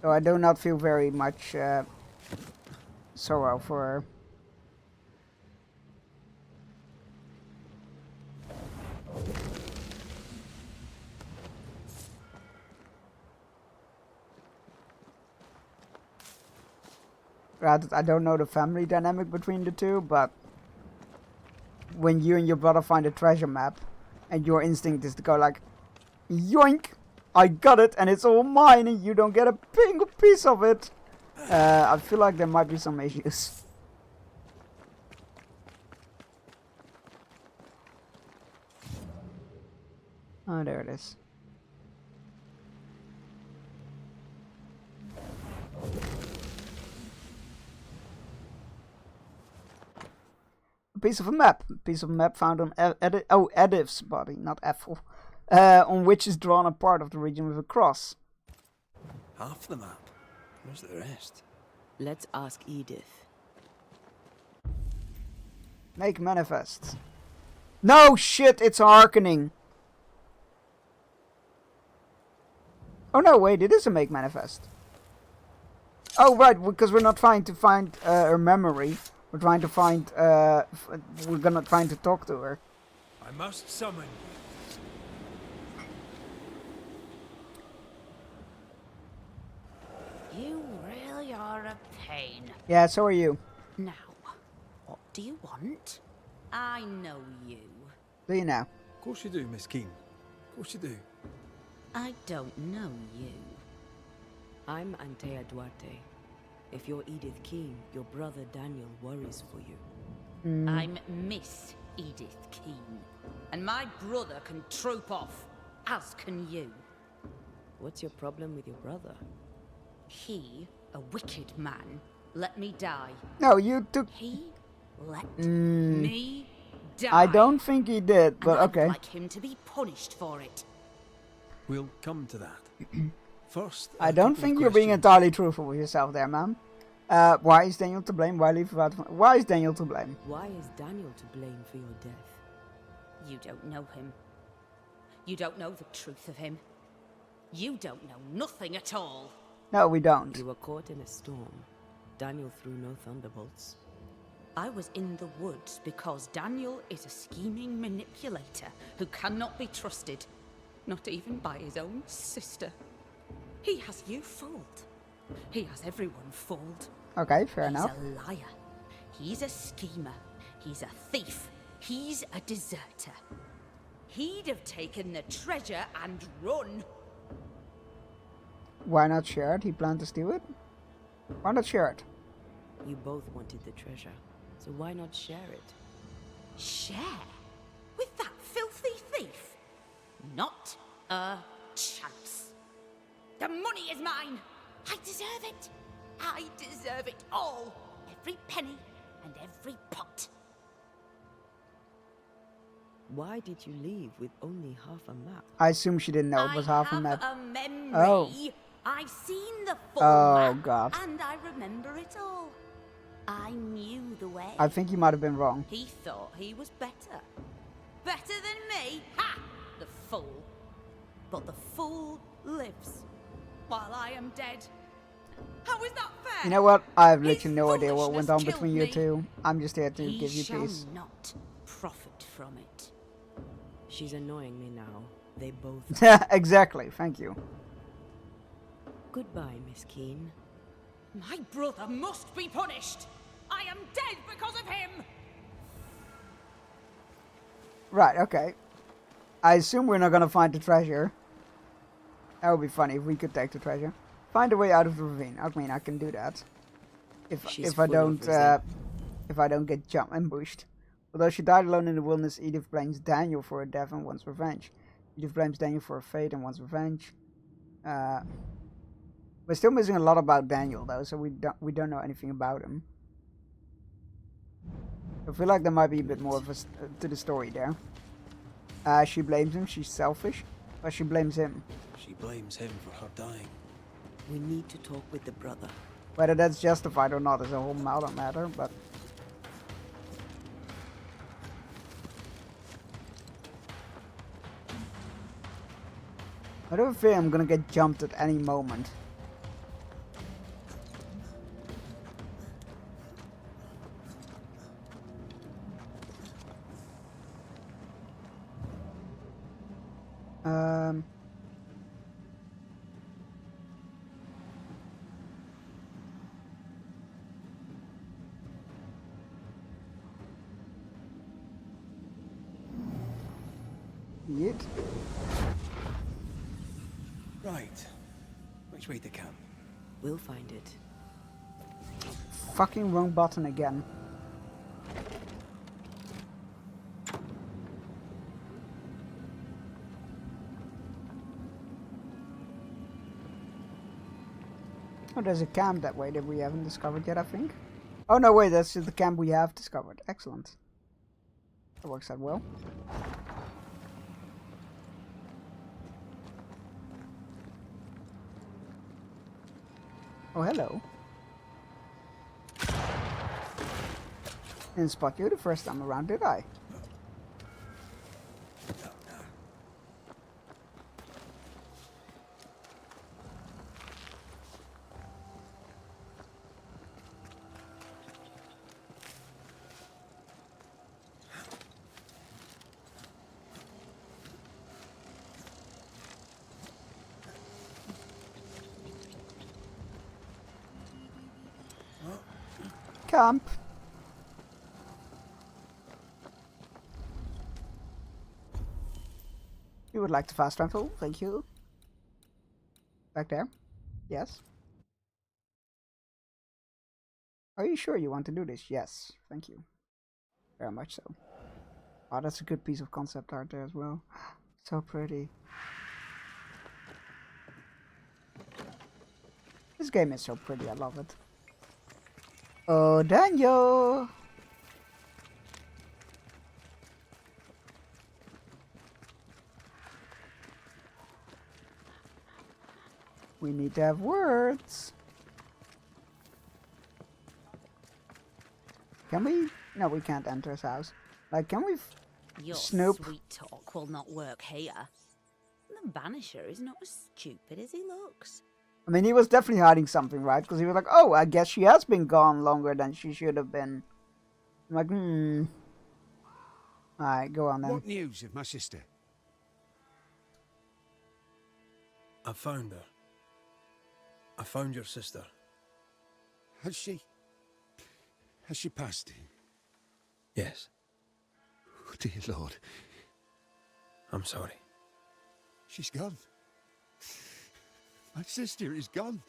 S4: Though I do not feel very much sorrow for her. Right, I don't know the family dynamic between the two, but when you and your brother find a treasure map, and your instinct is to go like, yoink, I got it, and it's all mine, and you don't get a single piece of it. I feel like there might be some issues. Oh, there it is. Piece of a map. Piece of a map found on Edith's body, not Ethel, on which is drawn a part of the region with a cross.
S6: Half the map. Where's the rest?
S7: Let's ask Edith.
S4: Make manifest. No shit, it's hearkening. Oh no, wait, it is a make manifest. Oh right, because we're not trying to find her memory. We're trying to find, we're gonna trying to talk to her.
S17: I must summon
S3: you. You really are a pain.
S4: Yeah, so are you.
S3: Now, what do you want? I know you.
S4: Do you now?
S6: Of course you do, Miss Keene. Of course you do.
S3: I don't know you.
S7: I'm Antea Duarte. If you're Edith Keene, your brother Daniel worries for you.
S3: I'm Miss Edith Keene. And my brother can troop off, as can you.
S7: What's your problem with your brother?
S3: He, a wicked man, let me die.
S4: No, you took...
S3: He let me die.
S4: I don't think he did, but
S3: and
S4: okay.
S3: I'd like him to be punished for it.
S6: We'll come to that. First,
S4: I don't think you're being entirely truthful with yourself there, ma'am. Why is Daniel to blame? Why is Daniel to blame?
S7: Why is Daniel to blame for your death?
S3: You don't know him. You don't know the truth of him. You don't know nothing at all.
S4: No, we don't.
S7: You were caught in a storm. Daniel threw no thunderbolts.
S3: I was in the woods because Daniel is a scheming manipulator who cannot be trusted, not even by his own sister. He has you fooled. He has everyone fooled.
S4: Okay, fair enough.
S3: He's a liar. He's a schemer. He's a thief. He's a deserter. He'd have taken the treasure and run.
S4: Why not share it? He planned to steal it? Why not share it?
S7: You both wanted the treasure, so why not share it?
S3: Share? With that filthy thief? Not a chance. The money is mine. I deserve it. I deserve it all. Every penny and every pot.
S7: Why did you leave with only half a map?
S4: I assume she didn't know it was half a map.
S3: I have a memory.
S4: Oh.
S3: I've seen the full
S4: Oh,
S3: map,
S4: God.
S3: and I remember it all. I knew the way.
S4: I think you might have been wrong.
S3: He thought he was better. Better than me? Ha! The fool. But the fool lives, while I am dead. How is that fair?
S4: You know what? I have literally no idea what went on
S3: foolishness
S4: between you
S3: killed
S4: two. I'm just here to
S3: He
S4: give you
S3: shall
S4: peace.
S3: not profit from it.
S7: She's annoying me now. They both...
S4: Exactly, thank you.
S7: Goodbye, Miss Keene.
S3: My brother must be punished. I am dead because of him.
S4: Right, okay. I assume we're not gonna find the treasure. That would be funny if we could take the treasure. Find a way out of the ravine. I mean, I can do that. If I don't get ambushed. Although she died alone in the wilderness, Edith blames Daniel for her death and wants revenge. Edith blames Daniel for her fate and wants revenge. We're still missing a lot about Daniel though, so we don't know anything about him. I feel like there might be a bit more of to the story there. She blames him. She's selfish, but she blames him.
S6: She blames him for her dying.
S7: We need to talk with the brother.
S4: Whether that's justified or not is a whole other matter, but. I don't fear I'm gonna get jumped at any moment. Yeet.
S6: Right. Which way to camp?
S7: We'll find it.
S4: Fucking wrong button again. Oh, there's a camp that way that we haven't discovered yet, I think. Oh no, wait, that's just the camp we have discovered. Excellent. That works out well. Oh, hello. Didn't spot you the first time around, did I? Camp. You would like to fast travel? Thank you. Back there? Yes. Are you sure you want to do this? Yes. Thank you. Very much so. Oh, that's a good piece of concept art there as well. So pretty. This game is so pretty, I love it. Oh, Daniel! We need to have words. Can we? No, we can't enter his house. Like, can we
S3: Your
S4: snoop?
S3: sweet talk will not work here. The Banisher is not as stupid as he looks.
S4: I mean, he was definitely hiding something, right? Because he was like, oh, I guess she has been gone longer than she should have been. I'm like, Alright, go on then.
S15: What news of my sister?
S6: I found her. I found your sister.
S15: Has she passed?
S6: Yes.
S15: Oh, dear Lord.
S6: I'm sorry.
S15: She's gone. My sister is gone.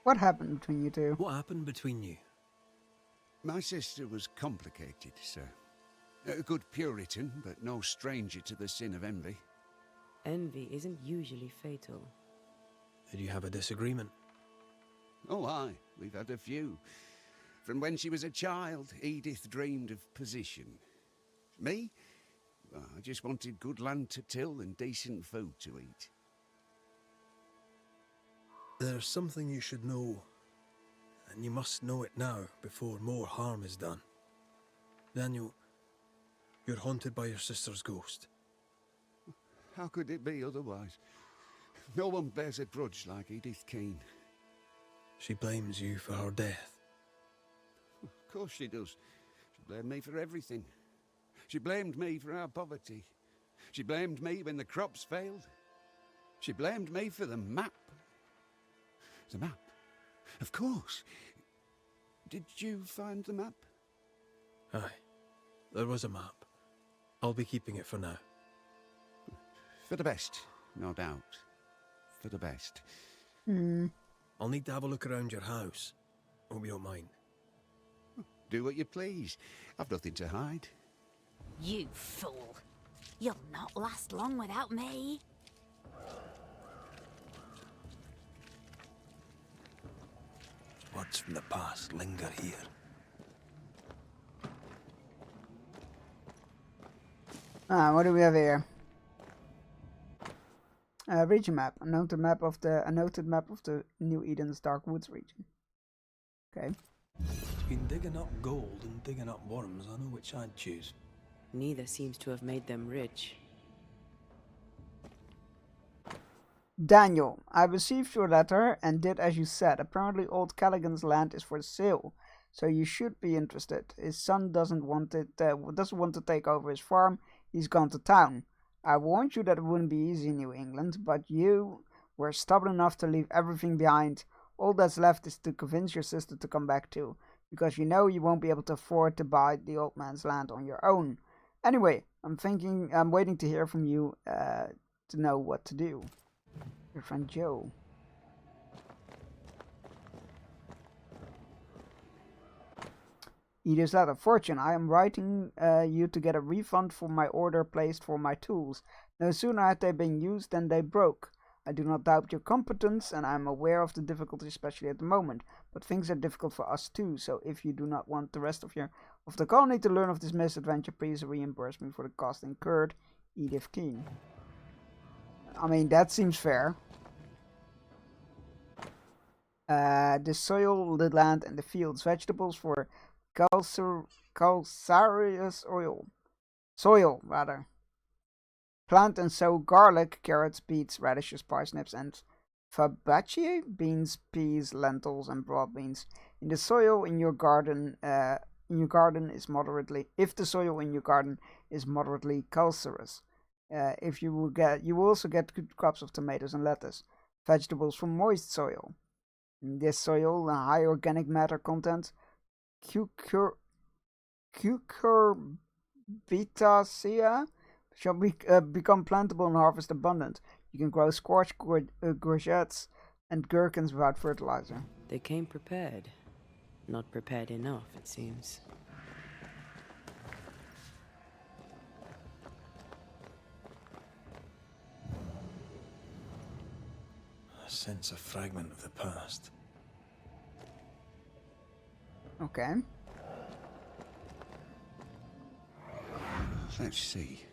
S4: What happened between you two?
S6: What happened between you?
S15: My sister was complicated, sir. A good Puritan, but no stranger to the sin of envy.
S7: Envy isn't usually fatal.
S6: Did you have a disagreement?
S15: Oh, aye. We've had a few. From when she was a child, Edith dreamed of position. Me? Well, I just wanted good land to till and decent food to eat.
S6: There's something you should know, and you must know it now before more harm is done. Daniel, you're haunted by your sister's ghost.
S15: How could it be otherwise? No one bears a grudge like Edith Keane.
S6: She blames you for her death.
S15: Of course she does. She blamed me for everything. She blamed me for our poverty. She blamed me when the crops failed. She blamed me for the map. The map? Of course. Did you find the map?
S6: Aye. There was a map. I'll be keeping it for now.
S15: For the best, no doubt. For the best.
S6: I'll need to have a look around your house. Hope you don't mind.
S15: Do what you please. I've nothing to hide.
S3: You fool. You'll not last long without me.
S6: Words from the past linger here.
S4: What do we have here? Region map. A noted map of the New Eden's Dark Woods region. Okay.
S6: Between digging up gold and digging up worms, I know which I'd choose.
S7: Neither seems to have made them rich.
S4: Daniel, I received your letter and did as you said. Apparently old Callaghan's land is for sale, so you should be interested. His son doesn't want to take over his farm. He's gone to town. I warned you that it wouldn't be easy in New England, but you were stubborn enough to leave everything behind. All that's left is to convince your sister to come back too, because you know you won't be able to afford to buy the old man's land on your own. Anyway, I'm waiting to hear from you to know what to do. Your friend Joe. Edith's letter. Fortune, I am writing you to get a refund for my order placed for my tools. No sooner had they been used than they broke. I do not doubt your competence, and I am aware of the difficulty, especially at the moment. But things are difficult for us too, so if you do not want the rest of the colony to learn of this misadventure, please reimburse me for the cost incurred. Edith Keane. I mean, that seems fair. The soil, the land, and the fields. Vegetables for calcareous soil, rather. Plant and sow garlic, carrots, beets, radishes, parsnips, and fabaceae, beans, peas, lentils, and broad beans. In the soil in your garden, is moderately. If the soil in your garden is moderately calcareous, you will also get good crops of tomatoes and lettuce. Vegetables from moist soil. In this soil, a high organic matter content, cucurbitaceae shall become plantable and harvest abundant. You can grow squash, courgettes, and gherkins without fertilizer.
S7: They came prepared. Not prepared enough, it seems.
S6: I sense a fragment of the past.
S4: Okay.
S15: Let's see.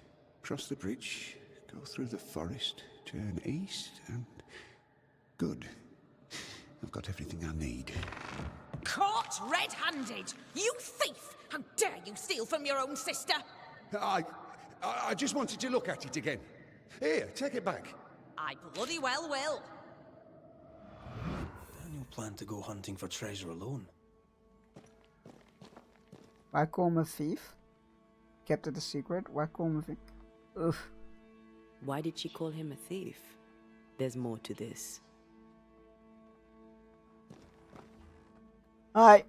S15: Cross the bridge, go through the forest, turn east, and... Good. I've got everything I need.
S3: Caught red-handed! You thief! How dare you steal from your own sister?
S15: I just wanted to look at it again. Here, take it back.
S3: I bloody well will.
S6: Daniel planned to go hunting for treasure alone.
S4: Why call him a thief? Kept it a secret. Why call him a thief? Oof.
S7: Why did she call him a thief? There's more to this.
S4: Alright.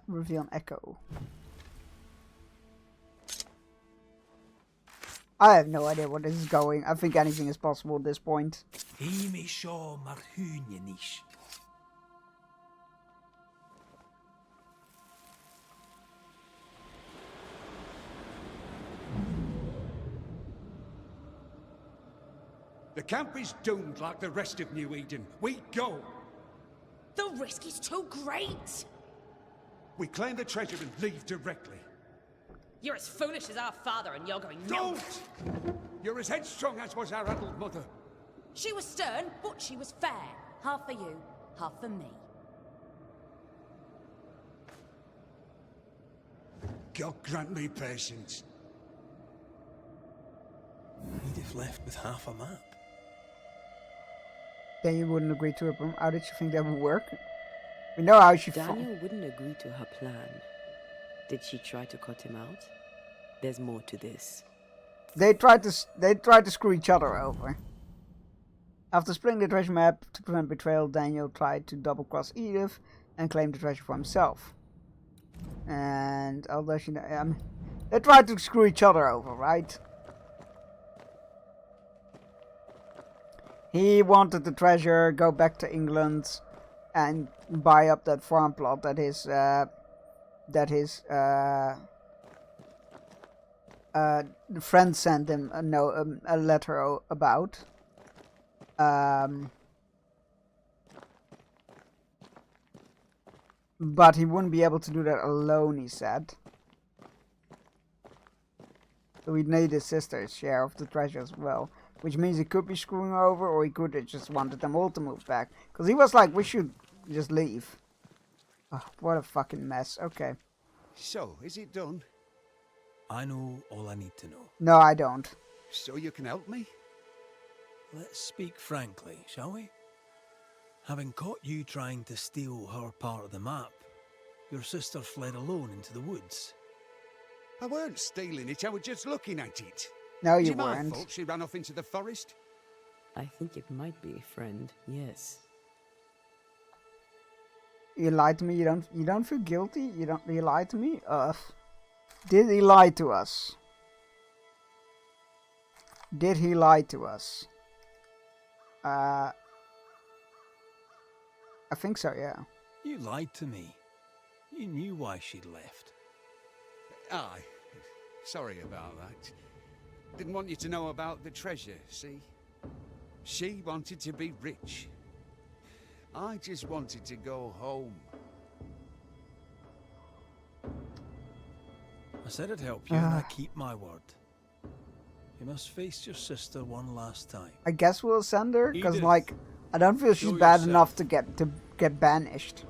S4: Reveal an echo. I have no idea where this is going. I think anything is possible at this point.
S15: The camp is doomed like the rest of New Eden. We go.
S3: The risk is too great.
S15: We claim the treasure and leave directly.
S3: You're as foolish as our father, and you're going no.
S15: Don't! You're as headstrong as was our adult mother.
S3: She was stern, but she was fair. Half for you, half for me.
S15: God grant me patience.
S6: He'd have left with half a map.
S4: Then you wouldn't agree to it. How did you think that would work? We know how she
S7: Daniel wouldn't agree to her plan. Did she try to cut him out? There's more to this.
S4: They tried to screw each other over. After splitting the treasure map to prevent betrayal, Daniel tried to double-cross Edith and claim the treasure for himself. And although they tried to screw each other over, right? He wanted the treasure, go back to England, and buy up that farm plot that his friend sent him a letter about. But he wouldn't be able to do that alone, he said. So he'd need his sister's share of the treasure as well. Which means he could be screwing her over, or he could have just wanted them all to move back. Because he was like, we should just leave. Oh, what a fucking mess. Okay.
S15: So, is it done?
S6: I know all I need to know.
S4: No, I don't.
S15: So you can help me?
S6: Let's speak frankly, shall we? Having caught you trying to steal her part of the map, your sister fled alone into the woods.
S15: I weren't stealing it, I was just looking at it.
S4: No, you
S15: Is it my
S4: weren't.
S15: fault she ran off into the forest?
S7: I think it might be, friend. Yes.
S4: You lied to me. You don't feel guilty. You lied to me. Did he lie to us? Did he lie to us? I think so. Yeah.
S6: You lied to me. You knew why she'd left.
S15: Aye. Sorry about that. Didn't want you to know about the treasure, see? She wanted to be rich. I just wanted to go home.
S6: I said I'd help you, and I keep my word. You must face your sister one last time.
S4: I guess we'll send her, because
S6: Edith,
S4: like I don't feel she's
S6: show
S4: bad
S6: yourself.
S4: enough to get banished.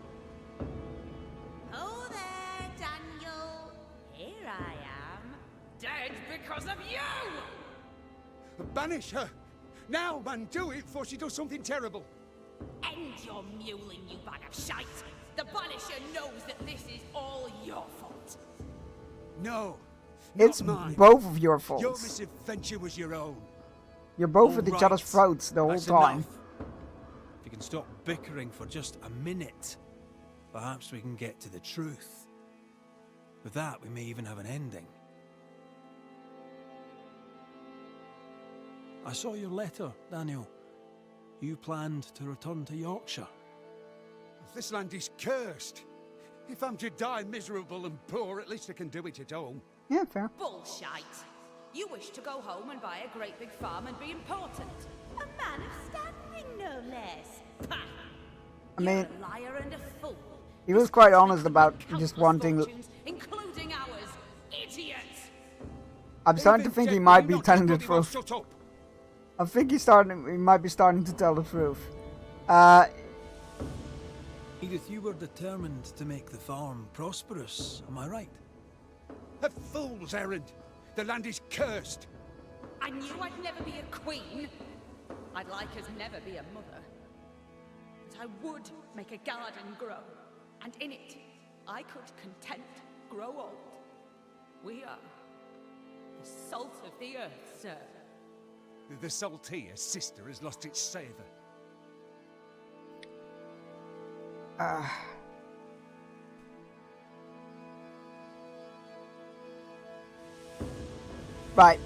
S3: Oh there, Daniel. Here I am. Dead because of you!
S15: Banish her! Now, man, do it before she does something terrible.
S3: End your mewling, you bag of shite! The Banisher knows that this is all your fault.
S15: No.
S4: It's
S15: mine.
S4: both of your faults.
S15: Your misadventure was your own.
S4: You're both
S6: All
S4: at each
S6: right.
S4: other's throats the whole
S6: That's
S4: time.
S6: enough. If you can stop bickering for just a minute, perhaps we can get to the truth. With that, we may even have an ending. I saw your letter, Daniel. You planned to return to Yorkshire.
S15: This land is cursed. If I'm to die miserable and poor, at least I can do it at home.
S4: Yeah, fair.
S3: Bullshite. You wish to go home and buy a great big farm and be important. A man of standing, no less. Pah!
S4: I mean,
S3: You're a liar and a fool.
S4: he was quite honest about just wanting.
S3: Fortunes, including ours. Idiot!
S4: I'm starting to think he might be telling the truth. I think he might be starting to tell the truth.
S6: Edith, you were determined to make the farm prosperous, am I right?
S15: A fool's errand. The land is cursed.
S3: I knew I'd never be a queen. I'd like as never be a mother. But I would make a garden grow, and in it, I could content grow old. We are the salt of the earth, sir.
S17: The saltier sister has lost its savour.
S4: Right.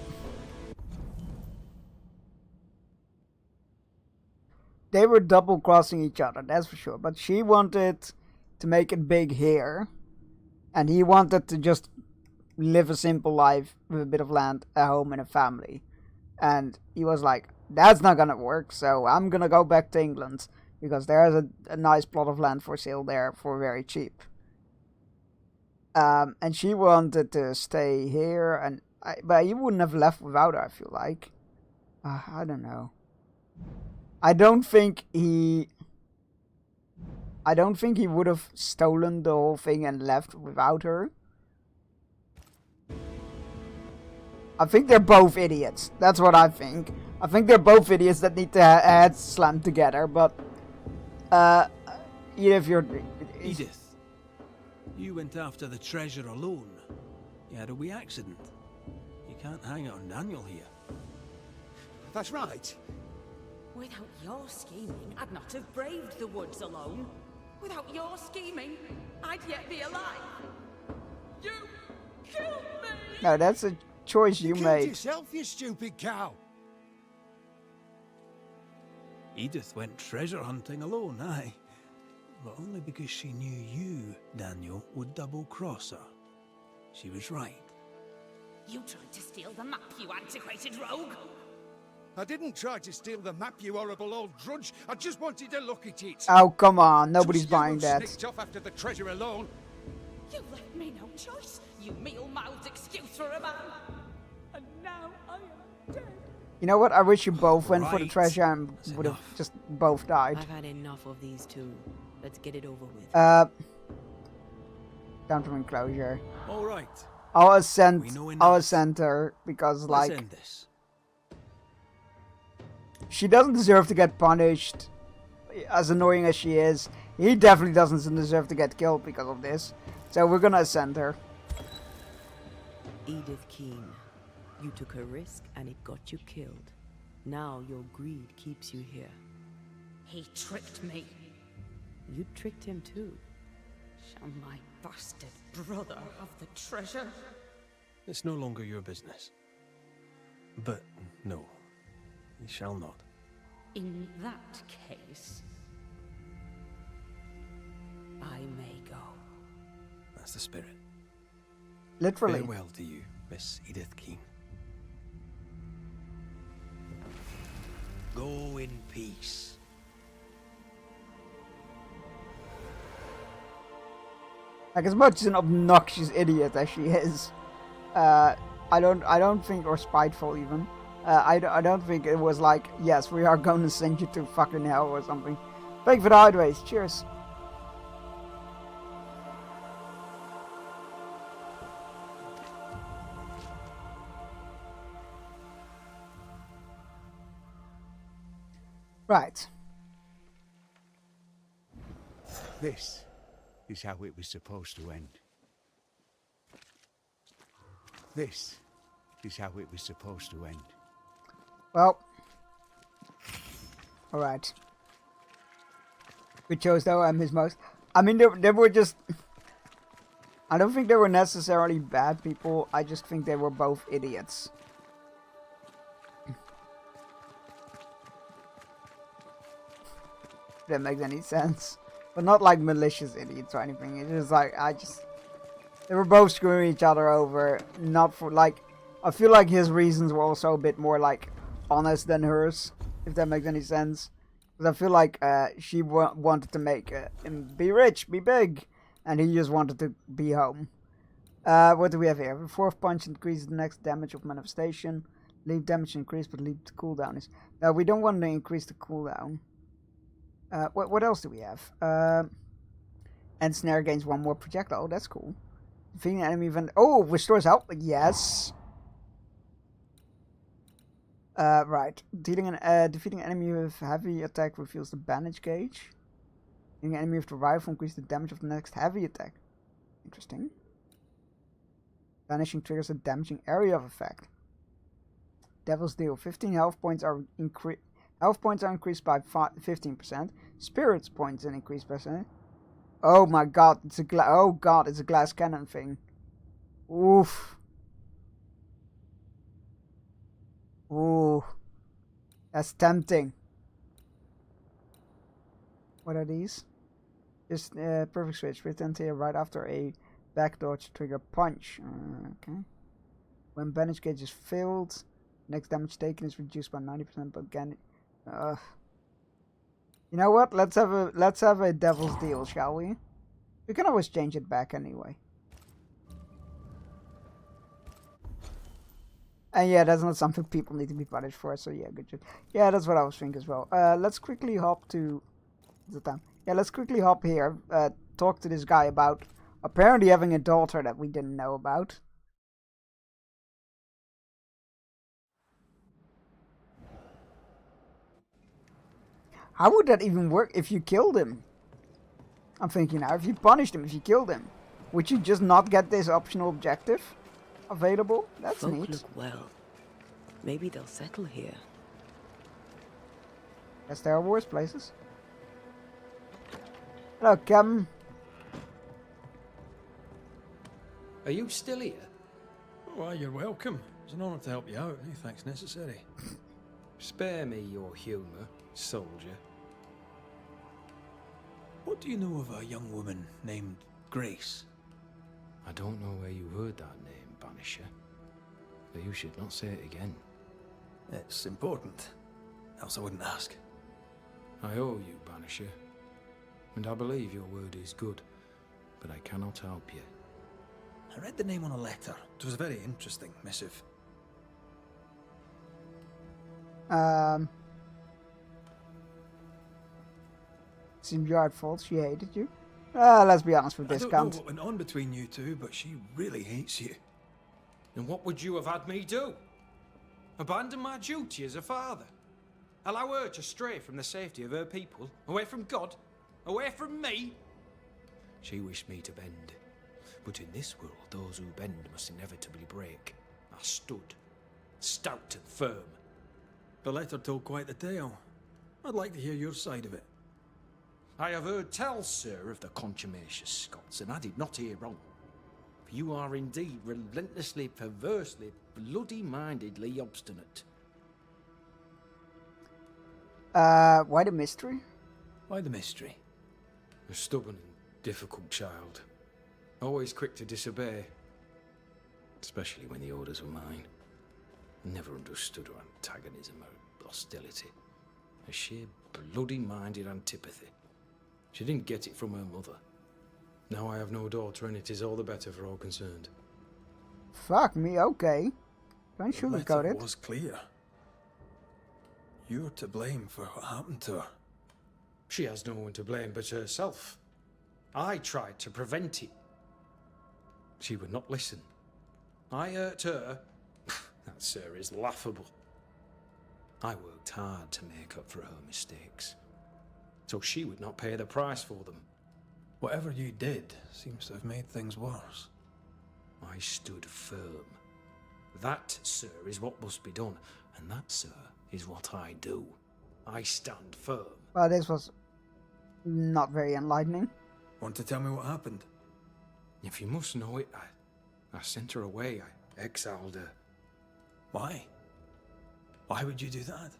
S4: They were double crossing each other, that's for sure. But she wanted to make it big here. And he wanted to just live a simple life with a bit of land, a home, and a family. And he was like, that's not gonna work, so I'm gonna go back to England. Because there's a nice plot of land for sale there for very cheap. And she wanted to stay here, but he wouldn't have left without her, I feel like. I don't know. I don't think he would have stolen the whole thing and left without her. I think they're both idiots. That's what I think. I think they're both idiots that need to heads slammed together, but if you're...
S6: Edith, you went after the treasure alone. You had a wee accident. You can't hang it on Daniel here.
S17: That's right.
S3: Without your scheming, I'd not have braved the woods alone. Without your scheming, I'd yet be alive. You killed me!
S4: No, that's a choice you
S17: killed
S4: made.
S17: Yourself, you stupid cow.
S6: Edith went treasure hunting alone, aye. But only because she knew you, Daniel, would double-cross her. She was right.
S3: You tried to steal the map, you antiquated rogue!
S17: I didn't try to steal the map, you horrible old drudge. I just wanted to look at it.
S4: Oh, come on. Nobody's
S17: Just you
S4: buying
S17: who
S4: that.
S17: sneaked off after the treasure alone.
S3: You left me no choice, you meal-mouthed excuse for a man. And now I am dead.
S4: You know what? I wish you both went for the
S6: Right.
S4: treasure and would have just both died.
S7: I've had enough of these two. Let's get it over with.
S4: Down to enclosure.
S6: All right.
S4: I'll ascend.
S6: We know
S4: I'll
S6: enough.
S4: ascend her because,
S6: Let's
S4: like,
S6: end this.
S4: she doesn't deserve to get punished. As annoying as she is, he definitely doesn't deserve to get killed because of this. So we're gonna ascend her.
S7: Edith Keene, you took a risk and it got you killed. Now your greed keeps you here.
S3: He tricked me.
S7: You tricked him too.
S3: Shall my bastard brother have the treasure?
S6: It's no longer your business. But no, you shall not.
S3: In that case, I may go.
S6: That's the spirit.
S4: Literally.
S6: Farewell to you, Miss Edith Keene. Go in peace.
S4: Like, as much as an obnoxious idiot as she is, I don't think, or spiteful even, I don't think it was like, yes, we are going to send you to fucking hell or something. Thank you for the hideaways. Cheers. Right.
S15: This is how it was supposed to end. This is how it was supposed to end.
S4: Well. Alright. We chose though, his most. I mean, they were just... I don't think they were necessarily bad people. I just think they were both idiots. If that makes any sense. But not like malicious idiots or anything. It's just like, they were both screwing each other over. Not for, like... I feel like his reasons were also a bit more, like, honest than hers. If that makes any sense. Because I feel like she wanted to make him be rich, be big. And he just wanted to be home. What do we have here? The fourth punch increases the next damage of manifestation. Leave damage increase, but leave the cooldown is... No, we don't want to increase the cooldown. What else do we have? And snare gains one more projectile. That's cool. Defeating an enemy event. Oh, restores health. Yes. Right. Defeating an enemy with heavy attack reveals the bandage gauge. Defeating an enemy with the rifle increases the damage of the next heavy attack. Interesting. Banishing triggers a damaging area of effect. Devil's Deal. 15 health points are increased. Health points are increased by 15%. Spirits points are increased by 7%. Oh my god, it's a it's a glass cannon thing. Oof. Ooh. That's tempting. What are these? Just perfect switch. Return here right after a back dodge trigger punch. Okay. When banish gauge is filled, next damage taken is reduced by 90%. But again, you know what? Let's have a devil's deal, shall we? We can always change it back anyway. And yeah, that's not something people need to be punished for. So yeah, good job. Yeah, that's what I was thinking as well. Let's quickly hop to the time. Yeah, let's quickly hop here. Talk to this guy about apparently having a daughter that we didn't know about. How would that even work if you killed him? I'm thinking now, if you punished him, if you killed him, would you just not get this optional objective available? That's
S7: Folk
S4: neat.
S7: look well. Maybe they'll settle here.
S4: Guess there are worse places. Hello, Captain.
S6: Are you still here? Why, you're welcome. It's an honour to help you out. No thanks necessary.
S9: Spare me your humour, soldier.
S6: What do you know of a young woman named Grace?
S9: I don't know where you heard that name, Banisher. But you should not say it again.
S6: It's important. Else I wouldn't ask.
S9: I owe you, Banisher. And I believe your word is good, but I cannot help you.
S6: I read the name on a letter. It was a very interesting missive.
S4: Seems you are at fault. She hated you. Let's be honest with this,
S6: I don't know
S4: Count.
S6: what went on between you two, but she really hates you.
S9: And what would you have had me do? Abandon my duty as a father? Allow her to stray from the safety of her people? Away from God? Away from me? She wished me to bend. But in this world, those who bend must inevitably break. I stood, stout and firm.
S6: The letter told quite the tale. I'd like to hear your side of it.
S9: I have heard tell, sir, of the contumacious Scots, and I did not hear wrong. For you are indeed relentlessly, perversely, bloody-mindedly obstinate.
S4: Why the mystery?
S6: Why the mystery?
S9: A stubborn and difficult child. Always quick to disobey. Especially when the orders were mine. Never understood her antagonism or hostility. A sheer bloody-minded antipathy. She didn't get it from her mother. Now I have no daughter, and it is all the better for all concerned.
S4: Fuck me, okay. Don't
S6: The
S4: sugarcoat
S6: letter
S4: it.
S6: was clear. You're to blame for what happened to her.
S9: She has no one to blame but herself. I tried to prevent it. She would not listen. I hurt her. That, sir, is laughable. I worked hard to make up for her mistakes, so she would not pay the price for them.
S6: Whatever you did seems to have made things worse.
S9: I stood firm. That, sir, is what must be done, and that, sir, is what I do. I stand firm.
S4: Well, this was not very enlightening.
S6: Want to tell me what happened?
S9: If you must know it, I sent her away. I exiled her.
S6: Why? Why would you do that?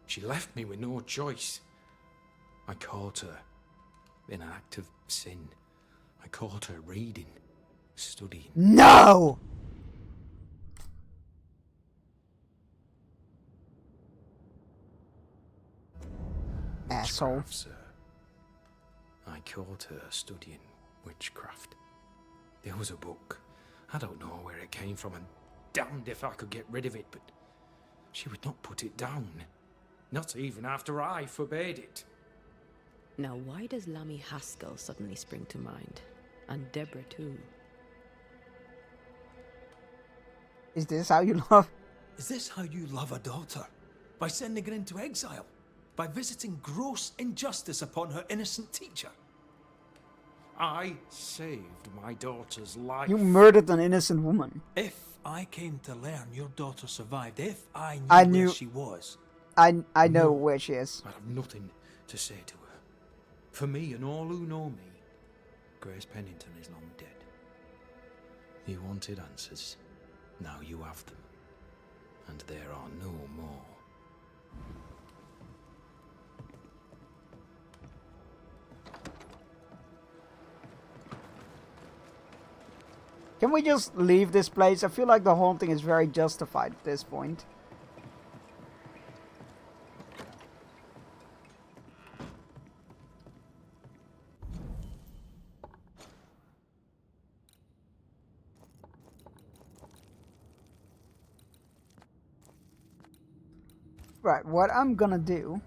S9: She left me with no choice. I caught her in an act of sin. I caught her reading, studying.
S4: No! Asshole.
S9: Witchcraft, sir. I caught her studying witchcraft. There was a book. I don't know where it came from, and damned if I could get rid of it, but she would not put it down. Not even after I forbade it.
S7: Now, why does Lammy Haskell suddenly spring to mind? And Deborah, too.
S4: Is this how you love?
S6: Is this how you love a daughter? By sending her into exile? By visiting gross injustice upon her innocent teacher?
S9: I saved my daughter's life.
S4: You murdered an innocent woman.
S6: If I came to learn your daughter survived, if I knew where she was...
S4: I know where she is.
S9: I'd have nothing to say to her. For me and all who know me, Grace Pennington is long dead. You wanted answers. Now you have them. And there are no more.
S4: Can we just leave this place? I feel like the haunting is very justified at this point. Right, what I'm gonna do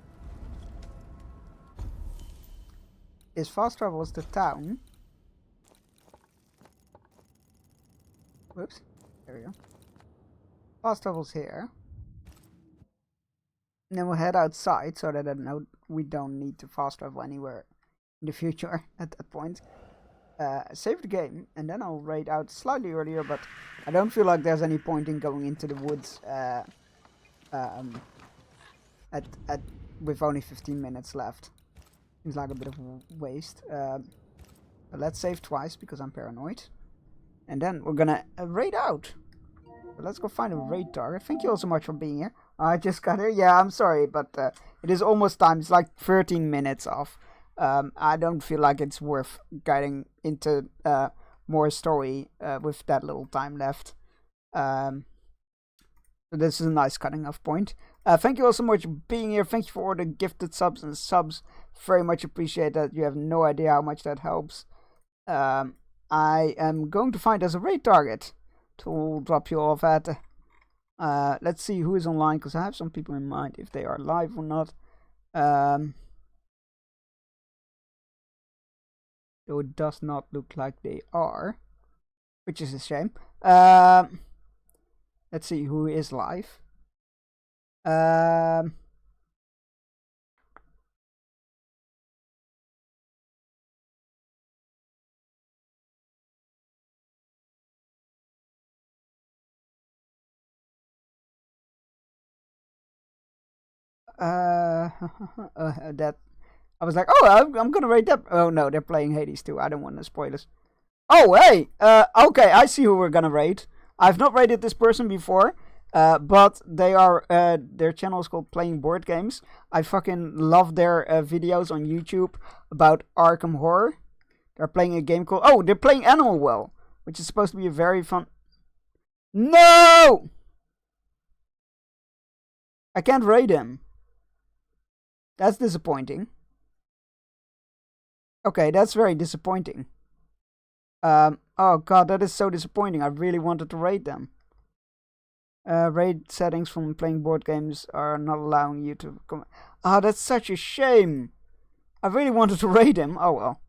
S4: is fast travel to town. Whoops, there we go. Fast travel's here. And then we'll head outside so that I know we don't need to fast travel anywhere in the future at that point. Save the game, and then I'll raid out slightly earlier, but I don't feel like there's any point in going into the woods with only 15 minutes left. Seems like a bit of a waste. But let's save twice because I'm paranoid. And then we're gonna raid out. So let's go find a raid target. Thank you all so much for being here. I just got here. Yeah, I'm sorry, but it is almost time. It's like 13 minutes off. I don't feel like it's worth getting into more story with that little time left. So this is a nice cutting off point. Thank you all so much for being here. Thank you for all the gifted subs and subs. Very much appreciate that. You have no idea how much that helps. I am going to find us a raid target to drop you off at. Let's see who is online, because I have some people in mind, if they are live or not. Though it does not look like they are, which is a shame. Let's see who is live. That I was like, oh, I'm gonna rate that. Oh no, they're playing Hades too. I don't want to spoil this. Oh hey, okay, I see who we're gonna rate. I've not rated this person before, but they are their channel is called Playing Board Games. I fucking love their videos on YouTube about Arkham Horror. They're playing a game called they're playing Animal Well, which is supposed to be a very fun. No, I can't rate him. That's disappointing. Okay, that's very disappointing. Oh god, that is so disappointing. I really wanted to rate them. Raid settings from playing board games are not allowing you to come. Oh, that's such a shame. I really wanted to rate him. Oh well.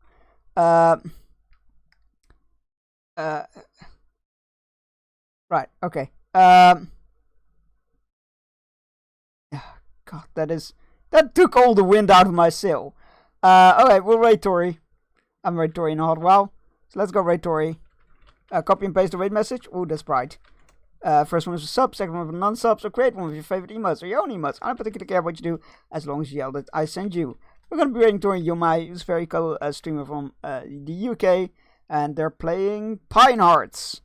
S4: Right, okay. God, that took all the wind out of my sail. Okay, we'll raid Tori. I'm raid Tori in a hot while. So let's go raid Tori. Copy and paste the raid message. Ooh, that's bright. First one is a sub, second one is a non-sub, so create one of your favorite emotes or your own emotes. I don't particularly care what you do, as long as you yell that I send you. We're going to be raiding Tori Yomai, who's a very cool streamer from the UK, and they're playing Pine Hearts.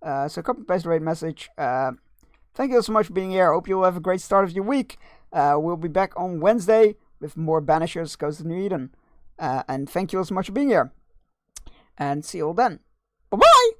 S4: So copy and paste the raid message. Thank you so much for being here. I hope you'll have a great start of your week. We'll be back on Wednesday with more Banishers Ghost of New Eden. And thank you all so much for being here. And see you all then. Bye-bye!